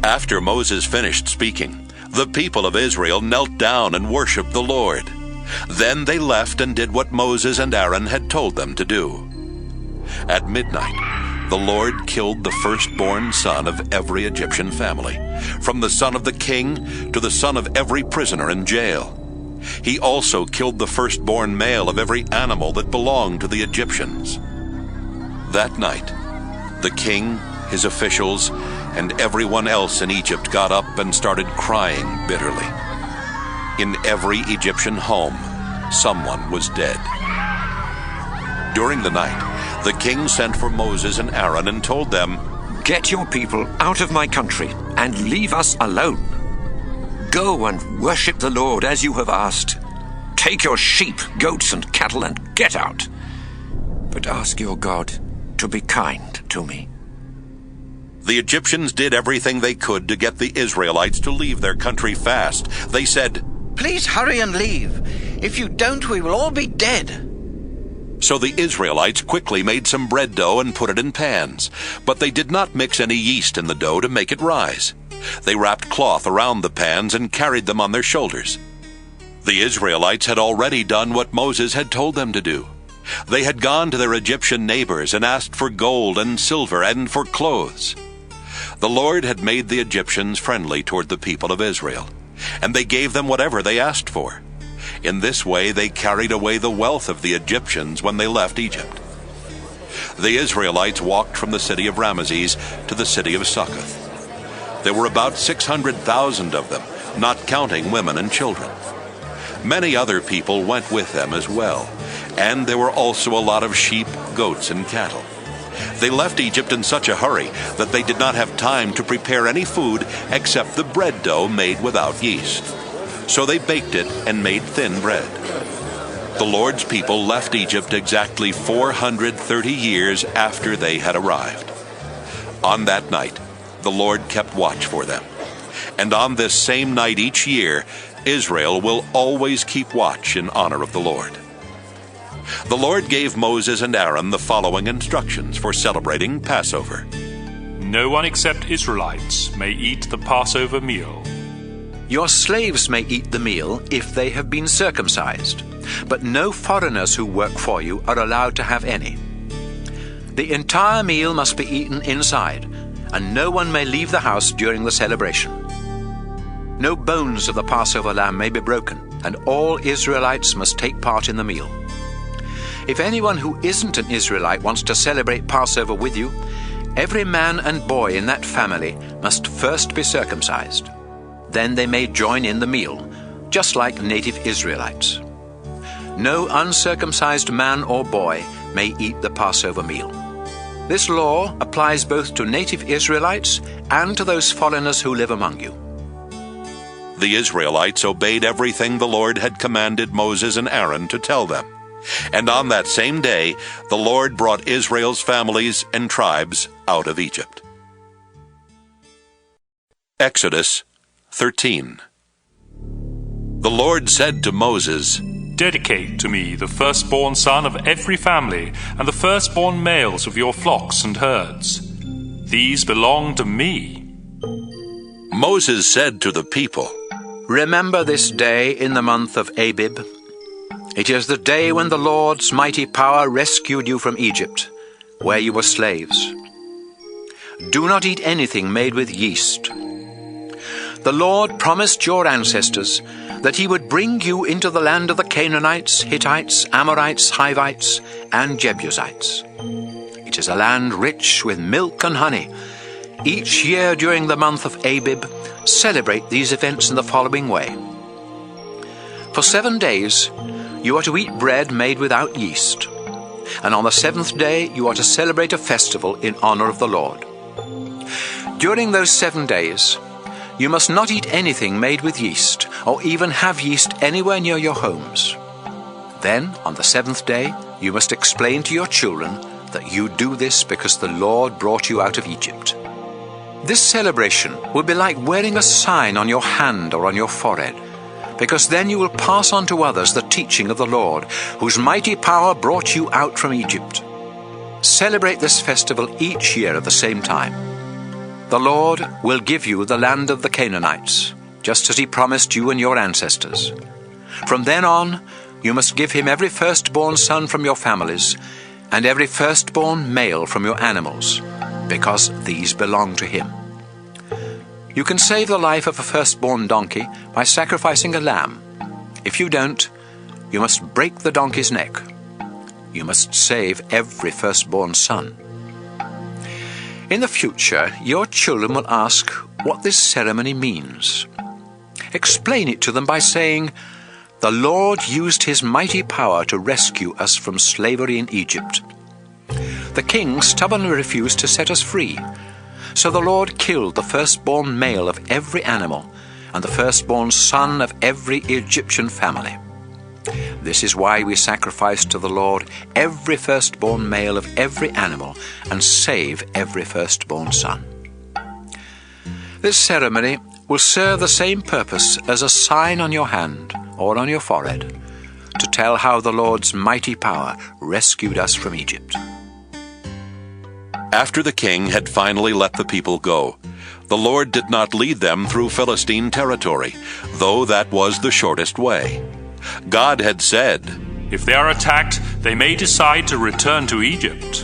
After Moses finished speaking, the people of Israel knelt down and worshipped the Lord. Then they left and did what Moses and Aaron had told them to do. At midnight, the Lord killed the firstborn son of every Egyptian family, from the son of the king to the son of every prisoner in jail. He also killed the firstborn male of every animal that belonged to the Egyptians. That night, the king, his officials, and everyone else in Egypt got up and started crying bitterly. In every Egyptian home, someone was dead. During the night, the king sent for Moses and Aaron and told them, "Get your people out of my country and leave us alone. Go and worship the Lord as you have asked. Take your sheep, goats, and cattle and get out. But ask your God to be kind to me." The Egyptians did everything they could to get the Israelites to leave their country fast. They said, "Please hurry and leave. If you don't, we will all be dead." So the Israelites quickly made some bread dough and put it in pans, but they did not mix any yeast in the dough to make it rise. They wrapped cloth around the pans and carried them on their shoulders. The Israelites had already done what Moses had told them to do. They had gone to their Egyptian neighbors and asked for gold and silver and for clothes. The Lord had made the Egyptians friendly toward the people of Israel, and they gave them whatever they asked for. In this way they carried away the wealth of the Egyptians when they left Egypt. The Israelites walked from the city of Ramesses to the city of Succoth. There were about 600,000 of them, not counting women and children. Many other people went with them as well, and there were also a lot of sheep, goats, and cattle. They left Egypt in such a hurry that they did not have time to prepare any food except the bread dough made without yeast. So they baked it and made thin bread. The Lord's people left Egypt exactly 430 years after they had arrived. On that night, the Lord kept watch for them. And on this same night each year, Israel will always keep watch in honor of the Lord. The Lord gave Moses and Aaron the following instructions for celebrating Passover. No one except Israelites may eat the Passover meal. Your slaves may eat the meal if they have been circumcised, but no foreigners who work for you are allowed to have any. The entire meal must be eaten inside, and no one may leave the house during the celebration. No bones of the Passover lamb may be broken, and all Israelites must take part in the meal. If anyone who isn't an Israelite wants to celebrate Passover with you, every man and boy in that family must first be circumcised. Then they may join in the meal, just like native Israelites. No uncircumcised man or boy may eat the Passover meal. This law applies both to native Israelites and to those foreigners who live among you. The Israelites obeyed everything the Lord had commanded Moses and Aaron to tell them. And on that same day, the Lord brought Israel's families and tribes out of Egypt. Exodus 13. The Lord said to Moses, Dedicate to me the firstborn son of every family and the firstborn males of your flocks and herds. These belong to me. Moses said to the people, Remember this day in the month of Abib. It is the day when the Lord's mighty power rescued you from Egypt, where you were slaves. Do not eat anything made with yeast. The Lord promised your ancestors that he would bring you into the land of the Canaanites, Hittites, Amorites, Hivites, and Jebusites. It is a land rich with milk and honey. Each year during the month of Abib, celebrate these events in the following way. For 7 days, you are to eat bread made without yeast, and on the 7th day you are to celebrate a festival in honor of the Lord. During those 7 days, you must not eat anything made with yeast, or even have yeast anywhere near your homes. Then, on the 7th day, you must explain to your children that you do this because the Lord brought you out of Egypt. This celebration will be like wearing a sign on your hand or on your forehead, because then you will pass on to others the teaching of the Lord, whose mighty power brought you out from Egypt. Celebrate this festival each year at the same time. The Lord will give you the land of the Canaanites, just as he promised you and your ancestors. From then on, you must give him every firstborn son from your families, and every firstborn male from your animals, because these belong to him. You can save the life of a firstborn donkey by sacrificing a lamb. If you don't, you must break the donkey's neck. You must save every firstborn son. In the future, your children will ask what this ceremony means. Explain it to them by saying, "The Lord used his mighty power to rescue us from slavery in Egypt. The king stubbornly refused to set us free, so the Lord killed the firstborn male of every animal and the firstborn son of every Egyptian family. This is why we sacrifice to the Lord every firstborn male of every animal and save every firstborn son." This ceremony will serve the same purpose as a sign on your hand or on your forehead to tell how the Lord's mighty power rescued us from Egypt. After the king had finally let the people go, the Lord did not lead them through Philistine territory, though that was the shortest way. God had said, "If they are attacked, they may decide to return to Egypt."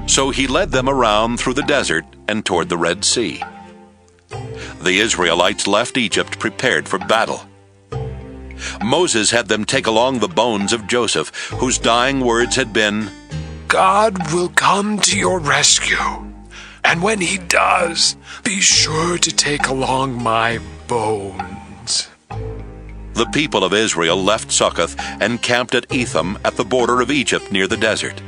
So he led them around through the desert and toward the Red Sea. The Israelites left Egypt prepared for battle. Moses had them take along the bones of Joseph, whose dying words had been, "God will come to your rescue, and when he does, be sure to take along my bones." The people of Israel left Succoth and camped at Etham at the border of Egypt near the desert.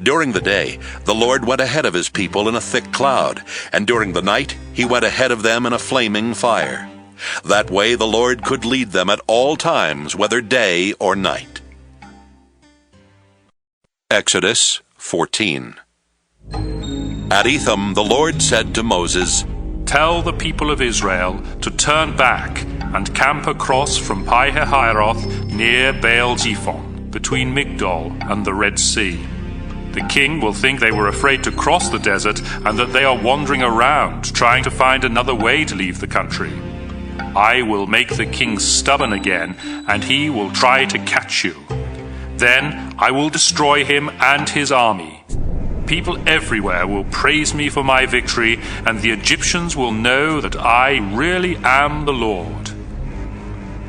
During the day, the Lord went ahead of his people in a thick cloud, and during the night he went ahead of them in a flaming fire. That way the Lord could lead them at all times, whether day or night. Exodus 14. At Etham the Lord said to Moses, "Tell the people of Israel to turn back and camp across from Pi-hahiroth near Baal-zephon, between Migdol and the Red Sea. The king will think they were afraid to cross the desert and that they are wandering around, trying to find another way to leave the country. I will make the king stubborn again, and he will try to catch you. Then I will destroy him and his army. People everywhere will praise me for my victory, and the Egyptians will know that I really am the Lord."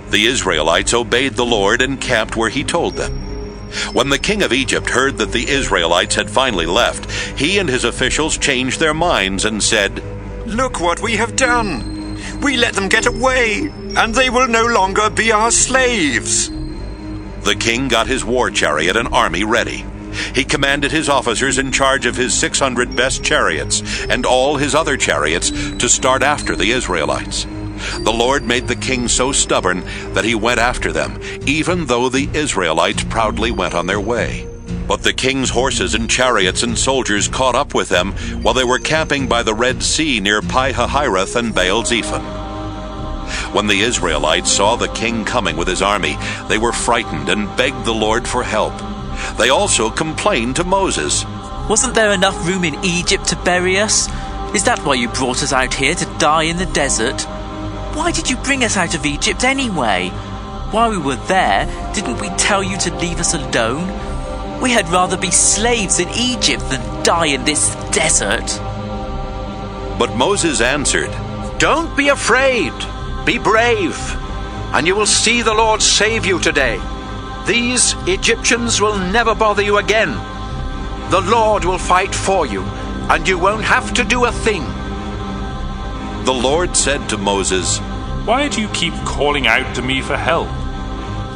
The Israelites obeyed the Lord and camped where he told them. When the king of Egypt heard that the Israelites had finally left, he and his officials changed their minds and said, "Look what we have done! We let them get away, and they will no longer be our slaves." The king got his war chariot and army ready. He commanded his officers in charge of his 600 best chariots and all his other chariots to start after the Israelites. The Lord made the king so stubborn that he went after them, even though the Israelites proudly went on their way. But the king's horses and chariots and soldiers caught up with them while they were camping by the Red Sea near Pi-hahiroth and Baal-zephon. When the Israelites saw the king coming with his army, they were frightened and begged the Lord for help. They also complained to Moses. "Wasn't there enough room in Egypt to bury us? Is that why you brought us out here to die in the desert? Why did you bring us out of Egypt anyway? While we were there, didn't we tell you to leave us alone? We had rather be slaves in Egypt than die in this desert." But Moses answered, "Don't be afraid. Be brave, and you will see the Lord save you today. These Egyptians will never bother you again. The Lord will fight for you, and you won't have to do a thing." The Lord said to Moses, "Why do you keep calling out to me for help?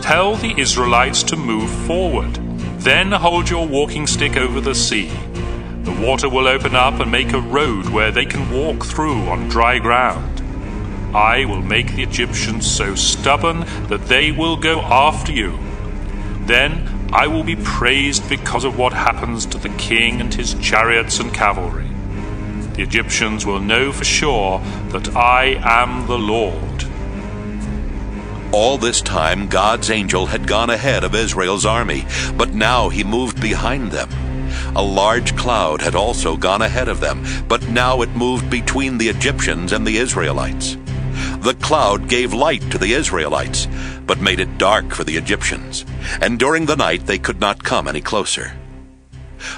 Tell the Israelites to move forward. Then hold your walking stick over the sea. The water will open up and make a road where they can walk through on dry ground. I will make the Egyptians so stubborn that they will go after you. Then I will be praised because of what happens to the king and his chariots and cavalry. The Egyptians will know for sure that I am the Lord." All this time God's angel had gone ahead of Israel's army, but now he moved behind them. A large cloud had also gone ahead of them, but now it moved between the Egyptians and the Israelites. The cloud gave light to the Israelites, but made it dark for the Egyptians, and during the night they could not come any closer.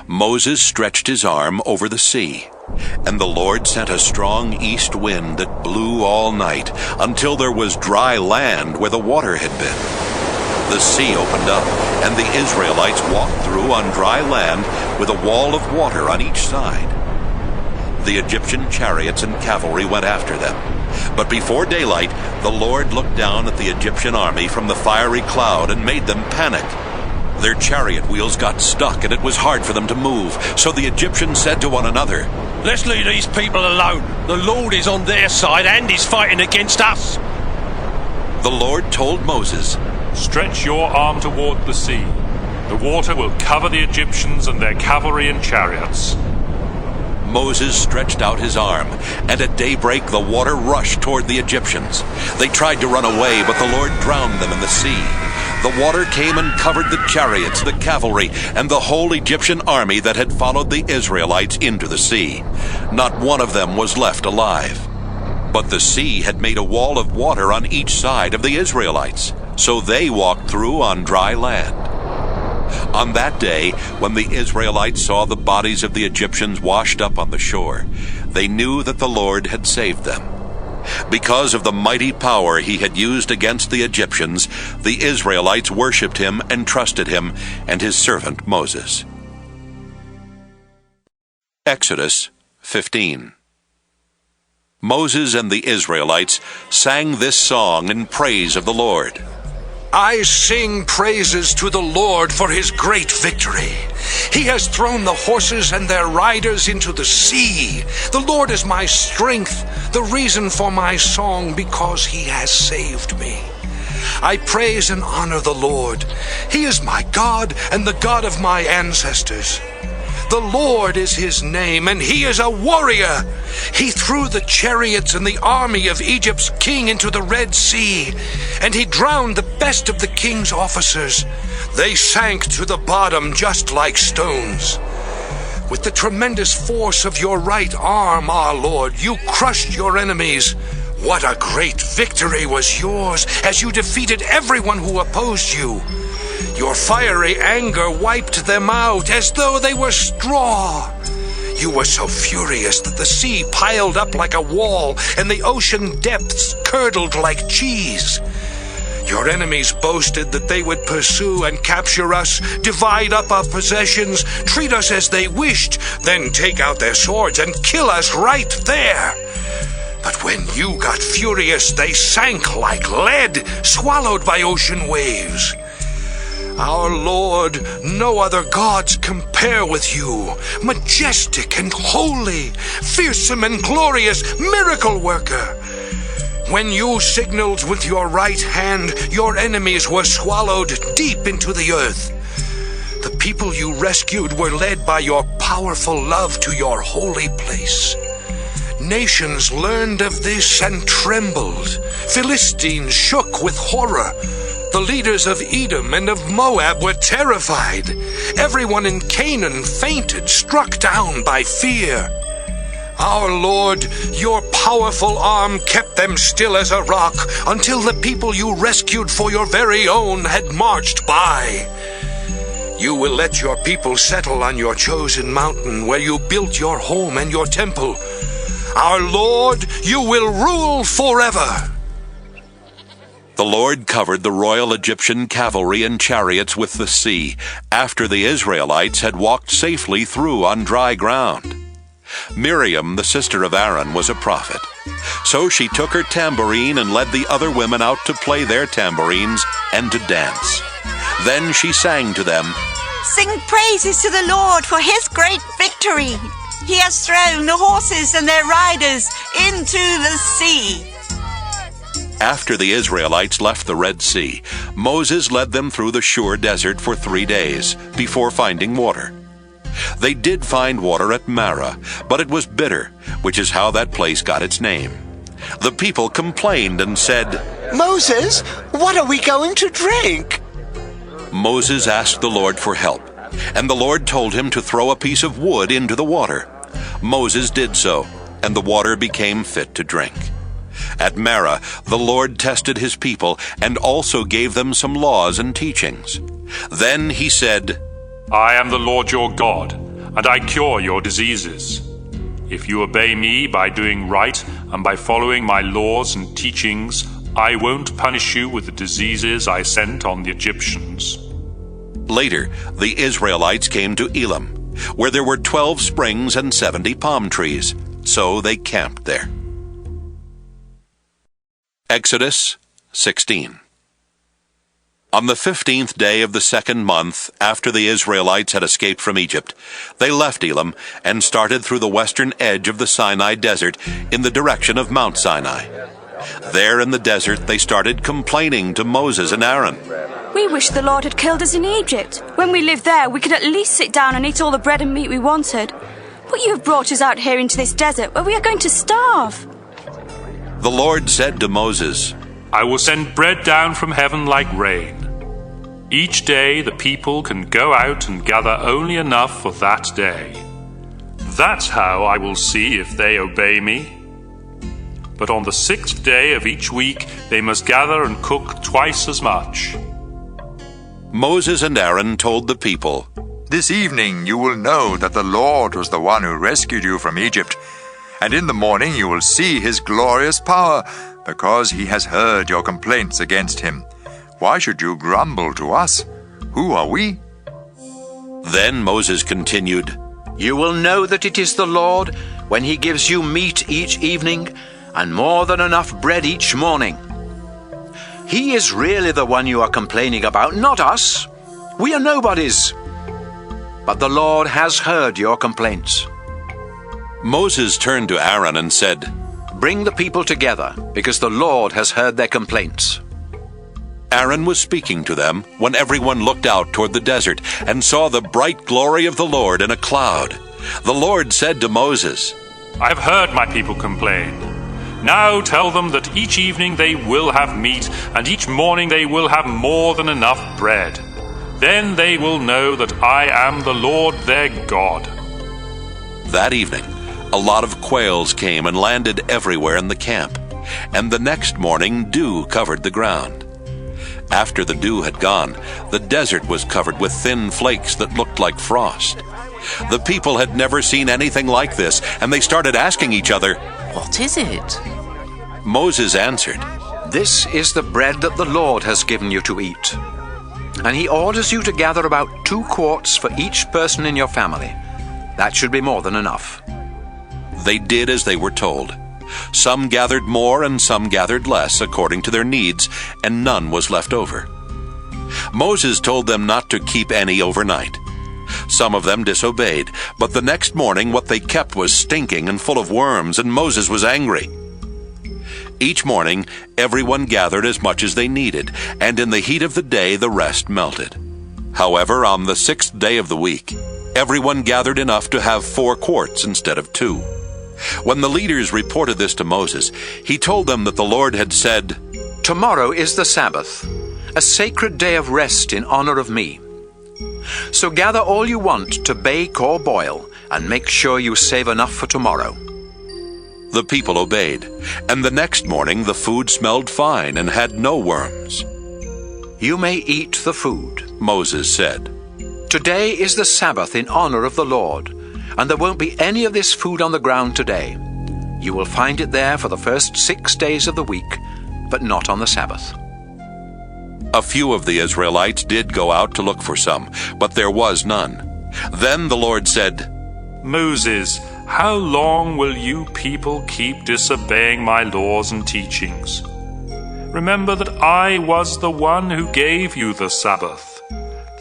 Moses stretched his arm over the sea, and the Lord sent a strong east wind that blew all night until there was dry land where the water had been. The sea opened up, and the Israelites walked through on dry land with a wall of water on each side. The Egyptian chariots and cavalry went after them. But before daylight, the Lord looked down at the Egyptian army from the fiery cloud and made them panic. Their chariot wheels got stuck, and it was hard for them to move. So the Egyptians said to one another, "Let's leave these people alone. The Lord is on their side and is fighting against us." The Lord told Moses, "Stretch your arm toward the sea. The water will cover the Egyptians and their cavalry and chariots." Moses stretched out his arm, and at daybreak the water rushed toward the Egyptians. They tried to run away, but the Lord drowned them in the sea. The water came and covered the chariots, the cavalry, and the whole Egyptian army that had followed the Israelites into the sea. Not one of them was left alive. But the sea had made a wall of water on each side of the Israelites, so they walked through on dry land. On that day, when the Israelites saw the bodies of the Egyptians washed up on the shore, they knew that the Lord had saved them. Because of the mighty power he had used against the Egyptians, the Israelites worshipped him and trusted him and his servant Moses. Exodus 15. Moses and the Israelites sang this song in praise of the Lord. I sing praises to the Lord for his great victory. He has thrown the horses and their riders into the sea. The Lord is my strength, the reason for my song, because he has saved me. I praise and honor the Lord. He is my God and the God of my ancestors. The Lord is his name, and he is a warrior. He threw the chariots and the army of Egypt's king into the Red Sea, and he drowned the best of the king's officers. They sank to the bottom just like stones. With the tremendous force of your right arm, our Lord, you crushed your enemies. What a great victory was yours as you defeated everyone who opposed you. Your fiery anger wiped them out as though they were straw. You were so furious that the sea piled up like a wall and the ocean depths curdled like cheese. Your enemies boasted that they would pursue and capture us, divide up our possessions, treat us as they wished, then take out their swords and kill us right there. But when you got furious, they sank like lead, swallowed by ocean waves. Our Lord, no other gods compare with you. Majestic and holy, fearsome and glorious, miracle worker. When you signaled with your right hand, your enemies were swallowed deep into the earth. The people you rescued were led by your powerful love to your holy place. Nations learned of this and trembled. Philistines shook with horror. The leaders of Edom and of Moab were terrified. Everyone in Canaan fainted, struck down by fear. Our Lord, your powerful arm kept them still as a rock until the people you rescued for your very own had marched by. You will let your people settle on your chosen mountain where you built your home and your temple. Our Lord, you will rule forever. The Lord covered the royal Egyptian cavalry and chariots with the sea, after the Israelites had walked safely through on dry ground. Miriam, the sister of Aaron, was a prophet. So she took her tambourine and led the other women out to play their tambourines and to dance. Then she sang to them, Sing praises to the Lord for his great victory. He has thrown the horses and their riders into the sea. After the Israelites left the Red Sea, Moses led them through the Shur desert for 3 days before finding water. They did find water at Marah, but it was bitter, which is how that place got its name. The people complained and said, Moses, what are we going to drink? Moses asked the Lord for help, and the Lord told him to throw a piece of wood into the water. Moses did so, and the water became fit to drink. At Marah, the Lord tested his people and also gave them some laws and teachings. Then he said, I am the Lord your God, and I cure your diseases. If you obey me by doing right and by following my laws and teachings, I won't punish you with the diseases I sent on the Egyptians. Later, the Israelites came to Elim, where there were 12 springs and 70 palm trees, so they camped there. Exodus 16. On the 15th day of the 2nd month, after the Israelites had escaped from Egypt, they left Elim and started through the western edge of the Sinai desert in the direction of Mount Sinai. There in the desert they started complaining to Moses and Aaron. We wish the Lord had killed us in Egypt. When we lived there, we could at least sit down and eat all the bread and meat we wanted. But you have brought us out here into this desert where we are going to starve. The Lord said to Moses, I will send bread down from heaven like rain. Each day the people can go out and gather only enough for that day. That's how I will see if they obey me. But on the 6th day of each week they must gather and cook twice as much. Moses and Aaron told the people, This evening you will know that the Lord was the one who rescued you from Egypt. And in the morning you will see his glorious power, because he has heard your complaints against him. Why should you grumble to us? Who are we? Then Moses continued, You will know that it is the Lord when he gives you meat each evening and more than enough bread each morning. He is really the one you are complaining about, not us. We are nobodies. But the Lord has heard your complaints. Moses turned to Aaron and said, Bring the people together, because the Lord has heard their complaints. Aaron was speaking to them when everyone looked out toward the desert and saw the bright glory of the Lord in a cloud. The Lord said to Moses, I have heard my people complain. Now tell them that each evening they will have meat, and each morning they will have more than enough bread. Then they will know that I am the Lord their God. That evening, a lot of quails came and landed everywhere in the camp, and the next morning dew covered the ground. After the dew had gone, the desert was covered with thin flakes that looked like frost. The people had never seen anything like this, and they started asking each other, What is it? Moses answered, This is the bread that the Lord has given you to eat. And he orders you to gather about 2 quarts for each person in your family. That should be more than enough. They did as they were told. Some gathered more and some gathered less according to their needs, and none was left over. Moses told them not to keep any overnight. Some of them disobeyed, but the next morning what they kept was stinking and full of worms, and Moses was angry. Each morning everyone gathered as much as they needed, and in the heat of the day the rest melted. However, on the 6th day of the week, everyone gathered enough to have 4 quarts instead of 2. When the leaders reported this to Moses, he told them that the Lord had said, Tomorrow is the Sabbath, a sacred day of rest in honor of me. So gather all you want to bake or boil, and make sure you save enough for tomorrow. The people obeyed, and the next morning the food smelled fine and had no worms. You may eat the food, Moses said. Today is the Sabbath in honor of the Lord, and there won't be any of this food on the ground today. You will find it there for the first 6 days of the week, but not on the Sabbath. A few of the Israelites did go out to look for some, but there was none. Then the Lord said, Moses, how long will you people keep disobeying my laws and teachings? Remember that I was the one who gave you the Sabbath.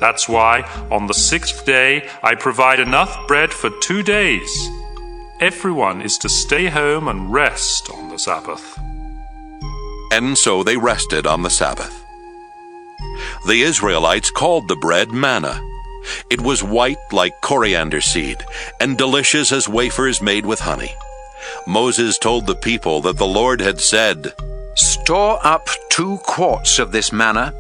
That's why on the 6th day I provide enough bread for 2 days. Everyone is to stay home and rest on the Sabbath. And so they rested on the Sabbath. The Israelites called the bread manna. It was white like coriander seed, and delicious as wafers made with honey. Moses told the people that the Lord had said, Store up 2 quarts of this manna,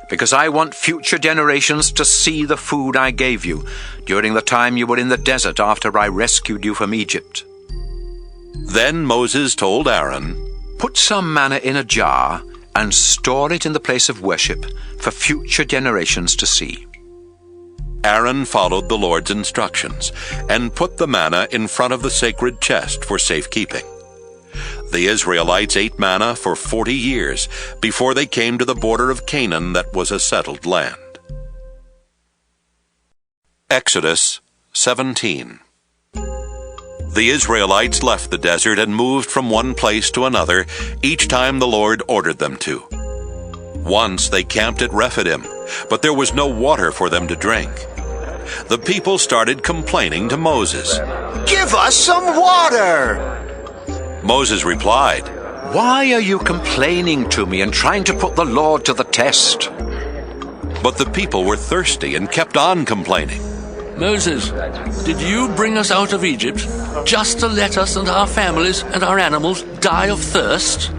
because I want future generations to see the food I gave you during the time you were in the desert after I rescued you from Egypt. Then Moses told Aaron, Put some manna in a jar and store it in the place of worship for future generations to see. Aaron followed the Lord's instructions and put the manna in front of the sacred chest for safekeeping. The Israelites ate manna for 40 years before they came to the border of Canaan that was a settled land. Exodus 17. The Israelites left the desert and moved from one place to another each time the Lord ordered them to. Once they camped at Rephidim, but there was no water for them to drink. The people started complaining to Moses. Give us some water! Moses replied, Why are you complaining to me and trying to put the Lord to the test? But the people were thirsty and kept on complaining. Moses, did you bring us out of Egypt just to let us and our families and our animals die of thirst?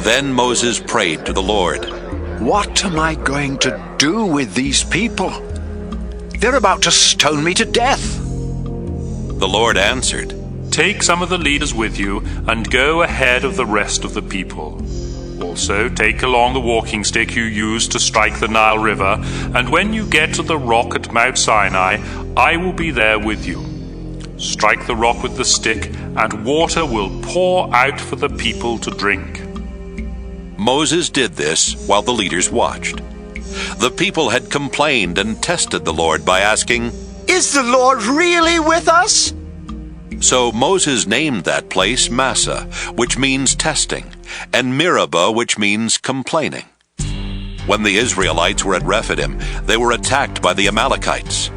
Then Moses prayed to the Lord. What am I going to do with these people? They're about to stone me to death. The Lord answered, Take some of the leaders with you and go ahead of the rest of the people. Also, take along the walking stick you used to strike the Nile River, and when you get to the rock at Mount Sinai, I will be there with you. Strike the rock with the stick, and water will pour out for the people to drink. Moses did this while the leaders watched. The people had complained and tested the Lord by asking, Is the Lord really with us? So Moses named that place Massah, which means testing, and Meribah, which means complaining. When the Israelites were at Rephidim, they were attacked by the Amalekites.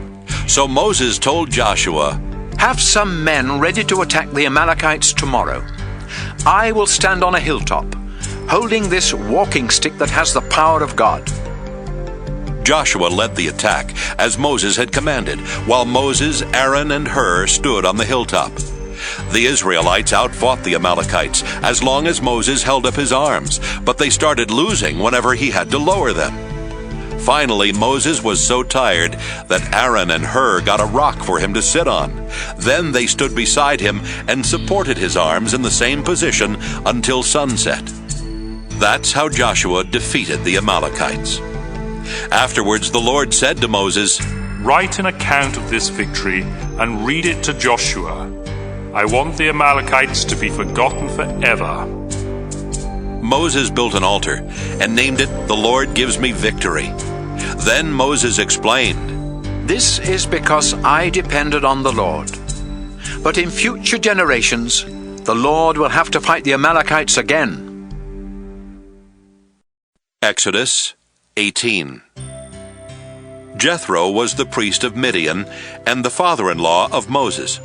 So Moses told Joshua, "Have some men ready to attack the Amalekites tomorrow. I will stand on a hilltop, holding this walking stick that has the power of God." Joshua led the attack, as Moses had commanded, while Moses, Aaron, and Hur stood on the hilltop. The Israelites outfought the Amalekites as long as Moses held up his arms, but they started losing whenever he had to lower them. Finally, Moses was so tired that Aaron and Hur got a rock for him to sit on. Then they stood beside him and supported his arms in the same position until sunset. That's how Joshua defeated the Amalekites. Afterwards, the Lord said to Moses, "Write an account of this victory and read it to Joshua. I want the Amalekites to be forgotten forever." Moses built an altar and named it, "The Lord Gives Me Victory." Then Moses explained, "This is because I depended on the Lord. But in future generations, the Lord will have to fight the Amalekites again." Exodus 18. Jethro was the priest of Midian and the father-in-law of Moses,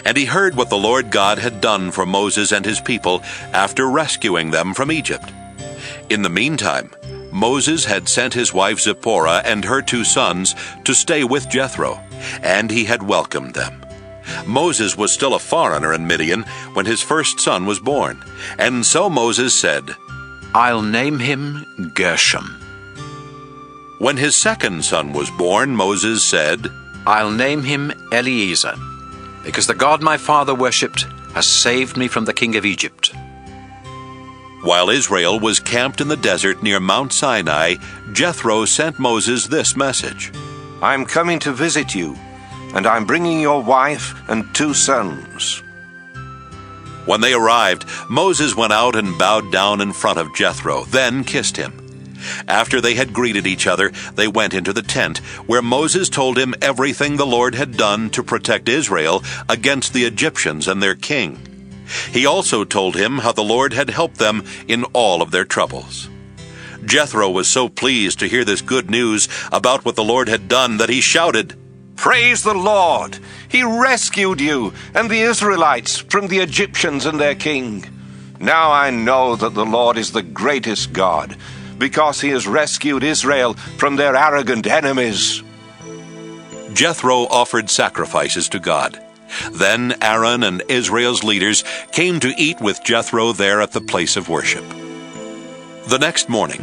and he heard what the Lord God had done for Moses and his people after rescuing them from Egypt. In the meantime, Moses had sent his wife Zipporah and her 2 sons to stay with Jethro, and he had welcomed them. Moses was still a foreigner in Midian when his first son was born, and so Moses said, "I'll name him Gershom." When his second son was born, Moses said, "I'll name him Eliezer, because the God my father worshipped has saved me from the king of Egypt." While Israel was camped in the desert near Mount Sinai, Jethro sent Moses this message, "I'm coming to visit you, and I'm bringing your wife and 2 sons." When they arrived, Moses went out and bowed down in front of Jethro, then kissed him. After they had greeted each other, they went into the tent, where Moses told him everything the Lord had done to protect Israel against the Egyptians and their king. He also told him how the Lord had helped them in all of their troubles. Jethro was so pleased to hear this good news about what the Lord had done that he shouted, "Praise the Lord! He rescued you and the Israelites from the Egyptians and their king. Now I know that the Lord is the greatest God, because he has rescued Israel from their arrogant enemies." Jethro offered sacrifices to God. Then Aaron and Israel's leaders came to eat with Jethro there at the place of worship. The next morning,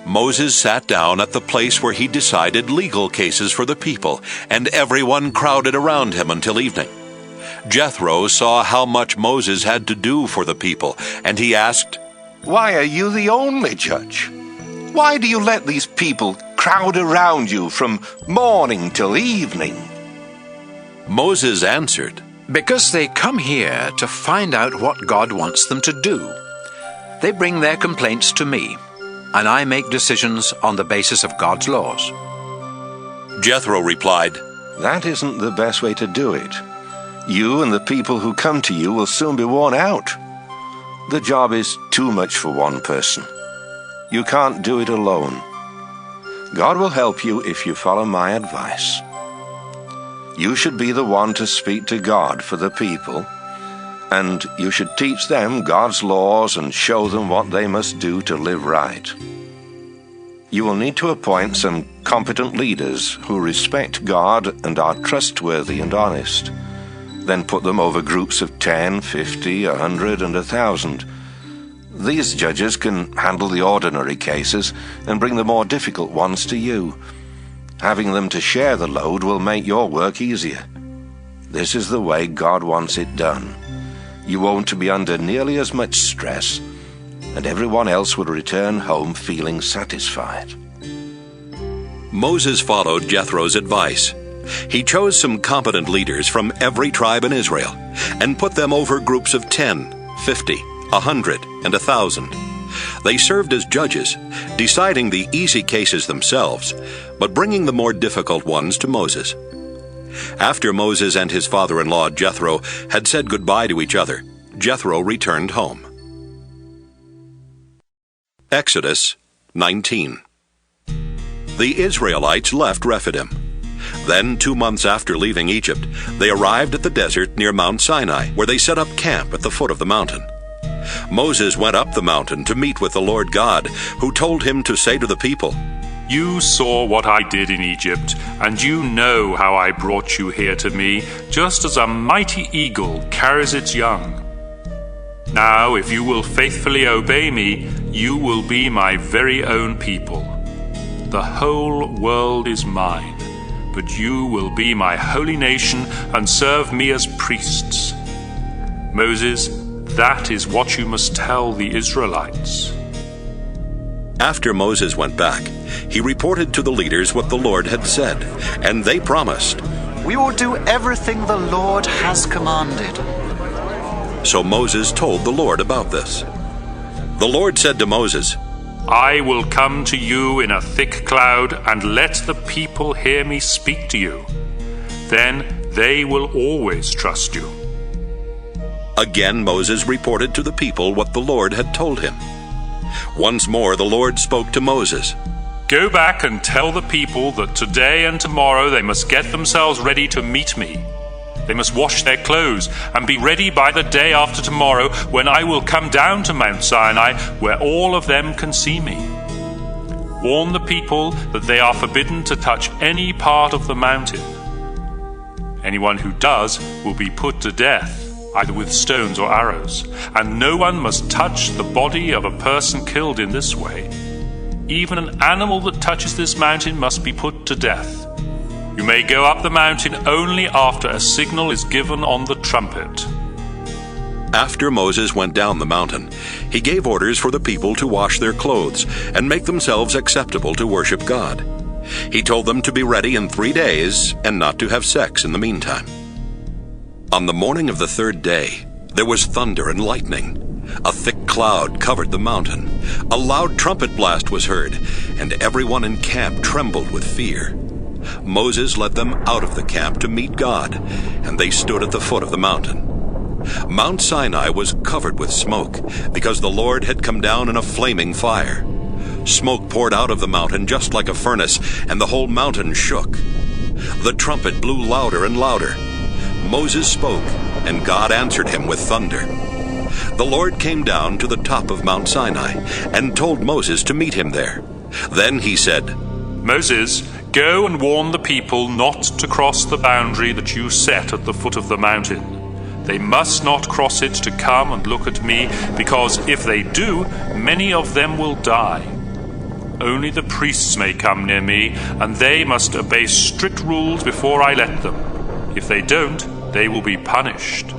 Moses sat down at the place where he decided legal cases for the people, and everyone crowded around him until evening. Jethro saw how much Moses had to do for the people, and he asked, "Why are you the only judge? Why do you let these people crowd around you from morning till evening?" Moses answered, "Because they come here to find out what God wants them to do. They bring their complaints to me, and I make decisions on the basis of God's laws." Jethro replied, "That isn't the best way to do it. You and the people who come to you will soon be worn out. The job is too much for one person. You can't do it alone. God will help you if you follow my advice. You should be the one to speak to God for the people, and you should teach them God's laws and show them what they must do to live right. You will need to appoint some competent leaders who respect God and are trustworthy and honest. Then put them over groups of 10, 50, 100, and 1,000. These judges can handle the ordinary cases and bring the more difficult ones to you. Having them to share the load will make your work easier. This is the way God wants it done. You won't be under nearly as much stress, and everyone else will return home feeling satisfied." Moses followed Jethro's advice. He chose some competent leaders from every tribe in Israel and put them over groups of 10, 50, 100, and 1,000. They served as judges, deciding the easy cases themselves, but bringing the more difficult ones to Moses. After Moses and his father-in-law Jethro had said goodbye to each other, Jethro returned home. Exodus 19. The Israelites left Rephidim. Then, 2 months after leaving Egypt, they arrived at the desert near Mount Sinai, where they set up camp at the foot of the mountain. Moses went up the mountain to meet with the Lord God, who told him to say to the people, You saw what I did in Egypt, and you know how I brought you here to me, just as a mighty eagle carries its young. Now, if you will faithfully obey me, you will be my very own people. The whole world is mine, but you will be my holy nation and serve me as priests. Moses, that is what you must tell the Israelites. After Moses went back, he reported to the leaders what the Lord had said, and they promised, We will do everything the Lord has commanded. So Moses told the Lord about this. The Lord said to Moses, I will come to you in a thick cloud and let the people hear me speak to you. Then they will always trust you. Again Moses reported to the people what the Lord had told him. Once more the Lord spoke to Moses. Go back and tell the people that today and tomorrow they must get themselves ready to meet me. They must wash their clothes and be ready by the day after tomorrow, when I will come down to Mount Sinai, where all of them can see me. Warn the people that they are forbidden to touch any part of the mountain. Anyone who does will be put to death, either with stones or arrows, and no one must touch the body of a person killed in this way. Even an animal that touches this mountain must be put to death. You may go up the mountain only after a signal is given on the trumpet. After Moses went down the mountain, he gave orders for the people to wash their clothes and make themselves acceptable to worship God. He told them to be ready in 3 days and not to have sex in the meantime. On the morning of the 3rd day, there was thunder and lightning. A thick cloud covered the mountain. A loud trumpet blast was heard, and everyone in camp trembled with fear. Moses led them out of the camp to meet God, and they stood at the foot of the mountain. Mount Sinai was covered with smoke, because the Lord had come down in a flaming fire. Smoke poured out of the mountain just like a furnace, and the whole mountain shook. The trumpet blew louder and louder. Moses spoke, and God answered him with thunder. The Lord came down to the top of Mount Sinai, and told Moses to meet him there. Then he said, Moses, go and warn the people not to cross the boundary that you set at the foot of the mountain. They must not cross it to come and look at me, because if they do, many of them will die. Only the priests may come near me, and they must obey strict rules before I let them. If they don't, they will be punished.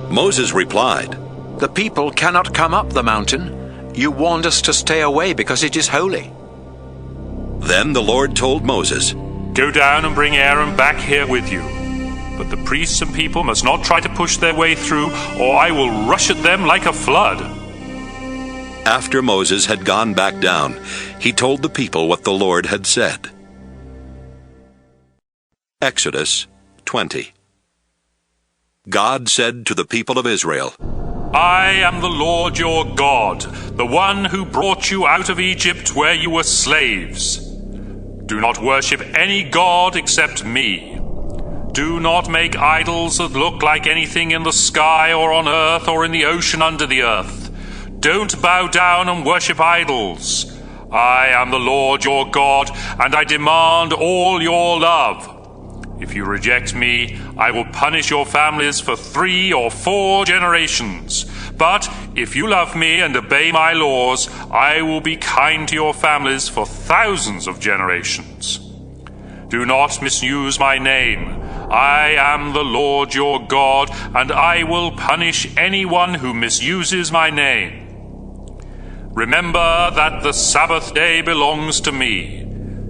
Moses replied, The people cannot come up the mountain. You warned us to stay away because it is holy. Then the Lord told Moses, Go down and bring Aaron back here with you. But the priests and people must not try to push their way through, or I will rush at them like a flood. After Moses had gone back down, he told the people what the Lord had said. Exodus 20. God said to the people of Israel, I am the Lord your God, the one who brought you out of Egypt where you were slaves. Do not worship any god except me. Do not make idols that look like anything in the sky or on earth or in the ocean under the earth. Don't bow down and worship idols. I am the Lord your God, and I demand all your love. If you reject me, I will punish your families for 3 or 4 generations. But if you love me and obey my laws, I will be kind to your families for thousands of generations. Do not misuse my name. I am the Lord your God, and I will punish anyone who misuses my name. Remember that the Sabbath day belongs to me.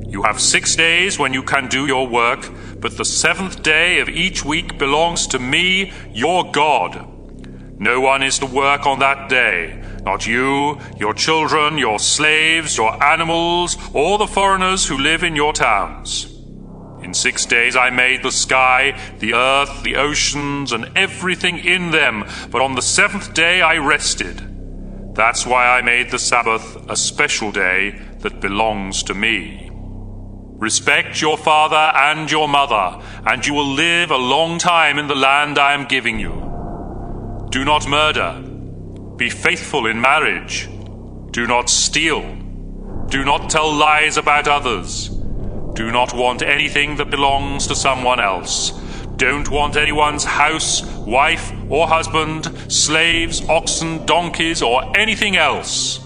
You have 6 days when you can do your work, but the 7th day of each week belongs to me, your God. No one is to work on that day, not you, your children, your slaves, your animals, or the foreigners who live in your towns. In 6 days I made the sky, the earth, the oceans, and everything in them, but on the seventh day I rested. That's why I made the Sabbath a special day that belongs to me. Respect your father and your mother, and you will live a long time in the land I am giving you. Do not murder. Be faithful in marriage. Do not steal. Do not tell lies about others. Do not want anything that belongs to someone else. Don't want anyone's house, wife, or husband, slaves, oxen, donkeys, or anything else.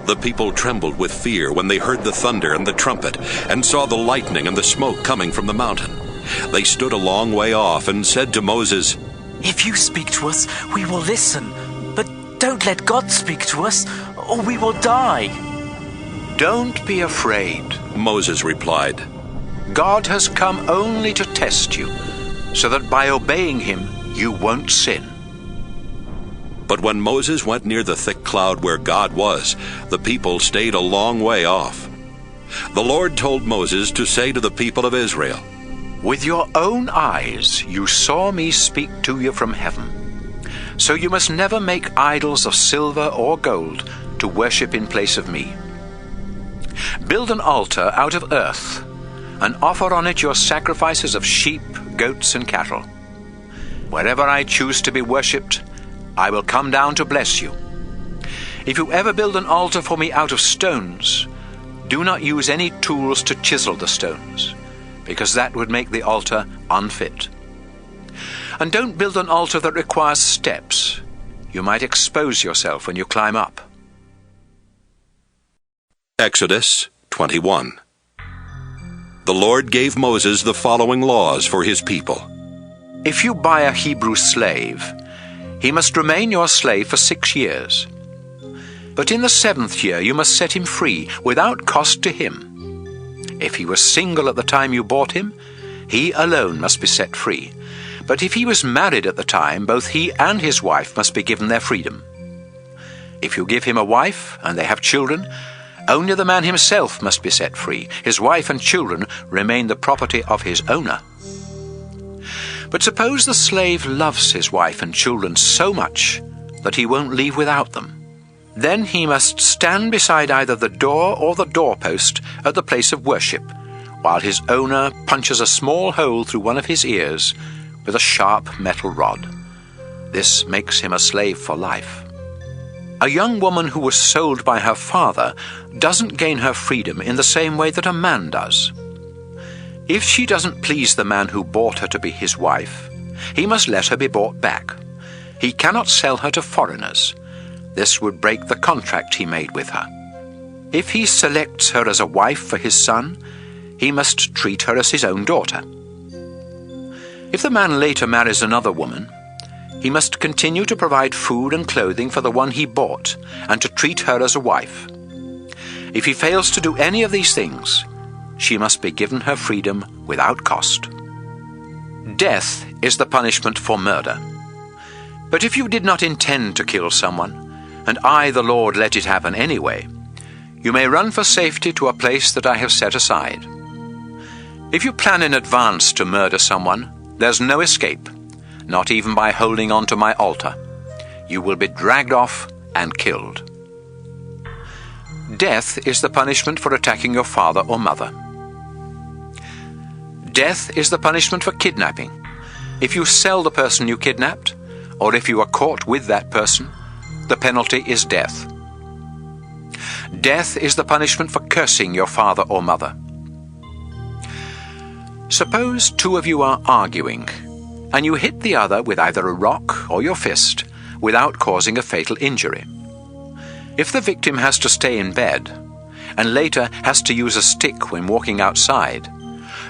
The people trembled with fear when they heard the thunder and the trumpet, and saw the lightning and the smoke coming from the mountain. They stood a long way off and said to Moses, If you speak to us, we will listen. But don't let God speak to us, or we will die. Don't be afraid, Moses replied. God has come only to test you, so that by obeying him you won't sin. But when Moses went near the thick cloud where God was, the people stayed a long way off. The Lord told Moses to say to the people of Israel, With your own eyes you saw me speak to you from heaven. So you must never make idols of silver or gold to worship in place of me. Build an altar out of earth, and offer on it your sacrifices of sheep, goats, and cattle. Wherever I choose to be worshipped, I will come down to bless you. If you ever build an altar for me out of stones, do not use any tools to chisel the stones, because that would make the altar unfit. And don't build an altar that requires steps. You might expose yourself when you climb up. Exodus 21. The Lord gave Moses the following laws for his people. If you buy a Hebrew slave, he must remain your slave for 6 years. But in the 7th year you must set him free without cost to him. If he was single at the time you bought him, he alone must be set free. But if he was married at the time, both he and his wife must be given their freedom. If you give him a wife and they have children, only the man himself must be set free. His wife and children remain the property of his owner. But suppose the slave loves his wife and children so much that he won't leave without them. Then he must stand beside either the door or the doorpost at the place of worship, while his owner punches a small hole through one of his ears with a sharp metal rod. This makes him a slave for life. A young woman who was sold by her father doesn't gain her freedom in the same way that a man does. If she doesn't please the man who bought her to be his wife, he must let her be bought back. He cannot sell her to foreigners. This would break the contract he made with her. If he selects her as a wife for his son, he must treat her as his own daughter. If the man later marries another woman, he must continue to provide food and clothing for the one he bought and to treat her as a wife. If he fails to do any of these things, she must be given her freedom without cost. Death is the punishment for murder. But if you did not intend to kill someone, and I, the Lord, let it happen anyway, you may run for safety to a place that I have set aside. If you plan in advance to murder someone, there's no escape, not even by holding on to my altar. You will be dragged off and killed. Death is the punishment for attacking your father or mother. Death is the punishment for kidnapping. If you sell the person you kidnapped, or if you are caught with that person, the penalty is death. Death is the punishment for cursing your father or mother. Suppose two of you are arguing, and you hit the other with either a rock or your fist without causing a fatal injury. If the victim has to stay in bed, and later has to use a stick when walking outside,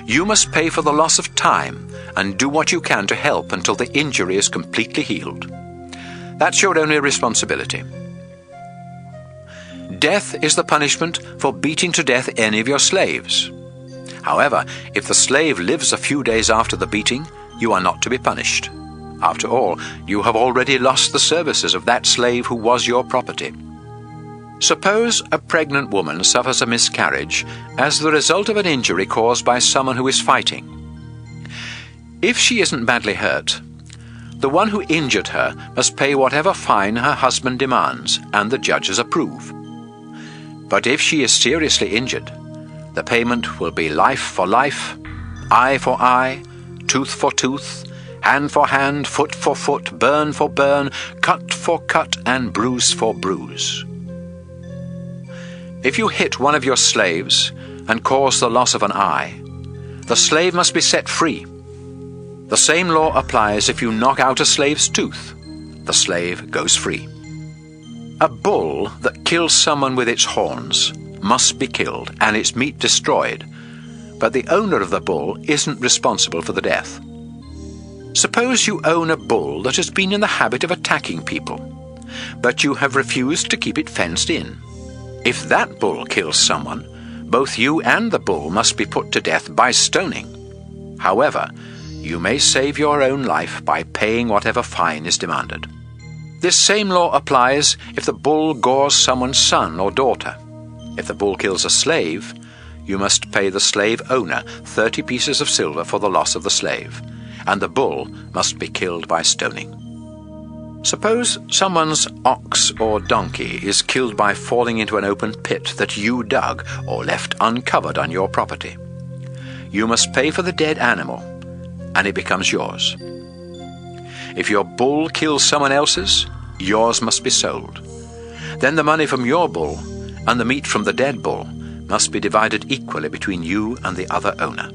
you must pay for the loss of time and do what you can to help until the injury is completely healed. That's your only responsibility. Death is the punishment for beating to death any of your slaves. However, if the slave lives a few days after the beating, you are not to be punished. After all, you have already lost the services of that slave who was your property. Suppose a pregnant woman suffers a miscarriage as the result of an injury caused by someone who is fighting. If she isn't badly hurt, the one who injured her must pay whatever fine her husband demands and the judges approve. But if she is seriously injured, the payment will be life for life, eye for eye, tooth for tooth, hand for hand, foot for foot, burn for burn, cut for cut, and bruise for bruise. If you hit one of your slaves and cause the loss of an eye, the slave must be set free. The same law applies if you knock out a slave's tooth. The slave goes free. A bull that kills someone with its horns must be killed and its meat destroyed, but the owner of the bull isn't responsible for the death. Suppose you own a bull that has been in the habit of attacking people, but you have refused to keep it fenced in. If that bull kills someone, both you and the bull must be put to death by stoning. However, you may save your own life by paying whatever fine is demanded. This same law applies if the bull gores someone's son or daughter. If the bull kills a slave, you must pay the slave owner 30 pieces of silver for the loss of the slave, and the bull must be killed by stoning. Suppose someone's ox or donkey is killed by falling into an open pit that you dug or left uncovered on your property. You must pay for the dead animal, and it becomes yours. If your bull kills someone else's, yours must be sold. Then the money from your bull and the meat from the dead bull must be divided equally between you and the other owner.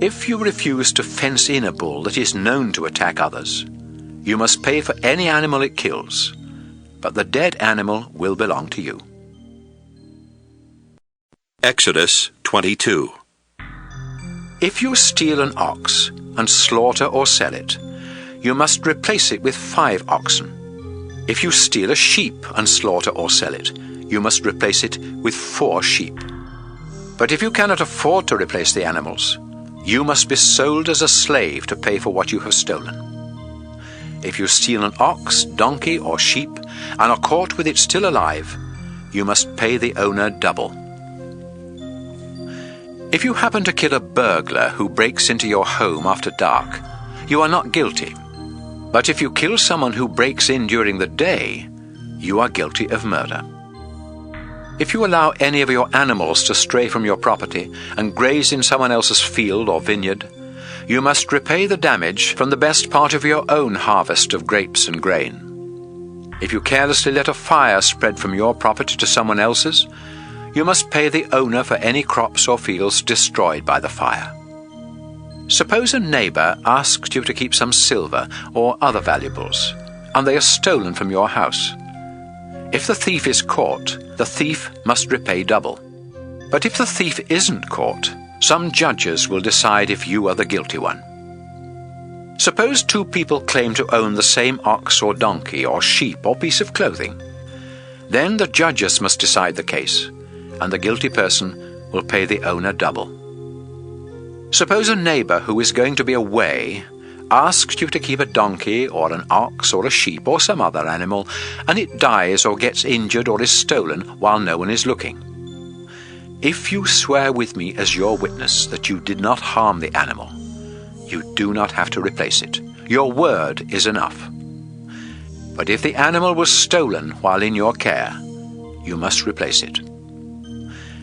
If you refuse to fence in a bull that is known to attack others, you must pay for any animal it kills, but the dead animal will belong to you. Exodus 22. If you steal an ox and slaughter or sell it, you must replace it with 5 oxen. If you steal a sheep and slaughter or sell it, you must replace it with 4 sheep. But if you cannot afford to replace the animals, you must be sold as a slave to pay for what you have stolen. If you steal an ox, donkey, or sheep, and are caught with it still alive, you must pay the owner double. If you happen to kill a burglar who breaks into your home after dark, you are not guilty. But if you kill someone who breaks in during the day, you are guilty of murder. If you allow any of your animals to stray from your property and graze in someone else's field or vineyard, you must repay the damage from the best part of your own harvest of grapes and grain. If you carelessly let a fire spread from your property to someone else's, you must pay the owner for any crops or fields destroyed by the fire. Suppose a neighbor asks you to keep some silver or other valuables, and they are stolen from your house. If the thief is caught, the thief must repay double. But if the thief isn't caught, some judges will decide if you are the guilty one. Suppose 2 people claim to own the same ox or donkey or sheep or piece of clothing. Then the judges must decide the case, and the guilty person will pay the owner double. Suppose a neighbor who is going to be away asks you to keep a donkey or an ox or a sheep or some other animal, and it dies or gets injured or is stolen while no one is looking. If you swear with me as your witness that you did not harm the animal, you do not have to replace it. Your word is enough. But if the animal was stolen while in your care, you must replace it.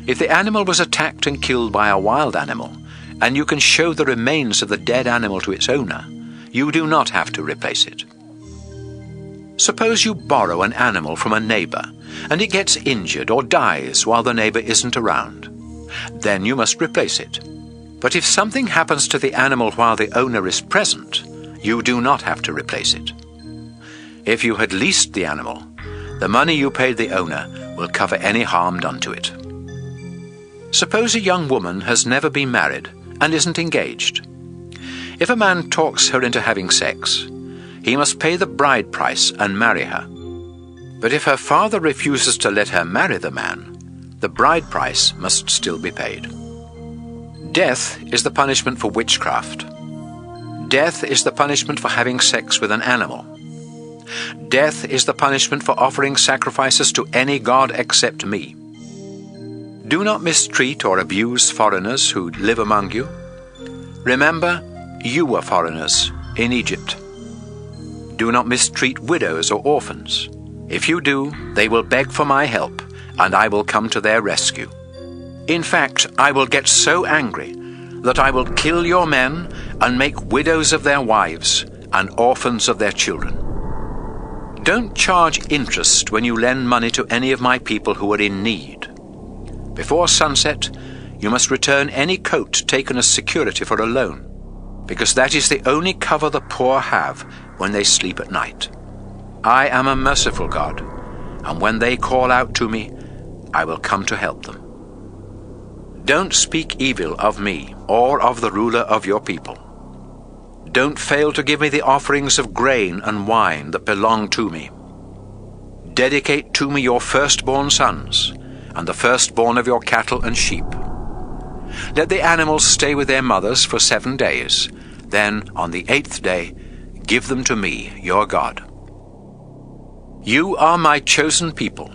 If the animal was attacked and killed by a wild animal, and you can show the remains of the dead animal to its owner, you do not have to replace it. Suppose you borrow an animal from a neighbor, and it gets injured or dies while the neighbor isn't around. Then you must replace it. But if something happens to the animal while the owner is present, you do not have to replace it. If you had leased the animal, the money you paid the owner will cover any harm done to it. Suppose a young woman has never been married and isn't engaged. If a man talks her into having sex, he must pay the bride price and marry her. But if her father refuses to let her marry the man, the bride price must still be paid. Death is the punishment for witchcraft. Death is the punishment for having sex with an animal. Death is the punishment for offering sacrifices to any god except me. Do not mistreat or abuse foreigners who live among you. Remember, you were foreigners in Egypt. Do not mistreat widows or orphans. If you do, they will beg for my help, and I will come to their rescue. In fact, I will get so angry that I will kill your men and make widows of their wives and orphans of their children. Don't charge interest when you lend money to any of my people who are in need. Before sunset, you must return any coat taken as security for a loan, because that is the only cover the poor have when they sleep at night. I am a merciful God, and when they call out to me, I will come to help them. Don't speak evil of me or of the ruler of your people. Don't fail to give me the offerings of grain and wine that belong to me. Dedicate to me your firstborn sons, and the firstborn of your cattle and sheep. Let the animals stay with their mothers for 7 days. Then, on the 8th day, give them to me, your God. You are my chosen people,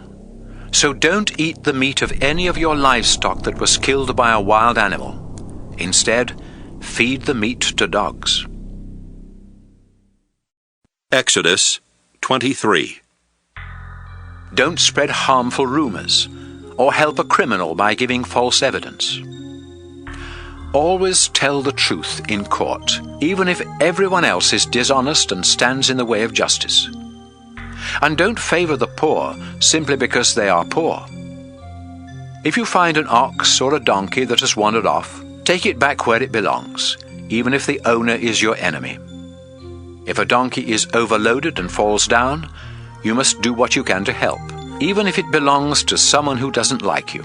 so don't eat the meat of any of your livestock that was killed by a wild animal. Instead, feed the meat to dogs. Exodus 23. Don't spread harmful rumors or help a criminal by giving false evidence. Always tell the truth in court, even if everyone else is dishonest and stands in the way of justice. And don't favor the poor simply because they are poor. If you find an ox or a donkey that has wandered off, take it back where it belongs, even if the owner is your enemy. If a donkey is overloaded and falls down, you must do what you can to help, even if it belongs to someone who doesn't like you.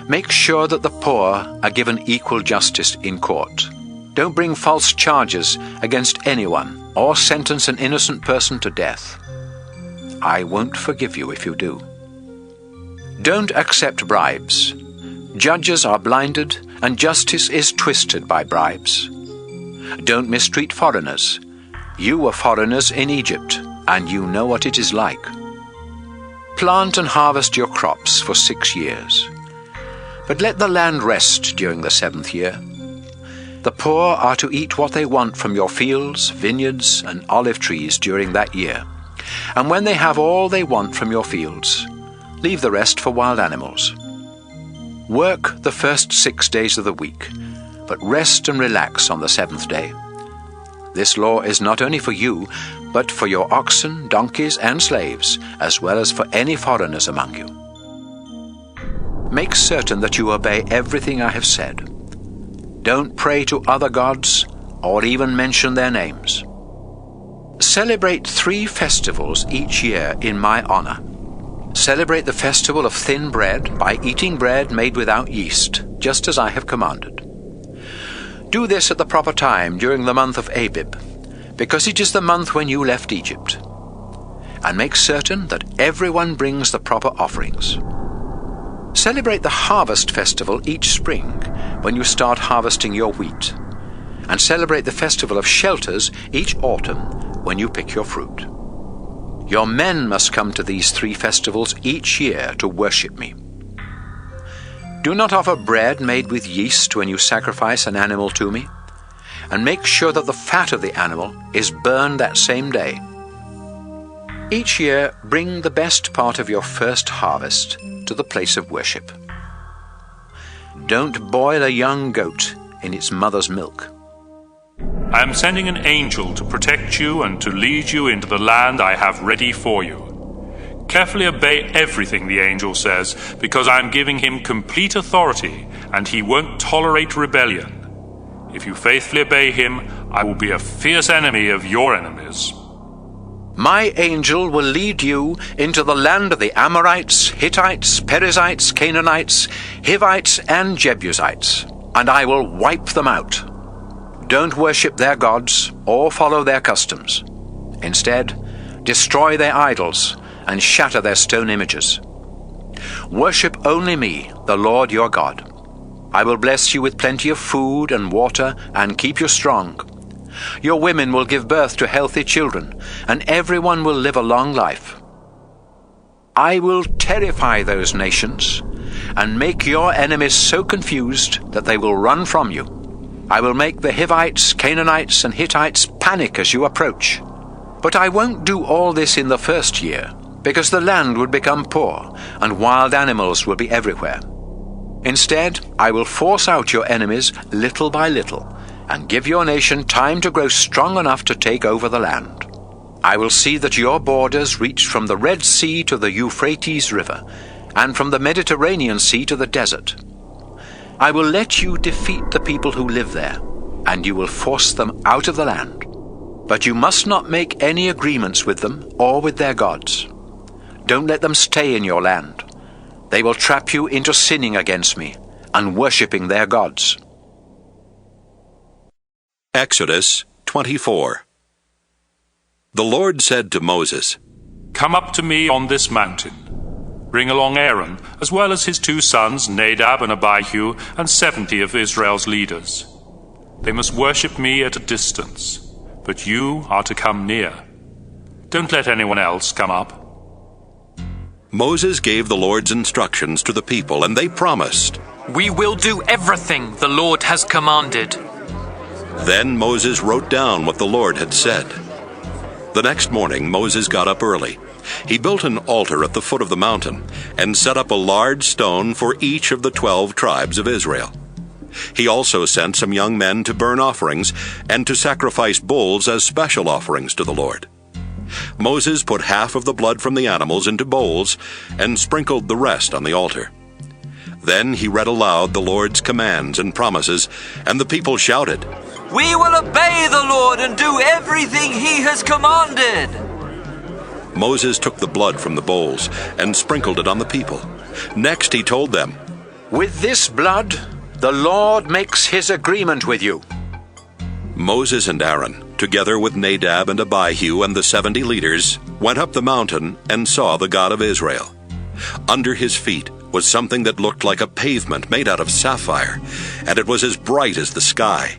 Make sure that the poor are given equal justice in court. Don't bring false charges against anyone or sentence an innocent person to death. I won't forgive you if you do. Don't accept bribes. Judges are blinded and justice is twisted by bribes. Don't mistreat foreigners. You were foreigners in Egypt, and you know what it is like. Plant and harvest your crops for 6 years. But let the land rest during the 7th year. The poor are to eat what they want from your fields, vineyards, and olive trees during that year. And when they have all they want from your fields, leave the rest for wild animals. Work the first 6 days of the week, but rest and relax on the 7th day. This law is not only for you, but for your oxen, donkeys, and slaves, as well as for any foreigners among you. Make certain that you obey everything I have said. Don't pray to other gods or even mention their names. Celebrate 3 festivals each year in my honor. Celebrate the festival of thin bread by eating bread made without yeast, just as I have commanded. Do this at the proper time during the month of Abib, because it is the month when you left Egypt. And make certain that everyone brings the proper offerings. Celebrate the harvest festival each spring when you start harvesting your wheat, and celebrate the festival of shelters each autumn when you pick your fruit. Your men must come to these 3 festivals each year to worship me. Do not offer bread made with yeast when you sacrifice an animal to me, and make sure that the fat of the animal is burned that same day. Each year, bring the best part of your first harvest to the place of worship. Don't boil a young goat in its mother's milk. I am sending an angel to protect you and to lead you into the land I have ready for you. Carefully obey everything the angel says, because I am giving him complete authority, and he won't tolerate rebellion. If you faithfully obey him, I will be a fierce enemy of your enemies. My angel will lead you into the land of the Amorites, Hittites, Perizzites, Canaanites, Hivites, and Jebusites, and I will wipe them out. Don't worship their gods or follow their customs. Instead, destroy their idols and shatter their stone images. Worship only me, the Lord your God. I will bless you with plenty of food and water and keep you strong. Your women will give birth to healthy children, and everyone will live a long life. I will terrify those nations and make your enemies so confused that they will run from you. I will make the Hivites, Canaanites, and Hittites panic as you approach. But I won't do all this in the first year, because the land would become poor, and wild animals will be everywhere. Instead, I will force out your enemies little by little, and give your nation time to grow strong enough to take over the land. I will see that your borders reach from the Red Sea to the Euphrates River, and from the Mediterranean Sea to the desert. I will let you defeat the people who live there, and you will force them out of the land. But you must not make any agreements with them or with their gods. Don't let them stay in your land. They will trap you into sinning against me and worshipping their gods. Exodus 24. The Lord said to Moses, "Come up to me on this mountain. Bring along Aaron, as well as his 2 sons, Nadab and Abihu, and 70 of Israel's leaders. They must worship me at a distance, but you are to come near. Don't let anyone else come up." Moses gave the Lord's instructions to the people, and they promised, "We will do everything the Lord has commanded." Then Moses wrote down what the Lord had said. The next morning Moses got up early. He built an altar at the foot of the mountain and set up a large stone for each of the 12 tribes of Israel. He also sent some young men to burn offerings and to sacrifice bulls as special offerings to the Lord. Moses put half of the blood from the animals into bowls and sprinkled the rest on the altar. Then he read aloud the Lord's commands and promises, and the people shouted, "We will obey the Lord and do everything He has commanded." Moses took the blood from the bowls and sprinkled it on the people. Next he told them, "With this blood, the Lord makes his agreement with you." Moses and Aaron, together with Nadab and Abihu and the 70 leaders, went up the mountain and saw the God of Israel. Under his feet was something that looked like a pavement made out of sapphire, and it was as bright as the sky.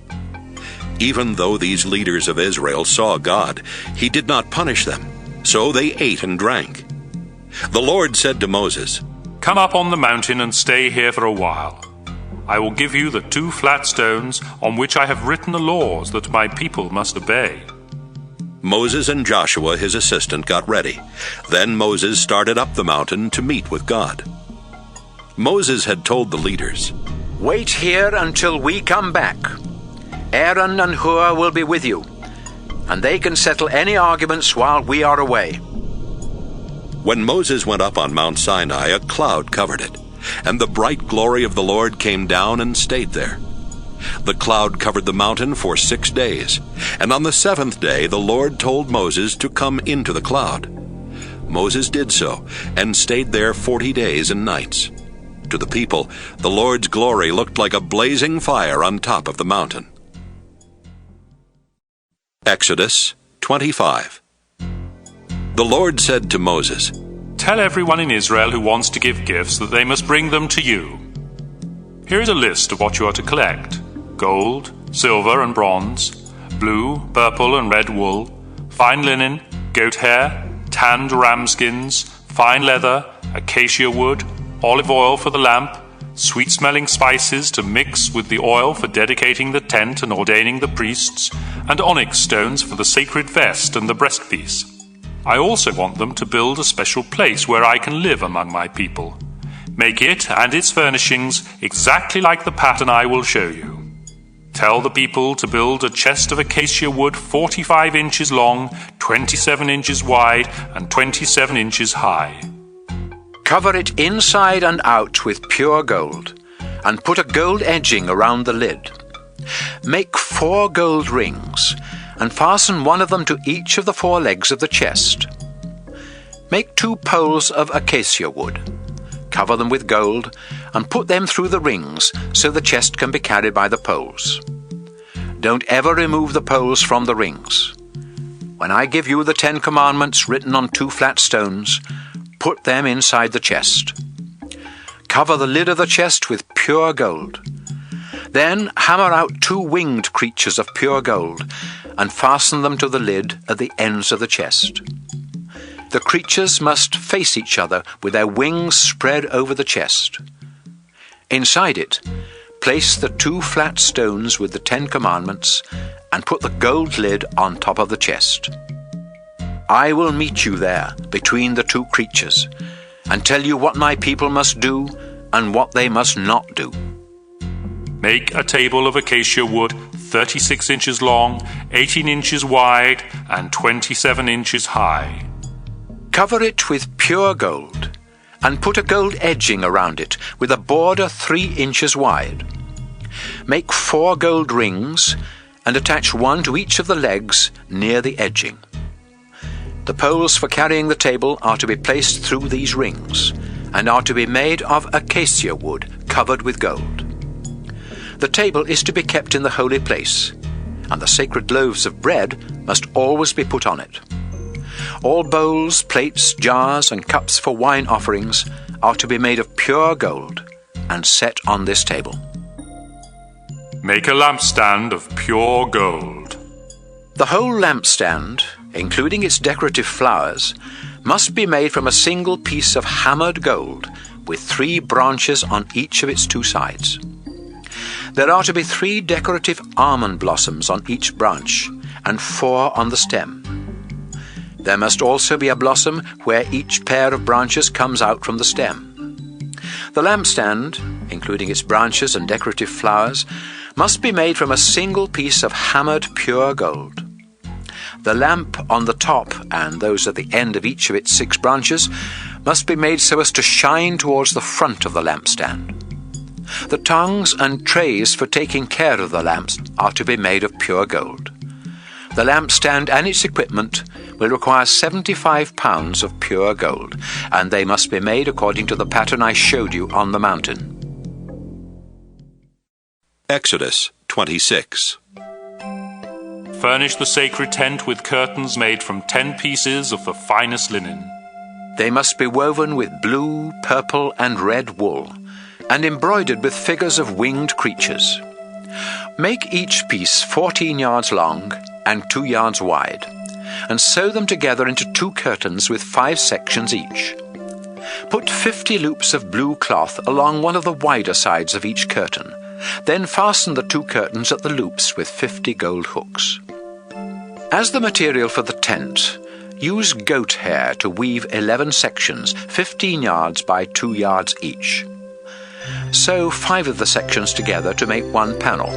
Even though these leaders of Israel saw God, he did not punish them, so they ate and drank. The Lord said to Moses, "Come up on the mountain and stay here for a while. I will give you the 2 flat stones on which I have written the laws that my people must obey." Moses and Joshua, his assistant, got ready. Then Moses started up the mountain to meet with God. Moses had told the leaders, "Wait here until we come back. Aaron and Hur will be with you, and they can settle any arguments while we are away." When Moses went up on Mount Sinai, a cloud covered it, and the bright glory of the Lord came down and stayed there. The cloud covered the mountain for 6 days, and on the 7th day the Lord told Moses to come into the cloud. Moses did so, and stayed there 40 days and nights. To the people, the Lord's glory looked like a blazing fire on top of the mountain. Exodus 25. The Lord said to Moses, "Tell everyone in Israel who wants to give gifts that they must bring them to you. Here is a list of what you are to collect: gold, silver and bronze, blue, purple and red wool, fine linen, goat hair, tanned ram skins, fine leather, acacia wood, olive oil for the lamp, sweet-smelling spices to mix with the oil for dedicating the tent and ordaining the priests, and onyx stones for the sacred vest and the breastpiece. I also want them to build a special place where I can live among my people. Make it and its furnishings exactly like the pattern I will show you. Tell the people to build a chest of acacia wood 45 inches long, 27 inches wide, and 27 inches high. Cover it inside and out with pure gold, and put a gold edging around the lid. Make 4 gold rings, and fasten one of them to each of the 4 legs of the chest. Make 2 poles of acacia wood. Cover them with gold, and put them through the rings so the chest can be carried by the poles. Don't ever remove the poles from the rings. When I give you the 10 commandments written on 2 flat stones, put them inside the chest. Cover the lid of the chest with pure gold. Then hammer out 2 winged creatures of pure gold, and fasten them to the lid at the ends of the chest. The creatures must face each other with their wings spread over the chest. Inside it, place the 2 flat stones with the 10 Commandments and put the gold lid on top of the chest. I will meet you there between the 2 creatures and tell you what my people must do and what they must not do. Make a table of acacia wood 36 inches long, 18 inches wide, and 27 inches high. Cover it with pure gold, and put a gold edging around it with a border 3 inches wide. Make 4 gold rings, and attach one to each of the legs near the edging. The poles for carrying the table are to be placed through these rings, and are to be made of acacia wood covered with gold. The table is to be kept in the holy place, and the sacred loaves of bread must always be put on it. All bowls, plates, jars, and cups for wine offerings are to be made of pure gold and set on this table. Make a lampstand of pure gold. The whole lampstand, including its decorative flowers, must be made from a single piece of hammered gold with 3 branches on each of its 2 sides. There are to be 3 decorative almond blossoms on each branch and 4 on the stem. There must also be a blossom where each pair of branches comes out from the stem. The lampstand, including its branches and decorative flowers, must be made from a single piece of hammered pure gold. The lamp on the top and those at the end of each of its 6 branches must be made so as to shine towards the front of the lampstand. The tongues and trays for taking care of the lamps are to be made of pure gold. The lampstand and its equipment will require 75 pounds of pure gold, and they must be made according to the pattern I showed you on the mountain. Exodus 26. Furnish the sacred tent with curtains made from 10 pieces of the finest linen. They must be woven with blue, purple, and red wool, and embroidered with figures of winged creatures. Make each piece 14 yards long and 2 yards wide, and sew them together into 2 curtains with 5 sections each. Put 50 loops of blue cloth along one of the wider sides of each curtain. Then fasten the 2 curtains at the loops with 50 gold hooks. As the material for the tent, use goat hair to weave 11 sections, 15 yards by 2 yards each. Sew 5 of the sections together to make 1 panel.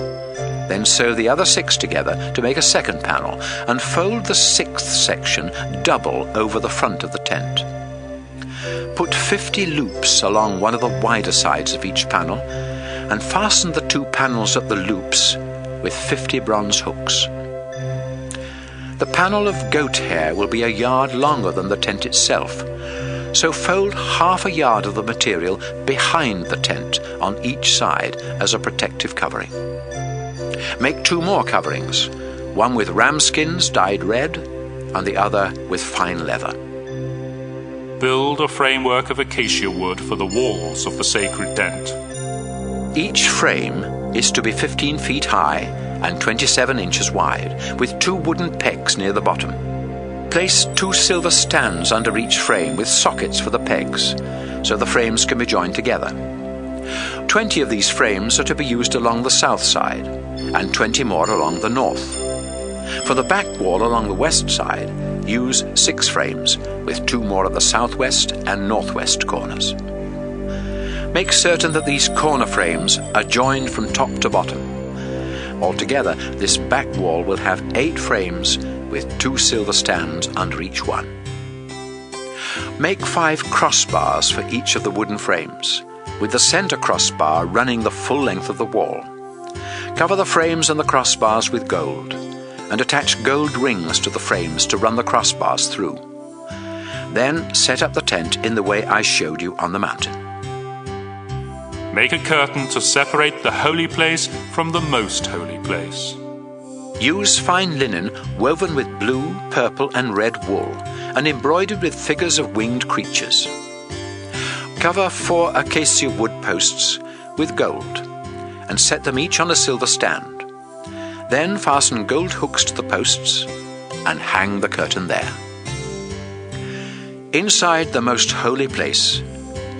Then sew the other 6 together to make a second panel, and fold the 6th section double over the front of the tent. Put 50 loops along one of the wider sides of each panel, and fasten the 2 panels at the loops with 50 bronze hooks. The panel of goat hair will be a yard longer than the tent itself, so fold half a yard of the material behind the tent on each side as a protective covering. Make 2 more coverings, one with ram skins dyed red and the other with fine leather. Build a framework of acacia wood for the walls of the sacred tent. Each frame is to be 15 feet high and 27 inches wide, with 2 wooden pegs near the bottom. Place 2 silver stands under each frame with sockets for the pegs, so the frames can be joined together. 20 of these frames are to be used along the south side, and 20 more along the north. For the back wall along the west side, use 6 frames, with 2 more at the southwest and northwest corners. Make certain that these corner frames are joined from top to bottom. Altogether, this back wall will have 8 frames with 2 silver stands under each one. Make 5 crossbars for each of the wooden frames, with the center crossbar running the full length of the wall. Cover the frames and the crossbars with gold, and attach gold rings to the frames to run the crossbars through. Then set up the tent in the way I showed you on the mountain. Make a curtain to separate the holy place from the most holy place. Use fine linen woven with blue, purple, and red wool, and embroidered with figures of winged creatures. Cover 4 acacia wood posts with gold, and set them each on a silver stand. Then fasten gold hooks to the posts and hang the curtain there. Inside the most holy place,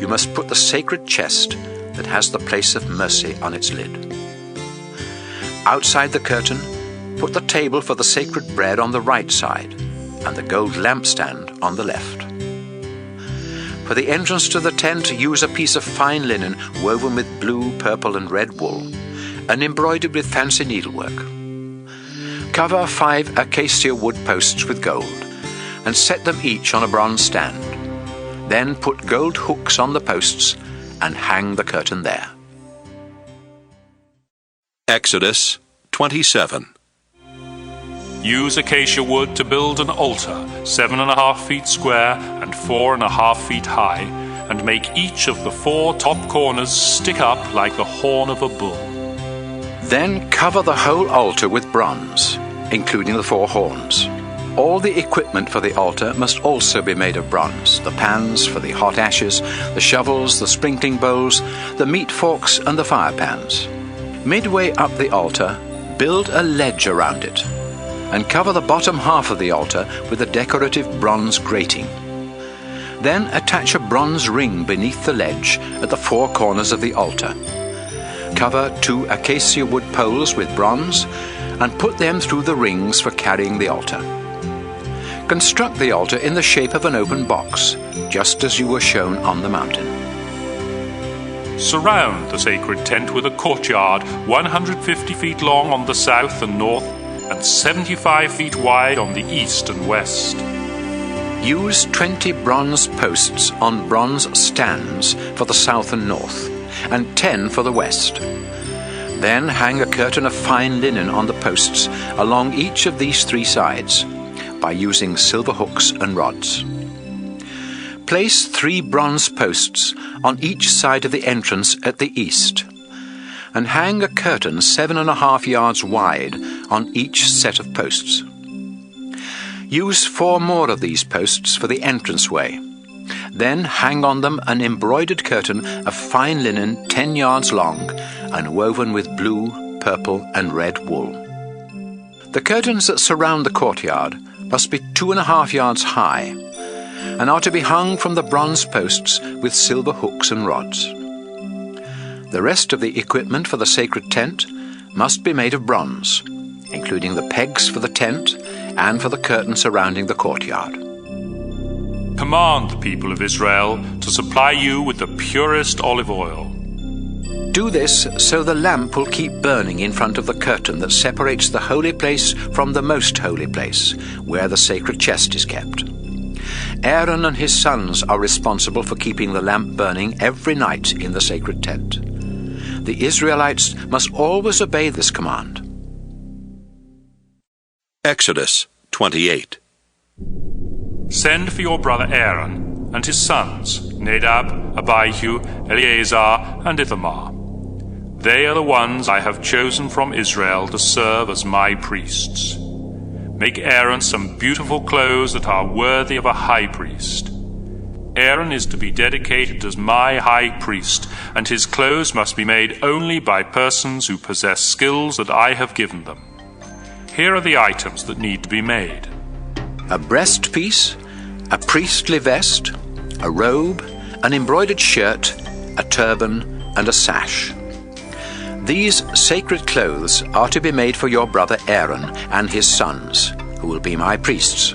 you must put the sacred chest that has the place of mercy on its lid. Outside the curtain, put the table for the sacred bread on the right side and the gold lampstand on the left. For the entrance to the tent, use a piece of fine linen woven with blue, purple, and red wool and embroidered with fancy needlework. Cover 5 acacia wood posts with gold and set them each on a bronze stand. Then put gold hooks on the posts and hang the curtain there. Exodus 27. Use acacia wood to build an altar 7.5 feet square and 4.5 feet high, and make each of the 4 top corners stick up like the horn of a bull. Then cover the whole altar with bronze, including the 4 horns. All the equipment for the altar must also be made of bronze: the pans for the hot ashes, the shovels, the sprinkling bowls, the meat forks, and the fire pans. Midway up the altar, build a ledge around it, and cover the bottom half of the altar with a decorative bronze grating. Then attach a bronze ring beneath the ledge at the 4 corners of the altar. Cover 2 acacia wood poles with bronze and put them through the rings for carrying the altar. Construct the altar in the shape of an open box, just as you were shown on the mountain. Surround the sacred tent with a courtyard 150 feet long on the south and north, and 75 feet wide on the east and west. Use 20 bronze posts on bronze stands for the south and north, and 10 for the west. Then hang a curtain of fine linen on the posts along each of these 3 sides by using silver hooks and rods. Place 3 bronze posts on each side of the entrance at the east, and hang a curtain 7.5 yards wide on each set of posts. Use 4 more of these posts for the entranceway. Then hang on them an embroidered curtain of fine linen 10 yards long and woven with blue, purple, and red wool. The curtains that surround the courtyard must be 2.5 yards high and are to be hung from the bronze posts with silver hooks and rods. The rest of the equipment for the sacred tent must be made of bronze, including the pegs for the tent and for the curtain surrounding the courtyard. Command the people of Israel to supply you with the purest olive oil. Do this so the lamp will keep burning in front of the curtain that separates the holy place from the most holy place, where the sacred chest is kept. Aaron and his sons are responsible for keeping the lamp burning every night in the sacred tent. The Israelites must always obey this command. Exodus 28. Send for your brother Aaron and his sons, Nadab, Abihu, Eleazar, and Ithamar. They are the ones I have chosen from Israel to serve as my priests. Make Aaron some beautiful clothes that are worthy of a high priest. Aaron is to be dedicated as my high priest, and his clothes must be made only by persons who possess skills that I have given them. Here are the items that need to be made: a breastpiece, a priestly vest, a robe, an embroidered shirt, a turban, and a sash. These sacred clothes are to be made for your brother Aaron and his sons, who will be my priests.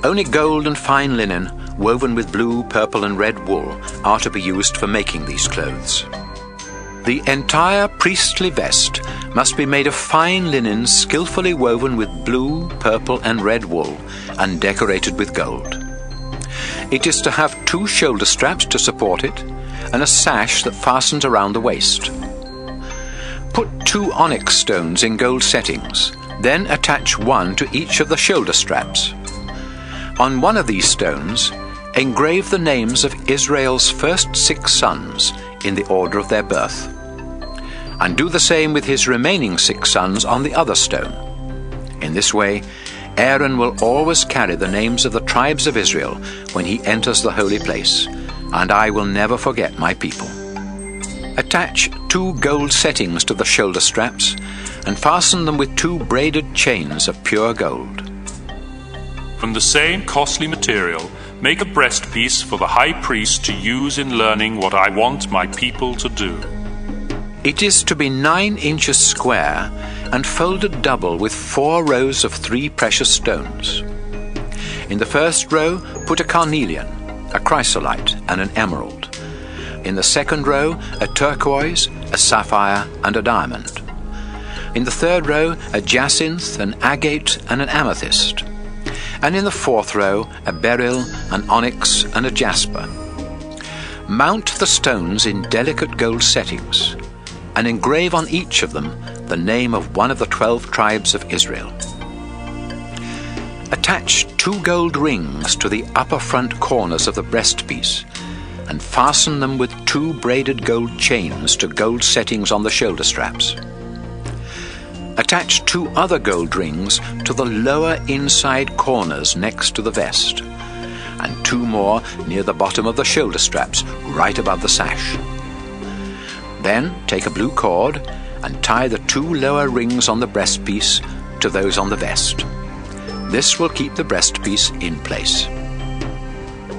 Only gold and fine linen, woven with blue, purple, and red wool, are to be used for making these clothes. The entire priestly vest must be made of fine linen skillfully woven with blue, purple, and red wool, and decorated with gold. It is to have 2 shoulder straps to support it, and a sash that fastens around the waist. Put 2 onyx stones in gold settings, then attach 1 to each of the shoulder straps. On one of these stones, engrave the names of Israel's first 6 sons in the order of their birth, and do the same with his remaining 6 sons on the other stone. In this way, Aaron will always carry the names of the tribes of Israel when he enters the holy place, and I will never forget my people. Attach 2 gold settings to the shoulder straps and fasten them with 2 braided chains of pure gold. From the same costly material, make a breastpiece for the high priest to use in learning what I want my people to do. It is to be 9 inches square and folded double with 4 rows of 3 precious stones. In the first row, put a carnelian, a chrysolite, and an emerald. In the second row, a turquoise, a sapphire, and a diamond. In the third row, a jacinth, an agate, and an amethyst. And in the fourth row, a beryl, an onyx, and a jasper. Mount the stones in delicate gold settings, and engrave on each of them the name of one of the 12 tribes of Israel. Attach 2 gold rings to the upper front corners of the breastpiece, and fasten them with 2 braided gold chains to gold settings on the shoulder straps. Attach 2 other gold rings to the lower inside corners next to the vest, and 2 more near the bottom of the shoulder straps, right above the sash. Then take a blue cord and tie the 2 lower rings on the breastpiece to those on the vest. This will keep the breastpiece in place.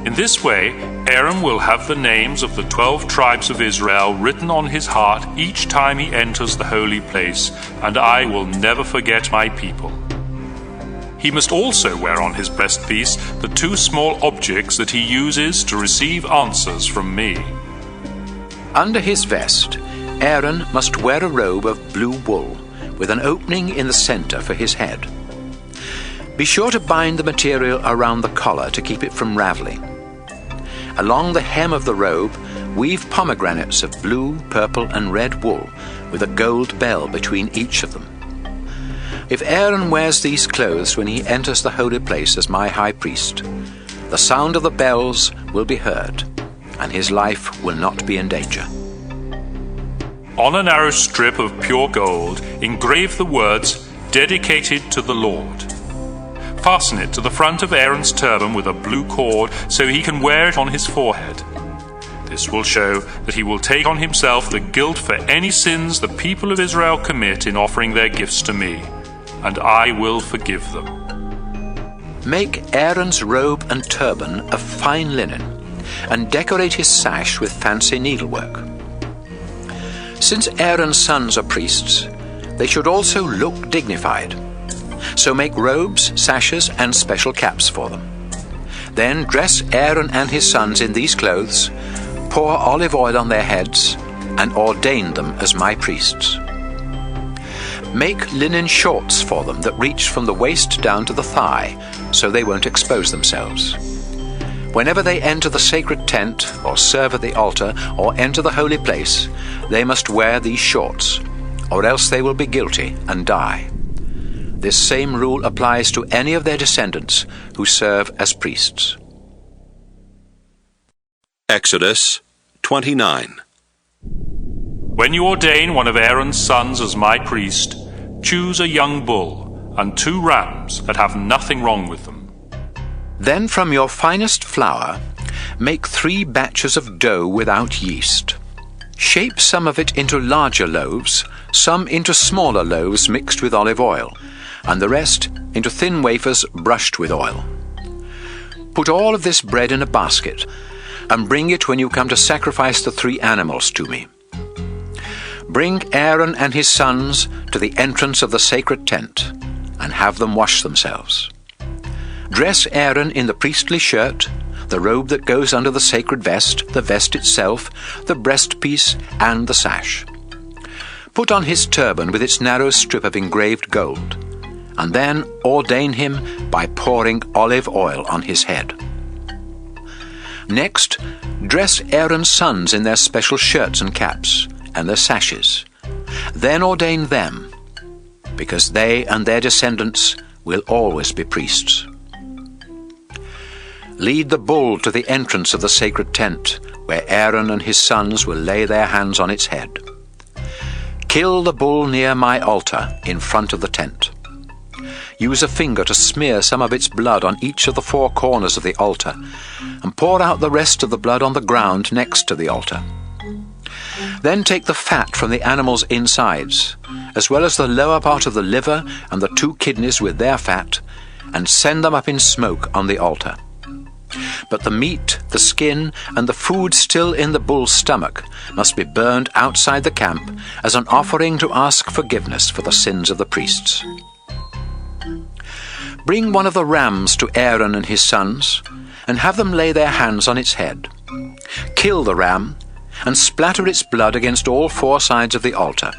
In this way, Aaron will have the names of the 12 tribes of Israel written on his heart each time he enters the holy place, and I will never forget my people. He must also wear on his breastpiece the 2 small objects that he uses to receive answers from me. Under his vest, Aaron must wear a robe of blue wool with an opening in the center for his head. Be sure to bind the material around the collar to keep it from raveling. Along the hem of the robe, weave pomegranates of blue, purple, and red wool with a gold bell between each of them. If Aaron wears these clothes when he enters the holy place as my high priest, the sound of the bells will be heard, and his life will not be in danger. On a narrow strip of pure gold, engrave the words, "Dedicated to the Lord." Fasten it to the front of Aaron's turban with a blue cord so he can wear it on his forehead. This will show that he will take on himself the guilt for any sins the people of Israel commit in offering their gifts to me, and I will forgive them. Make Aaron's robe and turban of fine linen, and decorate his sash with fancy needlework. Since Aaron's sons are priests, they should also look dignified. So make robes, sashes, and special caps for them. Then dress Aaron and his sons in these clothes, pour olive oil on their heads, and ordain them as my priests. Make linen shorts for them that reach from the waist down to the thigh, so they won't expose themselves. Whenever they enter the sacred tent, or serve at the altar, or enter the holy place, they must wear these shorts, or else they will be guilty and die. This same rule applies to any of their descendants who serve as priests. Exodus 29. When you ordain one of Aaron's sons as my priest, choose a young bull and 2 rams that have nothing wrong with them. Then from your finest flour, make 3 batches of dough without yeast. Shape some of it into larger loaves, some into smaller loaves mixed with olive oil, and the rest into thin wafers brushed with oil. Put all of this bread in a basket, and bring it when you come to sacrifice the 3 animals to me. Bring Aaron and his sons to the entrance of the sacred tent, and have them wash themselves. Dress Aaron in the priestly shirt, the robe that goes under the sacred vest, the vest itself, the breastpiece, and the sash. Put on his turban with its narrow strip of engraved gold, and then ordain him by pouring olive oil on his head. Next, dress Aaron's sons in their special shirts and caps, and their sashes. Then ordain them, because they and their descendants will always be priests. Lead the bull to the entrance of the sacred tent, where Aaron and his sons will lay their hands on its head. Kill the bull near my altar in front of the tent. Use a finger to smear some of its blood on each of the 4 corners of the altar, and pour out the rest of the blood on the ground next to the altar. Then take the fat from the animal's insides, as well as the lower part of the liver and the 2 kidneys with their fat, and send them up in smoke on the altar. But the meat, the skin, and the food still in the bull's stomach must be burned outside the camp as an offering to ask forgiveness for the sins of the priests. Bring one of the rams to Aaron and his sons, and have them lay their hands on its head. Kill the ram, and splatter its blood against all 4 sides of the altar.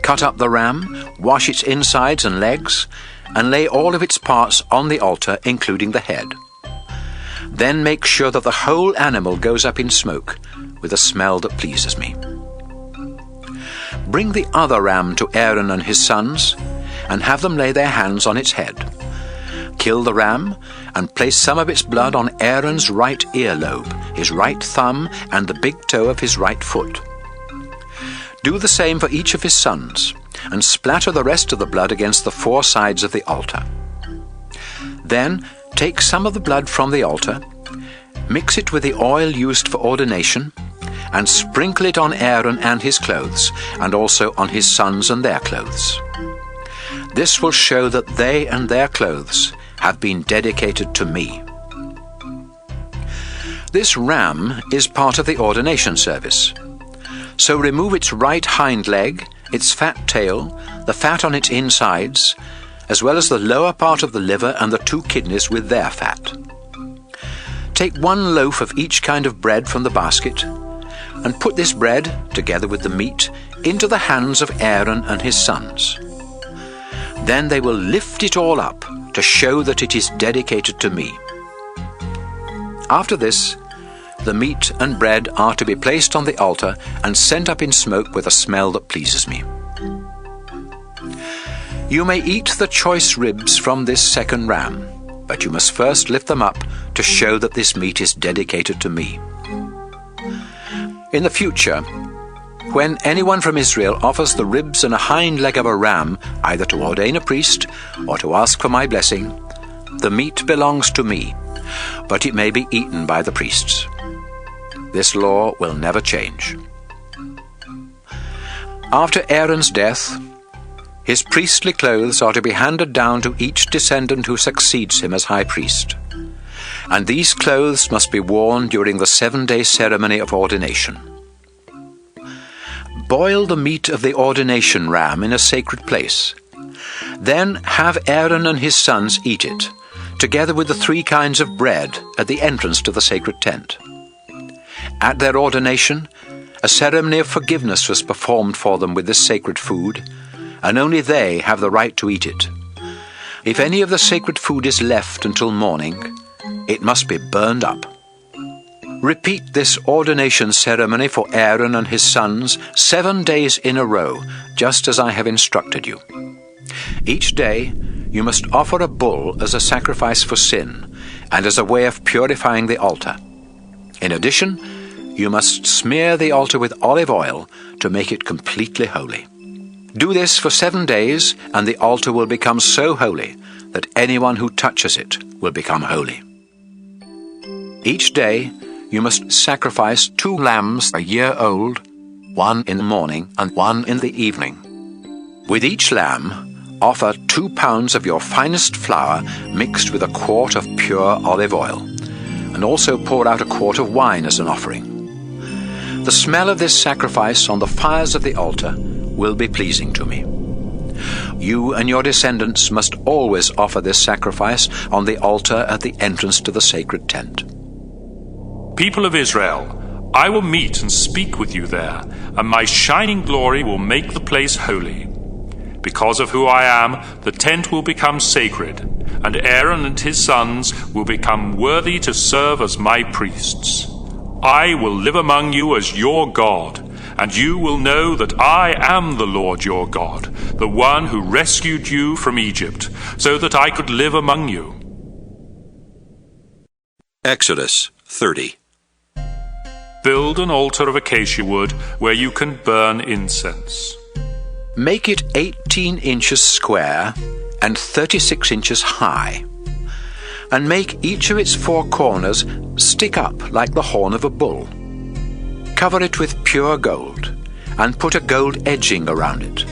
Cut up the ram, wash its insides and legs, and lay all of its parts on the altar, including the head. Then make sure that the whole animal goes up in smoke, with a smell that pleases me. Bring the other ram to Aaron and his sons, and have them lay their hands on its head. Kill the ram, and place some of its blood on Aaron's right earlobe, his right thumb, and the big toe of his right foot. Do the same for each of his sons, and splatter the rest of the blood against the 4 sides of the altar. Then take some of the blood from the altar, mix it with the oil used for ordination, and sprinkle it on Aaron and his clothes, and also on his sons and their clothes. This will show that they and their clothes have been dedicated to me. This ram is part of the ordination service. So remove its right hind leg, its fat tail, the fat on its insides, as well as the lower part of the liver and the 2 kidneys with their fat. Take 1 loaf of each kind of bread from the basket, and put this bread, together with the meat, into the hands of Aaron and his sons. Then they will lift it all up to show that it is dedicated to me. After this, the meat and bread are to be placed on the altar and sent up in smoke with a smell that pleases me. You may eat the choice ribs from this second ram, but you must first lift them up to show that this meat is dedicated to me. In the future, when anyone from Israel offers the ribs and a hind leg of a ram, either to ordain a priest or to ask for my blessing, the meat belongs to me, but it may be eaten by the priests. This law will never change. After Aaron's death, his priestly clothes are to be handed down to each descendant who succeeds him as high priest, and these clothes must be worn during the 7-day ceremony of ordination. Boil the meat of the ordination ram in a sacred place. Then have Aaron and his sons eat it, together with the 3 kinds of bread at the entrance to the sacred tent. At their ordination, a ceremony of forgiveness was performed for them with this sacred food, and only they have the right to eat it. If any of the sacred food is left until morning, it must be burned up. Repeat this ordination ceremony for Aaron and his sons 7 days in a row, just as I have instructed you. Each day you must offer a bull as a sacrifice for sin and as a way of purifying the altar. In addition, you must smear the altar with olive oil to make it completely holy. Do this for 7 days, and the altar will become so holy that anyone who touches it will become holy. Each day, you must sacrifice 2 lambs a year old, 1 in the morning and 1 in the evening. With each lamb, offer 2 pounds of your finest flour mixed with a quart of pure olive oil, and also pour out a quart of wine as an offering. The smell of this sacrifice on the fires of the altar will be pleasing to me. You and your descendants must always offer this sacrifice on the altar at the entrance to the sacred tent. People of Israel, I will meet and speak with you there, and my shining glory will make the place holy. Because of who I am, the tent will become sacred, and Aaron and his sons will become worthy to serve as my priests. I will live among you as your God, and you will know that I am the Lord your God, the one who rescued you from Egypt, so that I could live among you. Exodus 30. Build an altar of acacia wood where you can burn incense. Make it 18 inches square and 36 inches high, and make each of its 4 corners stick up like the horn of a bull. Cover it with pure gold, and put a gold edging around it.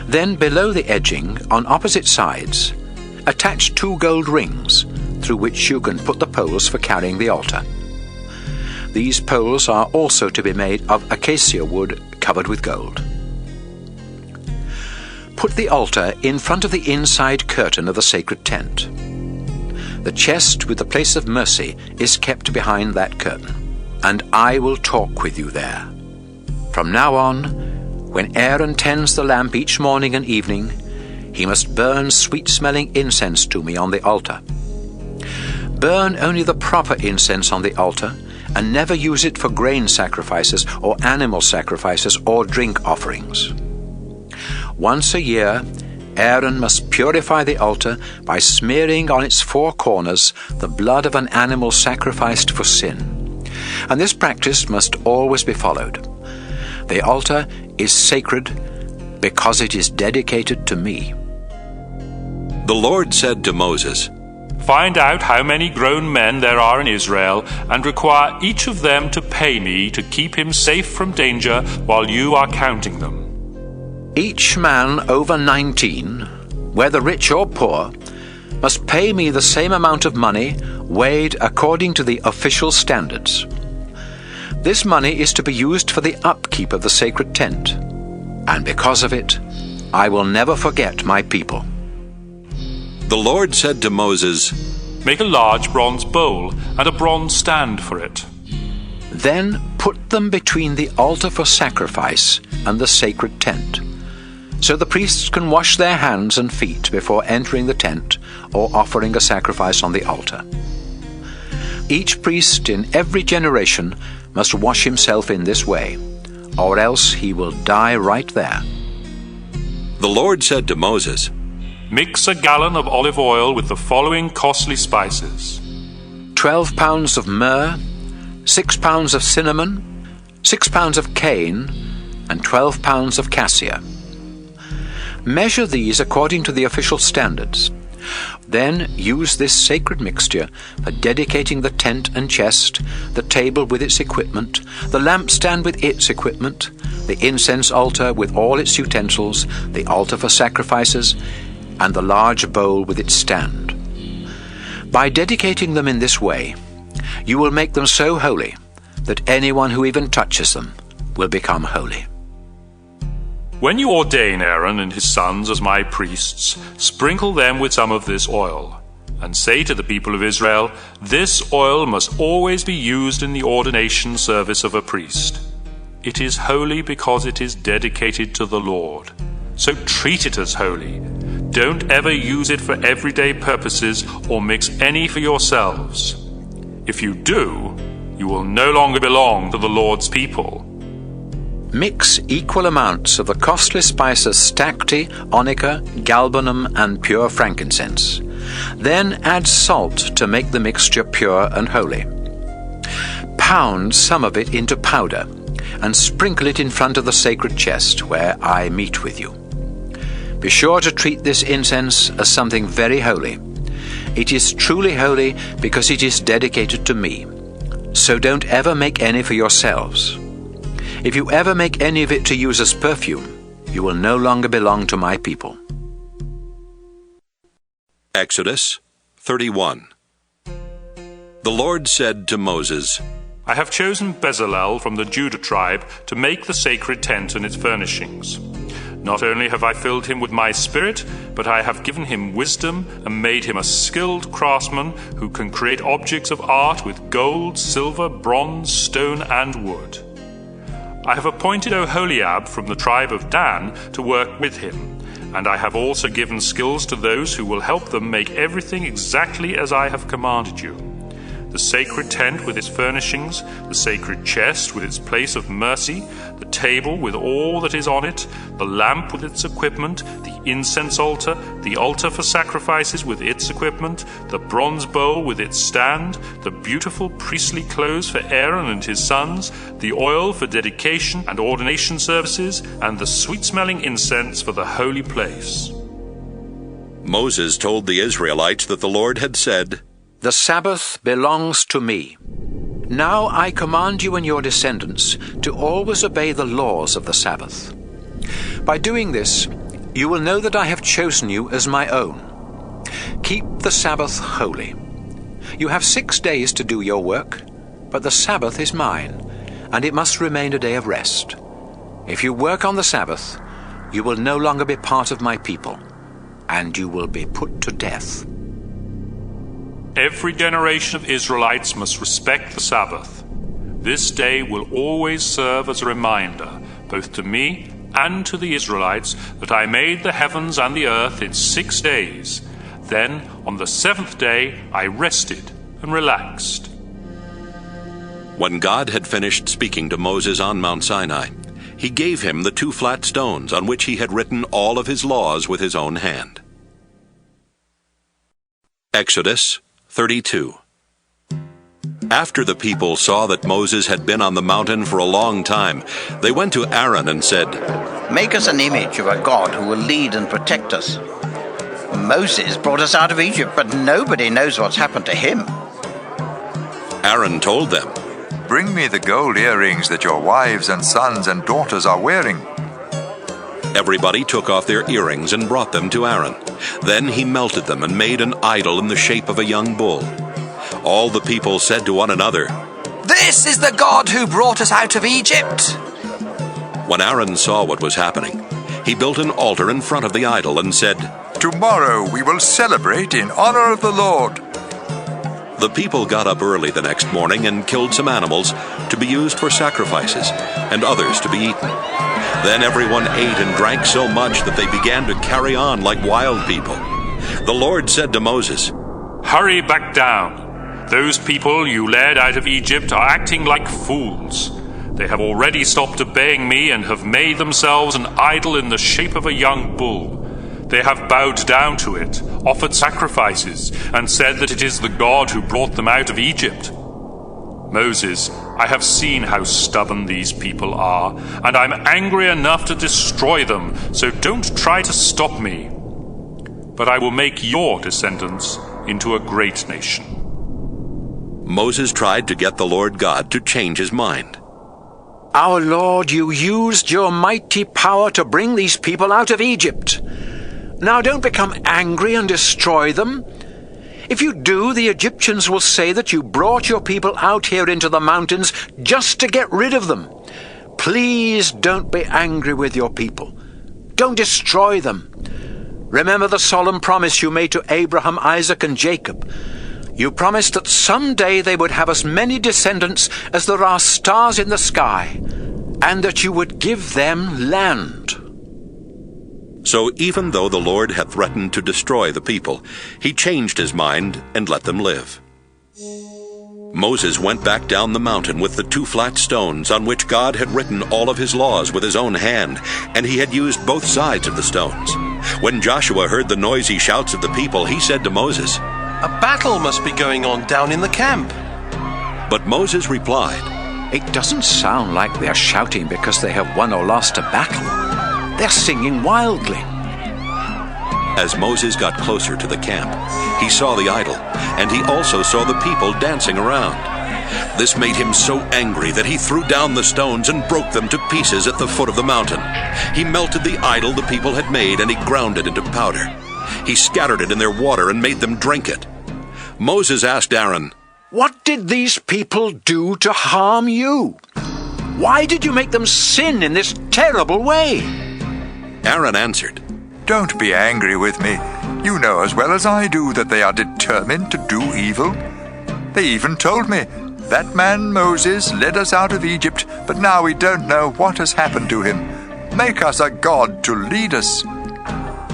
Then below the edging, on opposite sides, attach 2 gold rings, through which you can put the poles for carrying the altar. These poles are also to be made of acacia wood covered with gold. Put the altar in front of the inside curtain of the sacred tent. The chest with the place of mercy is kept behind that curtain, and I will talk with you there. From now on, when Aaron tends the lamp each morning and evening, he must burn sweet-smelling incense to me on the altar. Burn only the proper incense on the altar, and never use it for grain sacrifices or animal sacrifices or drink offerings. Once a year, Aaron must purify the altar by smearing on its 4 corners the blood of an animal sacrificed for sin, and this practice must always be followed. The altar is sacred because it is dedicated to me. The Lord said to Moses, Find out how many grown men there are in Israel, and require each of them to pay me to keep him safe from danger while you are counting them. Each man over 19, whether rich or poor, must pay me the same amount of money, weighed according to the official standards. This money is to be used for the upkeep of the sacred tent, and because of it, I will never forget my people. The Lord said to Moses, Make a large bronze bowl and a bronze stand for it. Then put them between the altar for sacrifice and the sacred tent, so the priests can wash their hands and feet before entering the tent or offering a sacrifice on the altar. Each priest in every generation must wash himself in this way, or else he will die right there. The Lord said to Moses, Mix a gallon of olive oil with the following costly spices: 12 pounds of myrrh, 6 pounds of cinnamon, 6 pounds of cane, and 12 pounds of cassia. Measure these according to the official standards. Then use this sacred mixture for dedicating the tent and chest, the table with its equipment, the lampstand with its equipment, the incense altar with all its utensils, the altar for sacrifices, and the large bowl with its stand. By dedicating them in this way, you will make them so holy that anyone who even touches them will become holy. When you ordain Aaron and his sons as my priests, sprinkle them with some of this oil, and say to the people of Israel, This oil must always be used in the ordination service of a priest. It is holy because it is dedicated to the Lord. So treat it as holy. Don't ever use it for everyday purposes or mix any for yourselves. If you do, you will no longer belong to the Lord's people. Mix equal amounts of the costly spices stacte, onycha, galbanum, and pure frankincense. Then add salt to make the mixture pure and holy. Pound some of it into powder and sprinkle it in front of the sacred chest where I meet with you. Be sure to treat this incense as something very holy. It is truly holy because it is dedicated to me. So don't ever make any for yourselves. If you ever make any of it to use as perfume, you will no longer belong to my people. Exodus 31. The Lord said to Moses, I have chosen Bezalel from the Judah tribe to make the sacred tent and its furnishings. Not only have I filled him with my spirit, but I have given him wisdom and made him a skilled craftsman who can create objects of art with gold, silver, bronze, stone, and wood. I have appointed Oholiab from the tribe of Dan to work with him, and I have also given skills to those who will help them make everything exactly as I have commanded you. The sacred tent with its furnishings, the sacred chest with its place of mercy, the table with all that is on it, the lamp with its equipment, the incense altar, the altar for sacrifices with its equipment, the bronze bowl with its stand, the beautiful priestly clothes for Aaron and his sons, the oil for dedication and ordination services, and the sweet-smelling incense for the holy place. Moses told the Israelites that the Lord had said, The Sabbath belongs to me. Now I command you and your descendants to always obey the laws of the Sabbath. By doing this, you will know that I have chosen you as my own. Keep the Sabbath holy. You have 6 days to do your work, but the Sabbath is mine, and it must remain a day of rest. If you work on the Sabbath, you will no longer be part of my people, and you will be put to death. Every generation of Israelites must respect the Sabbath. This day will always serve as a reminder, both to me and to the Israelites, that I made the heavens and the earth in 6 days. Then, on the 7th day, I rested and relaxed. When God had finished speaking to Moses on Mount Sinai, he gave him the 2 flat stones on which he had written all of his laws with his own hand. Exodus 32. After the people saw that Moses had been on the mountain for a long time, they went to Aaron and said, "Make us an image of a god who will lead and protect us. Moses brought us out of Egypt, but nobody knows what's happened to him." Aaron told them, "Bring me the gold earrings that your wives and sons and daughters are wearing." Everybody took off their earrings and brought them to Aaron. Then he melted them and made an idol in the shape of a young bull. All the people said to one another, "This is the God who brought us out of Egypt." When Aaron saw what was happening, he built an altar in front of the idol and said, "Tomorrow we will celebrate in honor of the Lord." The people got up early the next morning and killed some animals to be used for sacrifices, and others to be eaten. Then everyone ate and drank so much that they began to carry on like wild people. The Lord said to Moses, "Hurry back down. Those people you led out of Egypt are acting like fools. They have already stopped obeying me and have made themselves an idol in the shape of a young bull. They have bowed down to it, offered sacrifices, and said that it is the God who brought them out of Egypt. Moses, I have seen how stubborn these people are, and I'm angry enough to destroy them, so don't try to stop me. But I will make your descendants into a great nation." Moses tried to get the Lord God to change his mind. Our Lord, you used your mighty power to bring these people out of Egypt. Now don't become angry and destroy them. If you do, the Egyptians will say that you brought your people out here into the mountains just to get rid of them. Please don't be angry with your people. Don't destroy them. Remember the solemn promise you made to Abraham, Isaac, and Jacob. You promised that someday they would have as many descendants as there are stars in the sky, and that you would give them land. So even though the Lord had threatened to destroy the people, he changed his mind and let them live. Moses went back down the mountain with the 2 flat stones on which God had written all of his laws with his own hand, and he had used both sides of the stones. When Joshua heard the noisy shouts of the people, he said to Moses, "A battle must be going on down in the camp." But Moses replied, "It doesn't sound like they're shouting because they have won or lost a battle. They're singing wildly." As Moses got closer to the camp, he saw the idol, and he also saw the people dancing around. This made him so angry that he threw down the stones and broke them to pieces at the foot of the mountain. He melted the idol the people had made, and he ground it into powder. He scattered it in their water and made them drink it. Moses asked Aaron, "What did these people do to harm you? Why did you make them sin in this terrible way?" Aaron answered, "Don't be angry with me. You know as well as I do that they are determined to do evil. They even told me, 'That man Moses led us out of Egypt, but now we don't know what has happened to him. Make us a god to lead us.'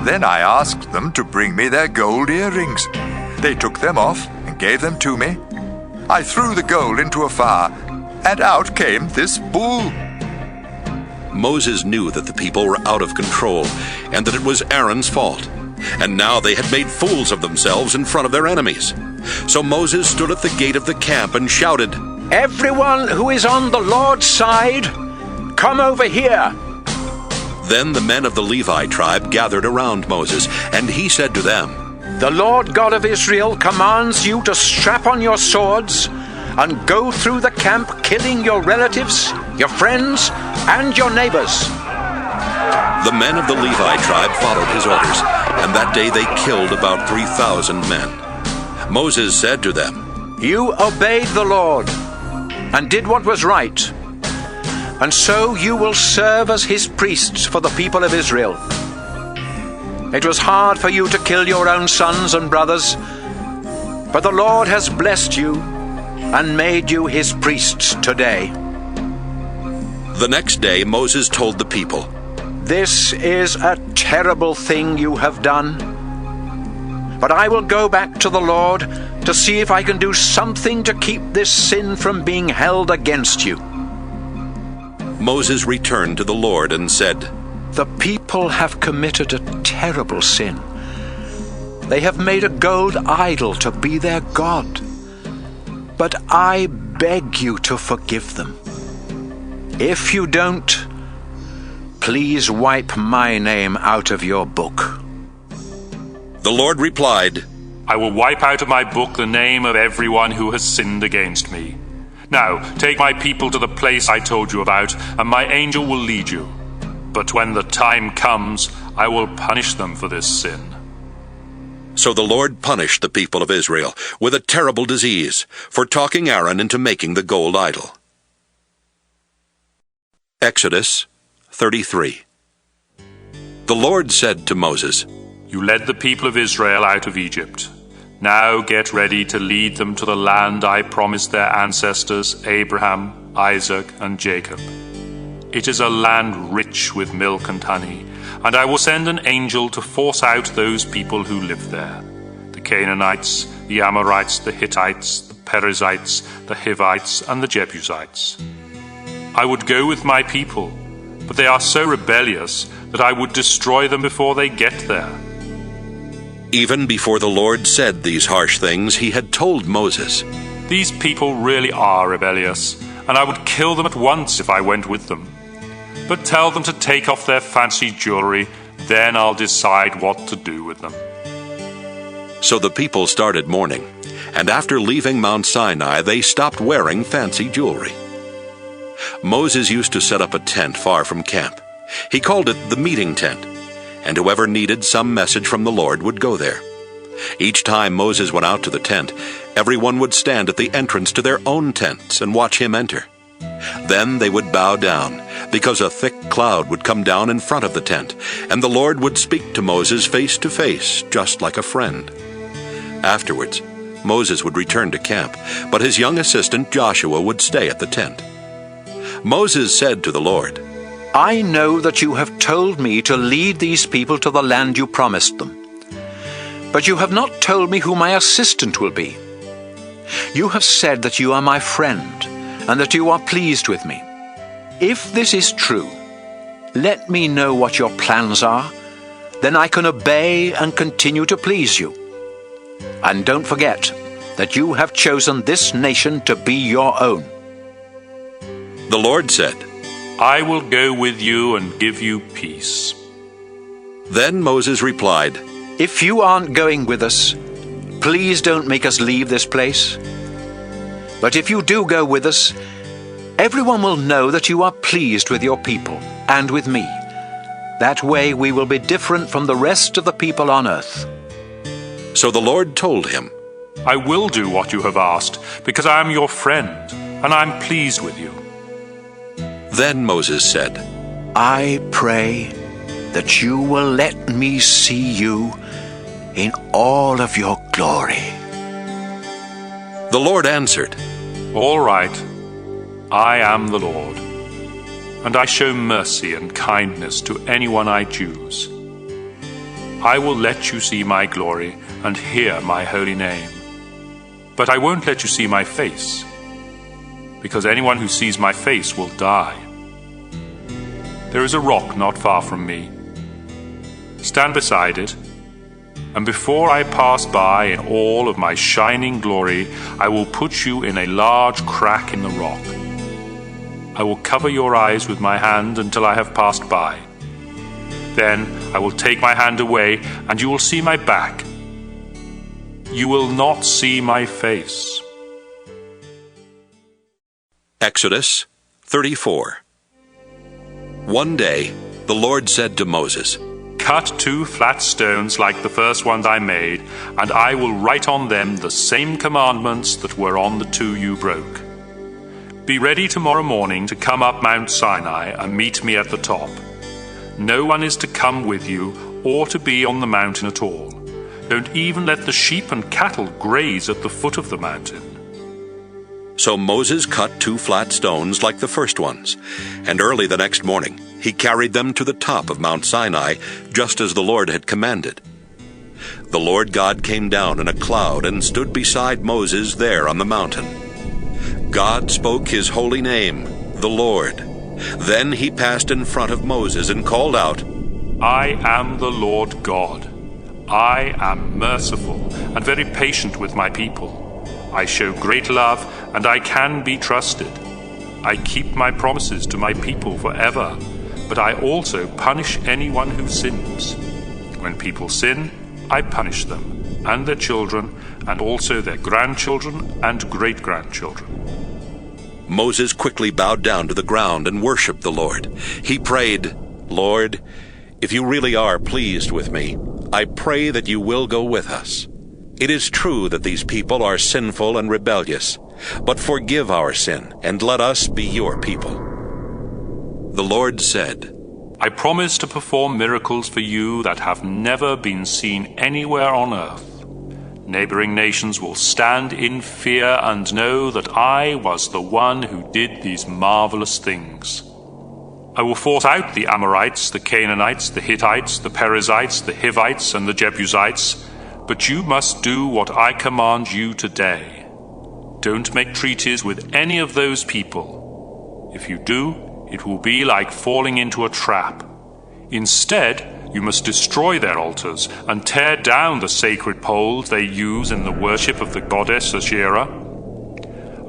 Then I asked them to bring me their gold earrings. They took them off and gave them to me. I threw the gold into a fire, and out came this bull." Moses knew that the people were out of control and that it was Aaron's fault. And now they had made fools of themselves in front of their enemies. So Moses stood at the gate of the camp and shouted, "Everyone who is on the Lord's side, come over here." Then the men of the Levi tribe gathered around Moses, and he said to them, "The Lord God of Israel commands you to strap on your swords and go through the camp killing your relatives, your friends, and your neighbors." The men of the Levi tribe followed his orders, and that day they killed about 3,000 men. Moses said to them, "You obeyed the Lord and did what was right, and so you will serve as his priests for the people of Israel. It was hard for you to kill your own sons and brothers, but the Lord has blessed you and made you his priests today." The next day Moses told the people, "This is a terrible thing you have done, but I will go back to the Lord to see if I can do something to keep this sin from being held against you." Moses returned to the Lord and said, "The people have committed a terrible sin. They have made a gold idol to be their god. But I beg you to forgive them. If you don't, please wipe my name out of your book." The Lord replied, "I will wipe out of my book the name of everyone who has sinned against me. Now, take my people to the place I told you about, and my angel will lead you. But when the time comes, I will punish them for this sin." So the Lord punished the people of Israel with a terrible disease for talking Aaron into making the gold idol. Exodus 33. The Lord said to Moses, "You led the people of Israel out of Egypt. Now get ready to lead them to the land I promised their ancestors Abraham, Isaac, and Jacob. It is a land rich with milk and honey, and I will send an angel to force out those people who live there: the Canaanites, the Amorites, the Hittites, the Perizzites, the Hivites, and the Jebusites. I would go with my people, but they are so rebellious that I would destroy them before they get there." Even before the Lord said these harsh things, he had told Moses, "These people really are rebellious, and I would kill them at once if I went with them. But tell them to take off their fancy jewelry, then I'll decide what to do with them." So the people started mourning, and after leaving Mount Sinai, they stopped wearing fancy jewelry. Moses used to set up a tent far from camp. He called it the meeting tent, and whoever needed some message from the Lord would go there. Each time Moses went out to the tent, everyone would stand at the entrance to their own tents and watch him enter. Then they would bow down, because a thick cloud would come down in front of the tent, and the Lord would speak to Moses face to face, just like a friend. Afterwards, Moses would return to camp, but his young assistant Joshua would stay at the tent. Moses said to the Lord, "I know that you have told me to lead these people to the land you promised them. But you have not told me who my assistant will be. You have said that you are my friend, and that you are pleased with me. If this is true, let me know what your plans are. Then I can obey and continue to please you. And don't forget that you have chosen this nation to be your own." The Lord said, "I will go with you and give you peace." Then Moses replied, "If you aren't going with us, please don't make us leave this place. But if you do go with us, everyone will know that you are pleased with your people and with me. That way we will be different from the rest of the people on earth." So the Lord told him, "I will do what you have asked, because I am your friend, and I am pleased with you." Then Moses said, "I pray that you will let me see you in all of your glory." The Lord answered, "All right, I am the Lord, and I show mercy and kindness to anyone I choose. I will let you see my glory and hear my holy name. But I won't let you see my face, because anyone who sees my face will die. There is a rock not far from me. Stand beside it, and before I pass by in all of my shining glory, I will put you in a large crack in the rock. I will cover your eyes with my hand until I have passed by. Then I will take my hand away, and you will see my back. You will not see my face." Exodus 34. One day, the Lord said to Moses, Cut 2 flat stones like the first ones I made, and I will write on them the same commandments that were on the 2 you broke. Be ready tomorrow morning to come up Mount Sinai and meet me at the top. No one is to come with you or to be on the mountain at all. Don't even let the sheep and cattle graze at the foot of the mountain. So Moses cut 2 flat stones like the first ones, and early the next morning he carried them to the top of Mount Sinai, just as the Lord had commanded. The Lord God came down in a cloud and stood beside Moses there on the mountain. God spoke his holy name, the Lord. Then he passed in front of Moses and called out, I am the Lord God. I am merciful and very patient with my people. I show great love, and I can be trusted. I keep my promises to my people forever, but I also punish anyone who sins. When people sin, I punish them, and their children, and also their grandchildren and great-grandchildren. Moses quickly bowed down to the ground and worshipped the Lord. He prayed, Lord, if you really are pleased with me, I pray that you will go with us. It is true that these people are sinful and rebellious, but forgive our sin and let us be your people. The Lord said, I promise to perform miracles for you that have never been seen anywhere on earth. Neighboring nations will stand in fear and know that I was the one who did these marvelous things. I will force out the Amorites, the Canaanites, the Hittites, the Perizzites, the Hivites, and the Jebusites, but you must do what I command you today. Don't make treaties with any of those people. If you do, it will be like falling into a trap. Instead, you must destroy their altars and tear down the sacred poles they use in the worship of the goddess Asherah.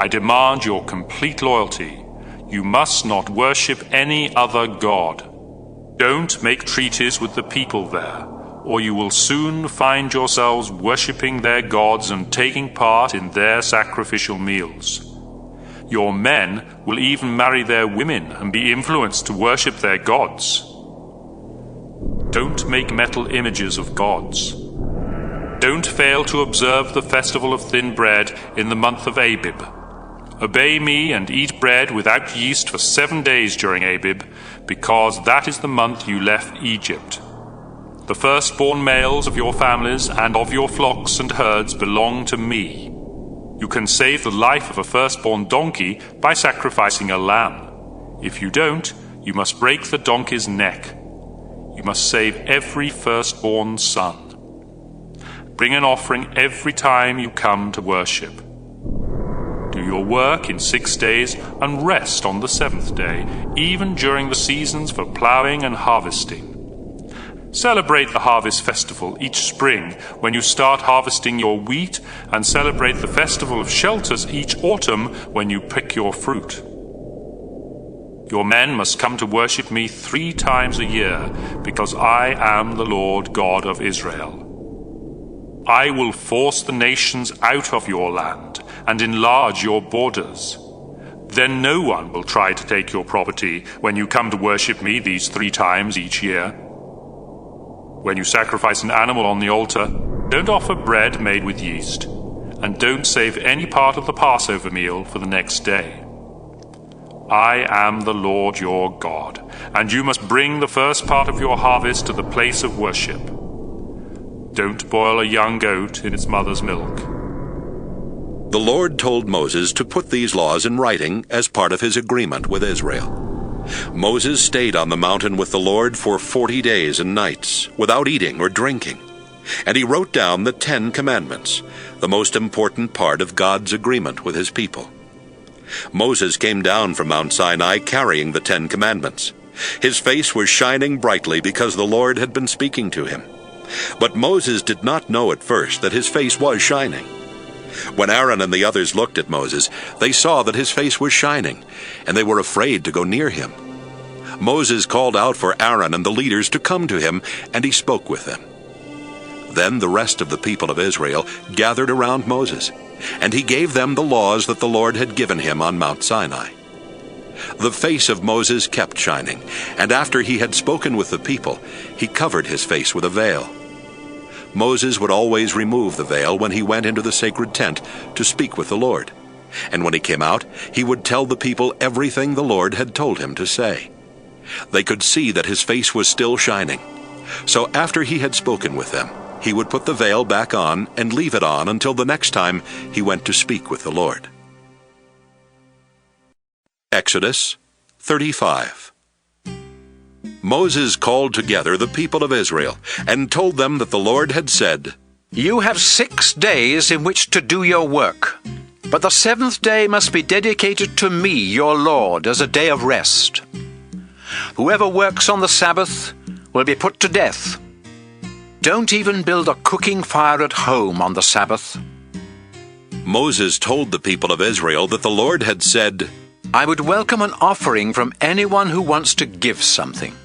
I demand your complete loyalty. You must not worship any other god. Don't make treaties with the people there, or you will soon find yourselves worshipping their gods and taking part in their sacrificial meals. Your men will even marry their women and be influenced to worship their gods. Don't make metal images of gods. Don't fail to observe the festival of thin bread in the month of Abib. Obey me and eat bread without yeast for 7 days during Abib, because that is the month you left Egypt. The firstborn males of your families and of your flocks and herds belong to me. You can save the life of a firstborn donkey by sacrificing a lamb. If you don't, you must break the donkey's neck. You must save every firstborn son. Bring an offering every time you come to worship. Do your work in 6 days and rest on the 7th day, even during the seasons for plowing and harvesting. Celebrate the harvest festival each spring when you start harvesting your wheat, and celebrate the festival of shelters each autumn when you pick your fruit. Your men must come to worship me 3 times a year, because I am the Lord God of Israel. I will force the nations out of your land and enlarge your borders. Then no one will try to take your property when you come to worship me these 3 times each year. When you sacrifice an animal on the altar, don't offer bread made with yeast, and don't save any part of the Passover meal for the next day. I am the Lord your God, and you must bring the first part of your harvest to the place of worship. Don't boil a young goat in its mother's milk. The Lord told Moses to put these laws in writing as part of his agreement with Israel. Moses stayed on the mountain with the Lord for 40 days and nights, without eating or drinking, and he wrote down the 10 Commandments, the most important part of God's agreement with his people. Moses came down from Mount Sinai carrying the 10 Commandments. His face was shining brightly because the Lord had been speaking to him. But Moses did not know at first that his face was shining. When Aaron and the others looked at Moses, they saw that his face was shining, and they were afraid to go near him. Moses called out for Aaron and the leaders to come to him, and he spoke with them. Then the rest of the people of Israel gathered around Moses, and he gave them the laws that the Lord had given him on Mount Sinai. The face of Moses kept shining, and after he had spoken with the people, he covered his face with a veil. Moses would always remove the veil when he went into the sacred tent to speak with the Lord. And when he came out, he would tell the people everything the Lord had told him to say. They could see that his face was still shining. So after he had spoken with them, he would put the veil back on and leave it on until the next time he went to speak with the Lord. Exodus 35. Moses called together the people of Israel and told them that the Lord had said, "You have 6 days in which to do your work, but the 7th day must be dedicated to me, your Lord, as a day of rest. Whoever works on the Sabbath will be put to death. Don't even build a cooking fire at home on the Sabbath." Moses told the people of Israel that the Lord had said, "I would welcome an offering from anyone who wants to give something.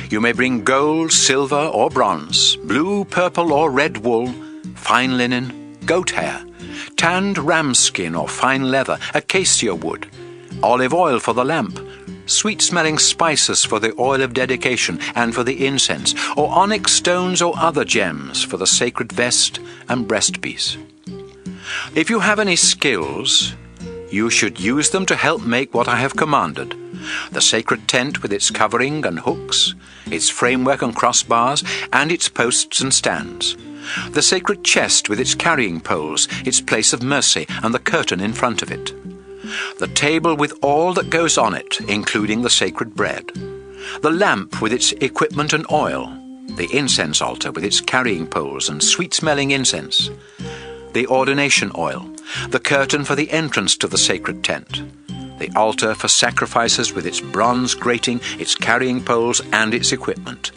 You may bring gold, silver, or bronze, blue, purple, or red wool, fine linen, goat hair, tanned ram skin or fine leather, acacia wood, olive oil for the lamp, sweet-smelling spices for the oil of dedication and for the incense, or onyx stones or other gems for the sacred vest and breastpiece. If you have any skills, you should use them to help make what I have commanded: the sacred tent with its covering and hooks, its framework and crossbars, and its posts and stands, the sacred chest with its carrying poles, its place of mercy, and the curtain in front of it, the table with all that goes on it, including the sacred bread, the lamp with its equipment and oil, the incense altar with its carrying poles and sweet-smelling incense, the ordination oil, the curtain for the entrance to the sacred tent, the altar for sacrifices with its bronze grating, its carrying poles, and its equipment,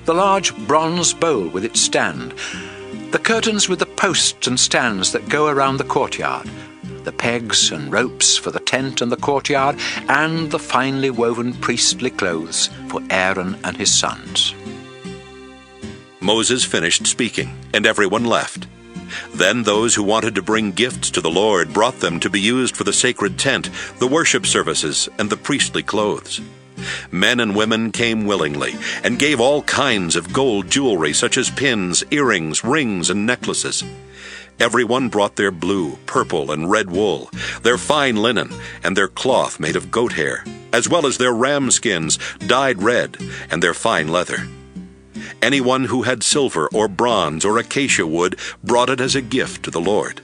the large bronze bowl with its stand, the curtains with the posts and stands that go around the courtyard, the pegs and ropes for the tent and the courtyard, and the finely woven priestly clothes for Aaron and his sons." Moses finished speaking, and everyone left. Then those who wanted to bring gifts to the Lord brought them to be used for the sacred tent, the worship services, and the priestly clothes. Men and women came willingly and gave all kinds of gold jewelry, such as pins, earrings, rings, and necklaces. Everyone brought their blue, purple, and red wool, their fine linen, and their cloth made of goat hair, as well as their ram skins dyed red, and their fine leather. Anyone who had silver or bronze or acacia wood brought it as a gift to the Lord.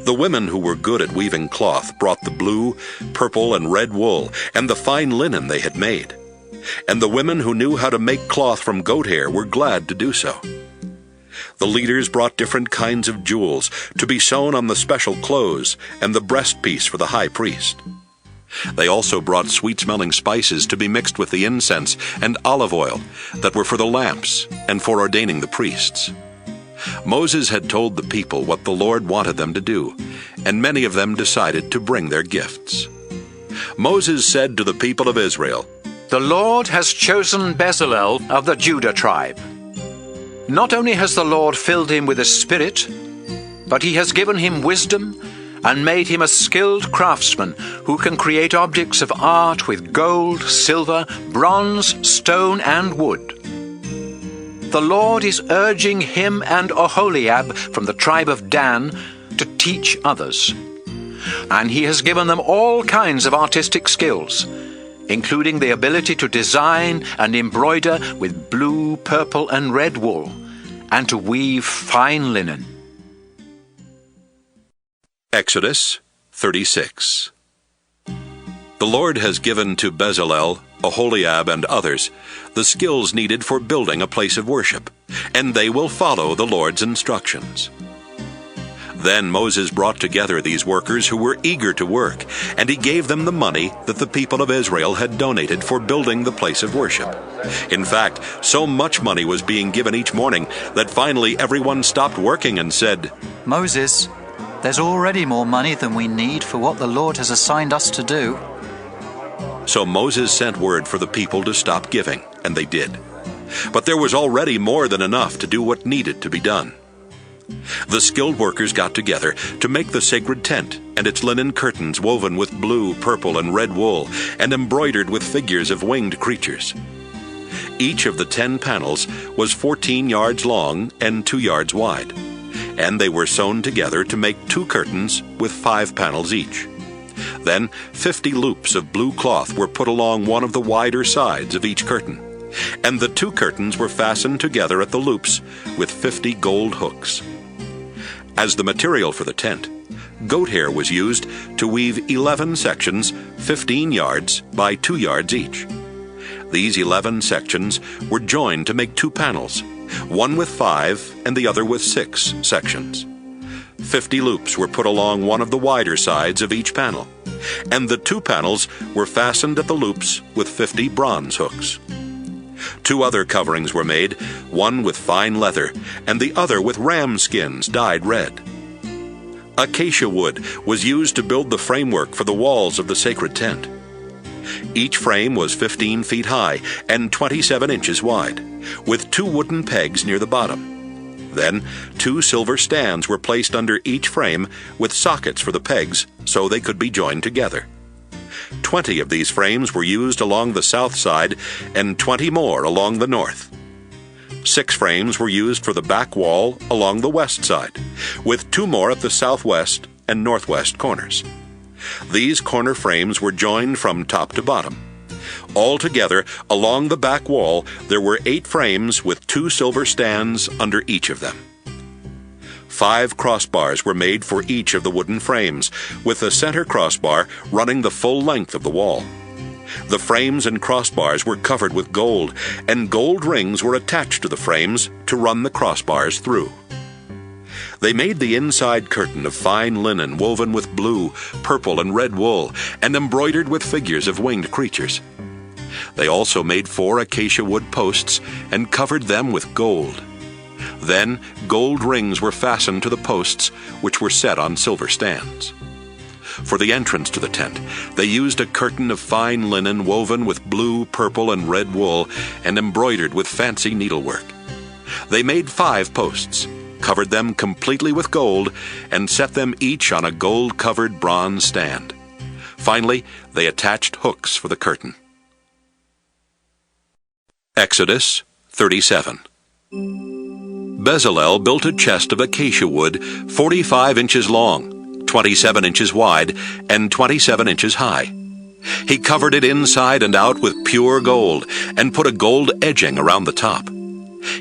The women who were good at weaving cloth brought the blue, purple, and red wool and the fine linen they had made. And the women who knew how to make cloth from goat hair were glad to do so. The leaders brought different kinds of jewels to be sewn on the special clothes and the breastpiece for the high priest. They also brought sweet-smelling spices to be mixed with the incense and olive oil that were for the lamps and for ordaining the priests. Moses had told the people what the Lord wanted them to do, and many of them decided to bring their gifts. Moses said to the people of Israel, "The Lord has chosen Bezalel of the Judah tribe. Not only has the Lord filled him with a spirit, but he has given him wisdom and made him a skilled craftsman who can create objects of art with gold, silver, bronze, stone, and wood. The Lord is urging him and Oholiab from the tribe of Dan to teach others. And he has given them all kinds of artistic skills, including the ability to design and embroider with blue, purple, and red wool, and to weave fine linen." Exodus 36. The Lord has given to Bezalel, Oholiab, and others the skills needed for building a place of worship, and they will follow the Lord's instructions. Then Moses brought together these workers who were eager to work, and he gave them the money that the people of Israel had donated for building the place of worship. In fact, so much money was being given each morning that finally everyone stopped working and said, "Moses, there's already more money than we need for what the Lord has assigned us to do." So Moses sent word for the people to stop giving, and they did. But there was already more than enough to do what needed to be done. The skilled workers got together to make the sacred tent and its linen curtains woven with blue, purple, and red wool and embroidered with figures of winged creatures. Each of the 10 panels was 14 yards long and 2 yards wide, and they were sewn together to make 2 curtains with 5 panels each. Then 50 loops of blue cloth were put along one of the wider sides of each curtain, and the 2 curtains were fastened together at the loops with 50 gold hooks. As the material for the tent, goat hair was used to weave 11 sections 15 yards by 2 yards each. These 11 sections were joined to make 2 panels, one with 5 and the other with 6 sections. 50 loops were put along one of the wider sides of each panel, and the 2 panels were fastened at the loops with 50 bronze hooks. 2 other coverings were made, one with fine leather and the other with ram skins dyed red. Acacia wood was used to build the framework for the walls of the sacred tent. Each frame was 15 feet high and 27 inches wide, with 2 wooden pegs near the bottom. Then 2 silver stands were placed under each frame with sockets for the pegs so they could be joined together. 20 of these frames were used along the south side and 20 more along the north. 6 frames were used for the back wall along the west side, with 2 more at the southwest and northwest corners. These corner frames were joined from top to bottom. Altogether, along the back wall, there were 8 frames with 2 silver stands under each of them. 5 crossbars were made for each of the wooden frames, with the center crossbar running the full length of the wall. The frames and crossbars were covered with gold, and gold rings were attached to the frames to run the crossbars through. They made the inside curtain of fine linen woven with blue, purple, and red wool, and embroidered with figures of winged creatures. They also made 4 acacia wood posts and covered them with gold. Then gold rings were fastened to the posts, which were set on silver stands. For the entrance to the tent, they used a curtain of fine linen woven with blue, purple, and red wool and embroidered with fancy needlework. They made 5 posts, covered them completely with gold, and set them each on a gold-covered bronze stand. Finally, they attached hooks for the curtain. Exodus 37. Bezalel built a chest of acacia wood 45 inches long, 27 inches wide, and 27 inches high. He covered it inside and out with pure gold and put a gold edging around the top.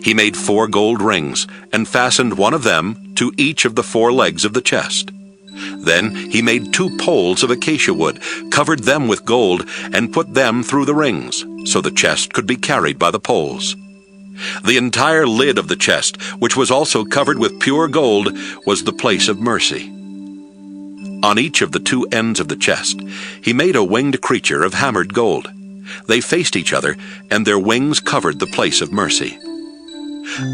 He made 4 gold rings and fastened one of them to each of the 4 legs of the chest. Then he made 2 poles of acacia wood, covered them with gold, and put them through the rings, so the chest could be carried by the poles. The entire lid of the chest, which was also covered with pure gold, was the place of mercy. On each of the 2 ends of the chest, he made a winged creature of hammered gold. They faced each other, and their wings covered the place of mercy.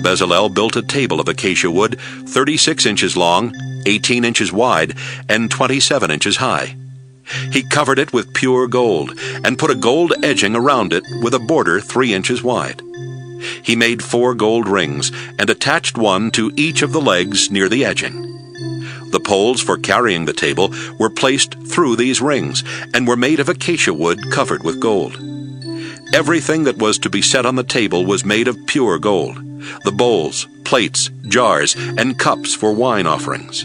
Bezalel built a table of acacia wood 36 inches long, 18 inches wide, and 27 inches high. He covered it with pure gold and put a gold edging around it with a border 3 inches wide. He made 4 gold rings and attached one to each of the legs near the edging. The poles for carrying the table were placed through these rings and were made of acacia wood covered with gold. Everything that was to be set on the table was made of pure gold: the bowls, plates, jars, and cups for wine offerings.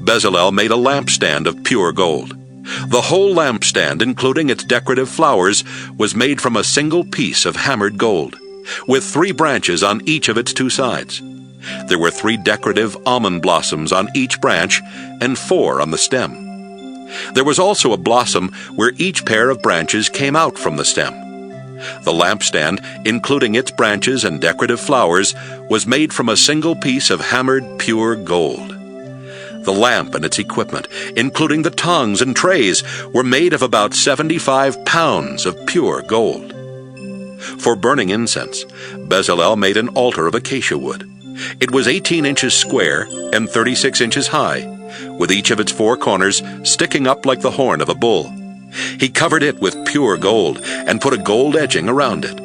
Bezalel made a lampstand of pure gold. The whole lampstand, including its decorative flowers, was made from a single piece of hammered gold, with 3 branches on each of its 2 sides. There were 3 decorative almond blossoms on each branch and 4 on the stem. There was also a blossom where each pair of branches came out from the stem. The lampstand, including its branches and decorative flowers, was made from a single piece of hammered pure gold. The lamp and its equipment, including the tongs and trays, were made of about 75 pounds of pure gold. For burning incense, Bezalel made an altar of acacia wood. It was 18 inches square and 36 inches high, with each of its 4 corners sticking up like the horn of a bull. He covered it with pure gold and put a gold edging around it.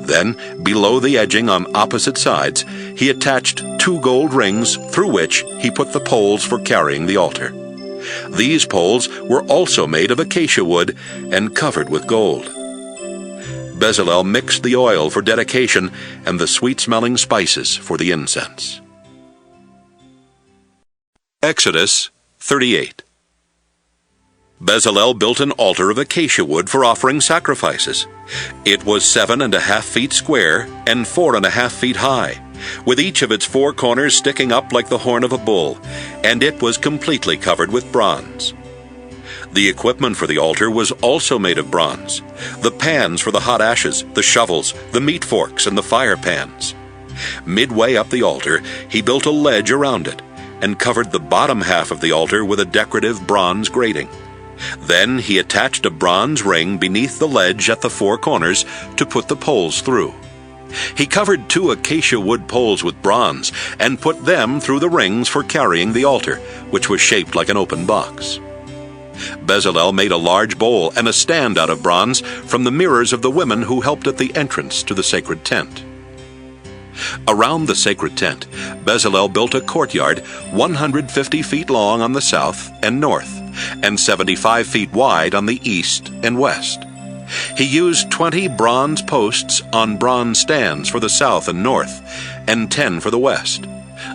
Then, below the edging on opposite sides, he attached 2 gold rings through which he put the poles for carrying the altar. These poles were also made of acacia wood and covered with gold. Bezalel mixed the oil for dedication and the sweet-smelling spices for the incense. Exodus 38. Bezalel built an altar of acacia wood for offering sacrifices. It was 7.5 feet square and 4.5 feet high, with each of its 4 corners sticking up like the horn of a bull, and it was completely covered with bronze. The equipment for the altar was also made of bronze: the pans for the hot ashes, the shovels, the meat forks, and the fire pans. Midway up the altar, he built a ledge around it, and covered the bottom half of the altar with a decorative bronze grating. Then he attached a bronze ring beneath the ledge at the 4 corners to put the poles through. He covered 2 acacia wood poles with bronze and put them through the rings for carrying the altar, which was shaped like an open box. Bezalel made a large bowl and a stand out of bronze from the mirrors of the women who helped at the entrance to the sacred tent. Around the sacred tent, Bezalel built a courtyard 150 feet long on the south and north, and 75 feet wide on the east and west. He used 20 bronze posts on bronze stands for the south and north, and 10 for the west.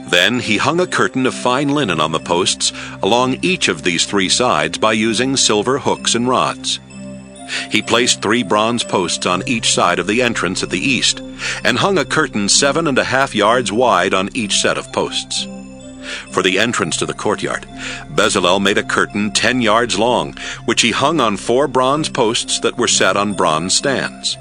Then he hung a curtain of fine linen on the posts along each of these 3 sides by using silver hooks and rods. He placed 3 bronze posts on each side of the entrance at the east, and hung a curtain 7.5 yards wide on each set of posts. For the entrance to the courtyard, Bezalel made a curtain 10 yards long, which he hung on 4 bronze posts that were set on bronze stands.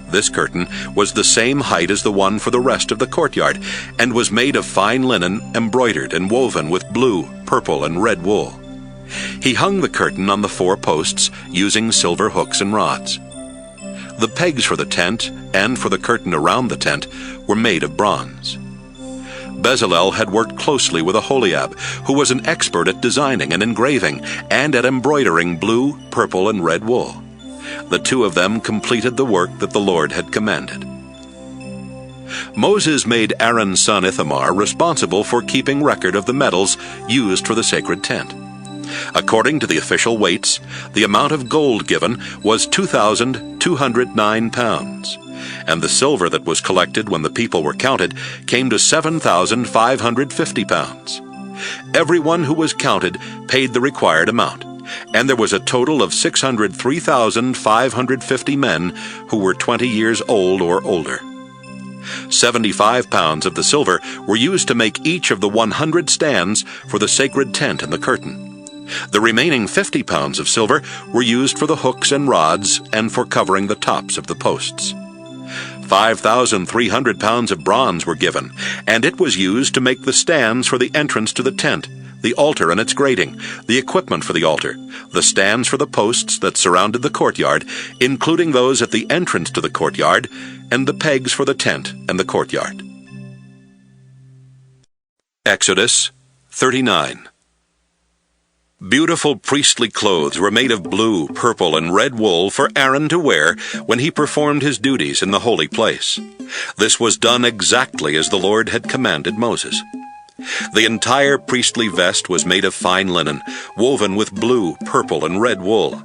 This curtain was the same height as the one for the rest of the courtyard, and was made of fine linen embroidered and woven with blue, purple, and red wool. He hung the curtain on the 4 posts using silver hooks and rods. The pegs for the tent and for the curtain around the tent were made of bronze. Bezalel had worked closely with Aholiab, who was an expert at designing and engraving and at embroidering blue, purple, and red wool. The 2 of them completed the work that the Lord had commanded. Moses made Aaron's son Ithamar responsible for keeping record of the metals used for the sacred tent. According to the official weights, the amount of gold given was 2,209 pounds, and the silver that was collected when the people were counted came to 7,550 pounds. Everyone who was counted paid the required amount, and there was a total of 603,550 men who were 20 years old or older. 75 pounds of the silver were used to make each of the 100 stands for the sacred tent and the curtain. The remaining 50 pounds of silver were used for the hooks and rods and for covering the tops of the posts. 5,300 pounds of bronze were given, and it was used to make the stands for the entrance to the tent, the altar and its grating, the equipment for the altar, the stands for the posts that surrounded the courtyard, including those at the entrance to the courtyard, and the pegs for the tent and the courtyard. Exodus 39. Beautiful priestly clothes were made of blue, purple, and red wool for Aaron to wear when he performed his duties in the holy place. This was done exactly as the Lord had commanded Moses. The entire priestly vest was made of fine linen, woven with blue, purple, and red wool.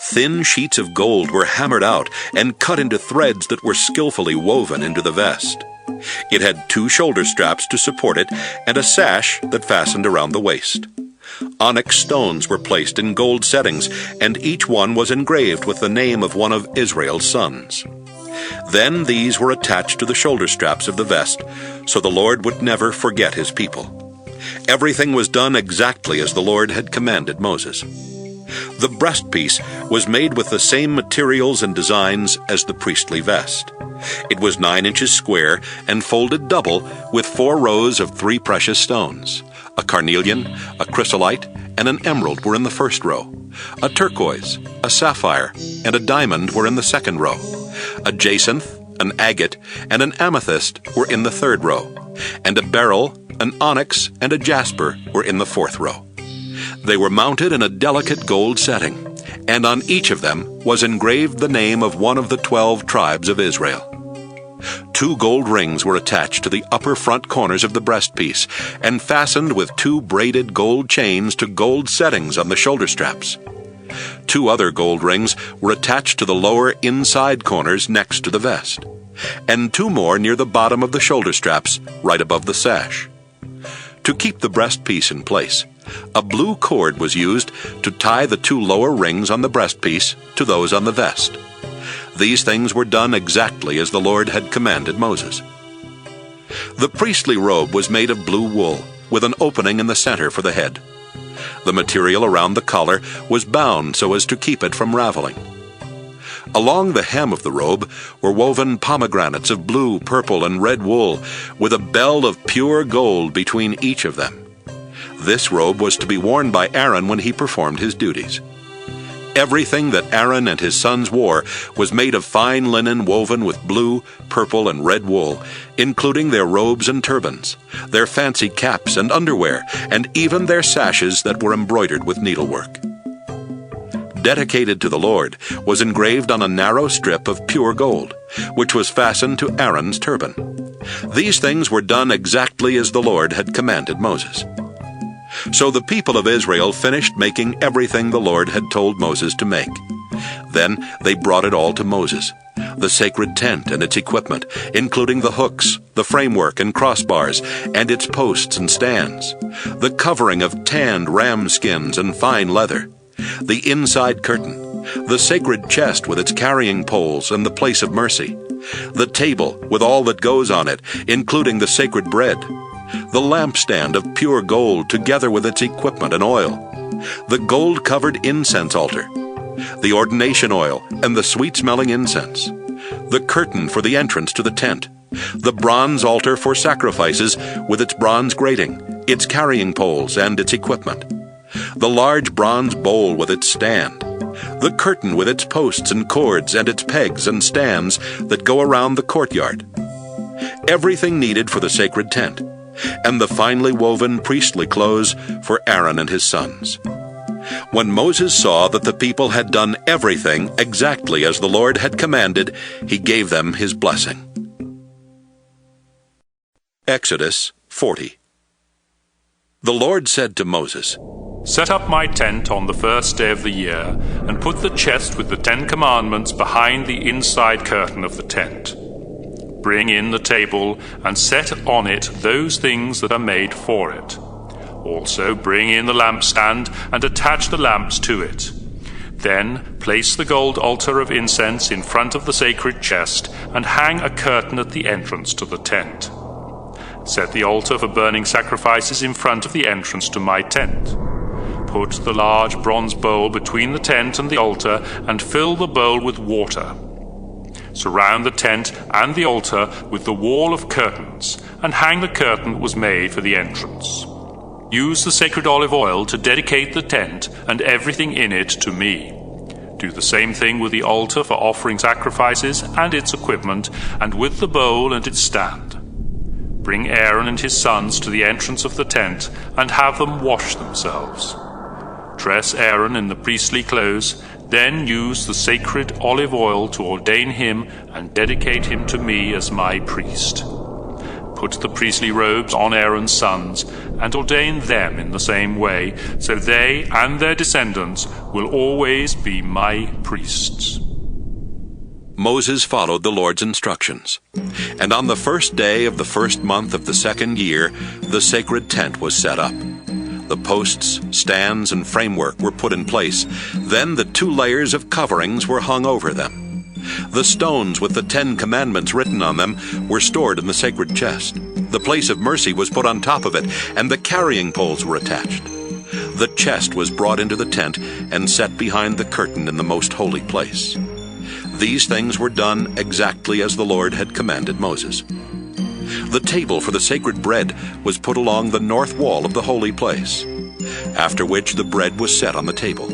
Thin sheets of gold were hammered out and cut into threads that were skillfully woven into the vest. It had 2 shoulder straps to support it and a sash that fastened around the waist. Onyx stones were placed in gold settings, and each one was engraved with the name of one of Israel's sons. Then these were attached to the shoulder straps of the vest, so the Lord would never forget his people. Everything was done exactly as the Lord had commanded Moses. The breastpiece was made with the same materials and designs as the priestly vest. It was 9 inches square and folded double with 4 rows of 3 precious stones. A carnelian, a chrysolite, and an emerald were in the first row. A turquoise, a sapphire, and a diamond were in the second row. A jacinth, an agate, and an amethyst were in the third row. And a beryl, an onyx, and a jasper were in the fourth row. They were mounted in a delicate gold setting, and on each of them was engraved the name of one of the 12 tribes of Israel. 2 gold rings were attached to the upper front corners of the breastpiece and fastened with 2 braided gold chains to gold settings on the shoulder straps. 2 other gold rings were attached to the lower inside corners next to the vest, and 2 more near the bottom of the shoulder straps right above the sash. To keep the breastpiece in place, a blue cord was used to tie the 2 lower rings on the breastpiece to those on the vest. These things were done exactly as the Lord had commanded Moses. The priestly robe was made of blue wool, with an opening in the center for the head. The material around the collar was bound so as to keep it from raveling. Along the hem of the robe were woven pomegranates of blue, purple, and red wool, with a bell of pure gold between each of them. This robe was to be worn by Aaron when he performed his duties. Everything that Aaron and his sons wore was made of fine linen woven with blue, purple, and red wool, including their robes and turbans, their fancy caps and underwear, and even their sashes that were embroidered with needlework. Dedicated to the Lord was engraved on a narrow strip of pure gold, which was fastened to Aaron's turban. These things were done exactly as the Lord had commanded Moses. So the people of Israel finished making everything the Lord had told Moses to make. Then they brought it all to Moses, the sacred tent and its equipment, including the hooks, the framework and crossbars, and its posts and stands, the covering of tanned ram skins and fine leather, the inside curtain, the sacred chest with its carrying poles and the place of mercy, the table with all that goes on it, including the sacred bread, the lampstand of pure gold together with its equipment and oil, the gold-covered incense altar, the ordination oil and the sweet-smelling incense, the curtain for the entrance to the tent, the bronze altar for sacrifices with its bronze grating, its carrying poles and its equipment, the large bronze bowl with its stand, the curtain with its posts and cords and its pegs and stands that go around the courtyard, everything needed for the sacred tent, and the finely woven priestly clothes for Aaron and his sons. When Moses saw that the people had done everything exactly as the Lord had commanded, he gave them his blessing. Exodus 40. The Lord said to Moses, "Set up my tent on the first day of the year, and put the chest with the 10 Commandments behind the inside curtain of the tent. Bring in the table, and set on it those things that are made for it. Also bring in the lampstand, and attach the lamps to it. Then place the gold altar of incense in front of the sacred chest, and hang a curtain at the entrance to the tent. Set the altar for burning sacrifices in front of the entrance to my tent. Put the large bronze bowl between the tent and the altar, and fill the bowl with water. Surround the tent and the altar with the wall of curtains, and hang the curtain that was made for the entrance. Use the sacred olive oil to dedicate the tent and everything in it to me. Do the same thing with the altar for offering sacrifices and its equipment, and with the bowl and its stand. Bring Aaron and his sons to the entrance of the tent, and have them wash themselves. Dress Aaron in the priestly clothes, then use the sacred olive oil to ordain him and dedicate him to me as my priest. Put the priestly robes on Aaron's sons, and ordain them in the same way, so they and their descendants will always be my priests." Moses followed the Lord's instructions. And on the first day of the first month of the second year, the sacred tent was set up. The posts, stands, and framework were put in place. Then the 2 layers of coverings were hung over them. The stones with the 10 Commandments written on them were stored in the sacred chest. The place of mercy was put on top of it, and the carrying poles were attached. The chest was brought into the tent and set behind the curtain in the most holy place. These things were done exactly as the Lord had commanded Moses. The table for the sacred bread was put along the north wall of the holy place, after which the bread was set on the table.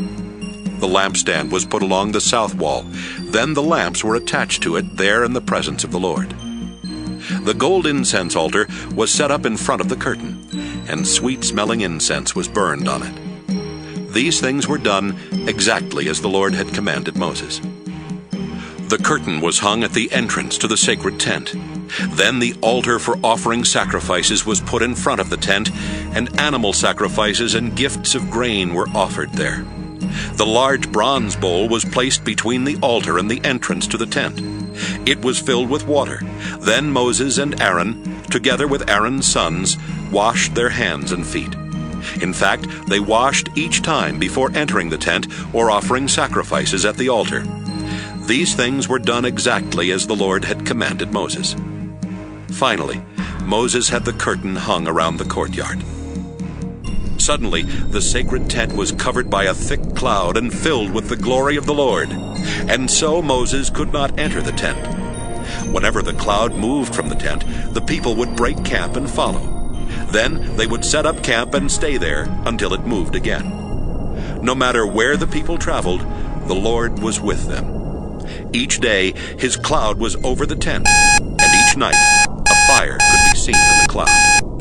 The lampstand was put along the south wall. Then the lamps were attached to it there in the presence of the Lord. The gold incense altar was set up in front of the curtain, and sweet-smelling incense was burned on it. These things were done exactly as the Lord had commanded Moses. The curtain was hung at the entrance to the sacred tent, Then the altar for offering sacrifices was put in front of the tent, and animal sacrifices and gifts of grain were offered there. The large bronze bowl was placed between the altar and the entrance to the tent. It was filled with water. Then Moses and Aaron, together with Aaron's sons, washed their hands and feet. In fact, they washed each time before entering the tent or offering sacrifices at the altar. These things were done exactly as the Lord had commanded Moses. Finally, Moses had the curtain hung around the courtyard. Suddenly, the sacred tent was covered by a thick cloud and filled with the glory of the Lord, and so Moses could not enter the tent. Whenever the cloud moved from the tent, the people would break camp and follow. Then they would set up camp and stay there until it moved again. No matter where the people traveled, the Lord was with them. Each day his cloud was over the tent, and each night a fire could be seen in the cloud.